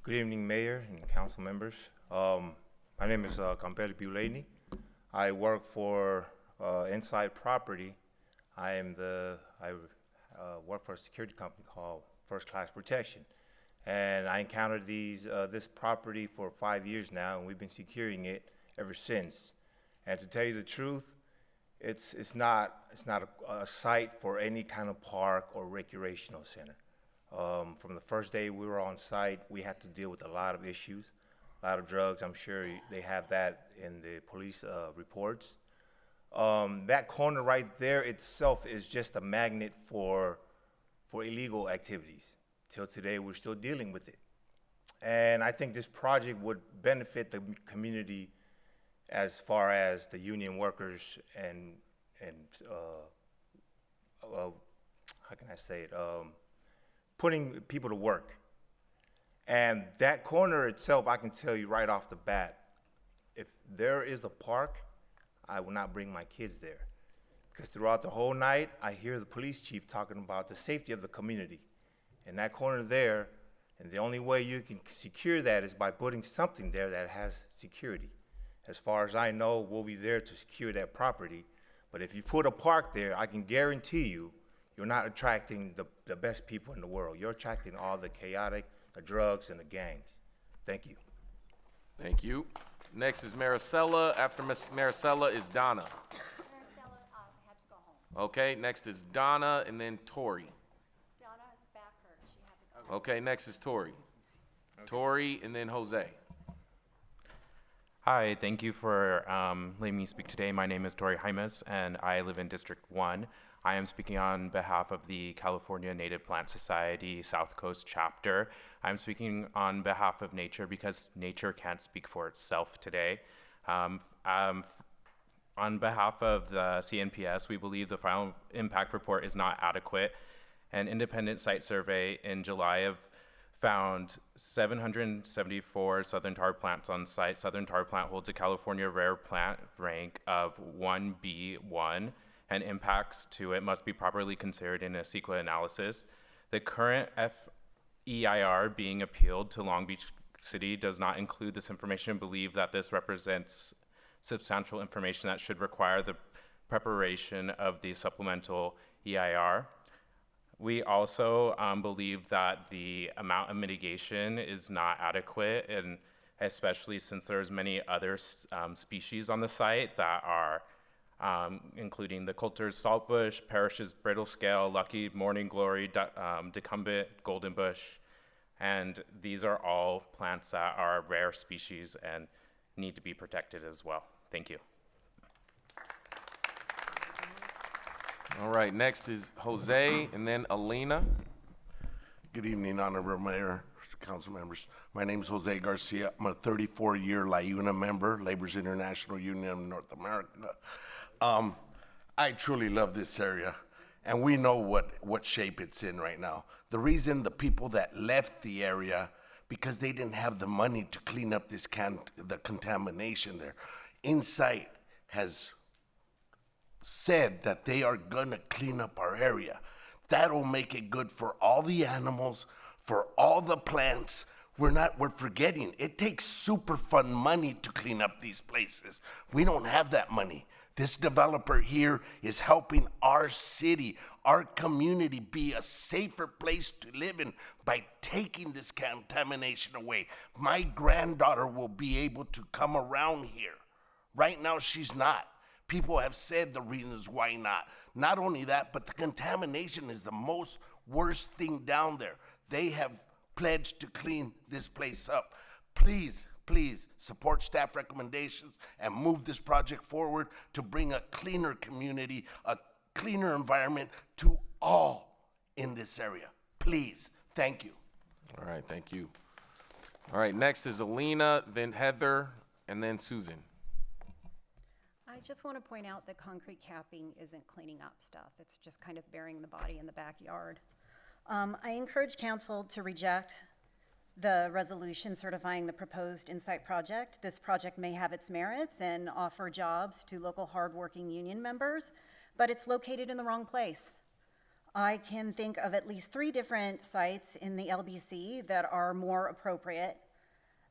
Good evening, Mayor and council members. My name is Campelli Buleni. I work for Inside Property. I work for a security company called First Class Protection. And I encountered this property for 5 years now, and we've been securing it ever since. And to tell you the truth, it's not a site for any kind of park or recreational center. From the first day we were on site, we had to deal with a lot of issues, a lot of drugs. I'm sure they have that in the police reports. That corner right there itself is just a magnet for illegal activities. Till today, we're still dealing with it. And I think this project would benefit the community as far as the union workers and how can I say it? Putting people to work. And that corner itself, I can tell you right off the bat, if there is a park, I will not bring my kids there. Because throughout the whole night, I hear the police chief talking about the safety of the community. In that corner there, and the only way you can secure that is by putting something there that has security. As far as I know, we'll be there to secure that property. But if you put a park there, I can guarantee you, you're not attracting the best people in the world. You're attracting all the chaotic, the drugs, and the gangs. Thank you. Thank you. Next is Maricela. After Miss Maricela is Donna. Maricela had to go home. Okay, next is Donna and then Tori. Donna's back hurt. She had to go. Okay, next is Tori. Tori and then Jose. Hi, thank you for letting me speak today. My name is Tori Jaimes, and I live in District 1. I am speaking on behalf of the California Native Plant Society South Coast chapter. I'm speaking on behalf of nature because nature can't speak for itself today. On behalf of the CNPS, we believe the final impact report is not adequate. An independent site survey in July of found 774 southern tar plants on site. Southern tar plant holds a California rare plant rank of 1B1, and impacts to it must be properly considered in a CEQA analysis. The current FEIR being appealed to Long Beach City does not include this information. Believe that this represents substantial information that should require the preparation of the supplemental EIR. We also believe that the amount of mitigation is not adequate, and especially since there's many other species on the site that are including the Coulter's saltbush, Parrish's brittle scale, lucky morning glory, decumbent golden bush, and these are all plants that are rare species and need to be protected as well. Thank you. All right, next is Jose and then Alina. Good evening, Honorable Mayor, council members. My name is Jose Garcia. I'm a 34-year LIUNA member, Labor's International Union of North America. I truly love this area, and we know what shape it's in right now. The reason the people that left the area, because they didn't have the money to clean up the contamination there. Insight has said that they are gonna clean up our area. That'll make it good for all the animals, for all the plants. We're forgetting, it takes super fund money to clean up these places. We don't have that money. This developer here is helping our city, our community be a safer place to live in by taking this contamination away. My granddaughter will be able to come around here. Right now, she's not. People have said the reasons why not. Not only that, but the contamination is the most worst thing down there. They have pledged to clean this place up. Please, please support staff recommendations and move this project forward to bring a cleaner community, a cleaner environment to all in this area. Please, thank you. All right, thank you. All right, next is Alina, then Heather, and then Susan. I just want to point out that concrete capping isn't cleaning up stuff. It's just kind of burying the body in the backyard. I encourage council to reject the resolution certifying the proposed Insight project. This project may have its merits and offer jobs to local hardworking union members, but it's located in the wrong place. I can think of at least 3 different sites in the LBC that are more appropriate.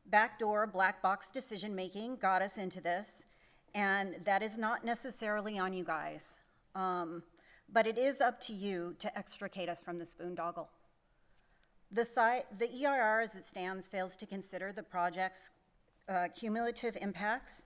Backdoor black box decision-making got us into this, and that is not necessarily on you guys. But it is up to you to extricate us from this boondoggle. The EIR as it stands fails to consider the project's cumulative impacts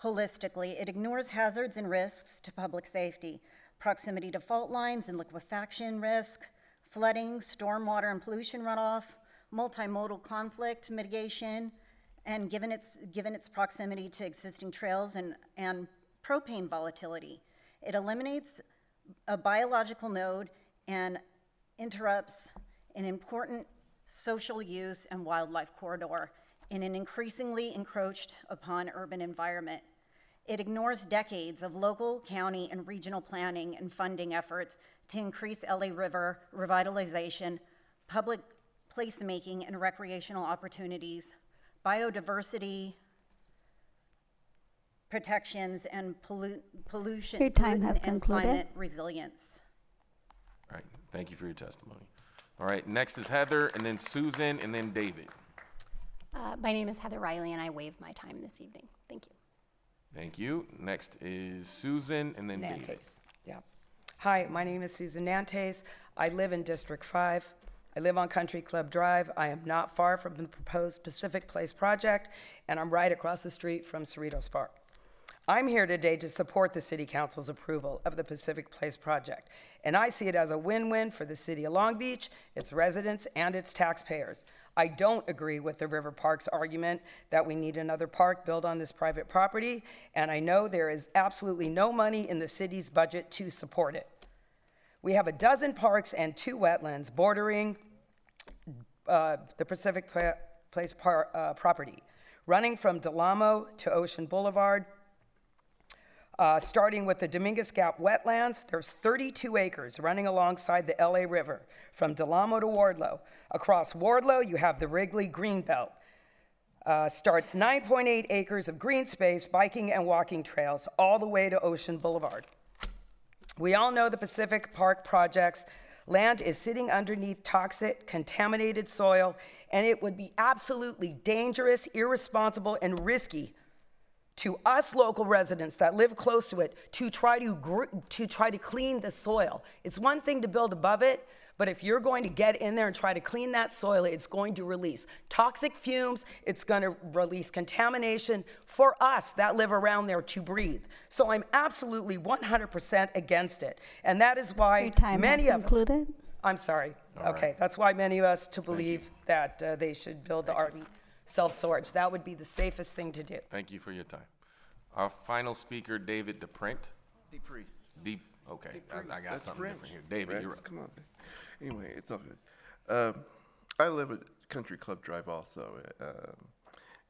holistically. It ignores hazards and risks to public safety, proximity to fault lines and liquefaction risk, flooding, stormwater and pollution runoff, multimodal conflict mitigation, and given its proximity to existing trails and propane volatility. It eliminates a biological node and interrupts an important social use and wildlife corridor in an increasingly encroached upon urban environment. It ignores decades of local, county, and regional planning and funding efforts to increase LA River revitalization, public placemaking and recreational opportunities, biodiversity protections, and pollution Your time has and concluded. climate resilience. All right, thank you for your testimony. All right, next is Heather, and then Susan, and then David. My name is Heather Riley, and I waive my time this evening. Thank you. Thank you. Next is Susan, and then David. Nantes. Yeah. Hi, my name is Susan Nantes. I live in District 5. I live on Country Club Drive. I am not far from the proposed Pacific Place project, and I'm right across the street from Cerritos Park. I'm here today to support the City Council's approval of the Pacific Place project, and I see it as a win-win for the City of Long Beach, its residents, and its taxpayers. I don't agree with the River Park's argument that we need another park built on this private property, and I know there is absolutely no money in the city's budget to support it. We have a dozen parks and 2 wetlands bordering the Pacific Place property, running from Del Amo to Ocean Boulevard. Starting with the Dominguez Gap wetlands, there's 32 acres running alongside the LA River from Del Amo to Wardlow. Across Wardlow, you have the Wrigley Greenbelt. Starts 9.8 acres of green space, biking and walking trails, all the way to Ocean Boulevard. We all know the Pacific Park project's land is sitting underneath toxic, contaminated soil, and it would be absolutely dangerous, irresponsible, and risky to us local residents that live close to it to try to clean the soil. It's one thing to build above it, but if you're going to get in there and try to clean that soil, it's going to release toxic fumes, it's going to release contamination for us that live around there to breathe. So I'm absolutely 100% against it. And that is why many of us, I'm sorry, okay, that's why many of us to believe that they should build the RV self-storage. That would be the safest thing to do. Thank you for your time. Our final speaker, David DePrint. DePriest. Okay, I got That's something French. different here. David, you're up. Come on. Anyway, it's all good. I live at Country Club Drive also,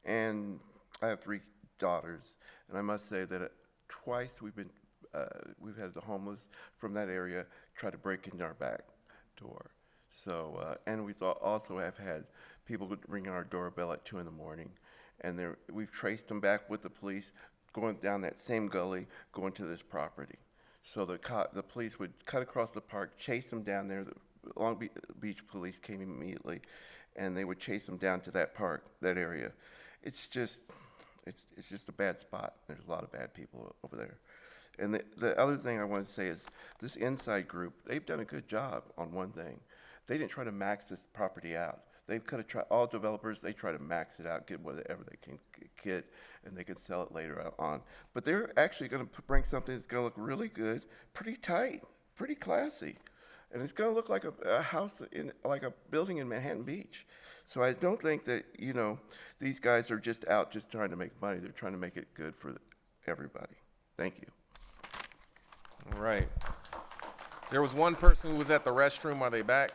and I have 3 daughters, and I must say that twice we've had the homeless from that area try to break into our back door. So, and we also have had people ringing our doorbell at 2 in the morning, and we've traced them back with the police, going down that same gully, going to this property. So the police would cut across the park, chase them down there. The Long Beach police came immediately, and they would chase them down to that park, that area. It's just a bad spot. There's a lot of bad people over there. And the other thing I want to say is this inside group, they've done a good job on one thing. They didn't try to max this property out. They could have tried, all developers, they try to max it out, get whatever they can get, and they can sell it later on. But they're actually going to bring something that's going to look really good, pretty tight, pretty classy. And it's going to look like a house, like a building in Manhattan Beach. So I don't think that, these guys are just out just trying to make money. They're trying to make it good for everybody. Thank you. All right. There was one person who was at the restroom. Are they back?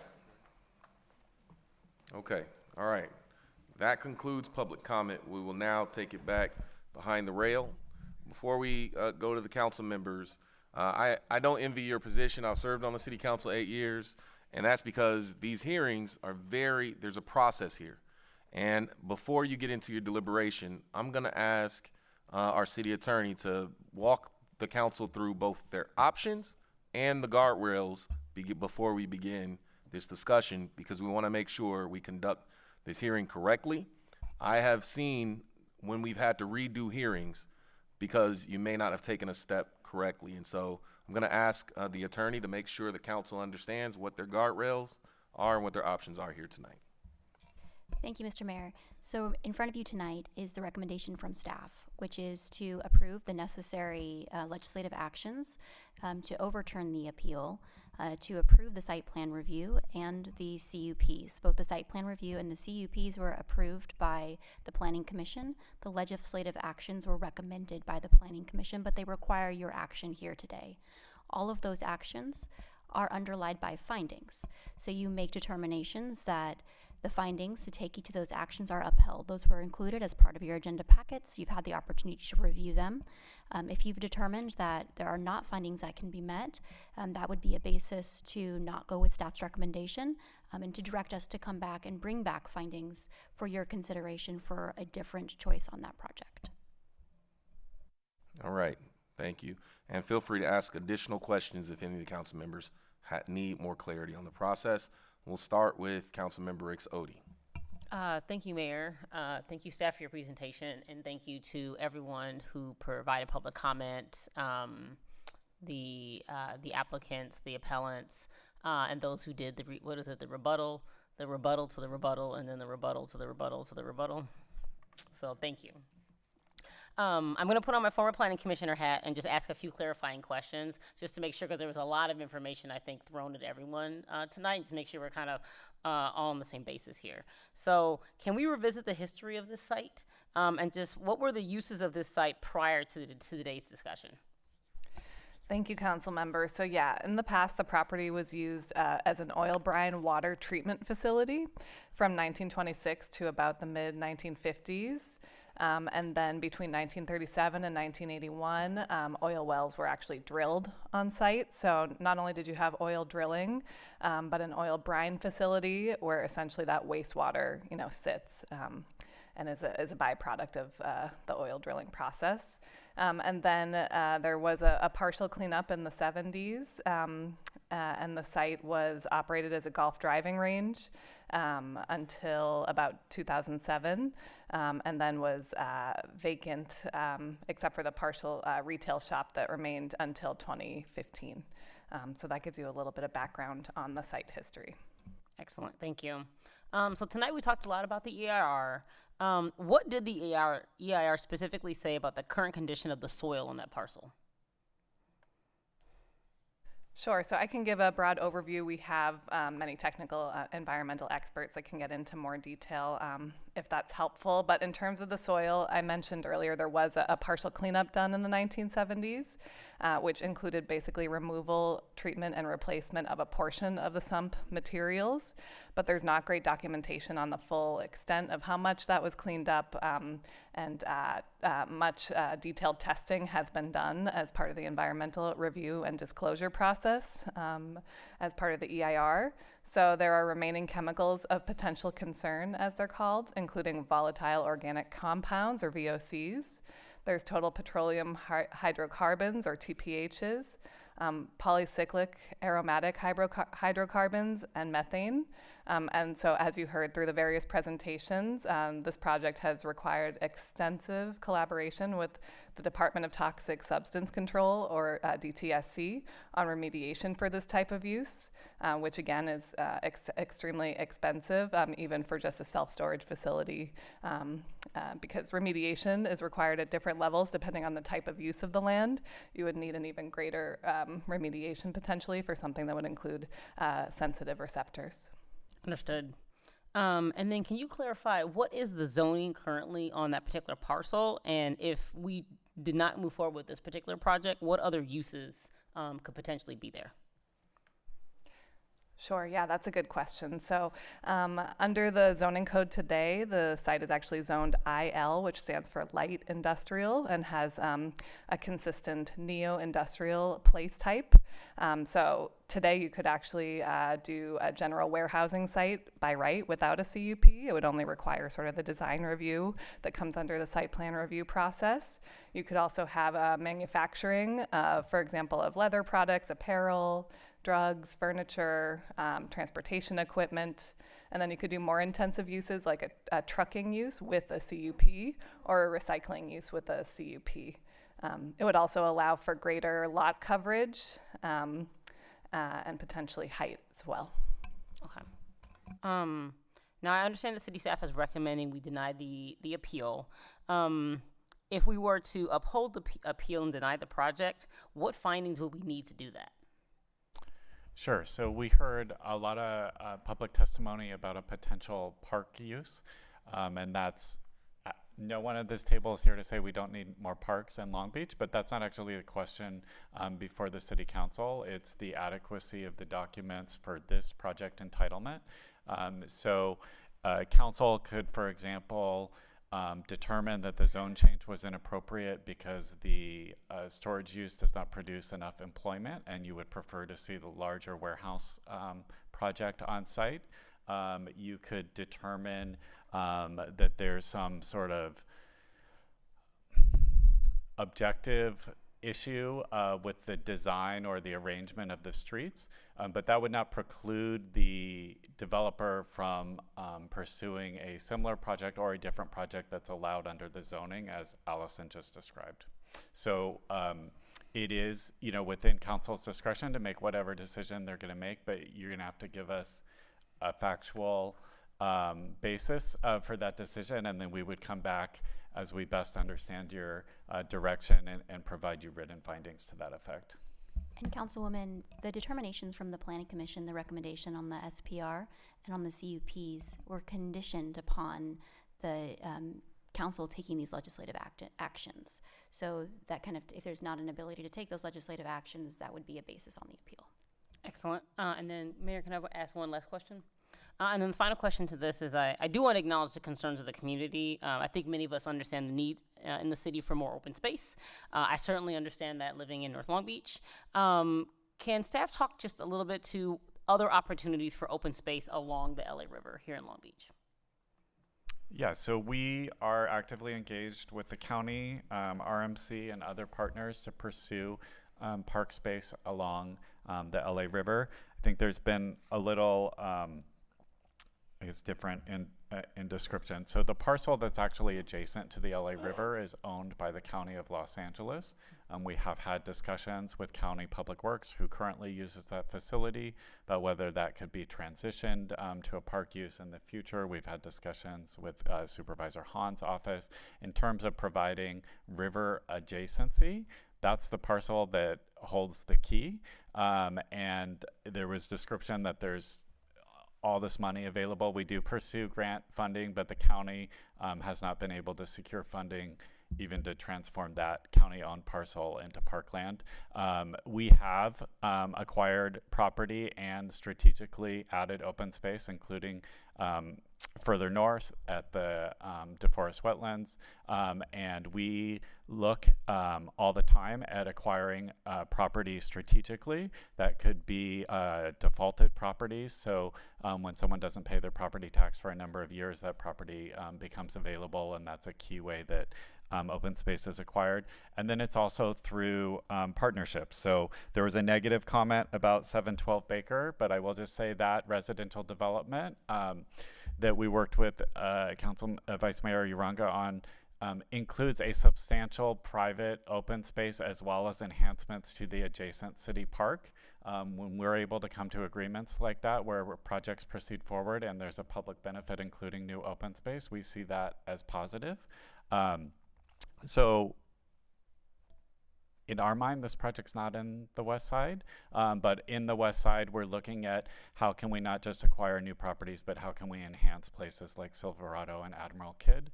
Okay. All right. That concludes public comment. We will now take it back behind the rail. Before we go to the council members, I don't envy your position. I've served on the city council 8 years, and that's because these hearings are there's a process here. And before you get into your deliberation, I'm going to ask our city attorney to walk the council through both their options and the guardrails before we begin this discussion, because we want to make sure we conduct this hearing correctly. I have seen when we've had to redo hearings because you may not have taken a step correctly. And so I'm going to ask the attorney to make sure the council understands what their guardrails are and what their options are here tonight. Thank you, Mr. Mayor. So in front of you tonight is the recommendation from staff, which is to approve the necessary legislative actions to overturn the appeal, to approve the site plan review and the CUPs. Both the site plan review and the CUPs were approved by the Planning Commission. The legislative actions were recommended by the Planning Commission, but they require your action here today. All of those actions are underlined by findings. So you make determinations that the findings to take you to those actions are upheld. Those were included as part of your agenda packets. You've had the opportunity to review them. If you've determined that there are not findings that can be met, that would be a basis to not go with staff's recommendation and to direct us to come back and bring back findings for your consideration for a different choice on that project. All right, thank you. And feel free to ask additional questions if any of the council members need more clarity on the process. We'll start with Councilmember Ricks Odie. Thank you, Mayor. Thank you, staff, for your presentation, and thank you to everyone who provided public comment, the applicants, the appellants, and those who did the rebuttal to the rebuttal, and then the rebuttal to the rebuttal to the rebuttal. So thank you. I'm going to put on my former planning commissioner hat and just ask a few clarifying questions just to make sure, because there was a lot of information, I think, thrown at everyone tonight, to make sure we're kind of all on the same basis here. So can we revisit the history of this site and just what were the uses of this site prior to today's discussion? Thank you, council member. So yeah, in the past, the property was used as an oil brine water treatment facility from 1926 to about the mid-1950s. And then between 1937 and 1981, oil wells were actually drilled on site. So not only did you have oil drilling, but an oil brine facility where essentially that wastewater, sits and is a byproduct of the oil drilling process. And then there was a partial cleanup in the 70s, and the site was operated as a golf driving range until about 2007, and then was vacant except for the partial retail shop that remained until 2015. So that gives you a little bit of background on the site history. Excellent, thank you. So tonight we talked a lot about the EIR. What did the EIR specifically say about the current condition of the soil on that parcel? Sure, so I can give a broad overview. We have many technical environmental experts that can get into more detail if that's helpful. But in terms of the soil, I mentioned earlier there was a partial cleanup done in the 1970s. which included basically removal, treatment, and replacement of a portion of the sump materials. But there's not great documentation on the full extent of how much that was cleaned up, and much detailed testing has been done as part of the environmental review and disclosure process as part of the EIR. So there are remaining chemicals of potential concern, as they're called, including volatile organic compounds, or VOCs. There's total petroleum hydrocarbons, or TPHs, polycyclic aromatic hydrocarbons, and methane. And so, as you heard through the various presentations, this project has required extensive collaboration with the Department of Toxic Substance Control, or DTSC, on remediation for this type of use, which again is extremely expensive, even for just a self-storage facility, because remediation is required at different levels depending on the type of use of the land. You would need an even greater remediation potentially for something that would include sensitive receptors. Understood. And then can you clarify what is the zoning currently on that particular parcel? And if we did not move forward with this particular project, what other uses could potentially be there? Sure, yeah, that's a good question. So under the zoning code today, the site is actually zoned IL, which stands for light industrial, and has a consistent neo-industrial place type. So today you could actually do a general warehousing site by right without a CUP. It would only require sort of the design review that comes under the site plan review process. You could also have manufacturing, for example, of leather products, apparel, drugs, furniture, transportation equipment, and then you could do more intensive uses like a trucking use with a CUP, or a recycling use with a CUP. It would also allow for greater lot coverage and potentially height as well. Okay. Now I understand the city staff is recommending we deny the appeal. If we were to uphold the appeal and deny the project, what findings would we need to do that? Sure. So we heard a lot of public testimony about a potential park use, and that's no one at this table is here to say we don't need more parks in Long Beach, but that's not actually a question before the City Council. It's the adequacy of the documents for this project entitlement. So Council could, for example, determine that the zone change was inappropriate because the storage use does not produce enough employment, and you would prefer to see the larger warehouse project on site. You could determine that there's some sort of objective issue with the design or the arrangement of the streets, but that would not preclude the developer from pursuing a similar project or a different project that's allowed under the zoning as Allison just described. So it is, within council's discretion to make whatever decision they're going to make, but you're going to have to give us a factual basis for that decision, and then we would come back as we best understand your direction and provide you written findings to that effect. And Councilwoman, the determinations from the Planning Commission, the recommendation on the SPR and on the CUPs were conditioned upon the council taking these legislative actions. So that kind of, if there's not an ability to take those legislative actions, that would be a basis on the appeal. Excellent. And then, Mayor, can I ask one last question? And then the final question to this is I do want to acknowledge the concerns of the community. I think many of us understand the need in the city for more open space. I certainly understand that living in North Long Beach. Can staff talk just a little bit to other opportunities for open space along the LA River here in Long Beach? Yeah, so we are actively engaged with the county, RMC, and other partners to pursue park space along the LA River. I think there's been a little I guess different in description. So the parcel that's actually adjacent to the LA River is owned by the County of Los Angeles. We have had discussions with County Public Works, who currently uses that facility, about whether that could be transitioned to a park use in the future. We've had discussions with Supervisor Hahn's office in terms of providing river adjacency. That's the parcel that holds the key. And there was description that there's all this money available. We do pursue grant funding, but the county has not been able to secure funding even to transform that county-owned parcel into parkland. We have acquired property and strategically added open space, including further north at the DeForest wetlands, and we look all the time at acquiring property strategically that could be defaulted properties. So when someone doesn't pay their property tax for a number of years, that property becomes available, and that's a key way that open space is acquired. And then it's also through partnerships. So there was a negative comment about 712 Baker, but I will just say that residential development that we worked with Vice Mayor Uranga on includes a substantial private open space as well as enhancements to the adjacent city park. When we're able to come to agreements like that where projects proceed forward and there's a public benefit including new open space, we see that as positive. So in our mind, this project's not in the west side, but in the west side, we're looking at how can we not just acquire new properties, but how can we enhance places like Silverado and Admiral Kidd.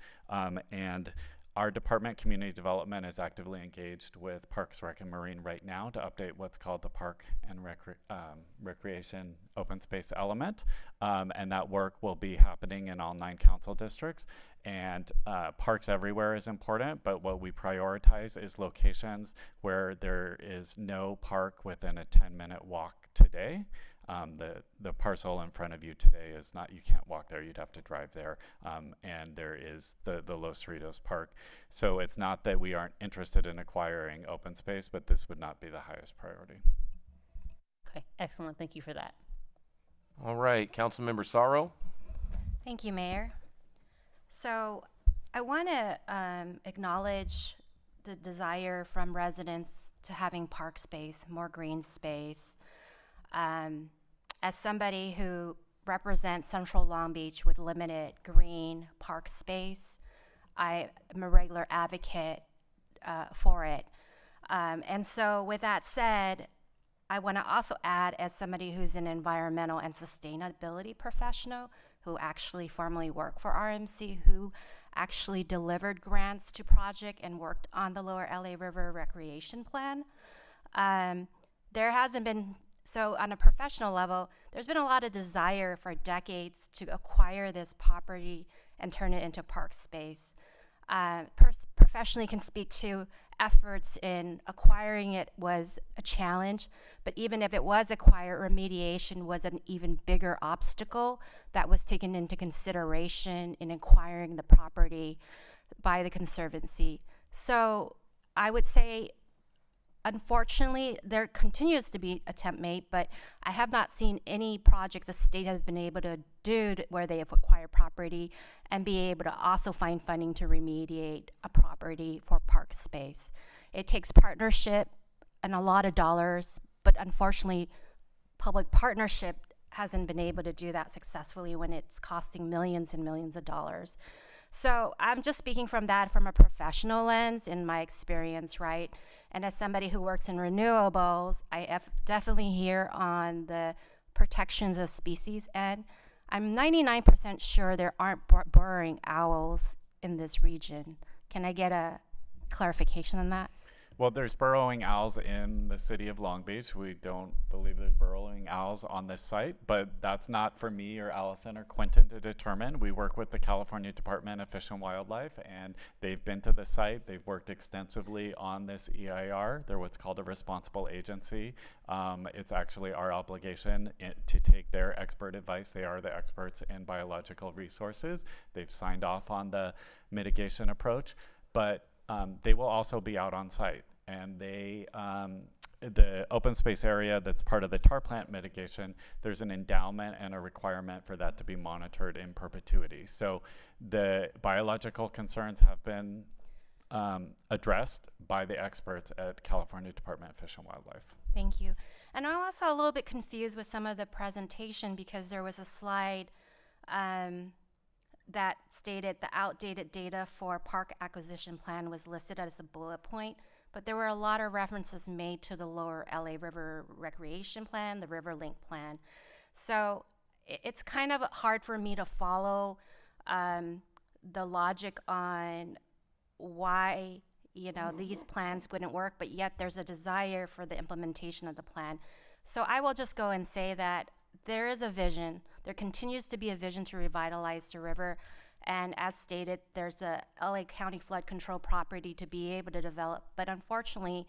And our department, Community Development, is actively engaged with Parks, Rec, and Marine right now to update what's called the Park and Recreation Open Space Element. And that work will be happening in all 9 council districts. And parks everywhere is important, but what we prioritize is locations where there is no park within a 10-minute walk today. The parcel in front of you today is not, you can't walk there, you'd have to drive there. And there is the Los Cerritos Park. So it's not that we aren't interested in acquiring open space, but this would not be the highest priority. Okay, excellent. Thank you for that. All right, Councilmember Sorrow. Thank you, Mayor. So I want to acknowledge the desire from residents to having park space, more green space. As somebody who represents Central Long Beach with limited green park space, I am a regular advocate for it. And so with that said, I want to also add, as somebody who's an environmental and sustainability professional who actually formerly worked for RMC, who actually delivered grants to project and worked on the Lower LA River Recreation Plan. There hasn't been, so on a professional level, there's been a lot of desire for decades to acquire this property and turn it into park space. Professionally can speak to efforts in acquiring it was a challenge, but even if it was acquired, remediation was an even bigger obstacle that was taken into consideration in acquiring the property by the Conservancy. So I would say, unfortunately, there continues to be attempt made, but I have not seen any project the state has been able to do where they have acquired property and be able to also find funding to remediate a property for park space. It takes partnership and a lot of dollars, but unfortunately, public partnership hasn't been able to do that successfully when it's costing millions and millions of dollars. So I'm just speaking from that from a professional lens in my experience, right? And as somebody who works in renewables, I definitely hear on the protections of species, and I'm 99% sure there aren't burrowing owls in this region. Can I get a clarification on that? Well, there's burrowing owls in the city of Long Beach. We don't believe there's burrowing owls on this site, but that's not for me or Allison or Quentin to determine. We work with the California Department of Fish and Wildlife, and they've been to the site. They've worked extensively on this EIR. They're what's called a responsible agency. It's actually our obligation to take their expert advice. They are the experts in biological resources. They've signed off on the mitigation approach, but they will also be out on site. And they, the open space area that's part of the tar plant mitigation, there's an endowment and a requirement for that to be monitored in perpetuity. So the biological concerns have been addressed by the experts at California Department of Fish and Wildlife. Thank you. And I'm also a little bit confused with some of the presentation because there was a slide that stated the outdated data for park acquisition plan was listed as a bullet point, but there were a lot of references made to the Lower LA River Recreation Plan, the River Link Plan. So it's kind of hard for me to follow the logic on why, you know, these plans wouldn't work, but yet there's a desire for the implementation of the plan. So I will just go and say that there is a vision. There continues to be a vision to revitalize the river. And as stated, there's a LA County flood control property to be able to develop. But unfortunately,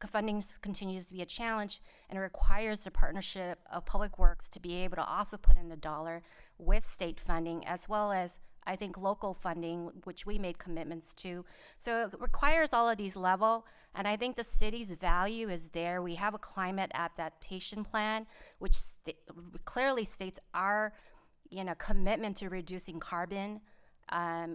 funding continues to be a challenge, and it requires the partnership of Public Works to be able to also put in the dollar with state funding, as well as, I think, local funding, which we made commitments to. So it requires all of these level, and I think the city's value is there. We have a climate adaptation plan, which clearly states our, you know, commitment to reducing carbon,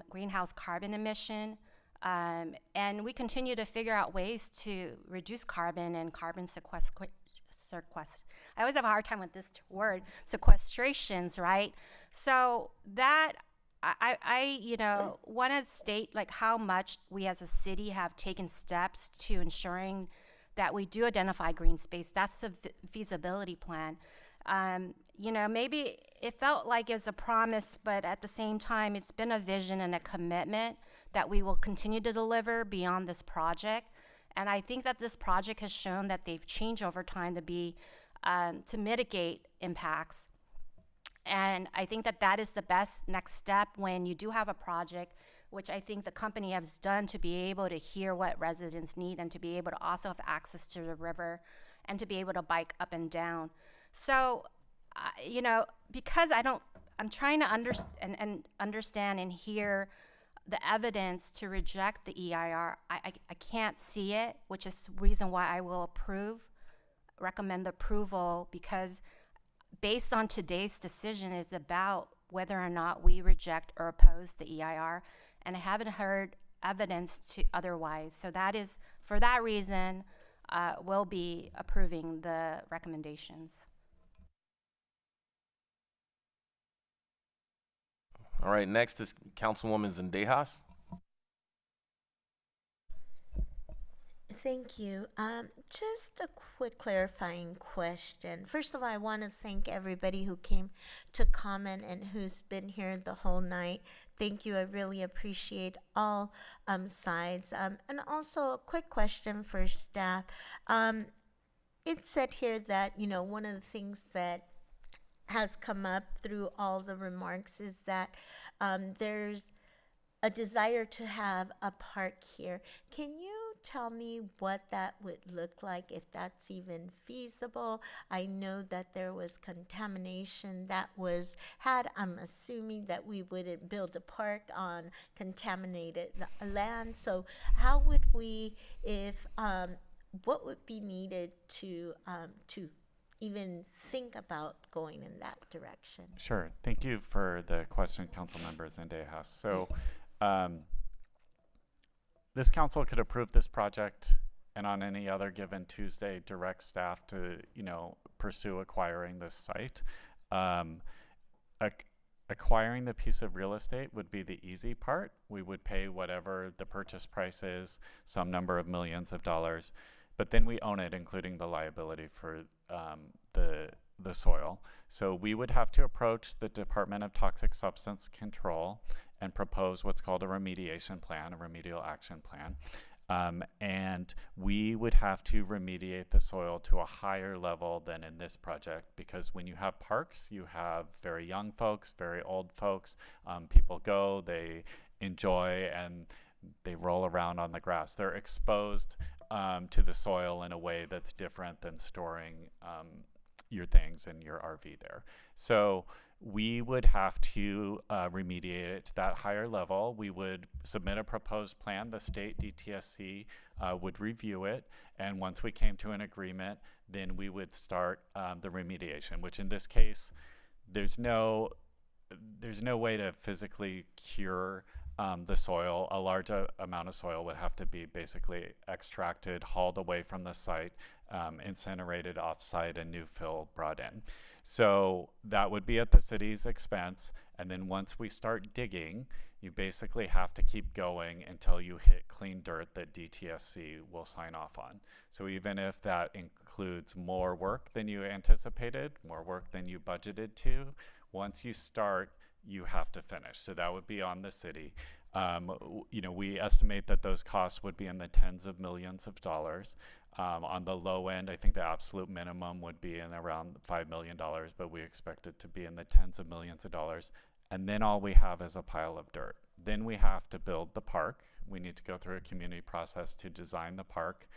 greenhouse carbon emission. And we continue to figure out ways to reduce carbon and carbon I always have a hard time with this word, sequestrations, right? So that, I you know, want to state like how much we as a city have taken steps to ensuring that we do identify green space. That's the feasibility plan. You know, maybe it felt like it's a promise, but at the same time, it's been a vision and a commitment that we will continue to deliver beyond this project. And I think that this project has shown that they've changed over time to be, to mitigate impacts. And I think that that is the best next step when you do have a project, which I think the company has done to be able to hear what residents need and to be able to also have access to the river and to be able to bike up and down. So, you know, because I'm trying to understand and hear the evidence to reject the EIR, I can't see it, which is the reason why I will recommend approval, because based on today's decision is about whether or not we reject or oppose the EIR, and I haven't heard evidence to otherwise. So that is, for that reason, we'll be approving the recommendations. All right, next is Councilwoman Zendejas. Thank you. Just a quick clarifying question. First of all, I want to thank everybody who came to comment and who's been here the whole night. Thank you. I really appreciate all sides. And also a quick question for staff. It said here that, you know, one of the things that has come up through all the remarks is that there's a desire to have a park here. Can you tell me what that would look like, if that's even feasible? I know that there was contamination that was had. I'm assuming that we wouldn't build a park on contaminated land. So how would we, if what would be needed to even think about going in that direction? Sure. Thank you for the question, Council Member Zendejas. So this council could approve this project, and on any other given Tuesday, direct staff to, you know, pursue acquiring this site. Acquiring the piece of real estate would be the easy part. We would pay whatever the purchase price is, some number of millions of dollars, but then we own it, including the liability for the soil. So we would have to approach the Department of Toxic Substance Control and propose what's called a remediation plan, a remedial action plan. And we would have to remediate the soil to a higher level than in this project, because when you have parks, you have very young folks, very old folks. People go, they enjoy, and they roll around on the grass. They're exposed to the soil in a way that's different than storing your things in your RV there. So we would have to remediate it to that higher level. We would submit a proposed plan. The state DTSC would review it, and once we came to an agreement, then we would start the remediation, which in this case, there's no way to physically cure the soil. A large amount of soil would have to be basically extracted, hauled away from the site, incinerated off-site, and new fill brought in. So that would be at the city's expense. And then once we start digging, you basically have to keep going until you hit clean dirt that DTSC will sign off on. So even if that includes more work than you anticipated, more work than you budgeted to, once you start, you have to finish. So that would be on the city. We estimate that those costs would be in the tens of millions of dollars. On the low end, I think the absolute minimum would be in around $5 million, but we expect it to be in the tens of millions of dollars. And then all we have is a pile of dirt. Then we have to build the park. We need to go through a community process to design the park.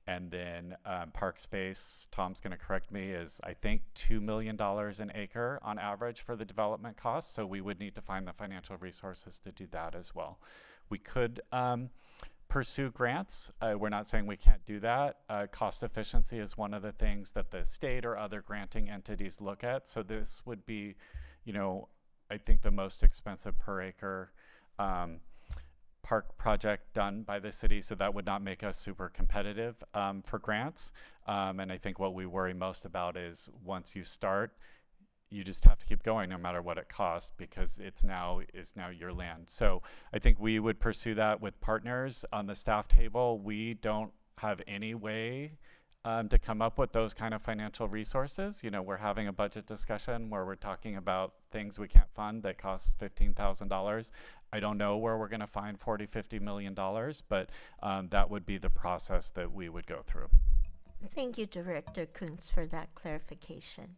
And then park space, Tom's going to correct me, is I think $2 million an acre on average for the development costs. So we would need to find the financial resources to do that as well. We could pursue grants. We're not saying we can't do that. Cost efficiency is one of the things that the state or other granting entities look at. So this would be, I think the most expensive per acre park project done by the city. So that would not make us super competitive for grants. And I think what we worry most about is once you start, you just have to keep going no matter what it costs, because it's now your land. So I think we would pursue that with partners. On the staff table, we don't have any way to come up with those kind of financial resources. We're having a budget discussion where we're talking about things we can't fund that cost $15,000. I don't know where we're gonna find $40–50 million, but that would be the process that we would go through. Thank you, Director Kuntz, for that clarification.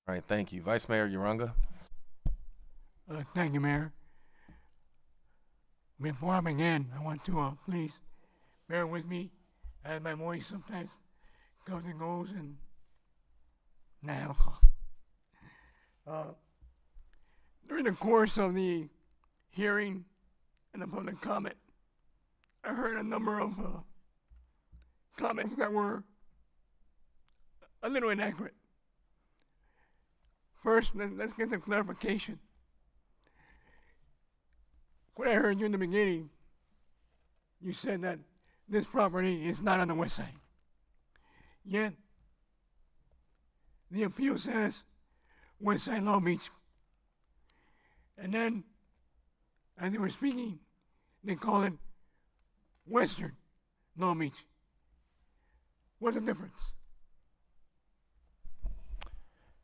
All right, thank you. Vice Mayor Uranga. Thank you, Mayor. Before I begin, I want to please bear with me as my voice sometimes comes and goes, and now I have a cough. During the course of the hearing and the public comment, I heard a number of comments that were a little inaccurate. First, let's get some clarification. What I heard you in the beginning, you said that this property is not on the west side. Yet, the appeal says West Side Long Beach. And then, as they were speaking, they call it Western Long Beach. What's the difference?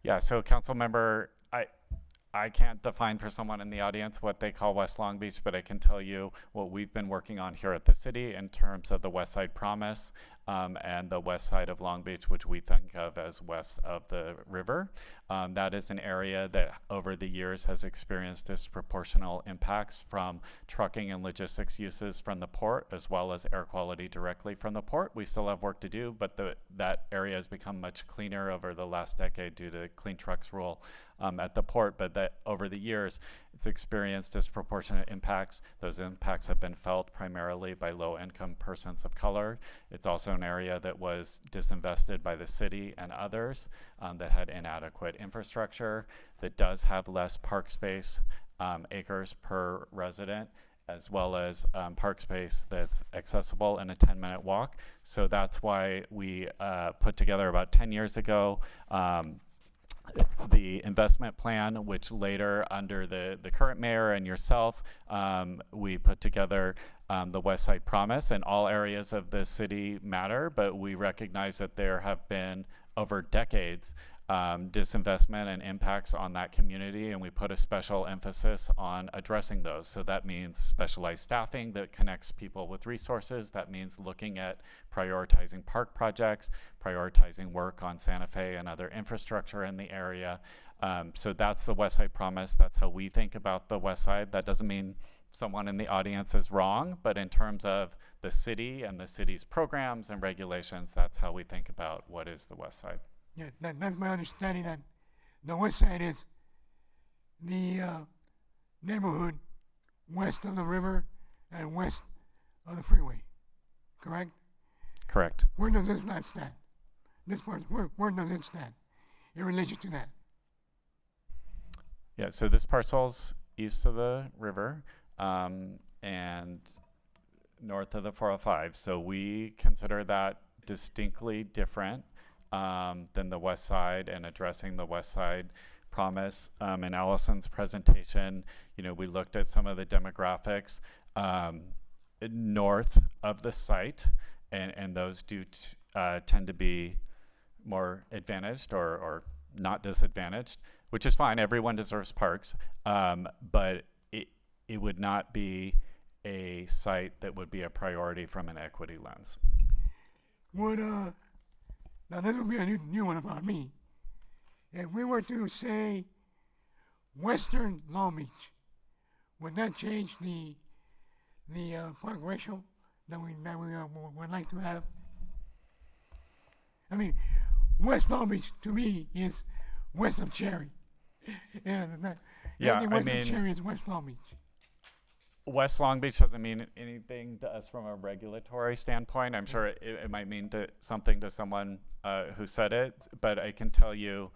Yeah, so council member, I can't define for someone in the audience what they call West Long Beach, but I can tell you what we've been working on here at the city in terms of the West Side Promise and the west side of Long Beach, which we think of as west of the river. That is an area that over the years has experienced disproportional impacts from trucking and logistics uses from the port, as well as air quality directly from the port. We still have work to do, but that area has become much cleaner over the last decade due to Clean Trucks rule at the port, but that over the years, it's experienced disproportionate impacts. Those impacts have been felt primarily by low-income persons of color. It's also an area that was disinvested by the city and others that had inadequate infrastructure, that does have less park space, acres per resident, as well as park space that's accessible in a 10-minute walk. So that's why we put together about 10 years ago the investment plan, which later under the current mayor and yourself, we put together the West Side Promise. And all areas of the city matter, but we recognize that there have been over decades disinvestment and impacts on that community, and we put a special emphasis on addressing those. So that means specialized staffing that connects people with resources. That means looking at prioritizing park projects, prioritizing work on Santa Fe and other infrastructure in the area. So that's the West Side Promise. That's how we think about the West Side. That doesn't mean someone in the audience is wrong, but in terms of the city and the city's programs and regulations, that's how we think about what is the West Side. Yeah, that's my understanding, that the west side is the neighborhood west of the river and west of the freeway, correct? Correct. Where does this not stand? This part, where does it stand in relation to that? Yeah, so this parcel's east of the river and north of the 405. So we consider that distinctly different than the West Side, and addressing the West Side Promise. In Allison's presentation, we looked at some of the demographics north of the site, and those do tend to be more advantaged or not disadvantaged, which is fine. Everyone deserves parks, but it would not be a site that would be a priority from an equity lens. Now this will be a new one about me. If we were to say Western Long Beach, would that change the park ratio that we would like to have? I mean, West Long Beach to me is west of Cherry. Anything west of Cherry is West Long Beach. West Long Beach doesn't mean anything to us from a regulatory standpoint. I'm sure it might mean something to someone who said it, but I can tell you,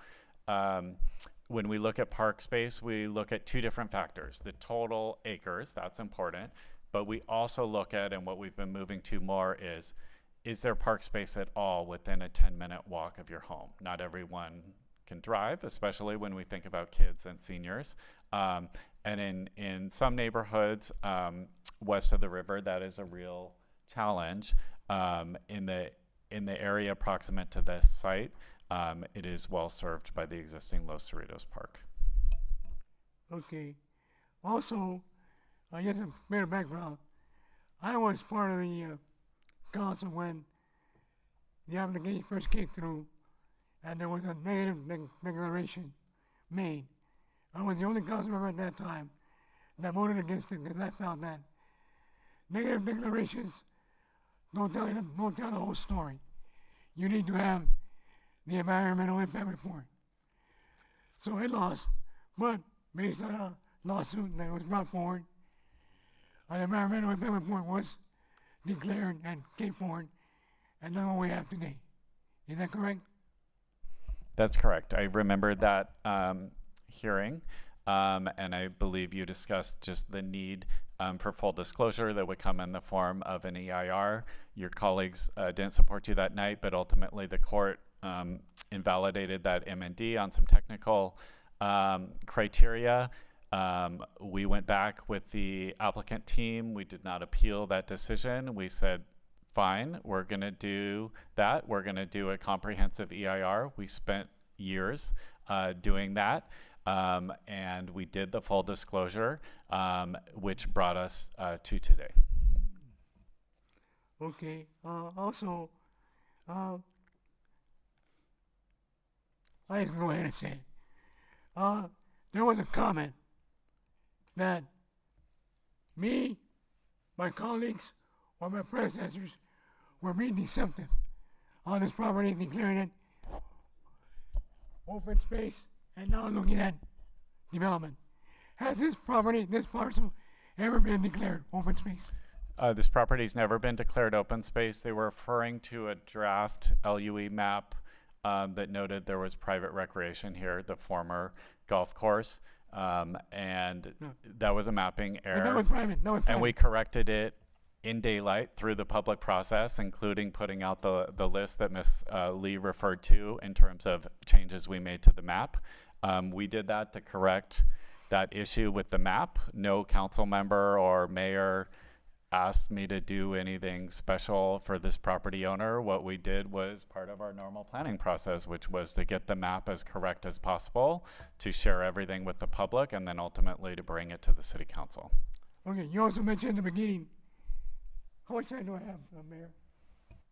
when we look at park space, we look at two different factors. The total acres, that's important, but we also look at, and what we've been moving to more is there park space at all within a 10-minute walk of your home? Not everyone can drive, especially when we think about kids and seniors. And in some neighborhoods west of the river, that is a real challenge. In the area proximate to this site, it is well served by the existing Los Cerritos Park. Okay. Also, just a bit of background. I was part of the council when the application first came through, and there was a negative declaration made. I was the only council member at that time that voted against it because I felt that negative declarations don't tell the whole story. You need to have the environmental impact report. So it lost, but based on a lawsuit that was brought forward, an environmental impact report was declared and came forward, and that's what we have today. Is that correct? That's correct. I remember that hearing, and I believe you discussed just the need for full disclosure that would come in the form of an EIR. Your colleagues didn't support you that night, but ultimately the court invalidated that M&D on some technical criteria. We went back with the applicant team. We did not appeal that decision. We said, fine, we're going to do that. We're going to do a comprehensive EIR. We spent years doing that. And we did the full disclosure, which brought us to today. Okay. Also, I can go ahead and say it. There was a comment that me, my colleagues, or my predecessors were being deceptive on this property, declaring it open space, and now looking at development. Has this property, this parcel, ever been declared open space? This property's never been declared open space. They were referring to a draft LUE map that noted there was private recreation here, the former golf course, and that was a mapping error. That was private. And we corrected it in daylight through the public process, including putting out the list that Ms. Lee referred to in terms of changes we made to the map. We did that to correct that issue with the map. No council member or mayor asked me to do anything special for this property owner. What we did was part of our normal planning process, which was to get the map as correct as possible, to share everything with the public, and then ultimately to bring it to the city council. Okay, you also mentioned in the beginning, how much time do I have, Mayor?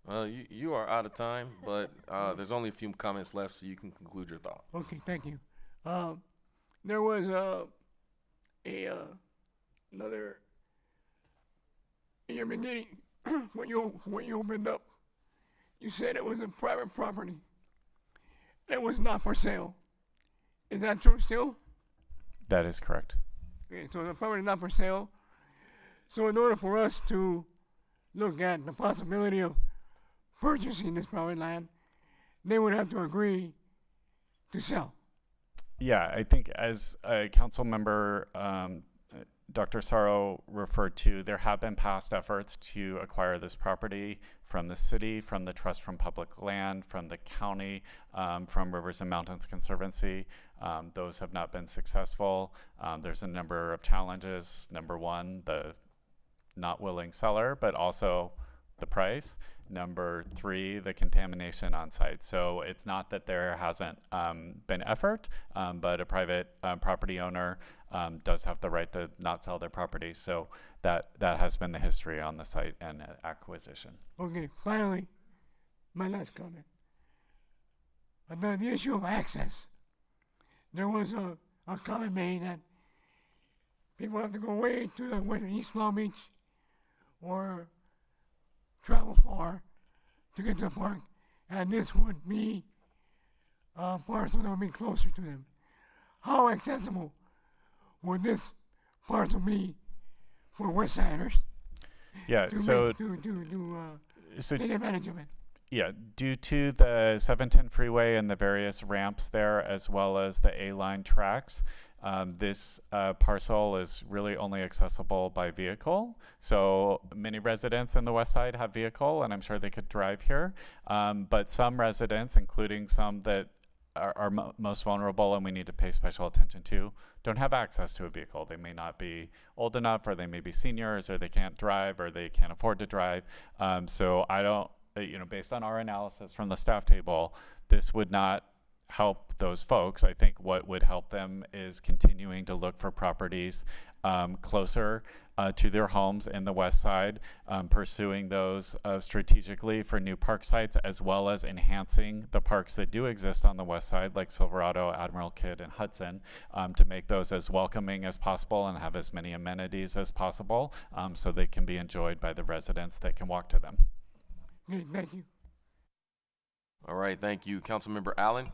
Well, you are out of time, but there's only a few comments left, so you can conclude your thought. Okay, thank you. There was another, in your beginning, when you opened up, you said it was a private property. It was not for sale. Is that true still? That is correct. Okay, so the property is not for sale. So in order for us to look at the possibility of purchasing this private land, they would have to agree to sell. Yeah, I think as a council member, Dr. Sorrow referred to, there have been past efforts to acquire this property from the city, from the Trust from Public Land, from the county, from Rivers and Mountains Conservancy. Those have not been successful. There's a number of challenges. Number one, the not willing seller, but also the price. Number three, the contamination on site. So it's not that there hasn't been effort, but a private property owner does have the right to not sell their property. So that has been the history on the site and acquisition. Okay, finally, my last comment. On the issue of access, there was a comment made that people have to go way to whether East Long Beach or travel far to get to the park, and this would be a parcel that would be closer to them. How accessible would this parcel be for West Siders? Yeah, to so take advantage of it. Yeah, due to the 710 freeway and the various ramps there, as well as the A-line tracks, this parcel is really only accessible by vehicle. So many residents in the west side have vehicle, and I'm sure they could drive here. But some residents, including some that are most vulnerable and we need to pay special attention to, don't have access to a vehicle. They may not be old enough, or they may be seniors, or they can't drive, or they can't afford to drive. So I don't, based on our analysis from the staff table, this would not help those folks. I think what would help them is continuing to look for properties closer to their homes in the west side, pursuing those strategically for new park sites, as well as enhancing the parks that do exist on the west side, like Silverado, Admiral Kidd, and Hudson, to make those as welcoming as possible and have as many amenities as possible, so they can be enjoyed by the residents that can walk to them. Okay, thank you. All right, thank you. Councilmember Allen.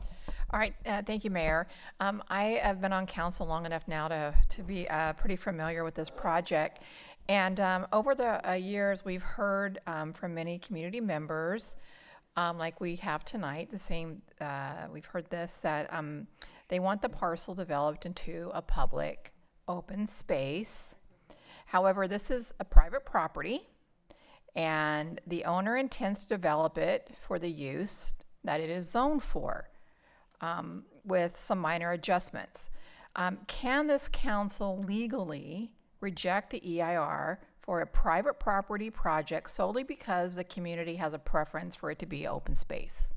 All right, thank you, Mayor. I have been on council long enough now to be pretty familiar with this project. And over the years, we've heard from many community members, like we have tonight, we've heard this, that they want the parcel developed into a public open space. However, this is a private property, and the owner intends to develop it for the use that it is zoned for, with some minor adjustments. Can this council legally reject the EIR for a private property project solely because the community has a preference for it to be open space?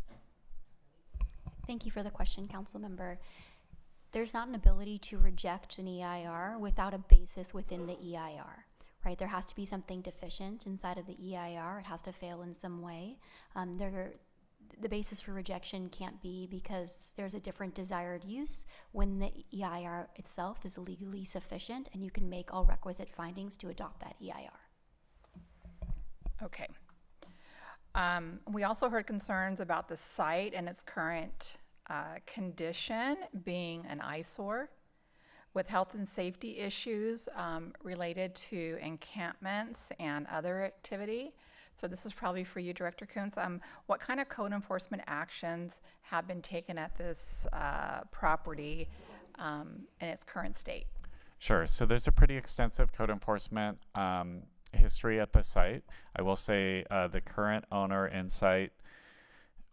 Thank you for the question, Council Member. There's not an ability to reject an EIR without a basis within the EIR. Right, there has to be something deficient inside of the EIR. It has to fail in some way. The basis for rejection can't be because there's a different desired use when the EIR itself is legally sufficient and you can make all requisite findings to adopt that EIR. Okay. We also heard concerns about the site and its current condition being an eyesore, with health and safety issues related to encampments and other activity. So this is probably for you, Director Kuntz. What kind of code enforcement actions have been taken at this property in its current state? Sure, so there's a pretty extensive code enforcement history at the site. I will say the current owner in site,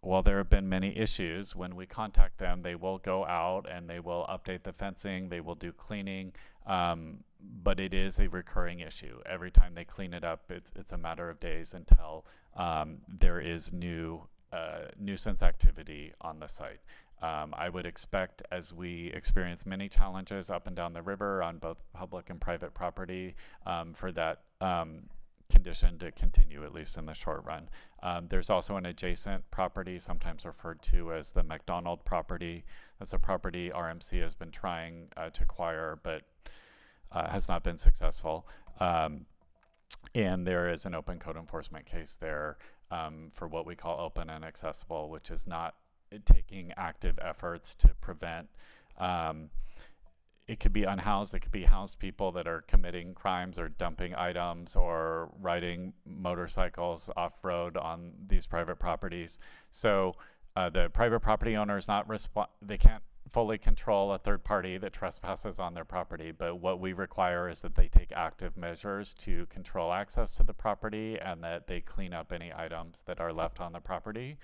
while there have been many issues, when we contact them, they will go out and they will update the fencing, they will do cleaning, but it is a recurring issue. Every time they clean it up, it's a matter of days until there is new nuisance activity on the site. I would expect, as we experience many challenges up and down the river on both public and private property, for that condition to continue, at least in the short run. There's also an adjacent property, sometimes referred to as the McDonald property. That's a property RMC has been trying to acquire, but has not been successful. And there is an open code enforcement case there for what we call open and accessible, which is not taking active efforts to prevent it could be unhoused, it could be housed people that are committing crimes or dumping items or riding motorcycles off-road on these private properties. So the private property owner is not they can't fully control a third party that trespasses on their property, but what we require is that they take active measures to control access to the property and that they clean up any items that are left on the property.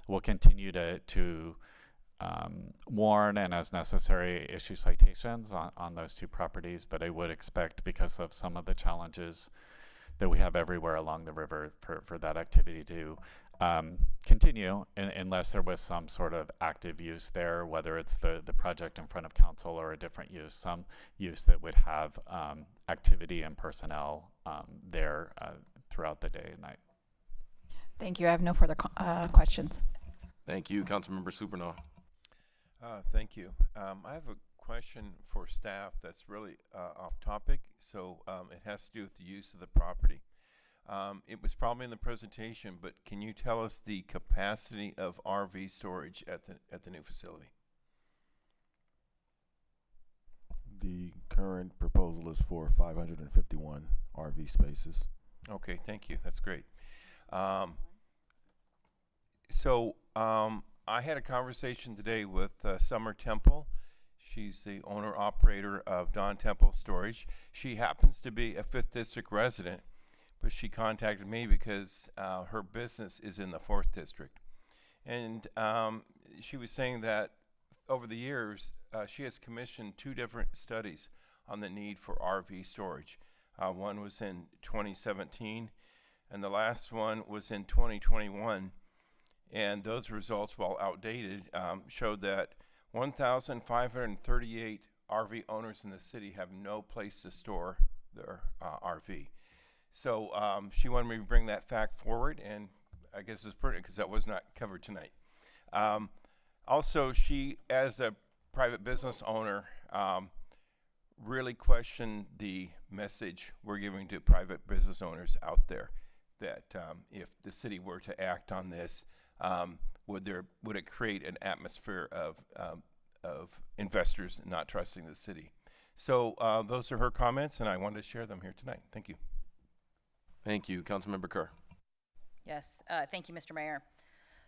We'll continue to warn and, as necessary, issue citations on those two properties, but I would expect, because of some of the challenges that we have everywhere along the river, for that activity to continue unless there was some sort of active use there, whether it's the project in front of council or a different use, some use that would have activity and personnel there throughout the day and night. Thank you. I have no further questions. Thank you, Councilmember Supernaw. Thank you. I have a question for staff that's really off topic, so it has to do with the use of the property. It was probably in the presentation, but can you tell us the capacity of RV storage at the new facility? The current proposal is for 551 RV spaces. Okay, thank you. That's great. I had a conversation today with Summer Temple. She's the owner-operator of Don Temple Storage. She happens to be a 5th District resident, but she contacted me because her business is in the 4th District. And she was saying that over the years, she has commissioned 2 different studies on the need for RV storage. One was in 2017, and the last one was in 2021. And those results, while outdated, showed that 1,538 RV owners in the city have no place to store their RV. So she wanted me to bring that fact forward, and I guess it's pertinent because that was not covered tonight. Also, she, as a private business owner, really questioned the message we're giving to private business owners out there, that if the city were to act on this, would it create an atmosphere of investors not trusting the city? So those are her comments, and I wanted to share them here tonight. Thank you. Thank you, Councilmember Kerr. Yes, thank you, Mr. Mayor.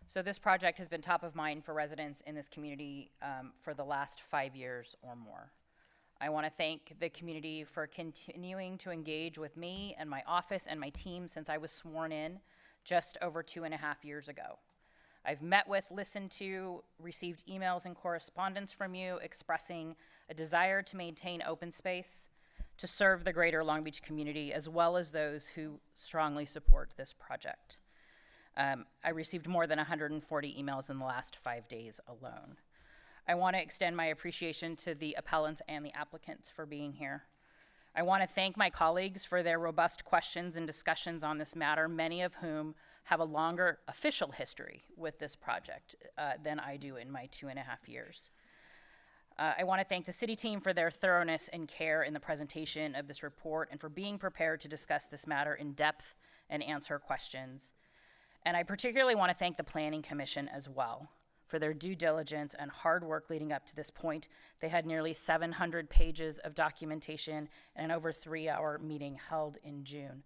So this project has been top of mind for residents in this community for the last 5 years or more. I want to thank the community for continuing to engage with me and my office and my team since I was sworn in just over 2.5 years ago. I've met with, listened to, received emails and correspondence from you expressing a desire to maintain open space, to serve the greater Long Beach community, as well as those who strongly support this project. I received more than 140 emails in the last 5 days alone. I want to extend my appreciation to the appellants and the applicants for being here. I want to thank my colleagues for their robust questions and discussions on this matter, many of whom have a longer official history with this project than I do in my 2.5 years. I want to thank the city team for their thoroughness and care in the presentation of this report and for being prepared to discuss this matter in depth and answer questions. And I particularly want to thank the Planning Commission as well for their due diligence and hard work leading up to this point. They had nearly 700 pages of documentation and an over 3-hour meeting held in June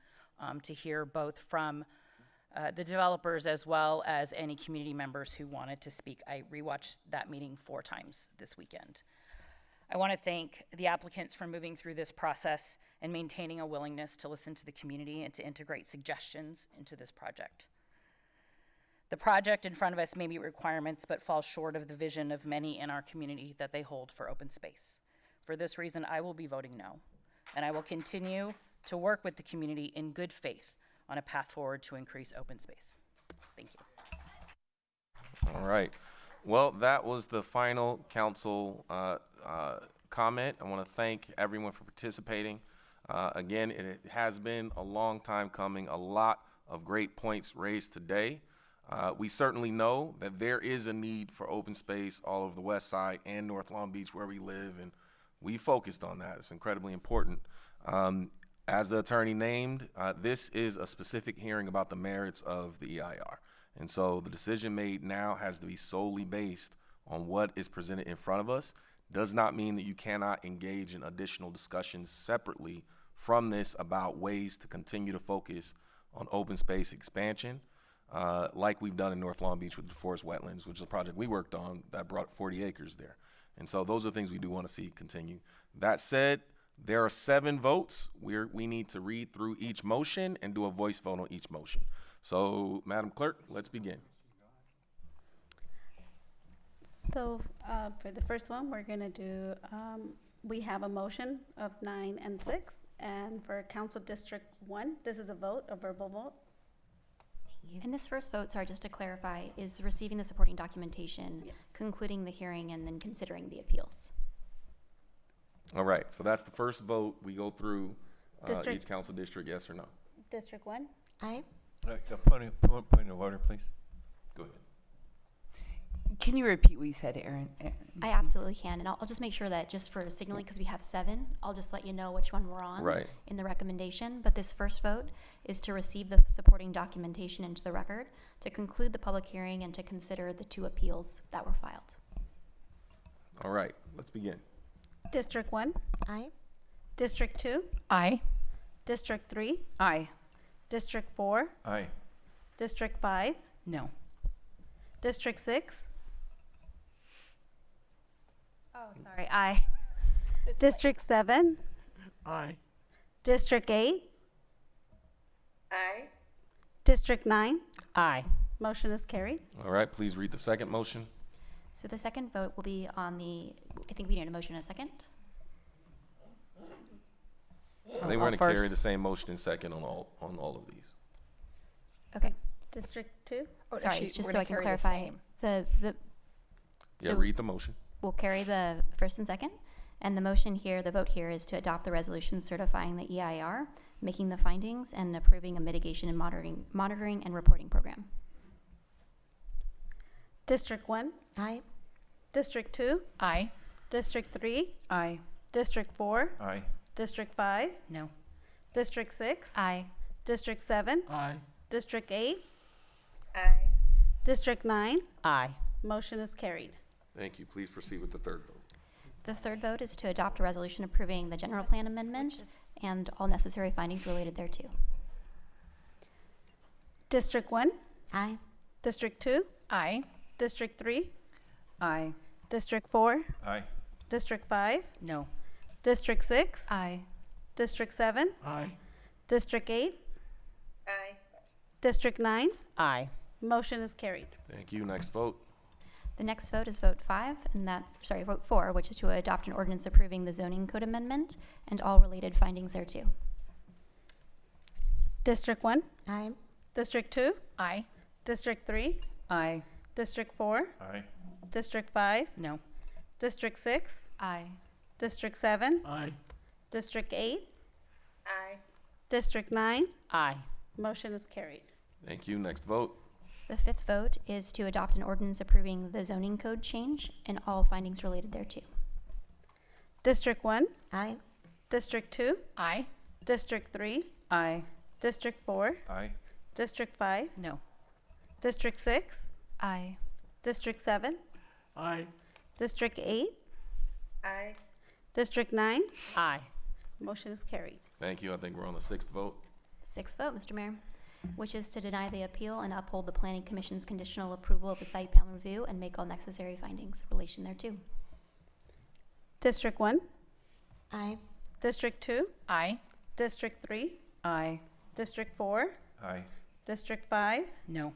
to hear both from the developers as well as any community members who wanted to speak. I rewatched that meeting 4 times this weekend. I want to thank the applicants for moving through this process and maintaining a willingness to listen to the community and to integrate suggestions into this project. The project in front of us may meet requirements but falls short of the vision of many in our community that they hold for open space. For this reason, I will be voting no, and I will continue to work with the community in good faith on a path forward to increase open space. Thank you. All right. Well, that was the final council comment. I want to thank everyone for participating. Again, it has been a long time coming, a lot of great points raised today. We certainly know that there is a need for open space all over the west side and North Long Beach where we live, and we focused on that. It's incredibly important. As the attorney named, this is a specific hearing about the merits of the EIR. And so the decision made now has to be solely based on what is presented in front of us. Does not mean that you cannot engage in additional discussions separately from this about ways to continue to focus on open space expansion, like we've done in North Long Beach with the forest wetlands, which is a project we worked on that brought 40 acres there. And so those are things we do want to see continue. That said, there are 7 votes. We need to read through each motion and do a voice vote on each motion. So, Madam Clerk, let's begin. So for the first one, we're going to do, we have a motion of 9 and 6. And for Council District 1, this is a vote, a verbal vote. you. And this first vote, sorry, just to clarify, is receiving the supporting documentation, concluding the hearing, and then considering the appeals. All right, so that's the first vote. We go through District- each council district, yes or no. District 1? Aye. Point of order, please. Go ahead. Can you repeat what you said, Aaron? I absolutely can, and I'll just make sure that just for signaling, because we have 7, I'll just let you know which one we're on Right. in the recommendation. But this first vote is to receive the supporting documentation into the record, to conclude the public hearing, and to consider the 2 appeals that were filed. All right, let's begin. District 1? Aye. District 2? Aye. District 3? Aye. District 4? Aye. District 5? No. District 6? Oh, sorry, aye. District 7? Aye. District 8? Aye. District 9? Aye. Motion is carried. All right, please read the second motion. So the second vote will be on the, I think we need a motion in a second. I think we're going to carry the same motion in second on all of these. Okay. District 2? Sorry, actually, just we're so I gonna can carry the clarify, same. the Yeah, so read the motion. we'll carry the first and second, and the motion here, the vote here is to adopt the resolution certifying the EIR, making the findings, and approving a mitigation and monitoring and reporting program. District 1? Aye. District 2? Aye. District 3? Aye. District 4? Aye. District 5? No. District 6? Aye. District 7? Aye. District 8? Aye. District 9? Aye. Motion is carried. Thank you. Please proceed with the third vote. The third vote is to adopt a resolution approving the general plan amendment and all necessary findings related thereto. District 1? Aye. District 2? Aye. District 3? Aye. District 4? Aye. District 5? No. District 6? Aye. District 7? Aye. District 8? Aye. District 9? Aye. Motion is carried. Thank you. Next vote. The next vote is vote 5, and that's, sorry, vote 4, which is to adopt an ordinance approving the zoning code amendment and all related findings thereto. District 1? Aye. District 2? Aye. District 3? Aye. District 4? Aye. District 5? No. District 6? Aye. District 7? Aye. District 8? Aye. District 9? Aye. Motion is carried. Thank you. Next vote. The fifth vote is to adopt an ordinance approving the zoning code change and all findings related thereto. District 1? Aye. District 2? Aye. District 3? Aye. District 4? Aye. District 5? No. District 6? Aye. District 7? Aye. District 8? Aye. District 9? Aye. Motion is carried. Thank you. I think we're on the sixth vote. Sixth vote, Mr. Mayor, which is to deny the appeal and uphold the Planning Commission's conditional approval of the site plan review and make all necessary findings in relation thereto. District 1? Aye. District 2? Aye. District 3? Aye. District 4? Aye. District 5? No.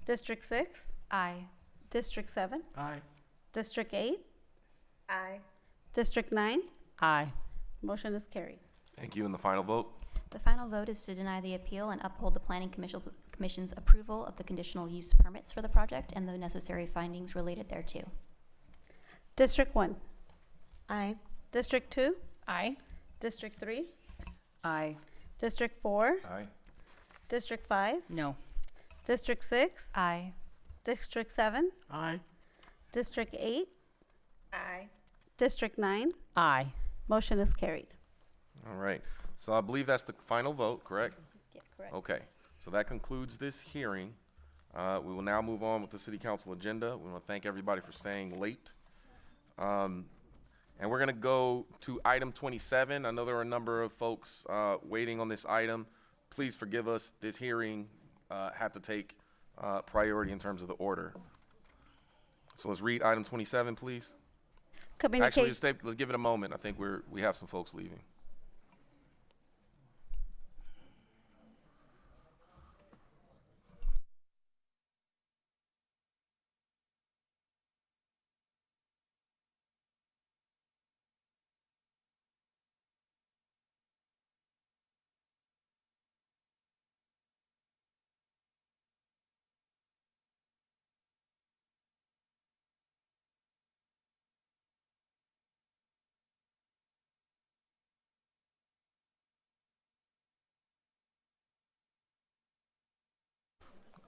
District 6? Aye. District 7? Aye. District 8? Aye. District 9? Aye. Motion is carried. Thank you. And the final vote. The final vote is to deny the appeal and uphold the Planning Commission's approval of the conditional use permits for the project and the necessary findings related thereto. District 1? Aye. District 2? Aye. District 3? Aye. District 4? Aye. District 5? No. District 6? Aye. District 7? Aye. District 8? Aye. District 9? Aye. Motion is carried. All right. So I believe that's the final vote, correct? Yeah, correct. Okay. So that concludes this hearing. We will now move on with the city council agenda. We want to thank everybody for staying late. And we're going to go to item 27. I know there are a number of folks waiting on this item. Please forgive us. This hearing had to take priority in terms of the order. So let's read item 27, please. Actually, let's give it a moment. I think we have some folks leaving.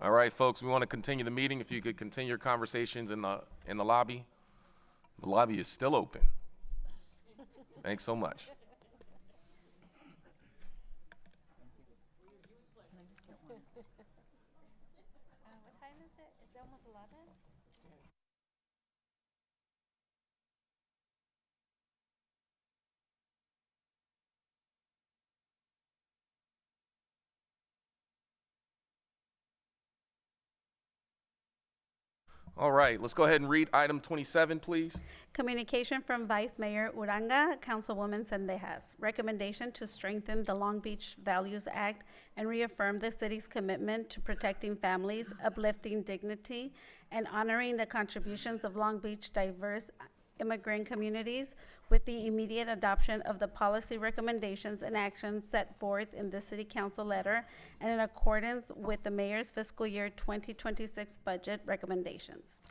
All right, folks, we want to continue the meeting. If you could continue your conversations in the lobby. The lobby is still open. Thanks so much. What time is it? It's almost 11? All right, let's go ahead and read item 27, please. Communication from Vice Mayor Uranga, Councilwoman Sendejas. Recommendation to strengthen the Long Beach Values Act and reaffirm the city's commitment to protecting families, uplifting dignity, and honoring the contributions of Long Beach diverse immigrant communities with the immediate adoption of the policy recommendations and actions set forth in the City Council letter and in accordance with the Mayor's fiscal year 2026 budget recommendations.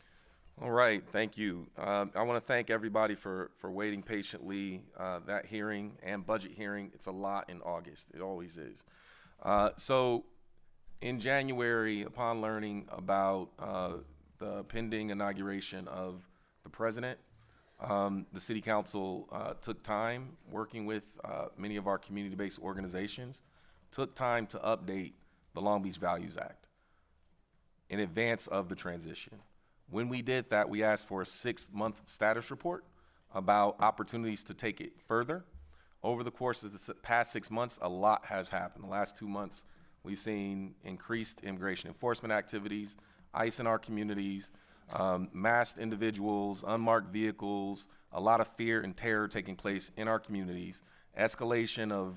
All right, thank you. I want to thank everybody for waiting patiently. That hearing and budget hearing, it's a lot in August. It always is. So in January, upon learning about the pending inauguration of the president, the City Council took time working with many of our community-based organizations, took time to update the Long Beach Values Act in advance of the transition. When we did that, we asked for a 6-month status report about opportunities to take it further. Over the course of the past 6 months, a lot has happened. The last 2 months, we've seen increased immigration enforcement activities, ICE in our communities, masked individuals, unmarked vehicles, a lot of fear and terror taking place in our communities, escalation of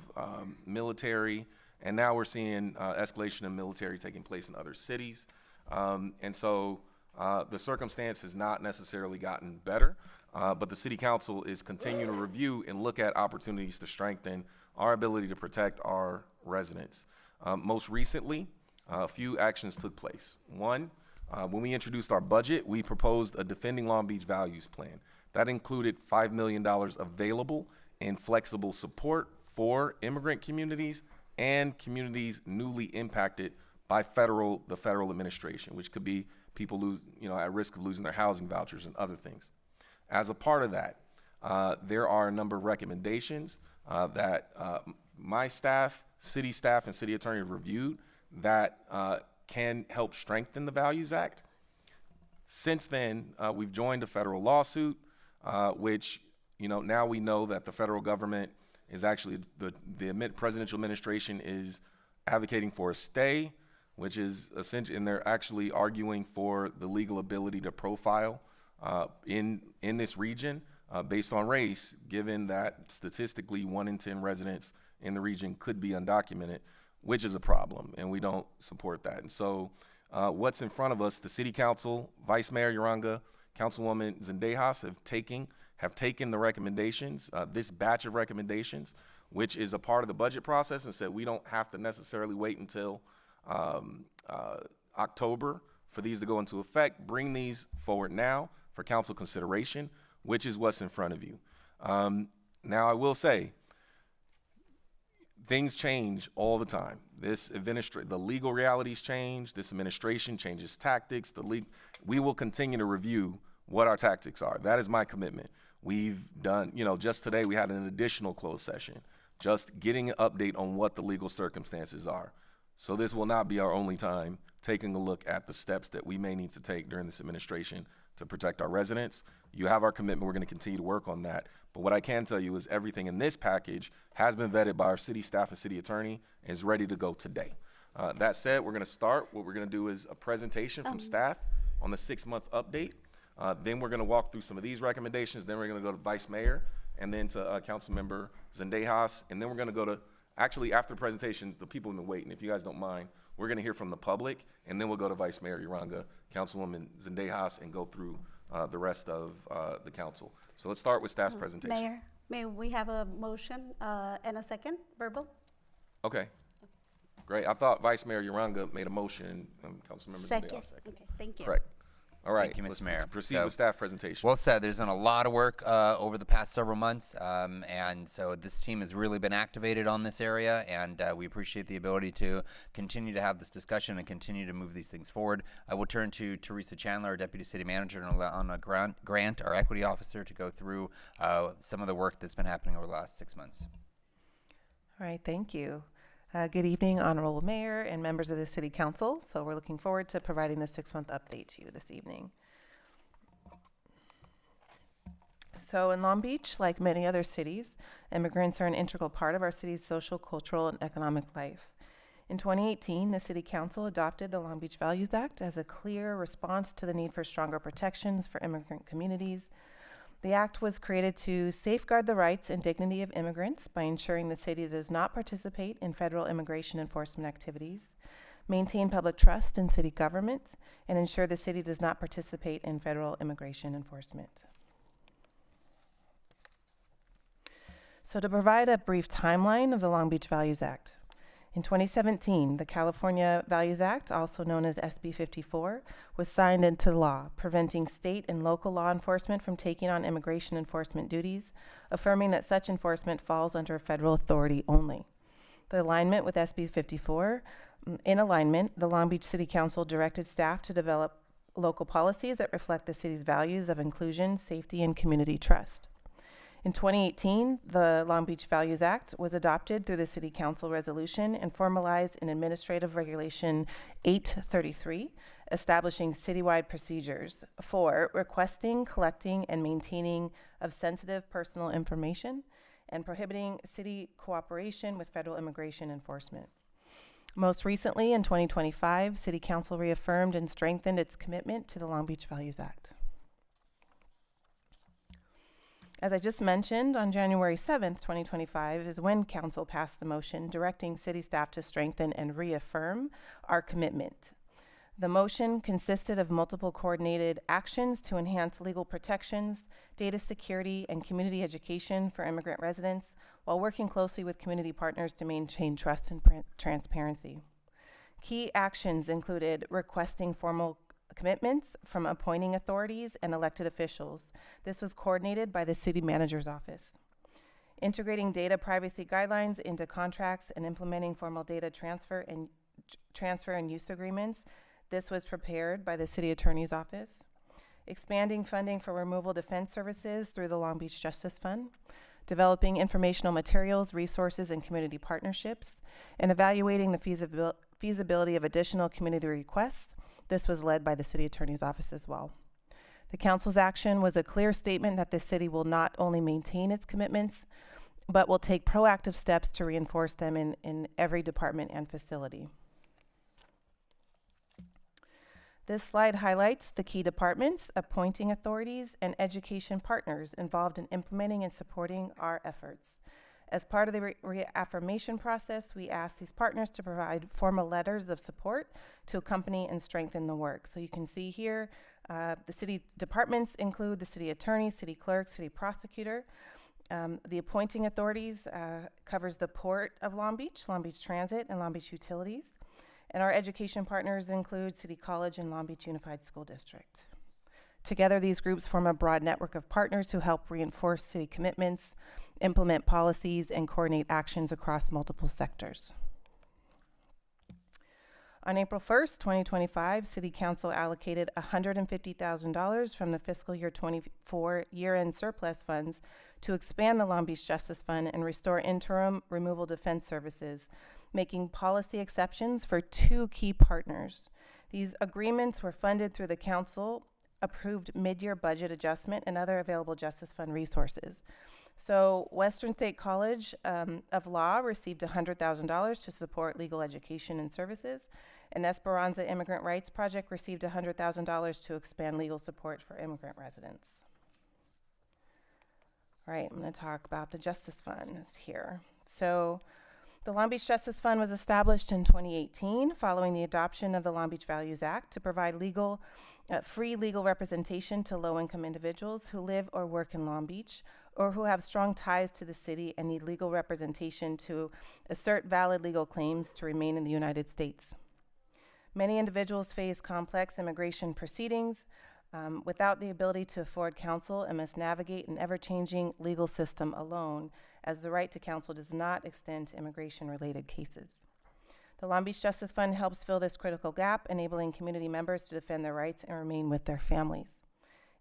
military, and now we're seeing escalation of military taking place in other cities. And so the circumstance has not necessarily gotten better, but the City Council is continuing to review and look at opportunities to strengthen our ability to protect our residents. Most recently, a few actions took place. One, when we introduced our budget, we proposed a Defending Long Beach Values plan. That included $5 million available in flexible support for immigrant communities and communities newly impacted by the federal administration, which could be people at risk of losing their housing vouchers and other things. As a part of that, there are a number of recommendations that my staff, city staff, and city attorney have reviewed that can help strengthen the Values Act. Since then, we've joined a federal lawsuit, which, now we know that the federal government is actually, the presidential administration is advocating for a stay, which is essentially, and they're actually arguing for the legal ability to profile in this region based on race, given that statistically 1 in 10 residents in the region could be undocumented, which is a problem, and we don't support that. And so what's in front of us, the City Council, Vice Mayor Uranga, Councilwoman Zendejas have taken the recommendations, this batch of recommendations, which is a part of the budget process, and said we don't have to necessarily wait until October for these to go into effect. Bring these forward now for council consideration, which is what's in front of you. Now, I will say, things change all the time. The legal realities change. This administration changes tactics. We will continue to review what our tactics are. That is my commitment. We've done, just today we had an additional closed session, just getting an update on what the legal circumstances are. So this will not be our only time taking a look at the steps that we may need to take during this administration to protect our residents. You have our commitment. We're going to continue to work on that. But what I can tell you is everything in this package has been vetted by our city staff and city attorney and is ready to go today. That said, we're going to start. What we're going to do is a presentation from staff on the 6-month update. Then we're going to walk through some of these recommendations. Then we're going to go to Vice Mayor and then to Councilmember Zendejas. And then we're going to go to, actually, after the presentation, the people have been waiting. If you guys don't mind, we're going to hear from the public, and then we'll go to Vice Mayor Uranga, Councilwoman Zendejas, and go through the rest of the council. So let's start with staff's presentation. Mayor, may we have a motion and a second, verbal? Okay. Great. I thought Vice Mayor Uranga made a motion, and Councilmember Zendejas second. Okay, thank you. Correct. All right, Thank you, let's Mr. Mayor. proceed So, with staff presentation. Well said. There's been a lot of work over the past several months, and so this team has really been activated on this area, and we appreciate the ability to continue to have this discussion and continue to move these things forward. I will turn to Teresa Chandler, our Deputy City Manager, and Alana Grant, our Equity Officer, to go through some of the work that's been happening over the last 6 months. All right, thank you. Good evening, Honorable Mayor and members of the City Council. So we're looking forward to providing the 6-month update to you this evening. So in Long Beach, like many other cities, immigrants are an integral part of our city's social, cultural, and economic life. In 2018, the City Council adopted the Long Beach Values Act as a clear response to the need for stronger protections for immigrant communities. The act was created to safeguard the rights and dignity of immigrants by ensuring the city does not participate in federal immigration enforcement activities, maintain public trust in city government, and ensure the city does not participate in federal immigration enforcement. So to provide a brief timeline of the Long Beach Values Act. In 2017, the California Values Act, also known as SB 54, was signed into law, preventing state and local law enforcement from taking on immigration enforcement duties, affirming that such enforcement falls under federal authority only. The alignment with SB 54, in alignment, the Long Beach City Council directed staff to develop local policies that reflect the city's values of inclusion, safety, and community trust. In 2018, the Long Beach Values Act was adopted through the City Council resolution and formalized in Administrative Regulation 833, establishing citywide procedures for requesting, collecting, and maintaining of sensitive personal information and prohibiting city cooperation with federal immigration enforcement. Most recently, in 2025, City Council reaffirmed and strengthened its commitment to the Long Beach Values Act. As I just mentioned, on January 7th, 2025 is when Council passed the motion directing city staff to strengthen and reaffirm our commitment. The motion consisted of multiple coordinated actions to enhance legal protections, data security, and community education for immigrant residents while working closely with community partners to maintain trust and transparency. Key actions included requesting formal commitments from appointing authorities and elected officials. This was coordinated by the City Manager's Office. Integrating data privacy guidelines into contracts and implementing formal data transfer and use agreements. This was prepared by the City Attorney's Office. Expanding funding for removal defense services through the Long Beach Justice Fund. Developing informational materials, resources, and community partnerships. And evaluating the feasibility of additional community requests. This was led by the City Attorney's Office as well. The Council's action was a clear statement that the city will not only maintain its commitments, but will take proactive steps to reinforce them in every department and facility. This slide highlights the key departments, appointing authorities, and education partners involved in implementing and supporting our efforts. As part of the reaffirmation process, we ask these partners to provide formal letters of support to accompany and strengthen the work. So you can see here, the city departments include the city attorney, city clerk, city prosecutor. The appointing authorities covers the Port of Long Beach Transit, and Long Beach Utilities. And our education partners include City College and Long Beach Unified School District. Together, these groups form a broad network of partners who help reinforce city commitments, implement policies, and coordinate actions across multiple sectors. On April 1st, 2025, City Council allocated $150,000 from the fiscal year 24 year-end surplus funds to expand the Long Beach Justice Fund and restore interim removal defense services, making policy exceptions for 2 key partners. These agreements were funded through the Council approved mid-year budget adjustment and other available Justice Fund resources. So Western State College of Law received $100,000 to support legal education and services, and Esperanza Immigrant Rights Project received $100,000 to expand legal support for immigrant residents. All right, I'm going to talk about the Justice Fund here. So the Long Beach Justice Fund was established in 2018 following the adoption of the Long Beach Values Act to provide free legal representation to low-income individuals who live or work in Long Beach or who have strong ties to the city and need legal representation to assert valid legal claims to remain in the United States. Many individuals face complex immigration proceedings, without the ability to afford counsel and must navigate an ever-changing legal system alone, as the right to counsel does not extend to immigration-related cases. The Long Beach Justice Fund helps fill this critical gap, enabling community members to defend their rights and remain with their families.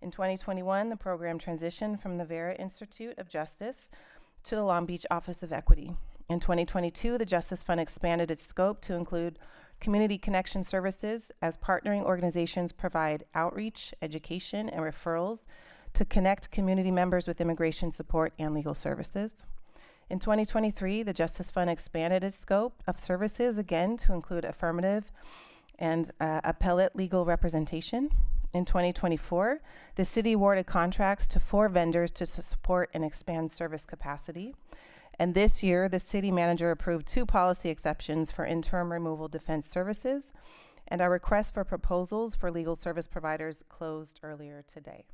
In 2021, the program transitioned from the Vera Institute of Justice to the Long Beach Office of Equity. In 2022, the Justice Fund expanded its scope to include community connection services, as partnering organizations provide outreach, education, and referrals to connect community members with immigration support and legal services. In 2023, the Justice Fund expanded its scope of services again to include affirmative and appellate legal representation. In 2024, the city awarded contracts to 4 vendors to support and expand service capacity. And this year, the city manager approved 2 policy exceptions for interim removal defense services, and our request for proposals for legal service providers closed earlier today.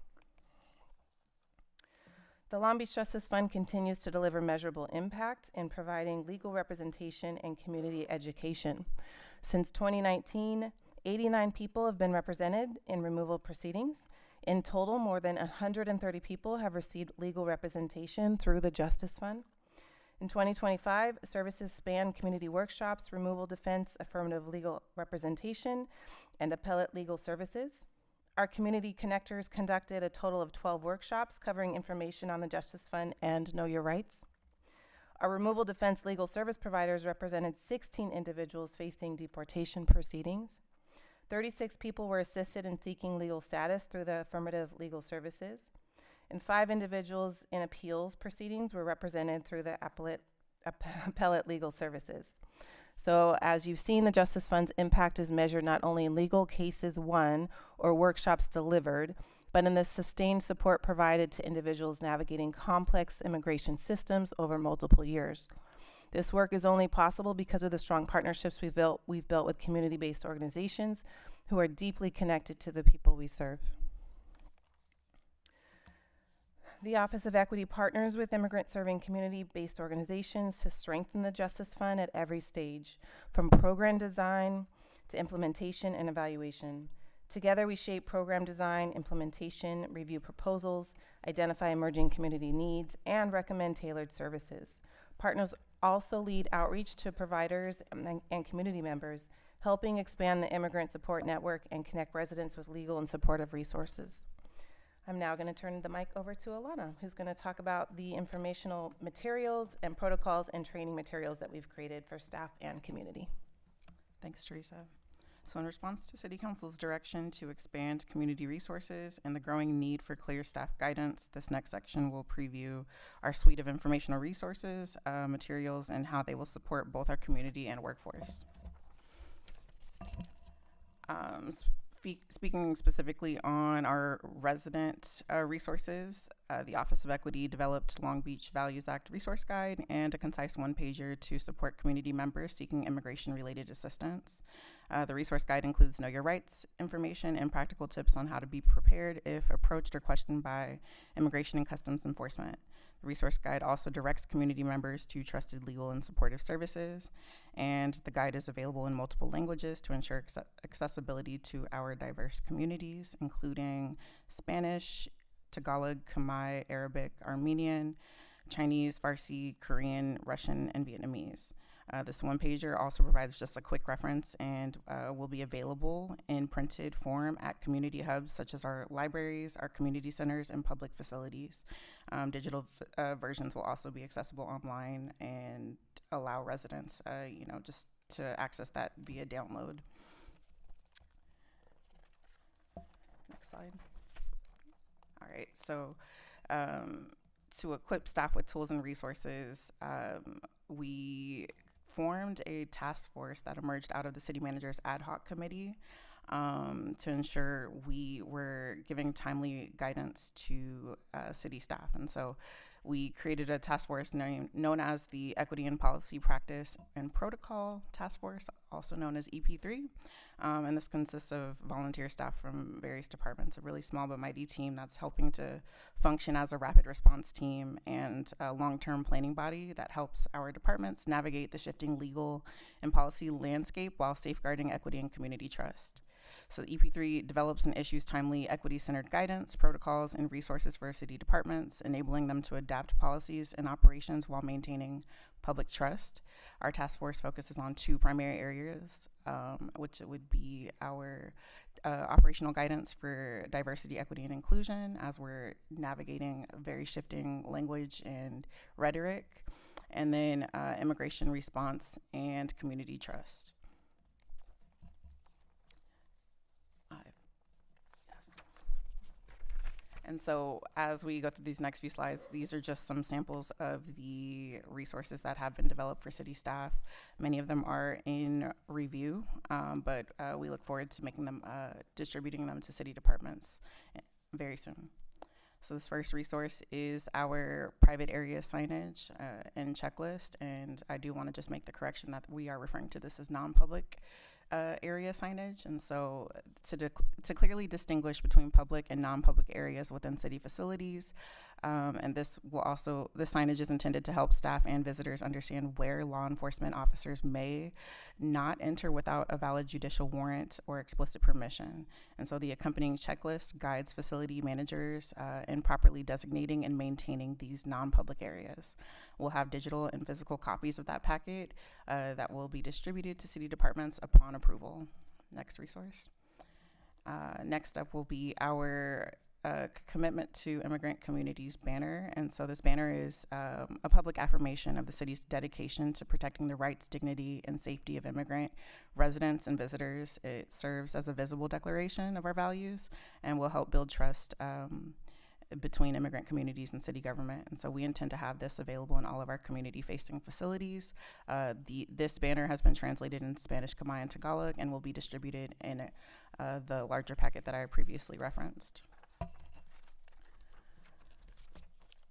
The Long Beach Justice Fund continues to deliver measurable impact in providing legal representation and community education. Since 2019, 89 people have been represented in removal proceedings. In total, more than 130 people have received legal representation through the Justice Fund. In 2025, services span community workshops, removal defense, affirmative legal representation, and appellate legal services. Our community connectors conducted a total of 12 workshops covering information on the Justice Fund and Know Your Rights. Our removal defense legal service providers represented 16 individuals facing deportation proceedings. 36 people were assisted in seeking legal status through the affirmative legal services, and 5 individuals in appeals proceedings were represented through the appellate legal services. So as you've seen, the Justice Fund's impact is measured not only in legal cases won or workshops delivered, but in the sustained support provided to individuals navigating complex immigration systems over multiple years. This work is only possible because of the strong partnerships we've built with community-based organizations who are deeply connected to the people we serve. The Office of Equity partners with immigrant-serving community-based organizations to strengthen the Justice Fund at every stage, from program design to implementation and evaluation. Together, we shape program design, implementation, review proposals, identify emerging community needs, and recommend tailored services. Partners also lead outreach to providers and community members, helping expand the immigrant support network and connect residents with legal and supportive resources. I'm now going to turn the mic over to Alana, who's going to talk about the informational materials and protocols and training materials that we've created for staff and community. Thanks, Teresa. So in response to City Council's direction to expand community resources and the growing need for clear staff guidance, this next section will preview our suite of informational resources, materials, and how they will support both our community and workforce. Speaking specifically on our resident resources, the Office of Equity developed Long Beach Values Act Resource Guide and a concise one-pager to support community members seeking immigration-related assistance. The resource guide includes Know Your Rights information and practical tips on how to be prepared if approached or questioned by Immigration and Customs Enforcement. The resource guide also directs community members to trusted legal and supportive services, and the guide is available in multiple languages to ensure accessibility to our diverse communities, including Spanish, Tagalog, Khmer, Arabic, Armenian, Chinese, Farsi, Korean, Russian, and Vietnamese. This one-pager also provides just a quick reference and will be available in printed form at community hubs such as our libraries, our community centers, and public facilities. Digital versions will also be accessible online and allow residents, just to access that via download. Next slide. All right, so to equip staff with tools and resources, we formed a task force that emerged out of the city manager's ad hoc committee to ensure we were giving timely guidance to city staff. And so we created a task force known as the Equity and Policy Practice and Protocol Task Force, also known as EP3. And this consists of volunteer staff from various departments, a really small but mighty team that's helping to function as a rapid response team and a long-term planning body that helps our departments navigate the shifting legal and policy landscape while safeguarding equity and community trust. So the EP3 develops and issues timely equity-centered guidance, protocols, and resources for city departments, enabling them to adapt policies and operations while maintaining public trust. Our task force focuses on two primary areas, which would be our operational guidance for diversity, equity, and inclusion as we're navigating very shifting language and rhetoric, and then immigration response and community trust. And so as we go through these next few slides, these are just some samples of the resources that have been developed for city staff. Many of them are in review, but we look forward to making them, distributing them to city departments very soon. So this first resource is our private area signage and checklist. And I do want to just make the correction that we are referring to this as non-public area signage. And so to clearly distinguish between public and non-public areas within city facilities, and this signage is intended to help staff and visitors understand where law enforcement officers may not enter without a valid judicial warrant or explicit permission. And so the accompanying checklist guides facility managers in properly designating and maintaining these non-public areas. We'll have digital and physical copies of that packet that will be distributed to city departments upon approval. Next resource. Next up will be our commitment to immigrant communities banner. And so this banner is a public affirmation of the city's dedication to protecting the rights, dignity, and safety of immigrant residents and visitors. It serves as a visible declaration of our values and will help build trust between immigrant communities and city government. And so we intend to have this available in all of our community-facing facilities. This banner has been translated in Spanish, Khmer, and Tagalog and will be distributed in the larger packet that I previously referenced.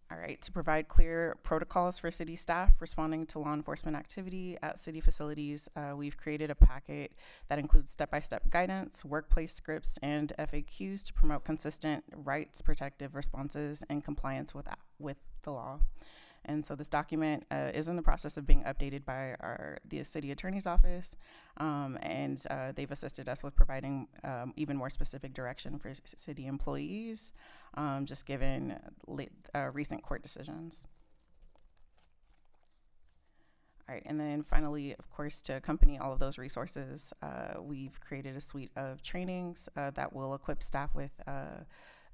All right, to provide clear protocols for city staff responding to law enforcement activity at city facilities, we've created a packet that includes step-by-step guidance, workplace scripts, and FAQs to promote consistent rights protective responses and compliance with the law. And so this document is in the process of being updated by the city attorney's office, and they've assisted us with providing even more specific direction for city employees, just given recent court decisions. All right, and then finally, of course, to accompany all of those resources, we've created a suite of trainings that will equip staff with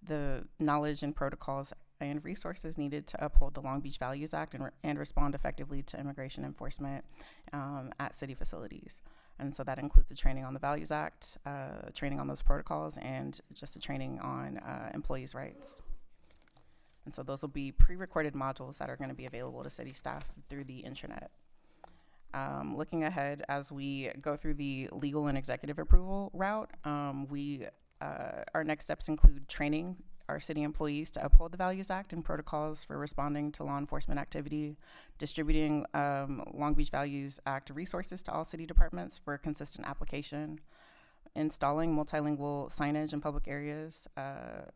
the knowledge and protocols and resources needed to uphold the Long Beach Values Act and respond effectively to immigration enforcement at city facilities. And so that includes the training on the Values Act, training on those protocols, and just a training on employees' rights. And so those will be pre-recorded modules that are going to be available to city staff through the intranet. Looking ahead, as we go through the legal and executive approval route, our next steps include training our city employees to uphold the Values Act and protocols for responding to law enforcement activity, distributing Long Beach Values Act resources to all city departments for consistent application, installing multilingual signage in public areas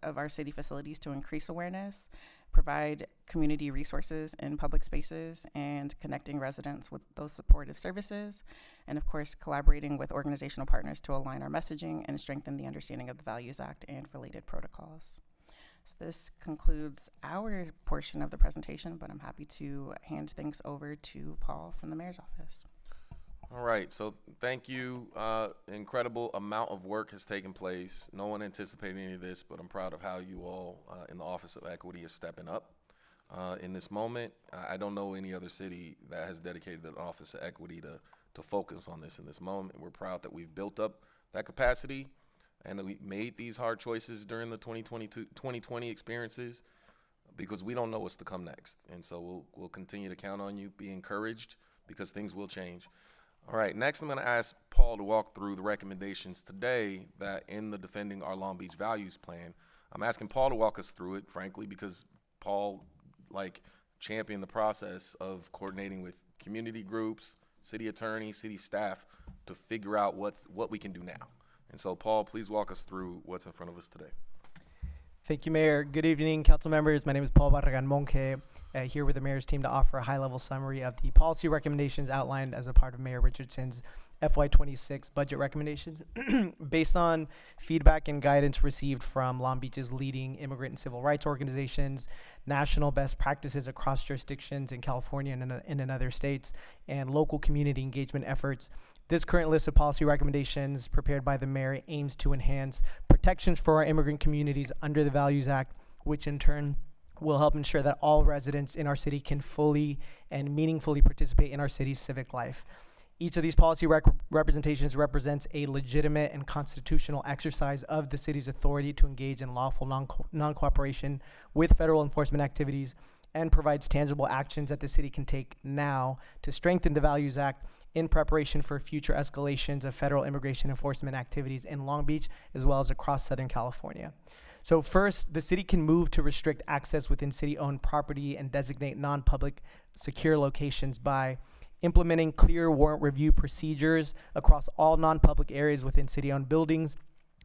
of our city facilities to increase awareness, provide community resources in public spaces, and connecting residents with those supportive services, and of course, collaborating with organizational partners to align our messaging and strengthen the understanding of the Values Act and related protocols. So this concludes our portion of the presentation, but I'm happy to hand things over to Paul from the mayor's office. All right, so thank you. Incredible amount of work has taken place. No one anticipated any of this, but I'm proud of how you all in the Office of Equity are stepping up in this moment. I don't know any other city that has dedicated an Office of Equity to focus on this in this moment. We're proud that we've built up that capacity and that we made these hard choices during the 2020 experiences, because we don't know what's to come next. And so we'll continue to count on you. Be encouraged, because things will change. All right, next I'm going to ask Paul to walk through the recommendations today that in the Defending Our Long Beach Values plan. I'm asking Paul to walk us through it, frankly, because Paul championed the process of coordinating with community groups, city attorney, city staff to figure out what we can do now. And so, Paul, please walk us through what's in front of us today. Thank you, Mayor. Good evening, council members. My name is Paul Barragan Monge, here with the mayor's team to offer a high-level summary of the policy recommendations outlined as a part of Mayor Richardson's FY26 budget recommendations. Based on feedback and guidance received from Long Beach's leading immigrant and civil rights organizations, national best practices across jurisdictions in California and in other states, and local community engagement efforts, this current list of policy recommendations prepared by the mayor aims to enhance protections for our immigrant communities under the Values Act, which in turn will help ensure that all residents in our city can fully and meaningfully participate in our city's civic life. Each of these policy representations represents a legitimate and constitutional exercise of the city's authority to engage in lawful non-cooperation with federal enforcement activities and provides tangible actions that the city can take now to strengthen the Values Act in preparation for future escalations of federal immigration enforcement activities in Long Beach as well as across Southern California. So first, the city can move to restrict access within city-owned property and designate non-public secure locations by implementing clear warrant review procedures across all non-public areas within city-owned buildings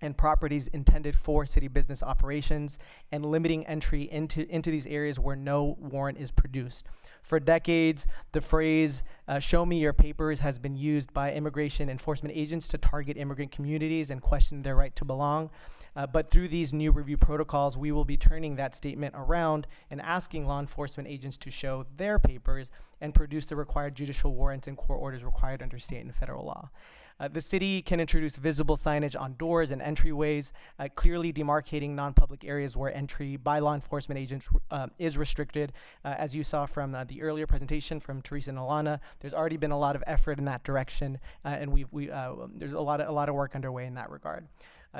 and properties intended for city business operations, and limiting entry into these areas where no warrant is produced. For decades, the phrase, show me your papers, has been used by immigration enforcement agents to target immigrant communities and question their right to belong. But through these new review protocols, we will be turning that statement around and asking law enforcement agents to show their papers and produce the required judicial warrants and court orders required under state and federal law. The city can introduce visible signage on doors and entryways, clearly demarcating non-public areas where entry by law enforcement agents is restricted. As you saw from the earlier presentation from Teresa and Alana, there's already been a lot of effort in that direction, and there's a lot of work underway in that regard.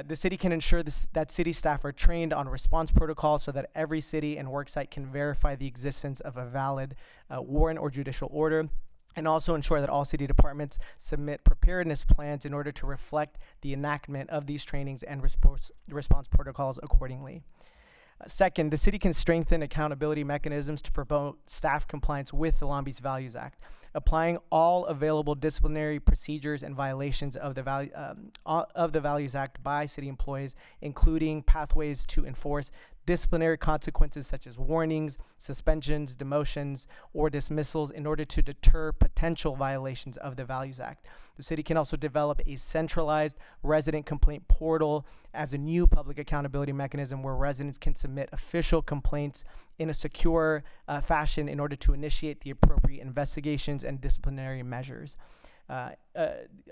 The city can ensure that city staff are trained on response protocols so that every city and worksite can verify the existence of a valid warrant or judicial order, and also ensure that all city departments submit preparedness plans in order to reflect the enactment of these trainings and response protocols accordingly. Second, the city can strengthen accountability mechanisms to promote staff compliance with the Long Beach Values Act, applying all available disciplinary procedures and violations of the Values Act by city employees, including pathways to enforce disciplinary consequences such as warnings, suspensions, demotions, or dismissals in order to deter potential violations of the Values Act. The city can also develop a centralized resident complaint portal as a new public accountability mechanism where residents can submit official complaints in a secure fashion in order to initiate the appropriate investigations and disciplinary measures.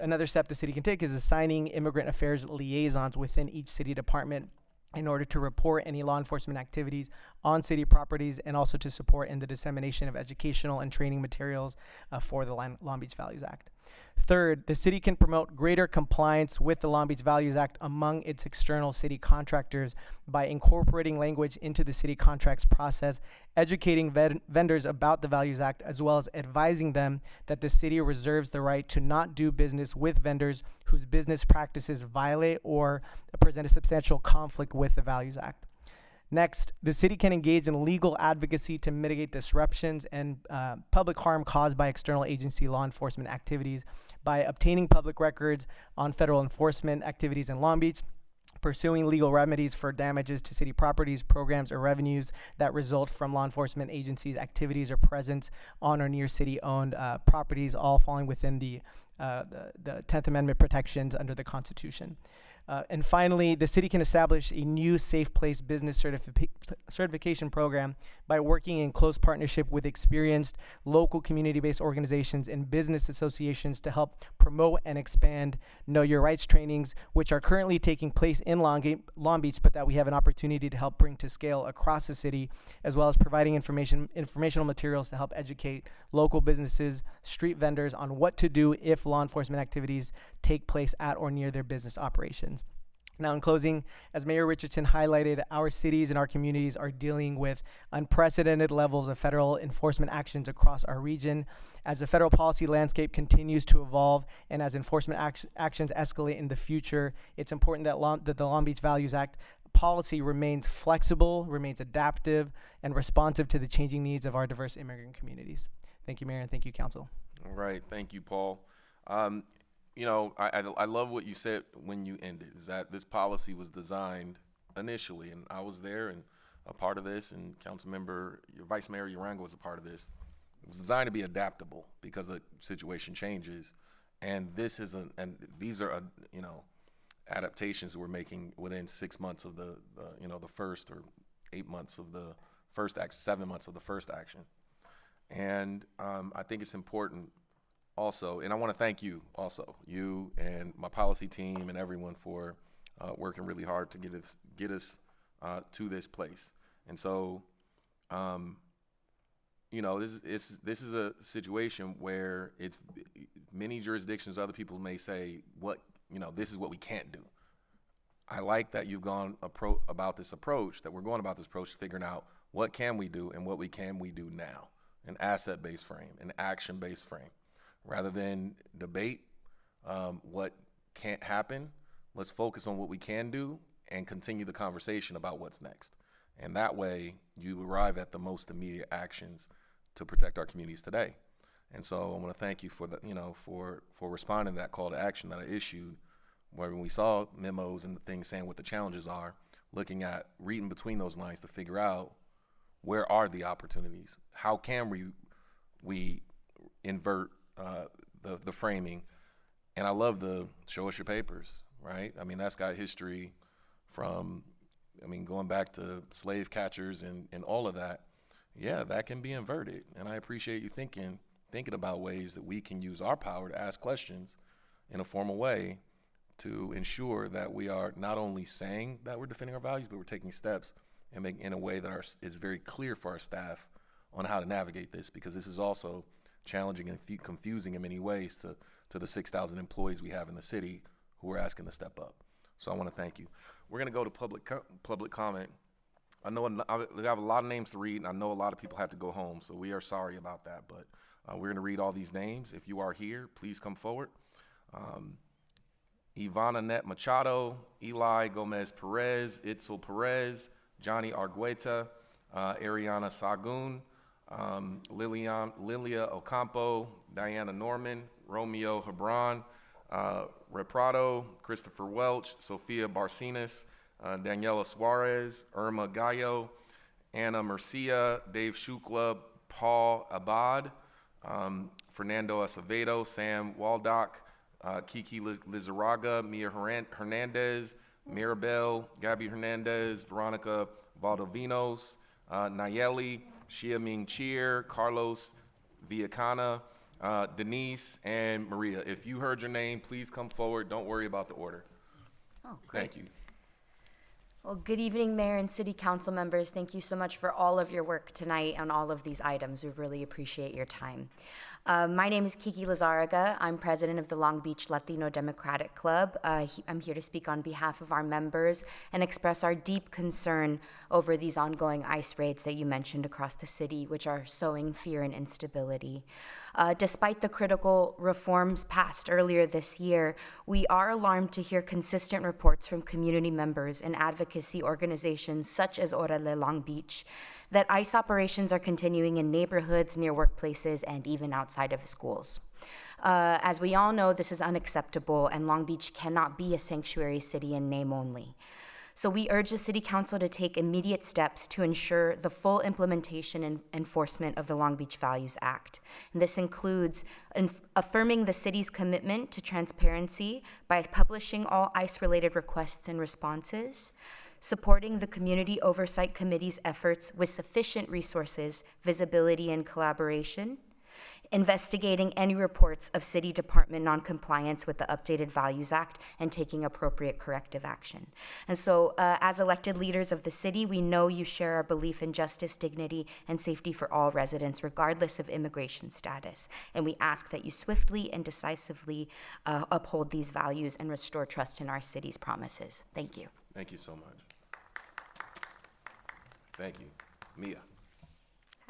Another step the city can take is assigning immigrant affairs liaisons within each city department in order to report any law enforcement activities on city properties and also to support in the dissemination of educational and training materials for the Long Beach Values Act. Third, the city can promote greater compliance with the Long Beach Values Act among its external city contractors by incorporating language into the city contracts process, educating vendors about the Values Act, as well as advising them that the city reserves the right to not do business with vendors whose business practices violate or present a substantial conflict with the Values Act. Next, the city can engage in legal advocacy to mitigate disruptions and public harm caused by external agency law enforcement activities by obtaining public records on federal enforcement activities in Long Beach, pursuing legal remedies for damages to city properties, programs, or revenues that result from law enforcement agencies' activities or presence on or near city-owned properties, all falling within the 10th Amendment protections under the Constitution. And finally, the city can establish a new Safe Place business certification program by working in close partnership with experienced local community-based organizations and business associations to help promote and expand Know Your Rights trainings, which are currently taking place in Long Beach, but that we have an opportunity to help bring to scale across the city, as well as providing informational materials to help educate local businesses, street vendors on what to do if law enforcement activities take place at or near their business operations. Now, in closing, as Mayor Richardson highlighted, our cities and our communities are dealing with unprecedented levels of federal enforcement actions across our region. As the federal policy landscape continues to evolve and as enforcement actions escalate in the future, it's important that the Long Beach Values Act policy remains flexible, remains adaptive, and responsive to the changing needs of our diverse immigrant communities. Thank you, Mayor, and thank you, Council. All right, thank you, Paul. You know, I love what you said when you ended, is that this policy was designed initially, and I was there and a part of this, and Vice Mayor Uranga was a part of this. It was designed to be adaptable because the situation changes, and these are adaptations we're making within 6 months of the first, or 8 months of the first action, 7 months of the first action. And I think it's important also, and I want to thank you also, you and my policy team and everyone for working really hard to get us to this place. And so, this is a situation where it's many jurisdictions, other people may say, this is what we can't do. I like that you've gone about this approach, that we're going about this approach, figuring out what can we do and what we do now. An asset-based frame, an action-based frame. Rather than debate what can't happen, let's focus on what we can do and continue the conversation about what's next. And that way, you arrive at the most immediate actions to protect our communities today. And so I want to thank you for for responding to that call to action that I issued, where when we saw memos and things saying what the challenges are, reading between those lines to figure out where are the opportunities, how can we invert the framing. And I love the show us your papers, right? I mean, that's got history from, going back to slave catchers and all of that. Yeah, that can be inverted. And I appreciate you thinking about ways that we can use our power to ask questions in a formal way to ensure that we are not only saying that we're defending our values, but we're taking steps and in a way that is very clear for our staff on how to navigate this, because this is also challenging and confusing in many ways to the 6,000 employees we have in the city who are asking to step up. So I want to thank you. We're going to go to public comment. I know we have a lot of names to read, and I know a lot of people have to go home, so we are sorry about that. But we're going to read all these names. If you are here, please come forward. Ivana Net Machado, Eli Gomez Perez, Itzel Perez, Johnny Argueta, Ariana Sagun, Lilia Ocampo, Diana Norman, Romeo Hebron, Reprado, Christopher Welch, Sophia Barcinas, Daniela Suarez, Irma Gallo, Anna Mercia, Dave Shukla, Paul Abad, Fernando Acevedo, Sam Waldock, Kiki Lizarraga, Mia Hernandez, Mirabel, Gabby Hernandez, Veronica Valdovinos, Nayeli, Shia Ming Cheer, Carlos Villacana, Denise, and Maria. If you heard your name, please come forward. Don't worry about the order. Oh, great. Thank you. Well, good evening, Mayor and City Council members. Thank you so much for all of your work tonight on all of these items. We really appreciate your time. My name is Kiki Lizarraga. I'm president of the Long Beach Latino Democratic Club. I'm here to speak on behalf of our members and express our deep concern over these ongoing ICE raids that you mentioned across the city, which are sowing fear and instability. Despite the critical reforms passed earlier this year, we are alarmed to hear consistent reports from community members and advocacy organizations such as Orale Long Beach that ICE operations are continuing in neighborhoods, near workplaces, and even outside of schools. As we all know, this is unacceptable, and Long Beach cannot be a sanctuary city in name only. So we urge the City Council to take immediate steps to ensure the full implementation and enforcement of the Long Beach Values Act. And this includes affirming the city's commitment to transparency by publishing all ICE-related requests and responses, supporting the Community Oversight Committee's efforts with sufficient resources, visibility, and collaboration, investigating any reports of city department noncompliance with the updated Values Act, and taking appropriate corrective action. And so, as elected leaders of the city, we know you share our belief in justice, dignity, and safety for all residents, regardless of immigration status. And we ask that you swiftly and decisively uphold these values and restore trust in our city's promises. Thank you. Thank you so much. Thank you. Mia.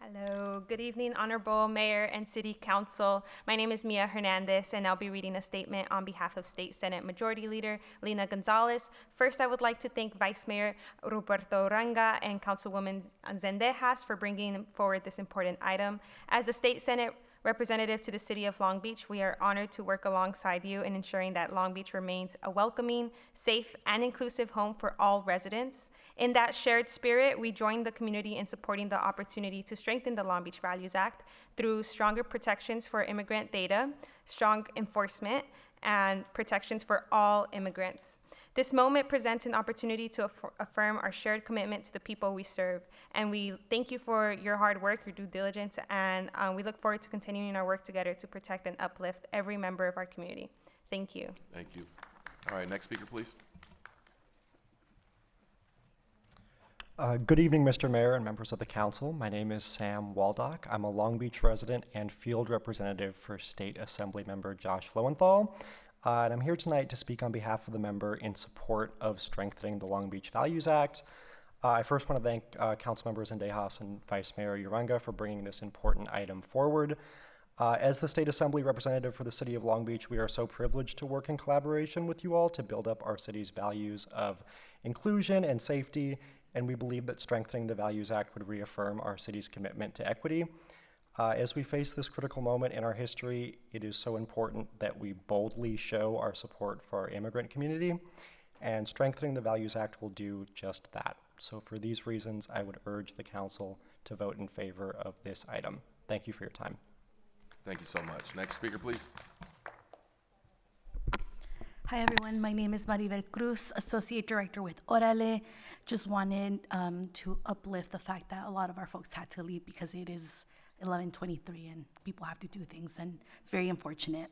Hello, good evening, Honorable Mayor and City Council. My name is Mia Hernandez, and I'll be reading a statement on behalf of State Senate Majority Leader Lina Gonzalez. First, I would like to thank Vice Mayor Ruperto Uranga and Councilwoman Zendejas for bringing forward this important item. As the State Senate Representative to the City of Long Beach, we are honored to work alongside you in ensuring that Long Beach remains a welcoming, safe, and inclusive home for all residents. In that shared spirit, we join the community in supporting the opportunity to strengthen the Long Beach Values Act through stronger protections for immigrant data, strong enforcement, and protections for all immigrants. This moment presents an opportunity to affirm our shared commitment to the people we serve. And we thank you for your hard work, your due diligence, and we look forward to continuing our work together to protect and uplift every member of our community. Thank you. Thank you. All right, next speaker, please. Good evening, Mr. Mayor and members of the council. My name is Sam Waldock. I'm a Long Beach resident and field representative for State Assembly Member Josh Lowenthal. And I'm here tonight to speak on behalf of the member in support of strengthening the Long Beach Values Act. I first want to thank Council Members Endejas and Vice Mayor Uranga for bringing this important item forward. As the State Assembly representative for the City of Long Beach, we are so privileged to work in collaboration with you all to build up our city's values of inclusion and safety, and we believe that strengthening the Values Act would reaffirm our city's commitment to equity. As we face this critical moment in our history, it is so important that we boldly show our support for our immigrant community, and strengthening the Values Act will do just that. So for these reasons, I would urge the council to vote in favor of this item. Thank you for your time. Thank you so much. Next speaker, please. Hi everyone, my name is Maribel Cruz, Associate Director with Orale. Just wanted to uplift the fact that a lot of our folks had to leave because it is 11:23 and people have to do things, and it's very unfortunate.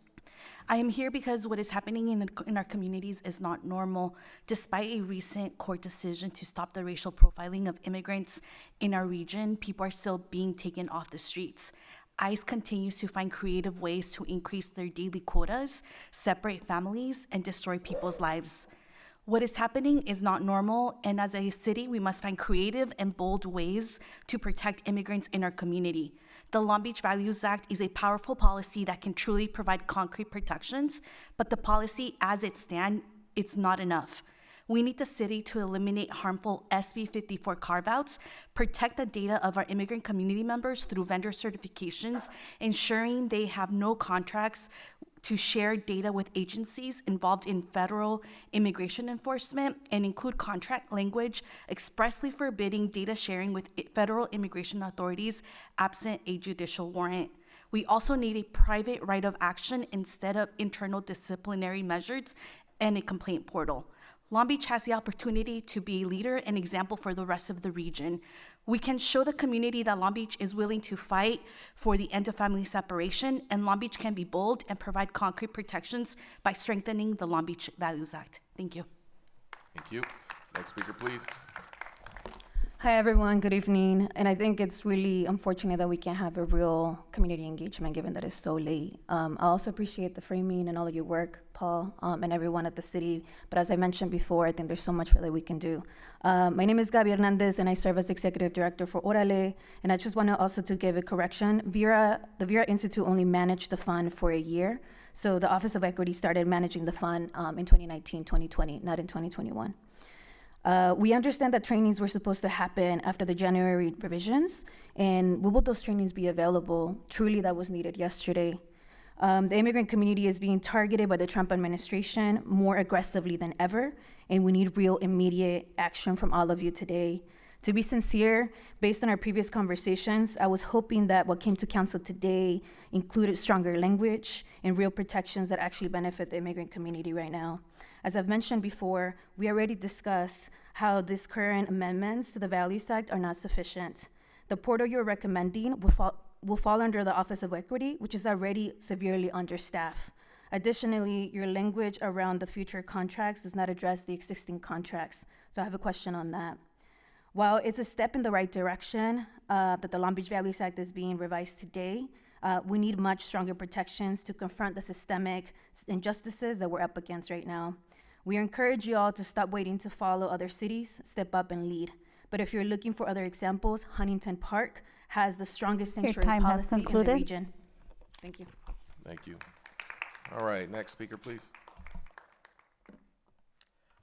I am here because what is happening in our communities is not normal. Despite a recent court decision to stop the racial profiling of immigrants in our region, people are still being taken off the streets. ICE continues to find creative ways to increase their daily quotas, separate families, and destroy people's lives. What is happening is not normal, and as a city, we must find creative and bold ways to protect immigrants in our community. The Long Beach Values Act is a powerful policy that can truly provide concrete protections, but the policy as it stands, it's not enough. We need the city to eliminate harmful SB 54 carve-outs, protect the data of our immigrant community members through vendor certifications, ensuring they have no contracts to share data with agencies involved in federal immigration enforcement, and include contract language expressly forbidding data sharing with federal immigration authorities absent a judicial warrant. We also need a private right of action instead of internal disciplinary measures and a complaint portal. Long Beach has the opportunity to be a leader and example for the rest of the region. We can show the community that Long Beach is willing to fight for the end of family separation, and Long Beach can be bold and provide concrete protections by strengthening the Long Beach Values Act. Thank you. Thank you. Next speaker, please. Hi everyone, good evening. And I think it's really unfortunate that we can't have a real community engagement given that it's so late. I also appreciate the framing and all of your work, Paul, and everyone at the city. But as I mentioned before, I think there's so much that we can do. My name is Gabi Hernandez and I serve as Executive Director for Orale. And I just want to also to give a correction. The Vera Institute only managed the fund for a year. So the Office of Equity started managing the fund in 2019, 2020, not in 2021. We understand that trainings were supposed to happen after the January revisions, and will those trainings be available? Truly, that was needed yesterday. The immigrant community is being targeted by the Trump administration more aggressively than ever, and we need real immediate action from all of you today. To be sincere, based on our previous conversations, I was hoping that what came to council today included stronger language and real protections that actually benefit the immigrant community right now. As I've mentioned before, we already discussed how these current amendments to the Values Act are not sufficient. The portal you're recommending will fall under the Office of Equity, which is already severely understaffed. Additionally, your language around the future contracts does not address the existing contracts. So I have a question on that. While it's a step in the right direction that the Long Beach Values Act is being revised today, we need much stronger protections to confront the systemic injustices that we're up against right now. We encourage you all to stop waiting to follow other cities, step up and lead. But if you're looking for other examples, Huntington Park has the strongest sanctuary policy in the region. Thank you. Thank you. All right, next speaker, please.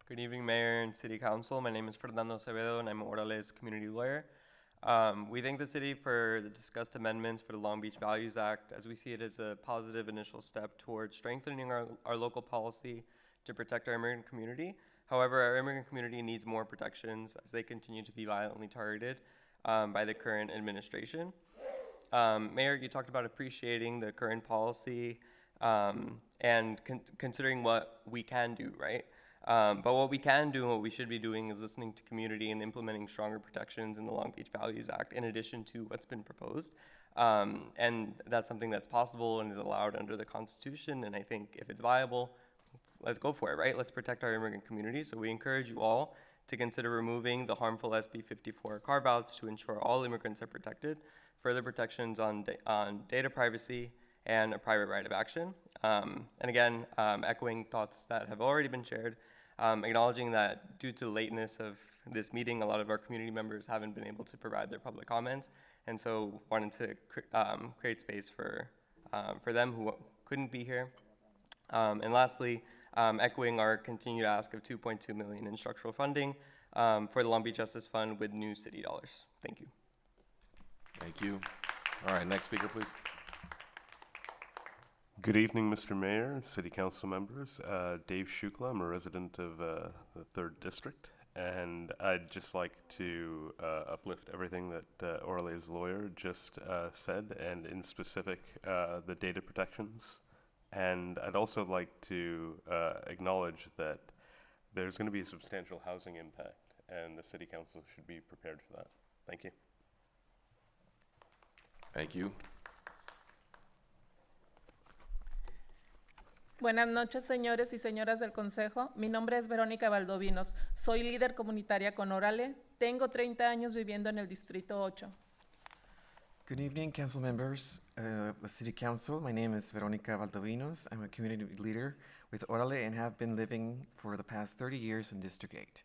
Good evening, Mayor and City Council. My name is Fernando Acevedo, and I'm Orale's community lawyer. We thank the city for the discussed amendments for the Long Beach Values Act, as we see it as a positive initial step towards strengthening our local policy to protect our immigrant community. However, our immigrant community needs more protections as they continue to be violently targeted by the current administration. Mayor, you talked about appreciating the current policy and considering what we can do, right? But what we can do and what we should be doing is listening to community and implementing stronger protections in the Long Beach Values Act in addition to what's been proposed. And that's something that's possible and is allowed under the Constitution. And I think if it's viable, let's go for it, right? Let's protect our immigrant community. So we encourage you all to consider removing the harmful SB 54 carve-outs to ensure all immigrants are protected, further protections on data privacy, and a private right of action. And again, echoing thoughts that have already been shared, acknowledging that due to the lateness of this meeting, a lot of our community members haven't been able to provide their public comments, and so wanted to create space for them who couldn't be here. And lastly, echoing our continued ask of $2.2 million in structural funding for the Long Beach Justice Fund with new city dollars. Thank you. Thank you. All right, next speaker, please. Good evening, Mr. Mayor, City Council members. Dave Shukla, I'm a resident of the 3rd District, and I'd just like to uplift everything that Orale's lawyer just said, and in specific, the data protections. And I'd also like to acknowledge that there's going to be a substantial housing impact, and the City Council should be prepared for that. Thank you. Thank you. Buenas noches, señores y señoras del Consejo. Mi nombre es Verónica Valdovinos. Soy líder comunitaria con Orale. Tengo 30 años viviendo en el Distrito 8. Good evening, council members of the City Council. My name is Verónica Valdovinos. I'm a community leader with Orale and have been living for the past 30 years in District 8.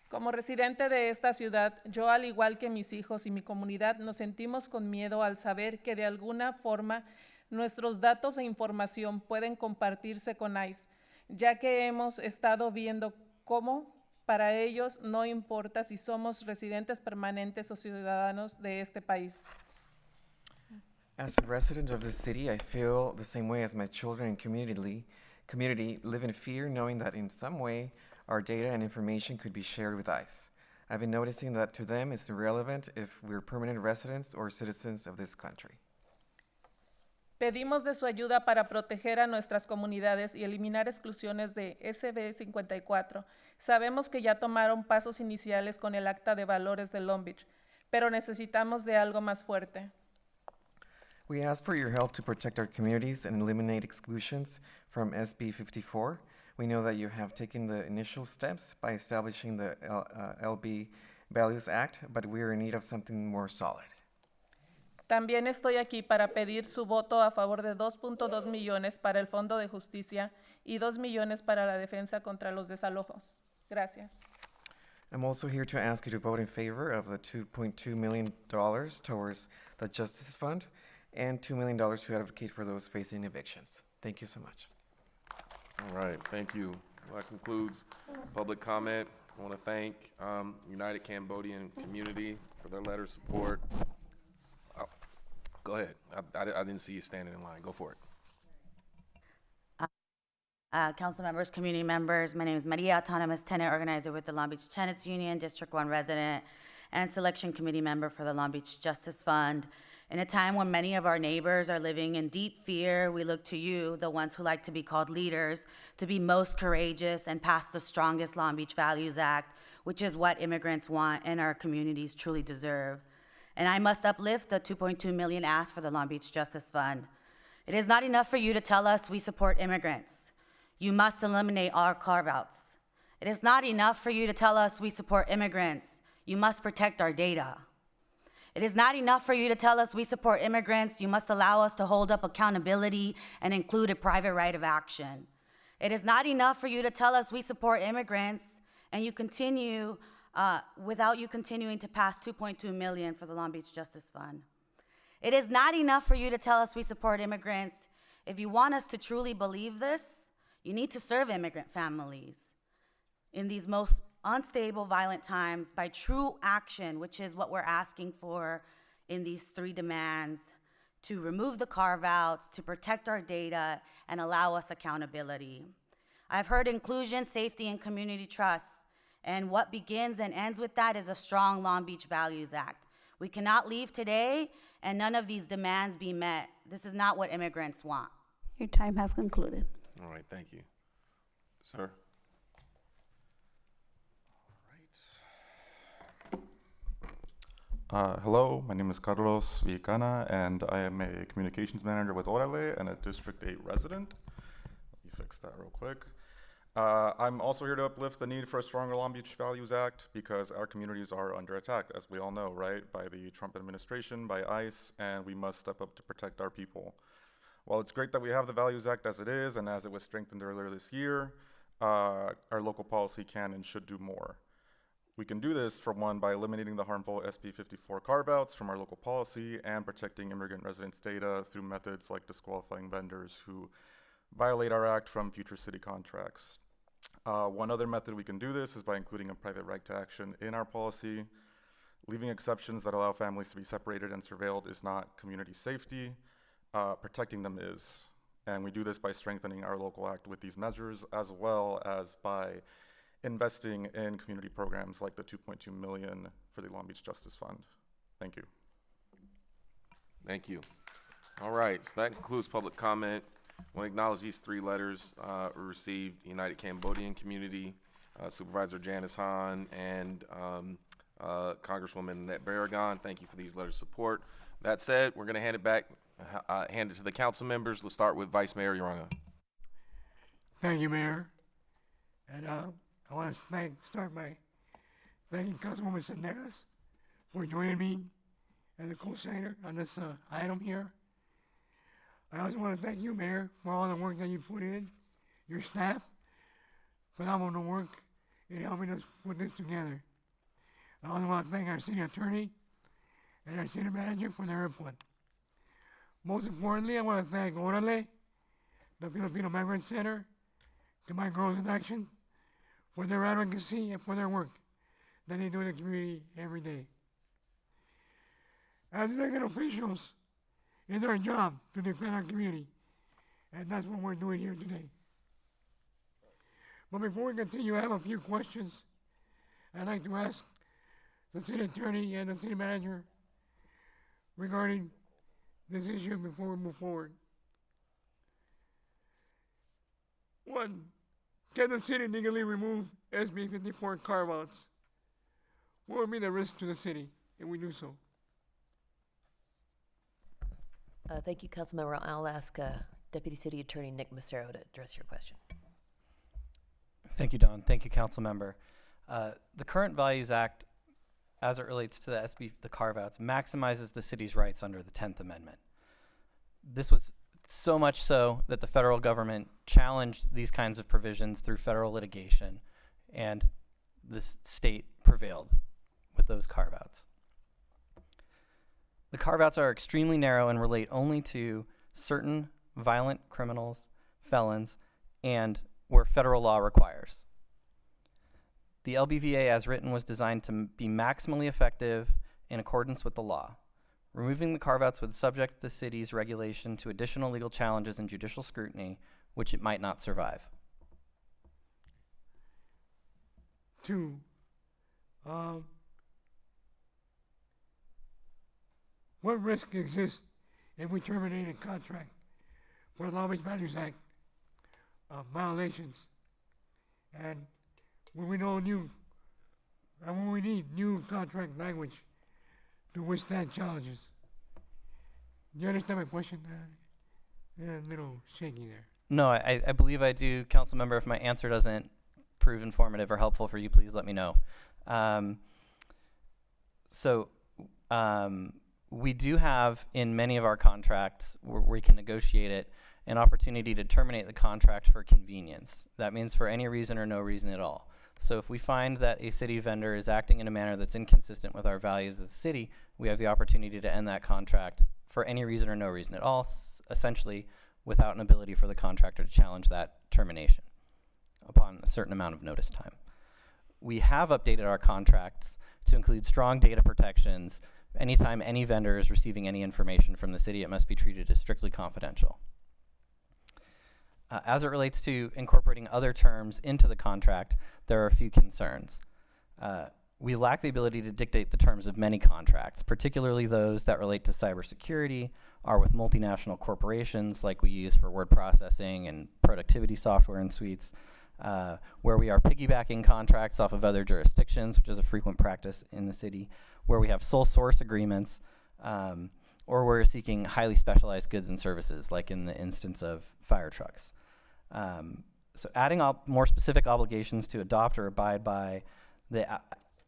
Como residente de esta ciudad, yo al igual que mis hijos y mi comunidad nos sentimos con miedo al saber que de alguna forma nuestros datos e información pueden compartirse con ICE, ya que hemos estado viendo cómo para ellos no importa si somos residentes permanentes o ciudadanos de este país. As a resident of the city, I feel the same way as my children and community live in fear, knowing that in some way our data and information could be shared with ICE. I've been noticing that to them it's irrelevant if we're permanent residents or citizens of this country. Pedimos de su ayuda para proteger a nuestras comunidades y eliminar exclusiones de SB 54. Sabemos que ya tomaron pasos iniciales con el Acta de Valores de Long Beach, pero necesitamos de algo más fuerte. We ask for your help to protect our communities and eliminate exclusions from SB 54. We know that you have taken the initial steps by establishing the LB Values Act, but we are in need of something more solid. También estoy aquí para pedir su voto a favor de 2.2 millones para el Fondo de Justicia y 2 millones para la defensa contra los desalojos. Gracias. I'm also here to ask you to vote in favor of the $2.2 million towards the Justice Fund and $2 million to advocate for those facing evictions. Thank you so much. All right, thank you. Well, that concludes public comment. I want to thank United Cambodian Community for their letter of support. Oh, go ahead. I didn't see you standing in line. Go for it. Council members, community members, my name is Maria, autonomous tenant organizer with the Long Beach Tenants Union, District 1 resident, and selection committee member for the Long Beach Justice Fund. In a time when many of our neighbors are living in deep fear, we look to you, the ones who like to be called leaders, to be most courageous and pass the strongest Long Beach Values Act, which is what immigrants want and our communities truly deserve. And I must uplift the $2.2 million ask for the Long Beach Justice Fund. It is not enough for you to tell us we support immigrants. You must eliminate our carve-outs. It is not enough for you to tell us we support immigrants. You must protect our data. It is not enough for you to tell us we support immigrants. You must allow us to hold up accountability and include a private right of action. It is not enough for you to tell us we support immigrants and you continue without you continuing to pass $2.2 million for the Long Beach Justice Fund. It is not enough for you to tell us we support immigrants. If you want us to truly believe this, you need to serve immigrant families in these most unstable, violent times by true action, which is what we're asking for in these 3 demands, to remove the carve-outs, to protect our data, and allow us accountability. I've heard inclusion, safety, and community trust, and what begins and ends with that is a strong Long Beach Values Act. We cannot leave today and none of these demands be met. This is not what immigrants want. Your time has concluded. All right, thank you. Sir? Hello, my name is Carlos Villicana, and I am a communications manager with Orale and a District 8 resident. Let me fix that real quick. I'm also here to uplift the need for a stronger Long Beach Values Act because our communities are under attack, as we all know, right? By the Trump administration, by ICE, and we must step up to protect our people. While it's great that we have the Values Act as it is, and as it was strengthened earlier this year, our local policy can and should do more. We can do this, for one, by eliminating the harmful SB 54 carve-outs from our local policy and protecting immigrant residents' data through methods like disqualifying vendors who violate our act from future city contracts. One other method we can do this is by including a private right to action in our policy. Leaving exceptions that allow families to be separated and surveilled is not community safety. Protecting them is. And we do this by strengthening our local act with these measures, as well as by investing in community programs like the $2.2 million for the Long Beach Justice Fund. Thank you. Thank you. All right, so that concludes public comment. I want to acknowledge these 3 letters we received: United Cambodian Community, Supervisor Janice Hahn, and Congresswoman Annette Barragan. Thank you for these letters of support. That said, we're going to hand it to the council members. Let's start with Vice Mayor Uranga. Thank you, Mayor. And I want to start by thanking Councilwoman Sendejas for joining me as a co-signer on this item here. I also want to thank you, Mayor, for all the work that you put in, your staff, phenomenal work in helping us put this together. I also want to thank our city attorney and our city manager for their input. Most importantly, I want to thank Orale, the Filipino Migrant Center, Combined Growth in Action, for their advocacy and for their work that they do in the community every day. As elected officials, it's our job to defend our community, and that's what we're doing here today. But before we continue, I have a few questions I'd like to ask the city attorney and the city manager regarding this issue before we move forward. One, can the city legally remove SB 54 carve-outs? What would be the risk to the city if we do so? Thank you, Councilmember. I'll ask Deputy City Attorney Nick Massaro to address your question. Thank you, Don. Thank you, Councilmember. The current Values Act, as it relates to the carve-outs, maximizes the city's rights under the 10th Amendment. This was so much so that the federal government challenged these kinds of provisions through federal litigation, and the state prevailed with those carve-outs. The carve-outs are extremely narrow and relate only to certain violent criminals, felons, and where federal law requires. The LBVA as written was designed to be maximally effective in accordance with the law. Removing the carve-outs would subject the city's regulation to additional legal challenges and judicial scrutiny, which it might not survive. 2, what risk exists if we terminate a contract for the Long Beach Values Act violations? And when we know when we need new contract language to withstand challenges. Do you understand my question? A little shaky there. No, I believe I do, Councilmember. If my answer doesn't prove informative or helpful for you, please let me know. We do have, in many of our contracts where we can negotiate it, an opportunity to terminate the contract for convenience. That means for any reason or no reason at all. So if we find that a city vendor is acting in a manner that's inconsistent with our values as a city, we have the opportunity to end that contract for any reason or no reason at all, essentially without an ability for the contractor to challenge that termination upon a certain amount of notice time. we have updated our contracts to include strong data protections. Anytime any vendor is receiving any information from the city, it must be treated as strictly confidential. As it relates to incorporating other terms into the contract, there are a few concerns. We lack the ability to dictate the terms of many contracts, particularly those that relate to cybersecurity, are with multinational corporations like we use for word processing and productivity software and suites, where we are piggybacking contracts off of other jurisdictions, which is a frequent practice in the city, where we have sole source agreements, or we're seeking highly specialized goods and services, like in the instance of fire trucks. So adding more specific obligations to adopt or abide by the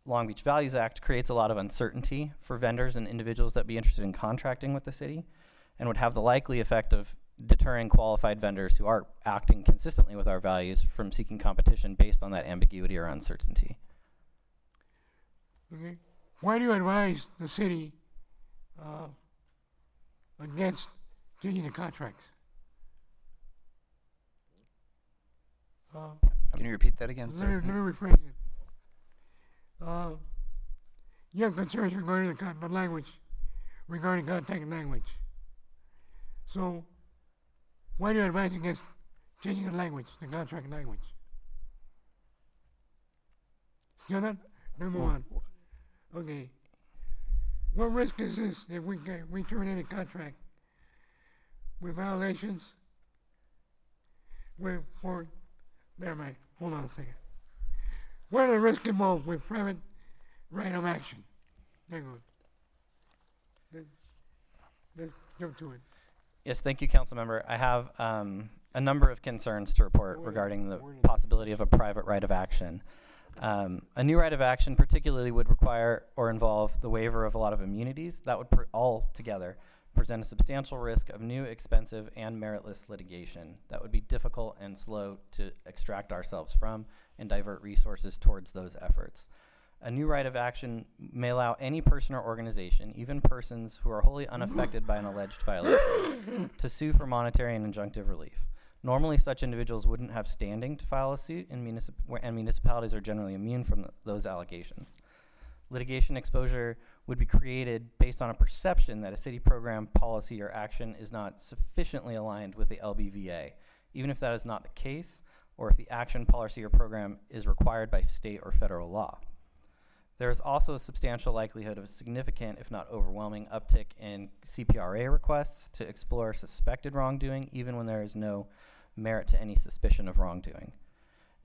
Long Beach Values Act creates a lot of uncertainty for vendors and individuals that be interested in contracting with the city, and would have the likely effect of deterring qualified vendors who are acting consistently with our values from seeking competition based on that ambiguity or uncertainty. Okay. Why do you advise the city against changing the contracts? Can you repeat that again, sir? Let me rephrase it. You have concerns regarding the language, regarding contact language. So, why do you advise against changing the language, the contract language? Still not? Let's move on. Okay. What risk is this if we terminate a contract with violations? Never mind. Hold on a second. What are the risks involved with private right of action? Hang on. Let's jump to it. Yes, thank you, Councilmember. I have a number of concerns to report regarding the possibility of a private right of action. A new right of action particularly would require or involve the waiver of a lot of immunities. That would altogether present a substantial risk of new, expensive, and meritless litigation that would be difficult and slow to extract ourselves from and divert resources towards those efforts. A new right of action may allow any person or organization, even persons who are wholly unaffected by an alleged violation, to sue for monetary and injunctive relief. Normally, such individuals wouldn't have standing to file a suit, and municipalities are generally immune from those allegations. Litigation exposure would be created based on a perception that a city program, policy, or action is not sufficiently aligned with the LBVA, even if that is not the case, or if the action, policy, or program is required by state or federal law. There is also a substantial likelihood of a significant, if not overwhelming, uptick in CPRA requests to explore suspected wrongdoing, even when there is no merit to any suspicion of wrongdoing.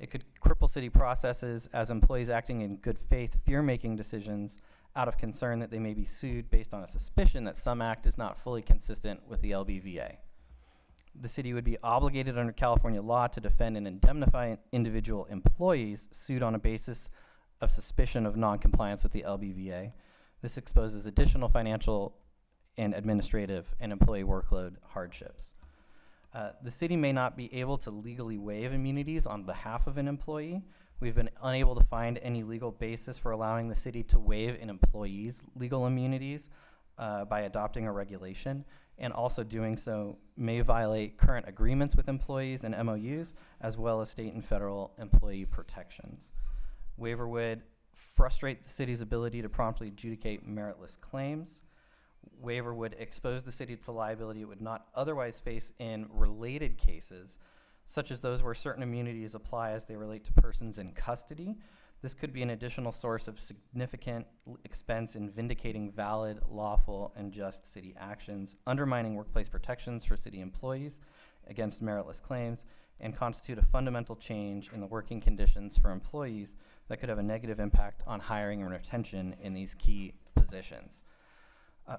It could cripple city processes as employees acting in good faith fear making decisions out of concern that they may be sued based on a suspicion that some act is not fully consistent with the LBVA. The city would be obligated under California law to defend and indemnify individual employees sued on a basis of suspicion of non-compliance with the LBVA. This exposes additional financial and administrative and employee workload hardships. The city may not be able to legally waive immunities on behalf of an employee. We've been unable to find any legal basis for allowing the city to waive an employee's legal immunities by adopting a regulation, and also doing so may violate current agreements with employees and MOUs, as well as state and federal employee protections. Waiver would frustrate the city's ability to promptly adjudicate meritless claims. Waiver would expose the city to liability it would not otherwise face in related cases, such as those where certain immunities apply as they relate to persons in custody. This could be an additional source of significant expense in vindicating valid, lawful, and just city actions, undermining workplace protections for city employees against meritless claims, and constitute a fundamental change in the working conditions for employees that could have a negative impact on hiring and retention in these key positions.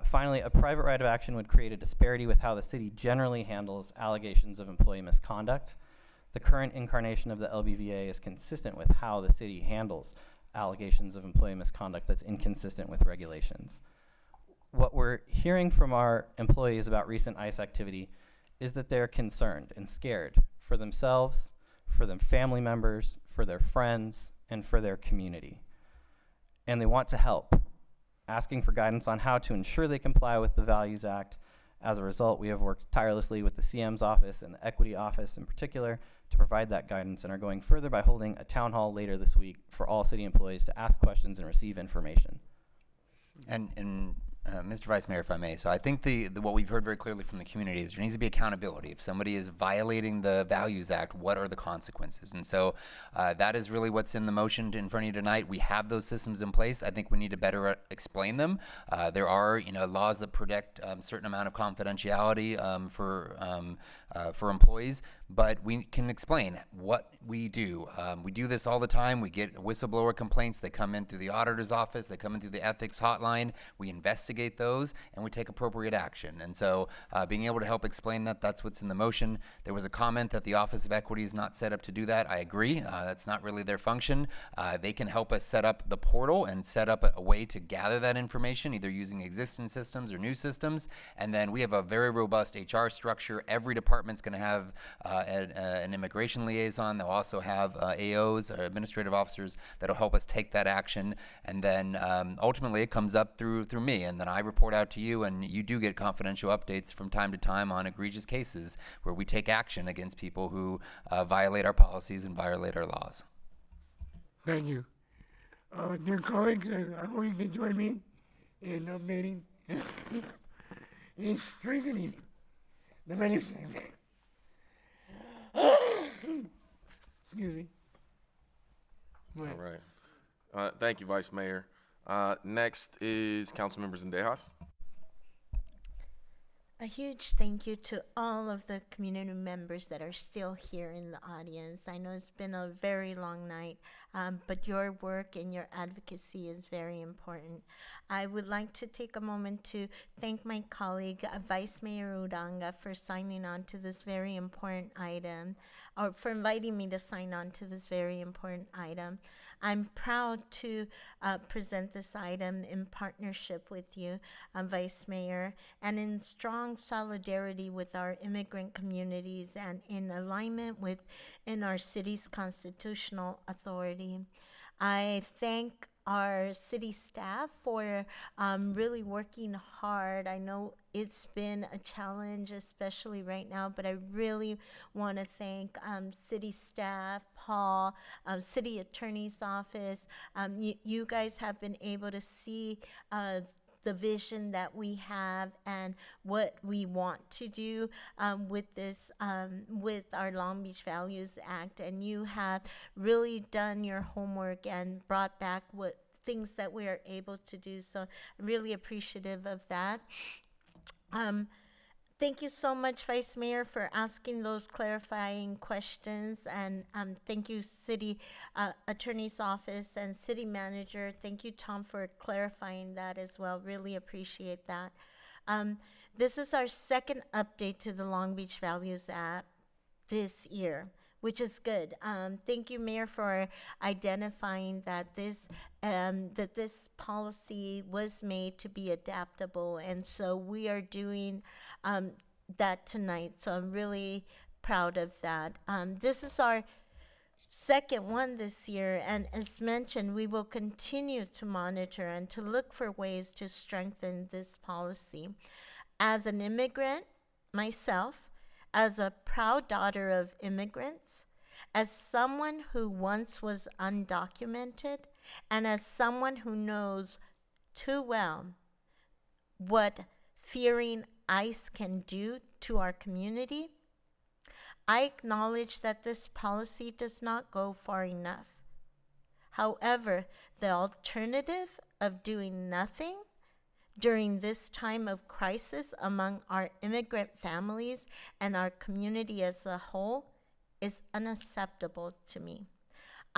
Finally, a private right of action would create a disparity with how the city generally handles allegations of employee misconduct. The current incarnation of the LBVA is consistent with how the city handles allegations of employee misconduct that's inconsistent with regulations. What we're hearing from our employees about recent ICE activity is that they're concerned and scared for themselves, for their family members, for their friends, and for their community. And they want to help, asking for guidance on how to ensure they comply with the Values Act, As a result, we have worked tirelessly with the CM's office and the equity office in particular to provide that guidance, and are going further by holding a town hall later this week for all city employees to ask questions and receive information. And Mr. Vice Mayor, if I may, so I think what we've heard very clearly from the community is there needs to be accountability. If somebody is violating the Values Act, what are the consequences? And so that is really what's in the motion in front of you tonight. We have those systems in place. I think we need to better explain them. There are, laws that protect a certain amount of confidentiality for employees, but we can explain what we do. We do this all the time. We get whistleblower complaints. They come in through the auditor's office. They come in through the ethics hotline. We investigate those, and we take appropriate action. And so being able to help explain that's what's in the motion. There was a comment that the Office of Equity is not set up to do that. I agree. That's not really their function. They can help us set up the portal and set up a way to gather that information, either using existing systems or new systems. And then we have a very robust HR structure. Every department's going to have an immigration liaison. They'll also have AOs, or administrative officers, that'll help us take that action. And then ultimately it comes up through me, and then I report out to you, and you do get confidential updates from time to time on egregious cases where we take action against people who violate our policies and violate our laws. Thank you. Dear colleagues, I hope you can join me in updating and strengthening the values act. Excuse me. All right. Thank you, Vice Mayor. Next is Councilmember Zendejas. A huge thank you to all of the community members that are still here in the audience. I know it's been a very long night, but your work and your advocacy is very important. I would like to take a moment to thank my colleague, Vice Mayor Uranga, for signing on to this very important item, or for inviting me to sign on to this very important item. I'm proud to present this item in partnership with you, Vice Mayor, and in strong solidarity with our immigrant communities and in alignment with our city's constitutional authority. I thank our city staff for really working hard. I know it's been a challenge, especially right now, but I really want to thank city staff, Paul, city attorney's office. You guys have been able to see the vision that we have and what we want to do with this, with our Long Beach Values Act. And you have really done your homework and brought back what things that we are able to do. So I'm really appreciative of that. Thank you so much, Vice Mayor, for asking those clarifying questions. And thank you, City Attorney's Office and City Manager. Thank you, Tom, for clarifying that as well. Really appreciate that. This is our second update to the Long Beach Values Act this year, which is good. Thank you, Mayor, for identifying that this policy was made to be adaptable, and so we are doing that tonight. So I'm really proud of that. This is our second one this year, and as mentioned, we will continue to monitor and to look for ways to strengthen this policy. As an immigrant myself, as a proud daughter of immigrants, as someone who once was undocumented, and as someone who knows too well what fearing ICE can do to our community, I acknowledge that this policy does not go far enough. However, the alternative of doing nothing during this time of crisis among our immigrant families and our community as a whole is unacceptable to me.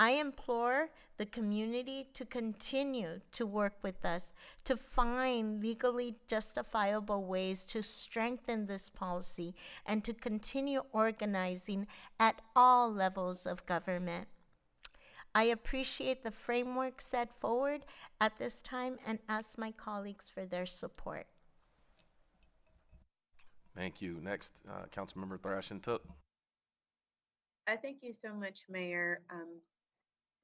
I implore the community to continue to work with us to find legally justifiable ways to strengthen this policy and to continue organizing at all levels of government. I appreciate the framework set forward at this time and ask my colleagues for their support. Thank you. Next, Councilmember Thrashin Took. Thank you so much, Mayor.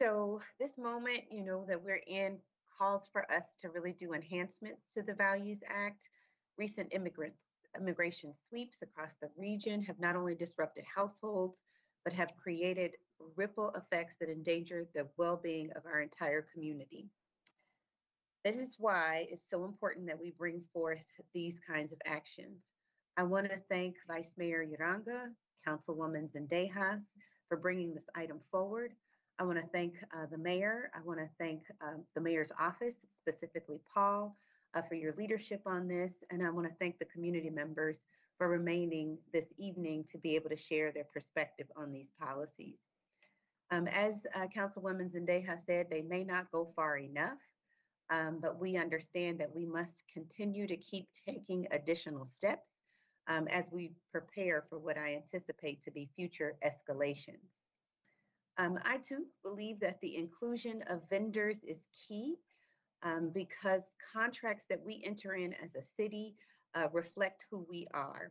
So this moment, that we're in calls for us to really do enhancements to the Values Act. Recent immigrants immigration sweeps across the region have not only disrupted households, but have created ripple effects that endanger the well-being of our entire community. This is why it's so important that we bring forth these kinds of actions. I want to thank Vice Mayor Uranga, Councilwoman Zendejas for bringing this item forward. I want to thank the mayor. I want to thank the mayor's office, specifically Paul, for your leadership on this. And I want to thank the community members for remaining this evening to be able to share their perspective on these policies. As Councilwoman Zendejas said, they may not go far enough. But we understand that we must continue to keep taking additional steps as we prepare for what I anticipate to be future escalations. I too believe that the inclusion of vendors is key because contracts that we enter in as a city reflect who we are.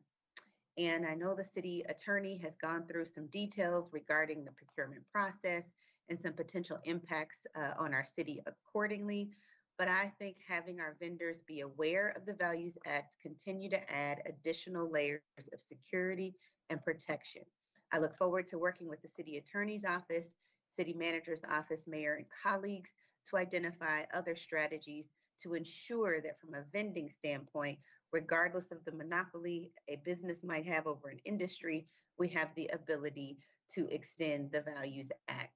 And I know the city attorney has gone through some details regarding the procurement process and some potential impacts on our city accordingly. But I think having our vendors be aware of the Values Act continue to add additional layers of security and protection. I look forward to working with the city attorney's office, city manager's office, mayor, and colleagues to identify other strategies to ensure that from a vending standpoint, regardless of the monopoly a business might have over an industry, we have the ability to extend the Values Act.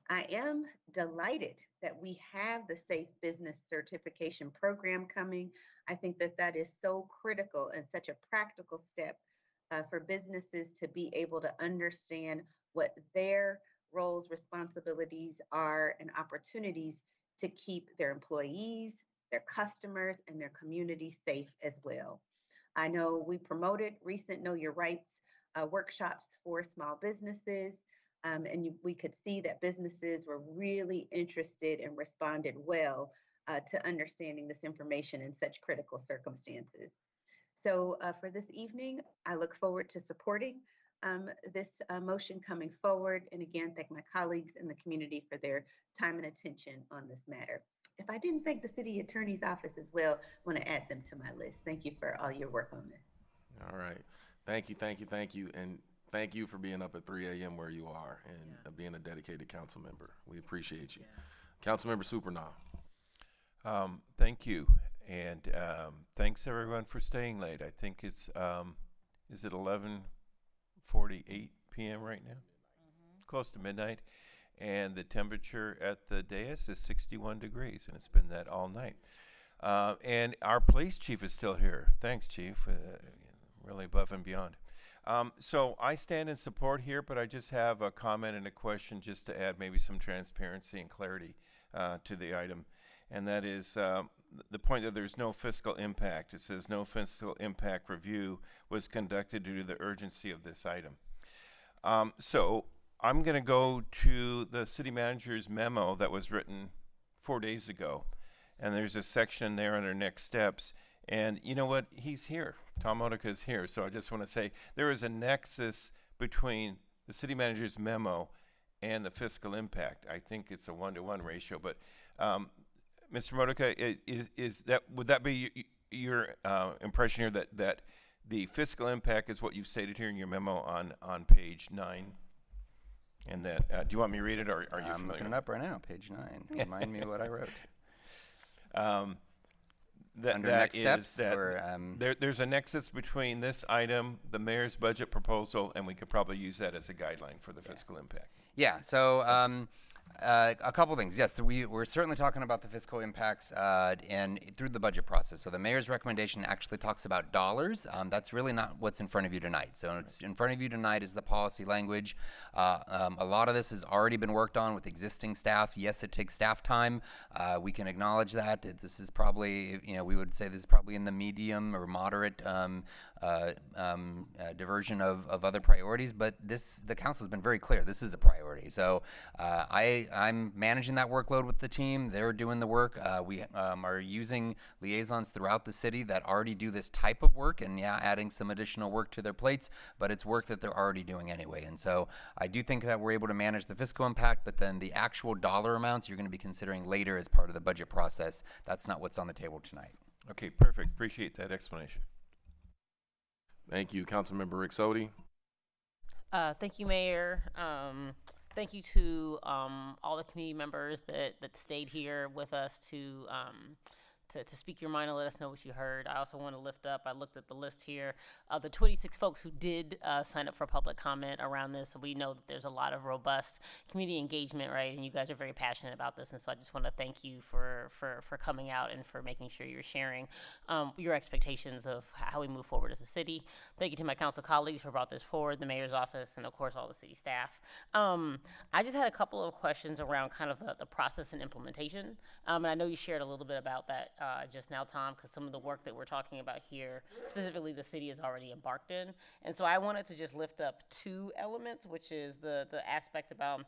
I am delighted that we have the Safe Business Certification Program coming. I think that that is so critical and such a practical step for businesses to be able to understand what their roles, responsibilities are, and opportunities to keep their employees, their customers, and their community safe as well. I know we promoted recent Know Your Rights workshops for small businesses. We could see that businesses were really interested and responded well to understanding this information in such critical circumstances. So for this evening, I look forward to supporting this motion coming forward. And again, thank my colleagues in the community for their time and attention on this matter. If I didn't thank the city attorney's office as well, I want to add them to my list. Thank you for all your work on this. All right. Thank you, thank you, thank you. And thank you for being up at 3 a.m. where you are and being a dedicated council member. We appreciate you. Councilmember Supernaw. Thank you. And thanks everyone for staying late. I think it's, is it 11:48 p.m. right now? Close to midnight. And the temperature at the dais is 61 degrees, and it's been that all night. And our police chief is still here. Thanks, Chief. Really above and beyond. So I stand in support here, but I just have a comment and a question just to add maybe some transparency and clarity to the item. And that is the point that there's no fiscal impact. It says no fiscal impact review was conducted due to the urgency of this item. So I'm going to go to the city manager's memo that was written 4 days ago. And there's a section there under next steps. And you know what? He's here. Tom Modica is here. So I just want to say there is a nexus between the city manager's memo and the fiscal impact. I think it's a 1-to-1 ratio. But Mr. Modica, would that be your impression here that the fiscal impact is what you've stated here in your memo on page 9? And that do you want me to read it, or are you familiar? I'm looking it up right now, page 9. Remind me what I wrote. Under next steps, there's a nexus between this item, the mayor's budget proposal, and we could probably use that as a guideline for the fiscal impact. Yeah, so a couple things. Yes, we're certainly talking about the fiscal impacts and through the budget process. So the mayor's recommendation actually talks about dollars. That's really not what's in front of you tonight. So it's in front of you tonight is the policy language. A lot of this has already been worked on with existing staff. Yes, it takes staff time. We can acknowledge that. This is probably, we would say this is probably in the medium or moderate diversion of other priorities, but the council has been very clear. This is a priority. So I'm managing that workload with the team. They're doing the work. We are using liaisons throughout the city that already do this type of work, and adding some additional work to their plates, but it's work that they're already doing anyway. And so I do think that we're able to manage the fiscal impact, but then the actual dollar amounts you're going to be considering later as part of the budget process. That's not what's on the table tonight. Okay, perfect. Appreciate that explanation. Thank you. Councilmember Rick Sodi. Thank you, Mayor. Thank you to all the community members that stayed here with us to speak your mind and let us know what you heard. I also want to lift up, I looked at the list here of the 26 folks who did sign up for public comment around this. So we know that there's a lot of robust community engagement, right? And you guys are very passionate about this. And so I just want to thank you for coming out and for making sure you're sharing your expectations of how we move forward as a city. Thank you to my council colleagues who brought this forward, the mayor's office, and of course all the city staff. I just had a couple of questions around kind of the process and implementation. And I know you shared a little bit about that just now, Tom, because some of the work that we're talking about here, specifically the city has already embarked in. And so I wanted to just lift up two elements, which is the aspect about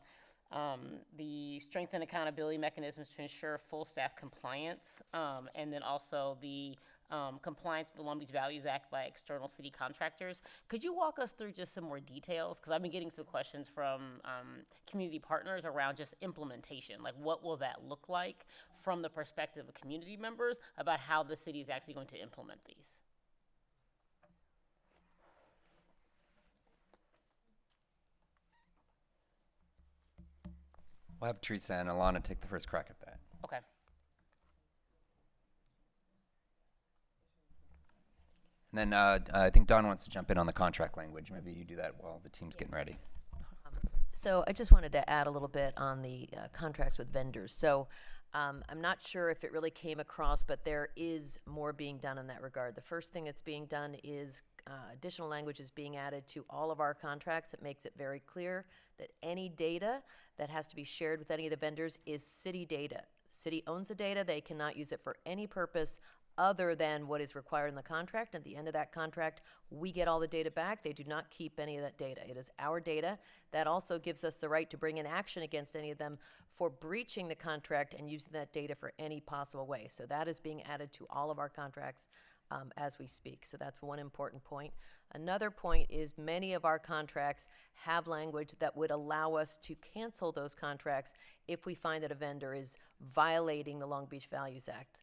the strength and accountability mechanisms to ensure full staff compliance, and then also the compliance with the Long Beach Values Act by external city contractors. Could you walk us through just some more details? Because I've been getting some questions from community partners around just implementation. Like, what will that look like from the perspective of community members about how the city is actually going to implement these? We'll have Teresa and Alana take the first crack at that. Okay. And then I think Don wants to jump in on the contract language. Maybe you do that while the team's getting ready. So I just wanted to add a little bit on the contracts with vendors. So I'm not sure if it really came across, but there is more being done in that regard. The first thing that's being done is additional language is being added to all of our contracts. It makes it very clear that any data that has to be shared with any of the vendors is city data. City owns the data. They cannot use it for any purpose other than what is required in the contract. At the end of that contract, we get all the data back. They do not keep any of that data. It is our data. That also gives us the right to bring in action against any of them for breaching the contract and using that data for any possible way. So that is being added to all of our contracts as we speak. So that's one important point. Another point is many of our contracts have language that would allow us to cancel those contracts if we find that a vendor is violating the Long Beach Values Act.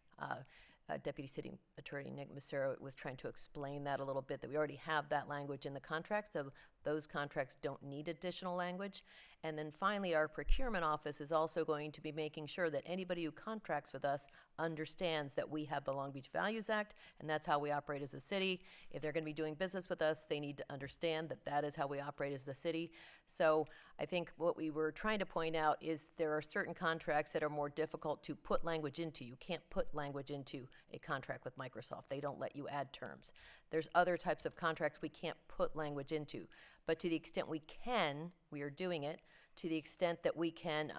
Deputy City Attorney Nick Massaro was trying to explain that a little bit, that we already have that language in the contract, so those contracts don't need additional language. And then finally, our procurement office is also going to be making sure that anybody who contracts with us understands that we have the Long Beach Values Act, and that's how we operate as a city. If they're going to be doing business with us, they need to understand that that is how we operate as a city. So I think what we were trying to point out is there are certain contracts that are more difficult to put language into. You can't put language into a contract with Microsoft. They don't let you add terms. There's other types of contracts we can't put language into. But to the extent we can, we are doing it. To the extent that we can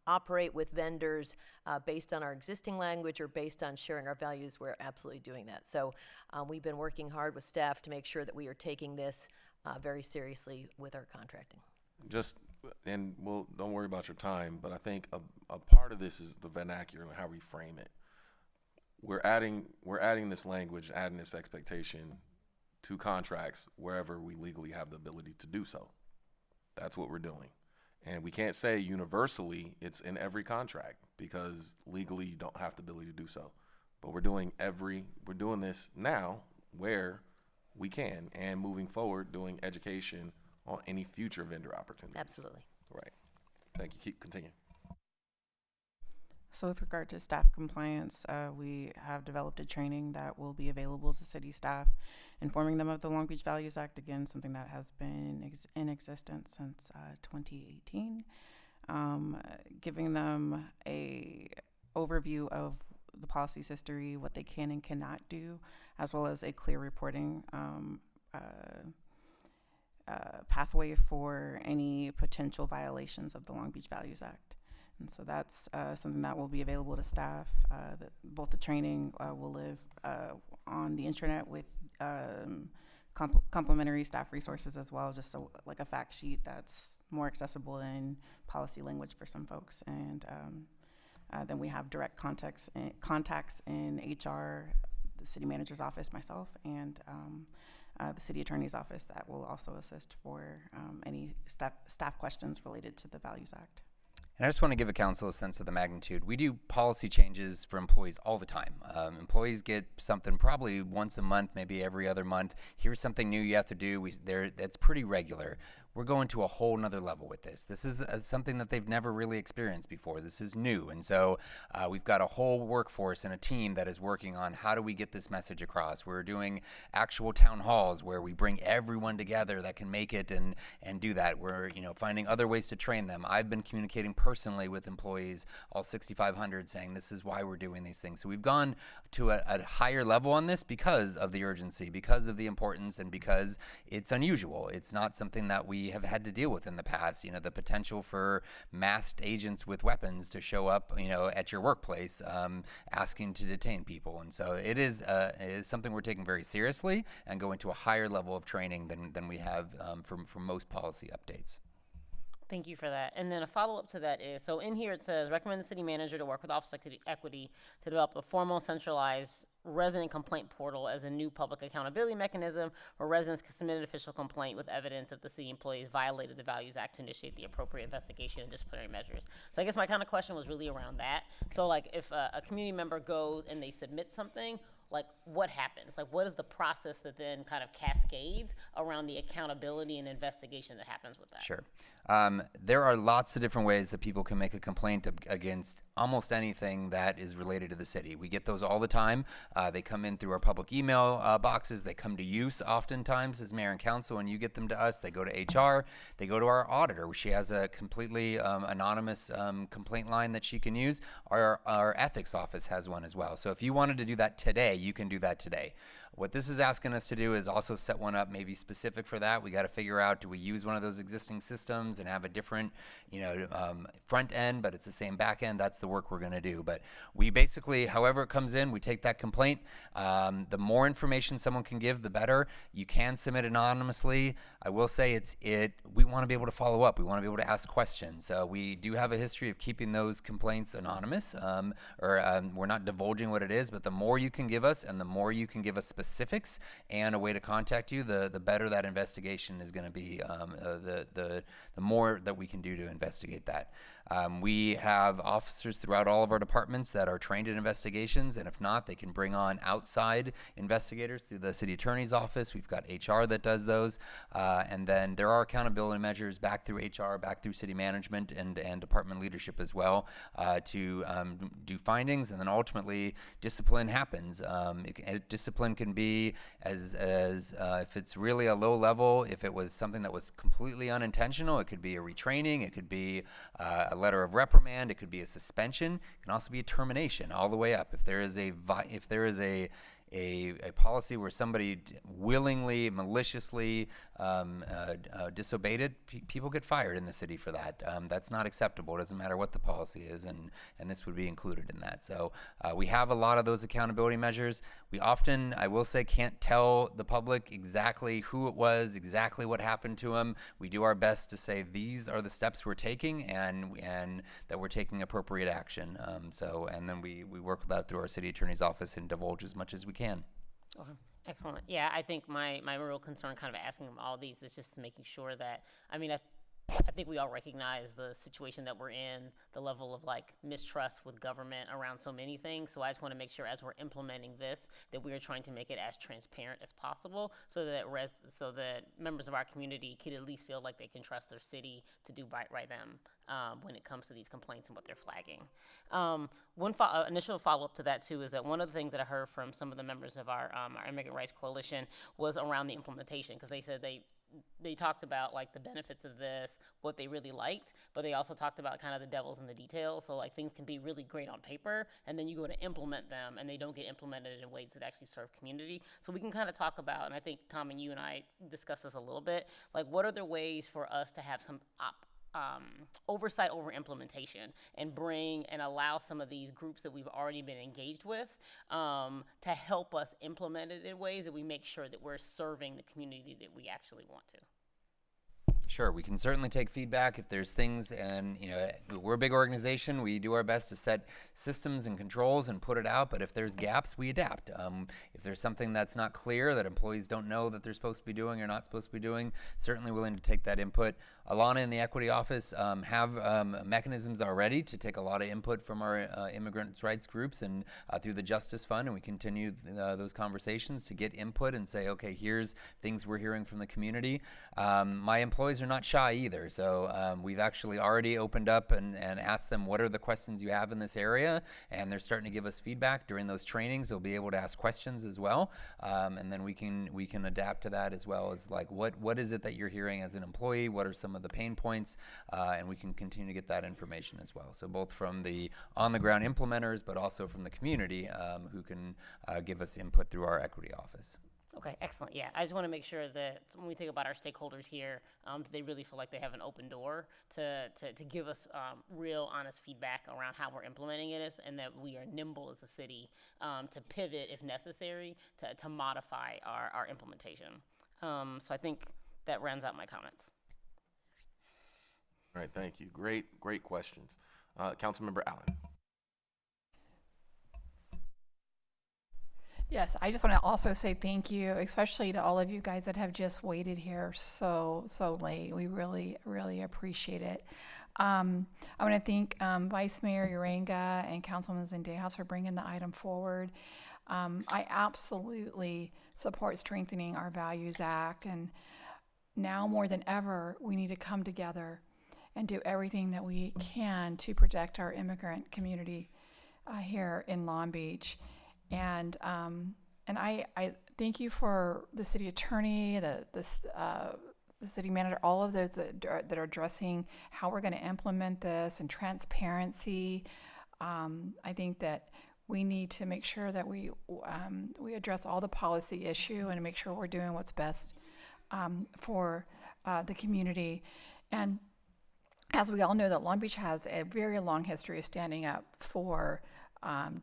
operate with vendors based on our existing language or based on sharing our values, we're absolutely doing that. So we've been working hard with staff to make sure that we are taking this very seriously with our contracting. Don't worry about your time, but I think a part of this is the vernacular and how we frame it. We're adding this language, adding this expectation to contracts wherever we legally have the ability to do so. That's what we're doing. And we can't say universally it's in every contract because legally you don't have the ability to do so. But we're doing this now where we can, and moving forward doing education on any future vendor opportunities. Absolutely. Right. Thank you. Continue. So with regard to staff compliance, we have developed a training that will be available to city staff, informing them of the Long Beach Values Act, again, something that has been in existence since 2018, giving them a overview of the policy's history, what they can and cannot do, as well as a clear reporting pathway for any potential violations of the Long Beach Values Act. And so that's something that will be available to staff. Both the training will live on the intranet with complementary staff resources as well, just so, like a fact sheet that's more accessible in policy language for some folks. And then we have direct contacts in HR, the city manager's office, myself, and the city attorney's office that will also assist for any staff questions related to the Values Act. And I just want to give a council a sense of the magnitude. We do policy changes for employees all the time. Employees get something probably once a month, maybe every other month. Here's something new you have to do. That's pretty regular. We're going to a whole nother level with this. This is something that they've never really experienced before. This is new. And so we've got a whole workforce and a team that is working on how do we get this message across. We're doing actual town halls where we bring everyone together that can make it and do that. We're finding other ways to train them. I've been communicating personally with employees, all 6,500, saying this is why we're doing these things. So we've gone to a higher level on this because of the urgency, because of the importance, and because it's unusual. It's not something that we have had to deal with in the past. The potential for masked agents with weapons to show up, at your workplace, asking to detain people. And so it is something we're taking very seriously and going to a higher level of training than we have for most policy updates. Thank you for that. And then a follow-up to that is, so in here it says, recommend the city manager to work with Office of Equity to develop a formal centralized resident complaint portal as a new public accountability mechanism where residents can submit an official complaint with evidence if the city employees violated the Values Act to initiate the appropriate investigation and disciplinary measures. So I guess my kind of question was really around that. So like if a community member goes and they submit something, like what happens? Like what is the process that then kind of cascades around the accountability and investigation that happens with that? Sure. There are lots of different ways that people can make a complaint against almost anything that is related to the city. We get those all the time. They come in through our public email boxes. They come to you oftentimes as mayor and council, and you get them to us. They go to HR. They go to our auditor. She has a completely anonymous complaint line that she can use. Our ethics office has one as well. So if you wanted to do that today, you can do that today. What this is asking us to do is also set one up maybe specific for that. We got to figure out, do we use one of those existing systems and have a different, front end, but it's the same back end? That's the work we're going to do. But we basically, however it comes in, we take that complaint. The more information someone can give, the better. You can submit anonymously. I will say we want to be able to follow up. We want to be able to ask questions. We do have a history of keeping those complaints anonymous, we're not divulging what it is, but the more you can give us and the more you can give us specifics and a way to contact you, the better that investigation is going to be, the more that we can do to investigate that. We have officers throughout all of our departments that are trained in investigations, and if not, they can bring on outside investigators through the city attorney's office. We've got HR that does those, and then there are accountability measures back through HR, back through city management and department leadership as well, to do findings, and then ultimately discipline happens. Discipline can be as if it's really a low level, if it was something that was completely unintentional, it could be a retraining, it could be a letter of reprimand, it could be a suspension, it can also be a termination all the way up. If there is a policy where somebody willingly, maliciously disobeyed it, people get fired in the city for that. That's not acceptable. It doesn't matter what the policy is, and this would be included in that. So we have a lot of those accountability measures. We often, I will say, can't tell the public exactly who it was, exactly what happened to them. We do our best to say these are the steps we're taking, and that we're taking appropriate action. And then we work with that through our city attorney's office and divulge as much as we can. Okay, excellent. Yeah, I think my real concern kind of asking them all these is just making sure that, I think we all recognize the situation that we're in, the level of mistrust with government around so many things. So I just want to make sure as we're implementing this that we are trying to make it as transparent as possible so that members of our community can at least feel like they can trust their city to do right by them when it comes to these complaints and what they're flagging. One initial follow-up to that too is that one of the things that I heard from some of the members of our Immigrant Rights Coalition was around the implementation, because they said they talked about the benefits of this, what they really liked, but they also talked about kind of the devils in the details. So things can be really great on paper, and then you go to implement them and they don't get implemented in ways that actually serve community. So we can kind of talk about, and I think Tom and you and I discussed this a little bit, what are the ways for us to have some oversight over implementation and bring and allow some of these groups that we've already been engaged with to help us implement it in ways that we make sure that we're serving the community that we actually want to. Sure, we can certainly take feedback if there's things, and we're a big organization. We do our best to set systems and controls and put it out, but if there's gaps, we adapt. If there's something that's not clear that employees don't know that they're supposed to be doing or not supposed to be doing, certainly willing to take that input. Alana and the Equity Office have mechanisms already to take a lot of input from our immigrants' rights groups and through the Justice Fund, and we continue those conversations to get input and say, okay, here's things we're hearing from the community. My employees are not shy either, so we've actually already opened up and asked them what are the questions you have in this area, and they're starting to give us feedback. During those trainings, they'll be able to ask questions as well, and then we can adapt to that as well as like what is it that you're hearing as an employee, what are some of the pain points, and we can continue to get that information as well. So both from the on-the-ground implementers, but also from the community who can give us input through our Equity Office. Okay, excellent. Yeah, I just want to make sure that when we think about our stakeholders here, they really feel like they have an open door to give us real, honest feedback around how we're implementing it, and that we are nimble as a city to pivot if necessary to modify our implementation. So I think that rounds out my comments. All right, thank you. Great questions. Councilmember Allen. Yes, I just want to also say thank you, especially to all of you guys that have just waited here so late. We really, really appreciate it. I want to thank Vice Mayor Uranga and Councilwoman Zendejas for bringing the item forward. I absolutely support strengthening our Values Act, and now more than ever, we need to come together and do everything that we can to protect our immigrant community here in Long Beach. And I thank you for the city attorney, the city manager, all of those that are addressing how we're going to implement this and transparency. I think that we need to make sure that we address all the policy issue and make sure we're doing what's best for the community. And as we all know, that Long Beach has a very long history of standing up for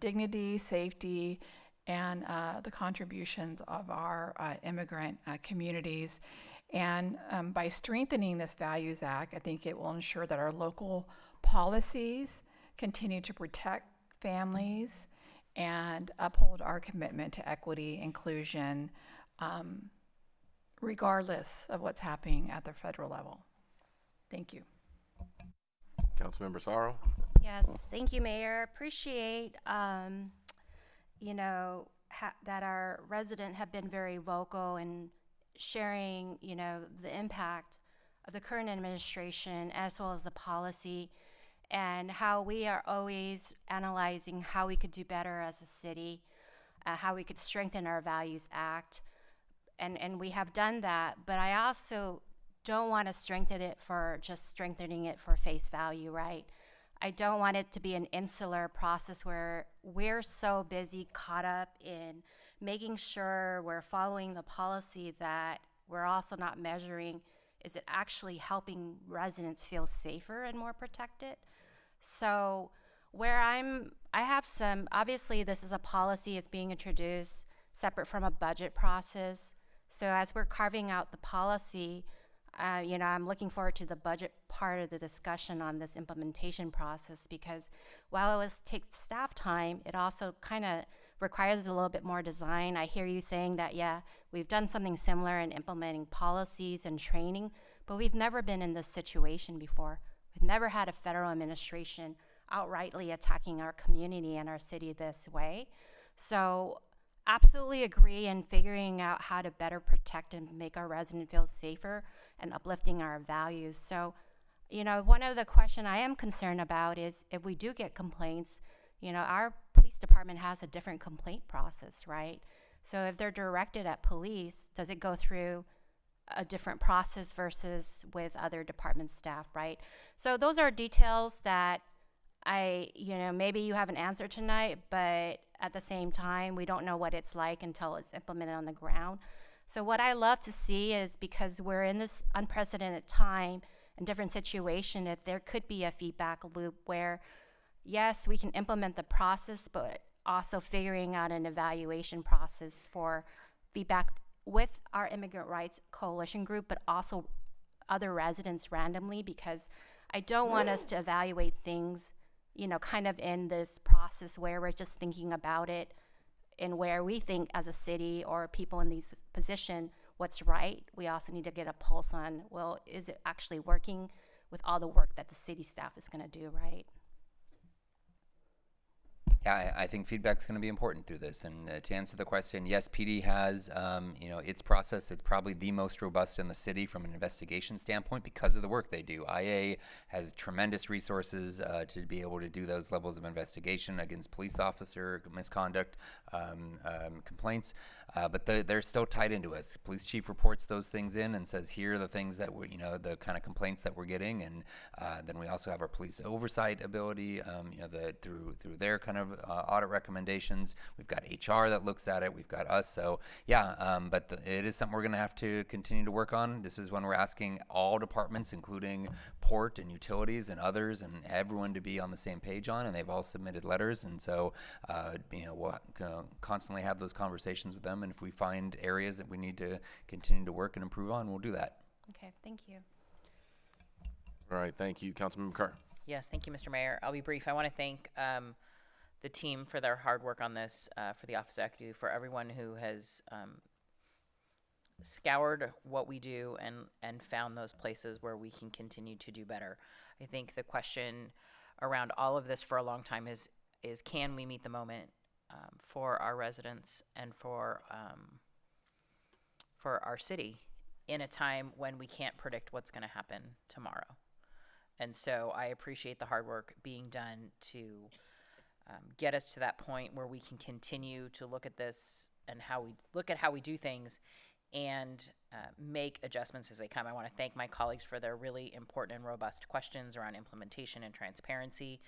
dignity, safety, and the contributions of our immigrant communities. And by strengthening this Values Act, I think it will ensure that our local policies continue to protect families and uphold our commitment to equity, inclusion, regardless of what's happening at the federal level. Thank you. Councilmember Sorrow. Yes, thank you, Mayor. Appreciate, that our residents have been very vocal in sharing, the impact of the current administration as well as the policy, and how we are always analyzing how we could do better as a city, how we could strengthen our Values Act, and we have done that. But I also don't want to strengthen it for just strengthening it for face value, right? I don't want it to be an insular process where we're so busy caught up in making sure we're following the policy that we're also not measuring, is it actually helping residents feel safer and more protected? So obviously this is a policy that's being introduced separate from a budget process. So as we're carving out the policy, I'm looking forward to the budget part of the discussion on this implementation process, because while it takes staff time, it also kind of requires a little bit more design. I hear you saying that, we've done something similar in implementing policies and training, but we've never been in this situation before. We've never had a federal administration outrightly attacking our community and our city this way. So absolutely agree in figuring out how to better protect and make our residents feel safer and uplifting our values. So, one of the questions I am concerned about is if we do get complaints, our police department has a different complaint process, right? So if they're directed at police, does it go through a different process versus with other department staff, right? So those are details that maybe you have an answer tonight, but at the same time, we don't know what it's like until it's implemented on the ground. So what I love to see is, because we're in this unprecedented time and different situation, if there could be a feedback loop where, yes, we can implement the process, but also figuring out an evaluation process for feedback with our Immigrant Rights Coalition group, but also other residents randomly, because I don't want us to evaluate things, you know, kind of in this process where we're just thinking about it and where we think as a city or people in these position what's right. We also need to get a pulse on, well, is it actually working with all the work that the city staff is going to do, right? Yeah, I think feedback's going to be important through this. And to answer the question, yes, PD has, you know, its process. It's probably the most robust in the city from an investigation standpoint because of the work they do. IA has tremendous resources to be able to do those levels of investigation against police officer misconduct complaints, but they're still tied into us. Police chief reports those things in and says, here are the things that we're, you know, the kind of complaints that we're getting, and then we also have our police oversight ability, you know, through their kind of audit recommendations. We've got HR that looks at it. We've got us. So yeah, but it is something we're going to have to continue to work on. This is when we're asking all departments, including port and utilities and others, and everyone to be on the same page on, and they've all submitted letters. And so, you know, we'll constantly have those conversations with them. And if we find areas that we need to continue to work and improve on, we'll do that. Okay, thank you. All right, thank you. Councilmember Carr. Yes, thank you, Mr. Mayor. I'll be brief. I want to thank the team for their hard work on this, for the Office of Equity, for everyone who has scoured what we do and found those places where we can continue to do better. I think the question around all of this for a long time is can we meet the moment for our residents and for our city in a time when we can't predict what's going to happen tomorrow. And so I appreciate the hard work being done to get us to that point where we can continue to look at this and how we do things and make adjustments as they come. I want to thank my colleagues for their really important and robust questions around implementation and transparency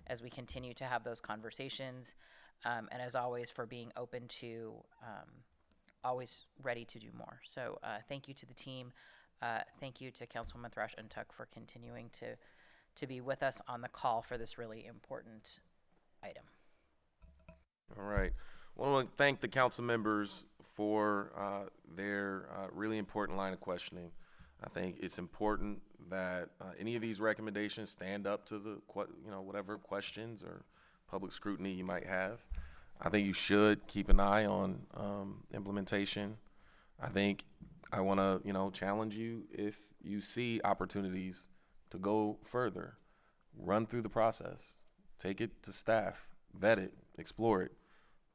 as we continue to have those conversations. And as always, for being open to always ready to do more. So thank you to the team. Thank you to Councilwoman Thrash and Tuck for continuing to be with us on the call for this really important item. All right. Well, I want to thank the council members for their really important line of questioning. I think it's important that any of these recommendations stand up to the whatever questions or public scrutiny you might have. I think you should keep an eye on implementation. I think I want to challenge you if you see opportunities to go further, run through the process, take it to staff, vet it, explore it,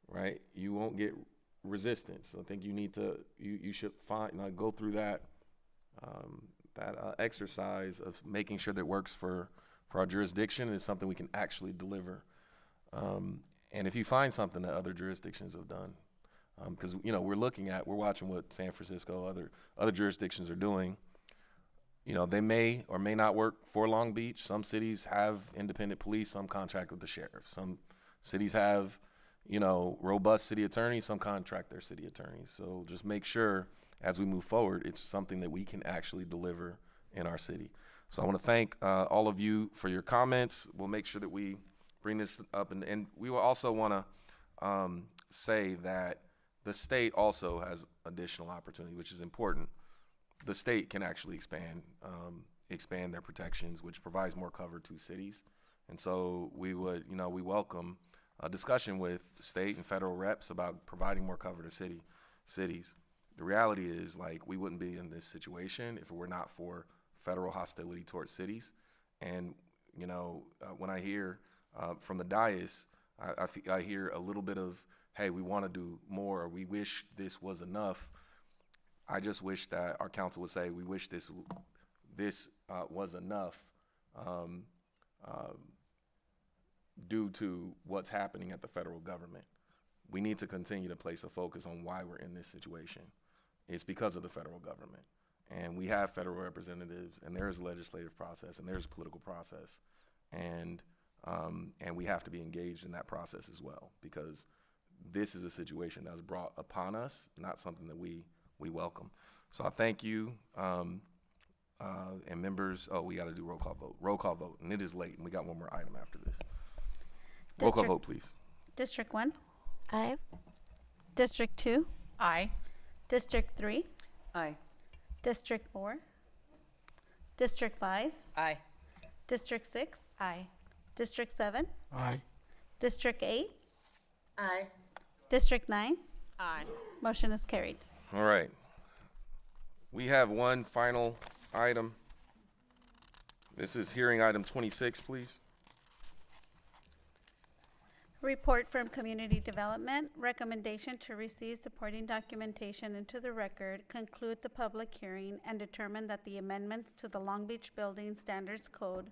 right? You won't get resistance. I think you need to, you should go through that exercise of making sure that it works for our jurisdiction and is something we can actually deliver. And if you find something that other jurisdictions have done, because we're watching what San Francisco, other jurisdictions are doing. They may or may not work for Long Beach. Some cities have independent police, some contract with the sheriff. Some cities have, robust city attorneys, some contract their city attorneys. So just make sure as we move forward, it's something that we can actually deliver in our city. So I want to thank all of you for your comments. We'll make sure that we bring this up, and we will also want to say that the state also has additional opportunity, which is important. The state can actually expand their protections, which provides more cover to cities. And so we would, we welcome a discussion with state and federal reps about providing more cover to cities. The reality is, we wouldn't be in this situation if it were not for federal hostility towards cities. And, when I hear from the dais, I hear a little bit of, hey, we want to do more, or we wish this was enough. I just wish that our council would say, we wish this was enough due to what's happening at the federal government. We need to continue to place a focus on why we're in this situation. It's because of the federal government. And we have federal representatives, and there's a legislative process, and there's a political process. And we have to be engaged in that process as well, because this is a situation that was brought upon us, not something that we welcome. So I thank you, and members. Oh, we got to do roll call vote, and it is late, and we got one more item after this. Roll call vote, please. District 1? Aye. District 2? Aye. District 3? Aye. District 4? District 5, Aye. District 6, Aye. District 7, Aye. District 8, Aye. District 9. Aye. Motion is carried. All right. We have one final item. This is hearing item 26, please. Report from Community Development, recommendation to receive supporting documentation into the record, conclude the public hearing, and determine that the amendments to the Long Beach Building Standards Code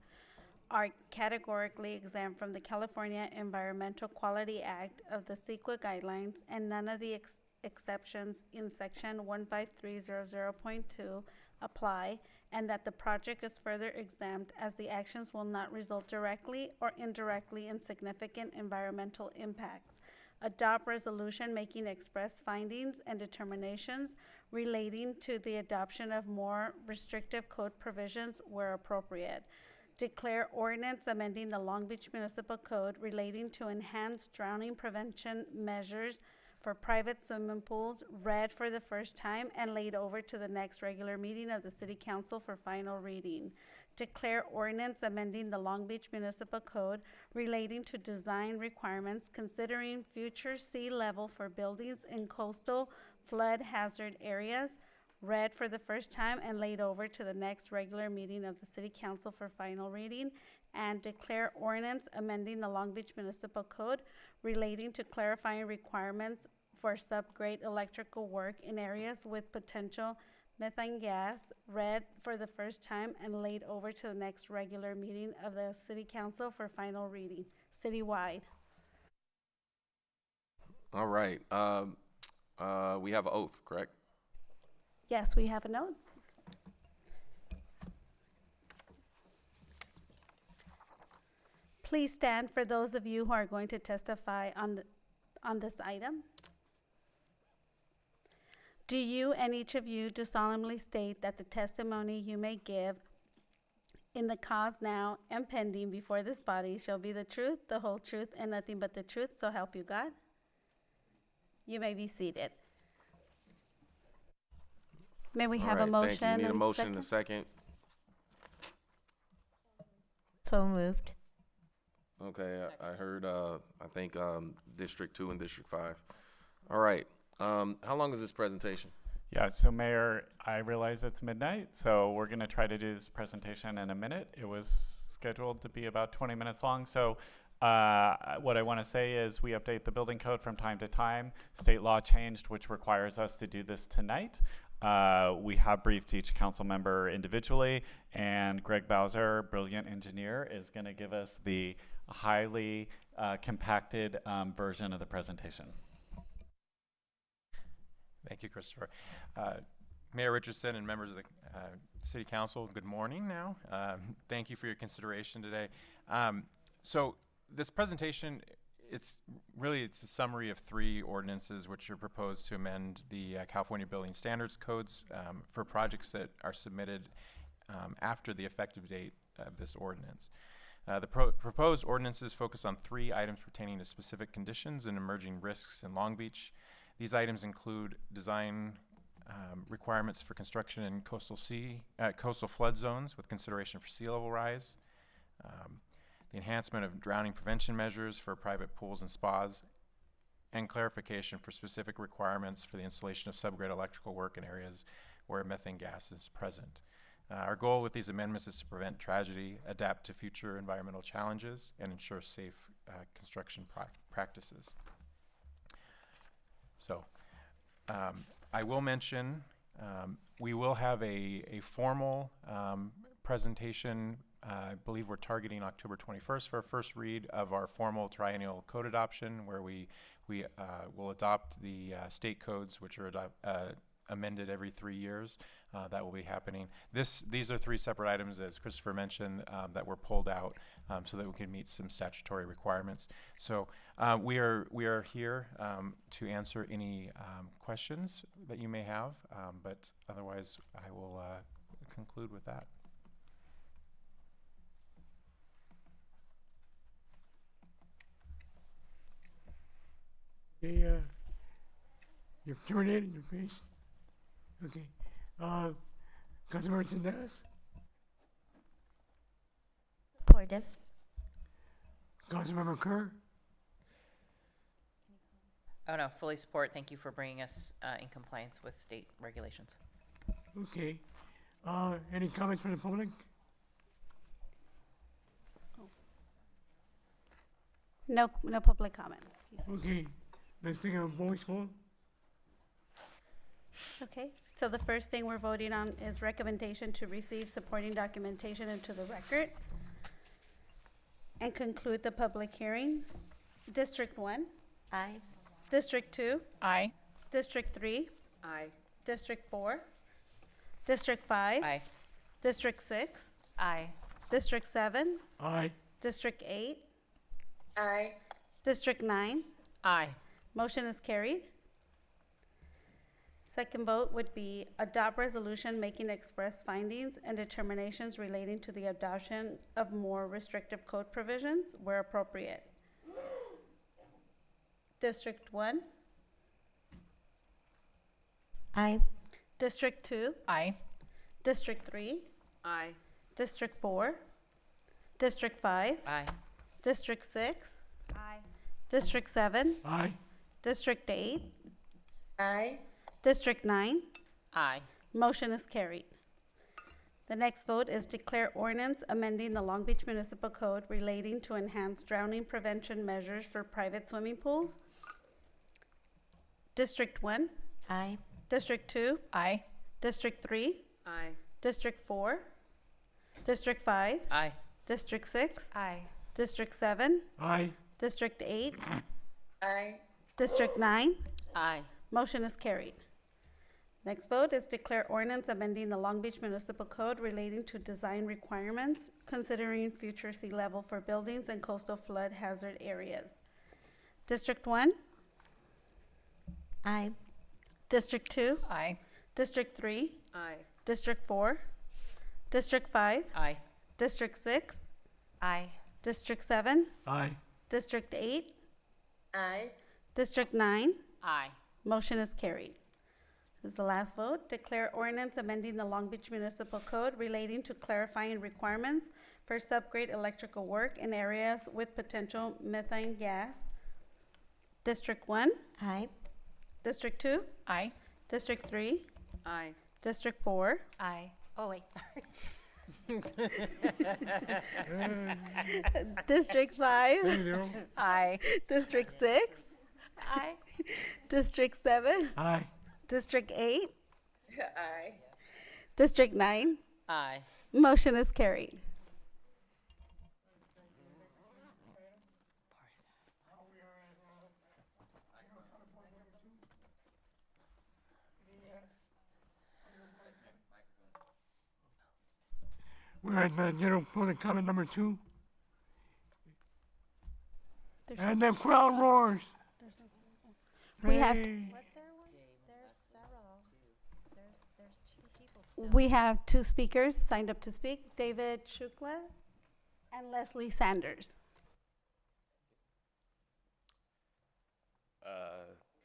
are categorically exempt from the California Environmental Quality Act of the CEQA guidelines, and none of the exceptions in section 15300.2 apply, and that the project is further exempt as the actions will not result directly or indirectly in significant environmental impacts. Adopt resolution making express findings and determinations relating to the adoption of more restrictive code provisions where appropriate. Declare ordinance amending the Long Beach Municipal Code relating to enhanced drowning prevention measures for private swimming pools, read for the first time and laid over to the next regular meeting of the City Council for final reading. Declare ordinance amending the Long Beach Municipal Code relating to design requirements considering future sea level for buildings in coastal flood hazard areas, read for the first time and laid over to the next regular meeting of the City Council for final reading. And declare ordinance amending the Long Beach Municipal Code relating to clarifying requirements for subgrade electrical work in areas with potential methane gas, read for the first time and laid over to the next regular meeting of the City Council for final reading, citywide. All right. We have an oath, correct? Yes, we have a note. Please stand for those of you who are going to testify on this item. Do you and each of you do solemnly state that the testimony you may give in the cause now and pending before this body shall be the truth, the whole truth, and nothing but the truth, so help you God? You may be seated. May we have a motion? Thank you. Need a and motion and a second. So moved. Okay, I heard, I think, District 2 and District 5. All right. How long is this presentation? Yeah, so Mayor, I realize it's midnight, so we're going to try to do this presentation in a minute. It was scheduled to be about 20 minutes long, so what I want to say is we update the building code from time to time. State law changed, which requires us to do this tonight. We have briefed each council member individually, and Greg Bowser, brilliant engineer, is going to give us the highly compacted version of the presentation. Thank you, Christopher. Mayor Richardson and members of the City Council, good morning now. Thank you for your consideration today. So this presentation, it's a summary of 3 ordinances which are proposed to amend the California Building Standards Codes for projects that are submitted after the effective date of this ordinance. The proposed ordinances focus on 3 items pertaining to specific conditions and emerging risks in Long Beach. These items include design requirements for construction in coastal flood zones with consideration for sea level rise, the enhancement of drowning prevention measures for private pools and spas, and clarification for specific requirements for the installation of subgrade electrical work in areas where methane gas is present. Our goal with these amendments is to prevent tragedy, adapt to future environmental challenges, and ensure safe construction practices. So, I will mention we will have a formal presentation. I believe we're targeting October 21st for our first read of our formal triennial code adoption, where we will adopt the state codes, which are amended every 3 years. That will be happening. These are 3 separate items, as Christopher mentioned, that were pulled out so that we can meet some statutory requirements. So we are here to answer any questions that you may have, but otherwise I will conclude with that. Okay, you've turned it in your face. Okay. Councilmember Sanders? supportive. Councilmember Kerr. Oh, no, fully support. Thank you for bringing us in compliance with state regulations. Okay. Any comments from the public? No public comment. Okay. Let's take a voice vote. Okay, so the first thing we're voting on is recommendation to receive supporting documentation into the record and conclude the public hearing. District 1? Aye. District 2? Aye. District 3? Aye. District 4? District 5? Aye. District 6? Aye. District 7? Aye. District 8? Aye. District 9? Aye. Motion is carried. Second vote would be adopt resolution making express findings and determinations relating to the adoption of more restrictive code provisions where appropriate. District 1? Aye. District 2? Aye. District 3? Aye. District 4? District 5? Aye. District 6? Aye. District 7? Aye. District 8? Aye. District 9? Aye. Motion is carried. The next vote is declare ordinance amending the Long Beach Municipal Code relating to enhanced drowning prevention measures for private swimming pools. District 1? Aye. District 2? Aye. District 3? Aye. District 4? District 5? Aye. District 6? Aye. District 7? Aye. District 8? Aye. District 9? Aye. Motion is carried. Next vote is declare ordinance amending the Long Beach Municipal Code relating to design requirements considering future sea level for buildings and coastal flood hazard areas. District 1? Aye. District 2? Aye. District 3? Aye. District 4? District 5? Aye. District 6? Aye. District 7? Aye. District 8? Aye. District 9? Aye. Motion is carried. This is the last vote. Declare ordinance amending the Long Beach Municipal Code relating to clarifying requirements for subgrade electrical work in areas with potential methane gas. District 1? Aye. District 2? Aye. District 3? Aye. District 4? Aye. Oh, wait, sorry. District 5? There you go. Aye. District 6? Aye. District 7? Aye. District 8? Aye. District 9? Aye. Motion is carried. We're at the general public comment number 2. And the crowd roars. We have Hooray. We have 2 speakers signed up to speak, David Shukla and Leslie Sanders.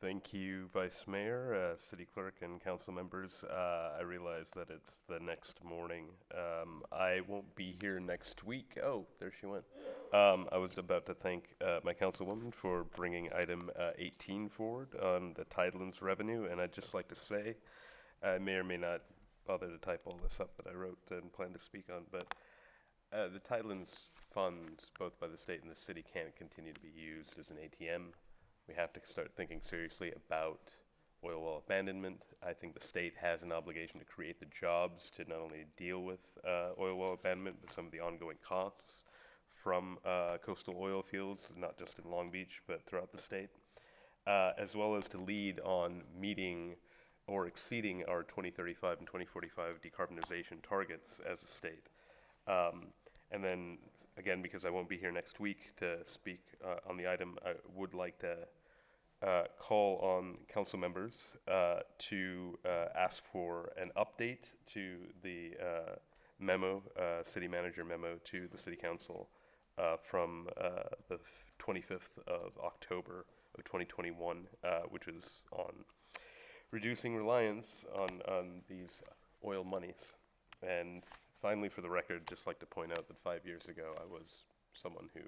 Thank you, Vice Mayor, City Clerk, and council members. I realize that it's the next morning. I won't be here next week. Oh, there she went. I was about to thank my councilwoman for bringing item 18 forward on the Tidelands revenue, and I'd just like to say, I may or may not bother to type all this up that I wrote and plan to speak on, but the Tidelands funds, both by the state and the city, can't continue to be used as an ATM. We have to start thinking seriously about oil well abandonment. I think the state has an obligation to create the jobs to not only deal with oil well abandonment, but some of the ongoing costs from coastal oil fields, not just in Long Beach, but throughout the state, as well as to lead on meeting or exceeding our 2035 and 2045 decarbonization targets as a state. And then, again, because I won't be here next week to speak on the item, I would like to call on council members to ask for an update to the memo, city manager memo to the city council from the 25th of October of 2021, which is on reducing reliance on these oil monies. And finally, for the record, just like to point out that 5 years ago, I was someone who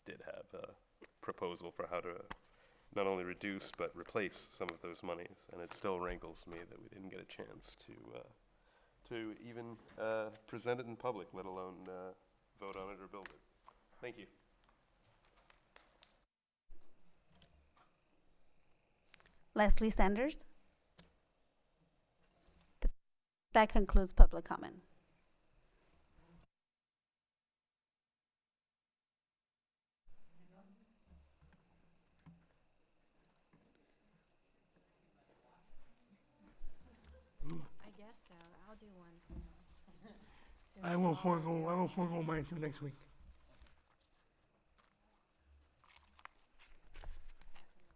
did have a proposal for how to not only reduce but replace some of those monies, and it still rankles me that we didn't get a chance to even present it in public, let alone vote on it or build it. Thank you. Leslie Sanders. That concludes public comment. I guess so. I'll do one too. I will forego mine till next week.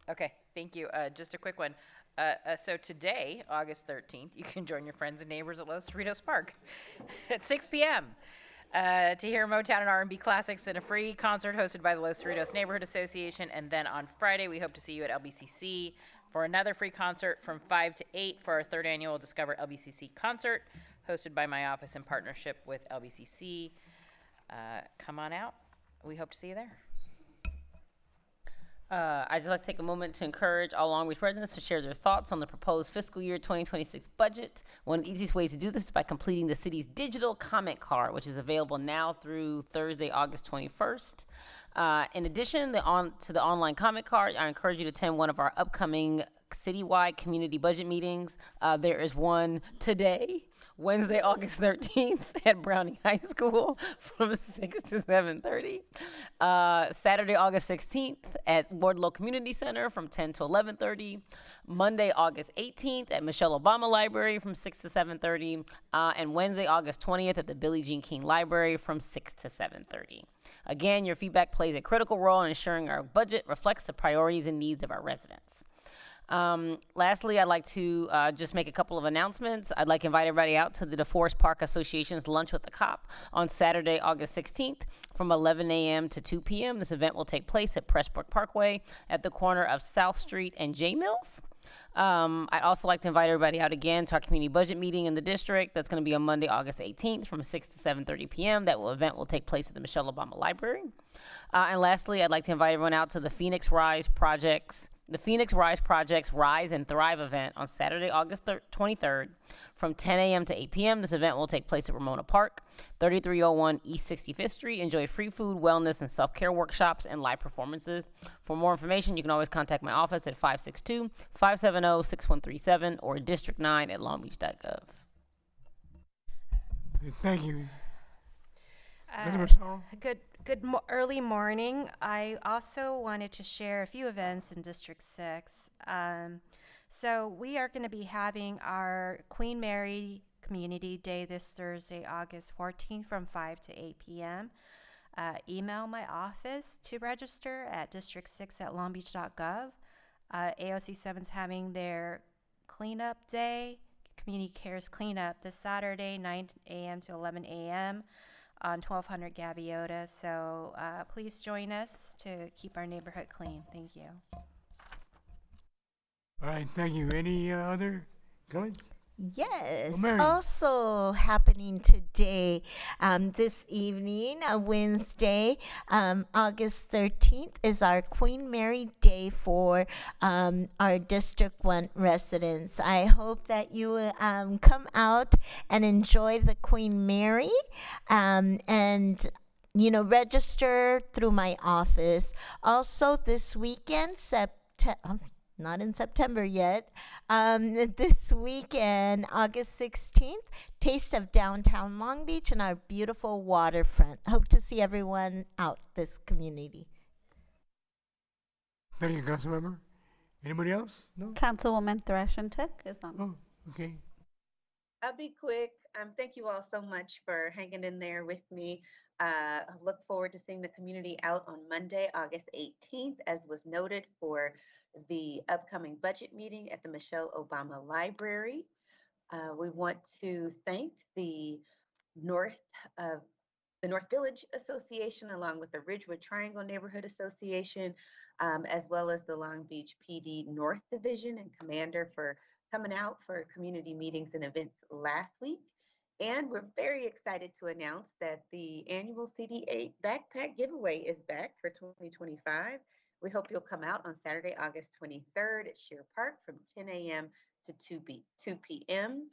Okay, thank you. Just a quick one. So today, August 13th, you can join your friends and neighbors at Los Cerritos Park at 6 p.m. To hear Motown and R&B classics in a free concert hosted by the Los Cerritos Neighborhood Association. And then on Friday, we hope to see you at LBCC for another free concert from 5 to 8 for our third annual Discover LBCC concert, hosted by my office in partnership with LBCC. Come on out. We hope to see you there. I'd just like to take a moment to encourage all Long Beach residents to share their thoughts on the proposed fiscal year 2026 budget. One of the easiest ways to do this is by completing the city's digital comment card, which is available now through Thursday, August 21st. In addition to the online comment card, I encourage you to attend one of our upcoming citywide community budget meetings. There is one today, Wednesday, August 13th at Browning High School from 6 to 7:30. Saturday, August 16th at Wardlow Community Center from 10 to 11:30. Monday, August 18th at Michelle Obama Library from 6 to 7:30. And Wednesday, August 20th at the Billie Jean King Library from 6 to 7:30. Again, your feedback plays a critical role in ensuring our budget reflects the priorities and needs of our residents. Lastly, I'd like to just make a couple of announcements. I'd like to invite everybody out to the DeForest Park Association's Lunch with the Cop on Saturday, August 16th from 11 a.m. to 2 p.m. This event will take place at Pressbrook Parkway at the corner of South Street and J Mills. I'd also like to invite everybody out again to our community budget meeting in the district. That's going to be on Monday, August 18th from 6 to 7:30 p.m. That event will take place at the Michelle Obama Library. And lastly, I'd like to invite everyone out to the Phoenix Rise Project's Rise and Thrive event on Saturday, August 23rd from 10 a.m. to 8 p.m. This event will take place at Ramona Park, 3301 East 65th Street. Enjoy free food, wellness, and self-care workshops and live performances. For more information, you can always contact my office at 562-570-6137 or district9@longbeach.gov. Thank you. Good early morning. I also wanted to share a few events in District 6. So we are going to be having our Queen Mary Community Day this Thursday, August 14th from 5 to 8 p.m. Email my office to register at district6@longbeach.gov. AOC 7 is having their cleanup day, Community Cares Cleanup, this Saturday, 9 a.m. to 11 a.m. on 1200 Gaviota. So please join us to keep our neighborhood clean. Thank you. All right, thank you. Any other comments? Yes, Mary. also happening today, this evening, Wednesday, August 13th, is our Queen Mary Day for our District 1 residents. I hope that you will come out and enjoy the Queen Mary and register through my office. Also, this weekend, not in September yet. This weekend, August 16th, Taste of Downtown Long Beach and our beautiful waterfront. Hope to see everyone out this community. Thank you, Councilmember. Anybody else? No? Councilwoman Thrashentuk is on. Oh, okay. I'll be quick. Thank you all so much for hanging in there with me. I look forward to seeing the community out on Monday, August 18th, as was noted, for the upcoming budget meeting at the Michelle Obama Library. We want to thank the North Village Association, along with the Ridgewood Triangle Neighborhood Association, as well as the Long Beach PD North Division and Commander for coming out for community meetings and events last week. And we're very excited to announce that the annual CD8 backpack giveaway is back for 2025. We hope you'll come out on Saturday, August 23rd at Shear Park from 10 a.m. to 2 p.m.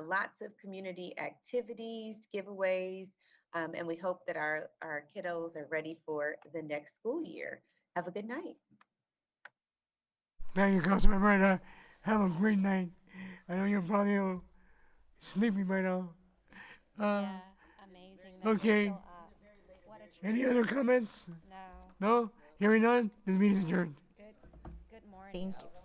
Lots of community activities, giveaways, and we hope that our kiddos are ready for the next school year. Have a good night. Thank you, Councilmember, and have a great night. I know you're probably sleepy by now. Yeah, amazing. that you're Okay. still up. What a treat. Any other comments? No. No? Hearing none, this meeting is adjourned. Good morning. Thank you.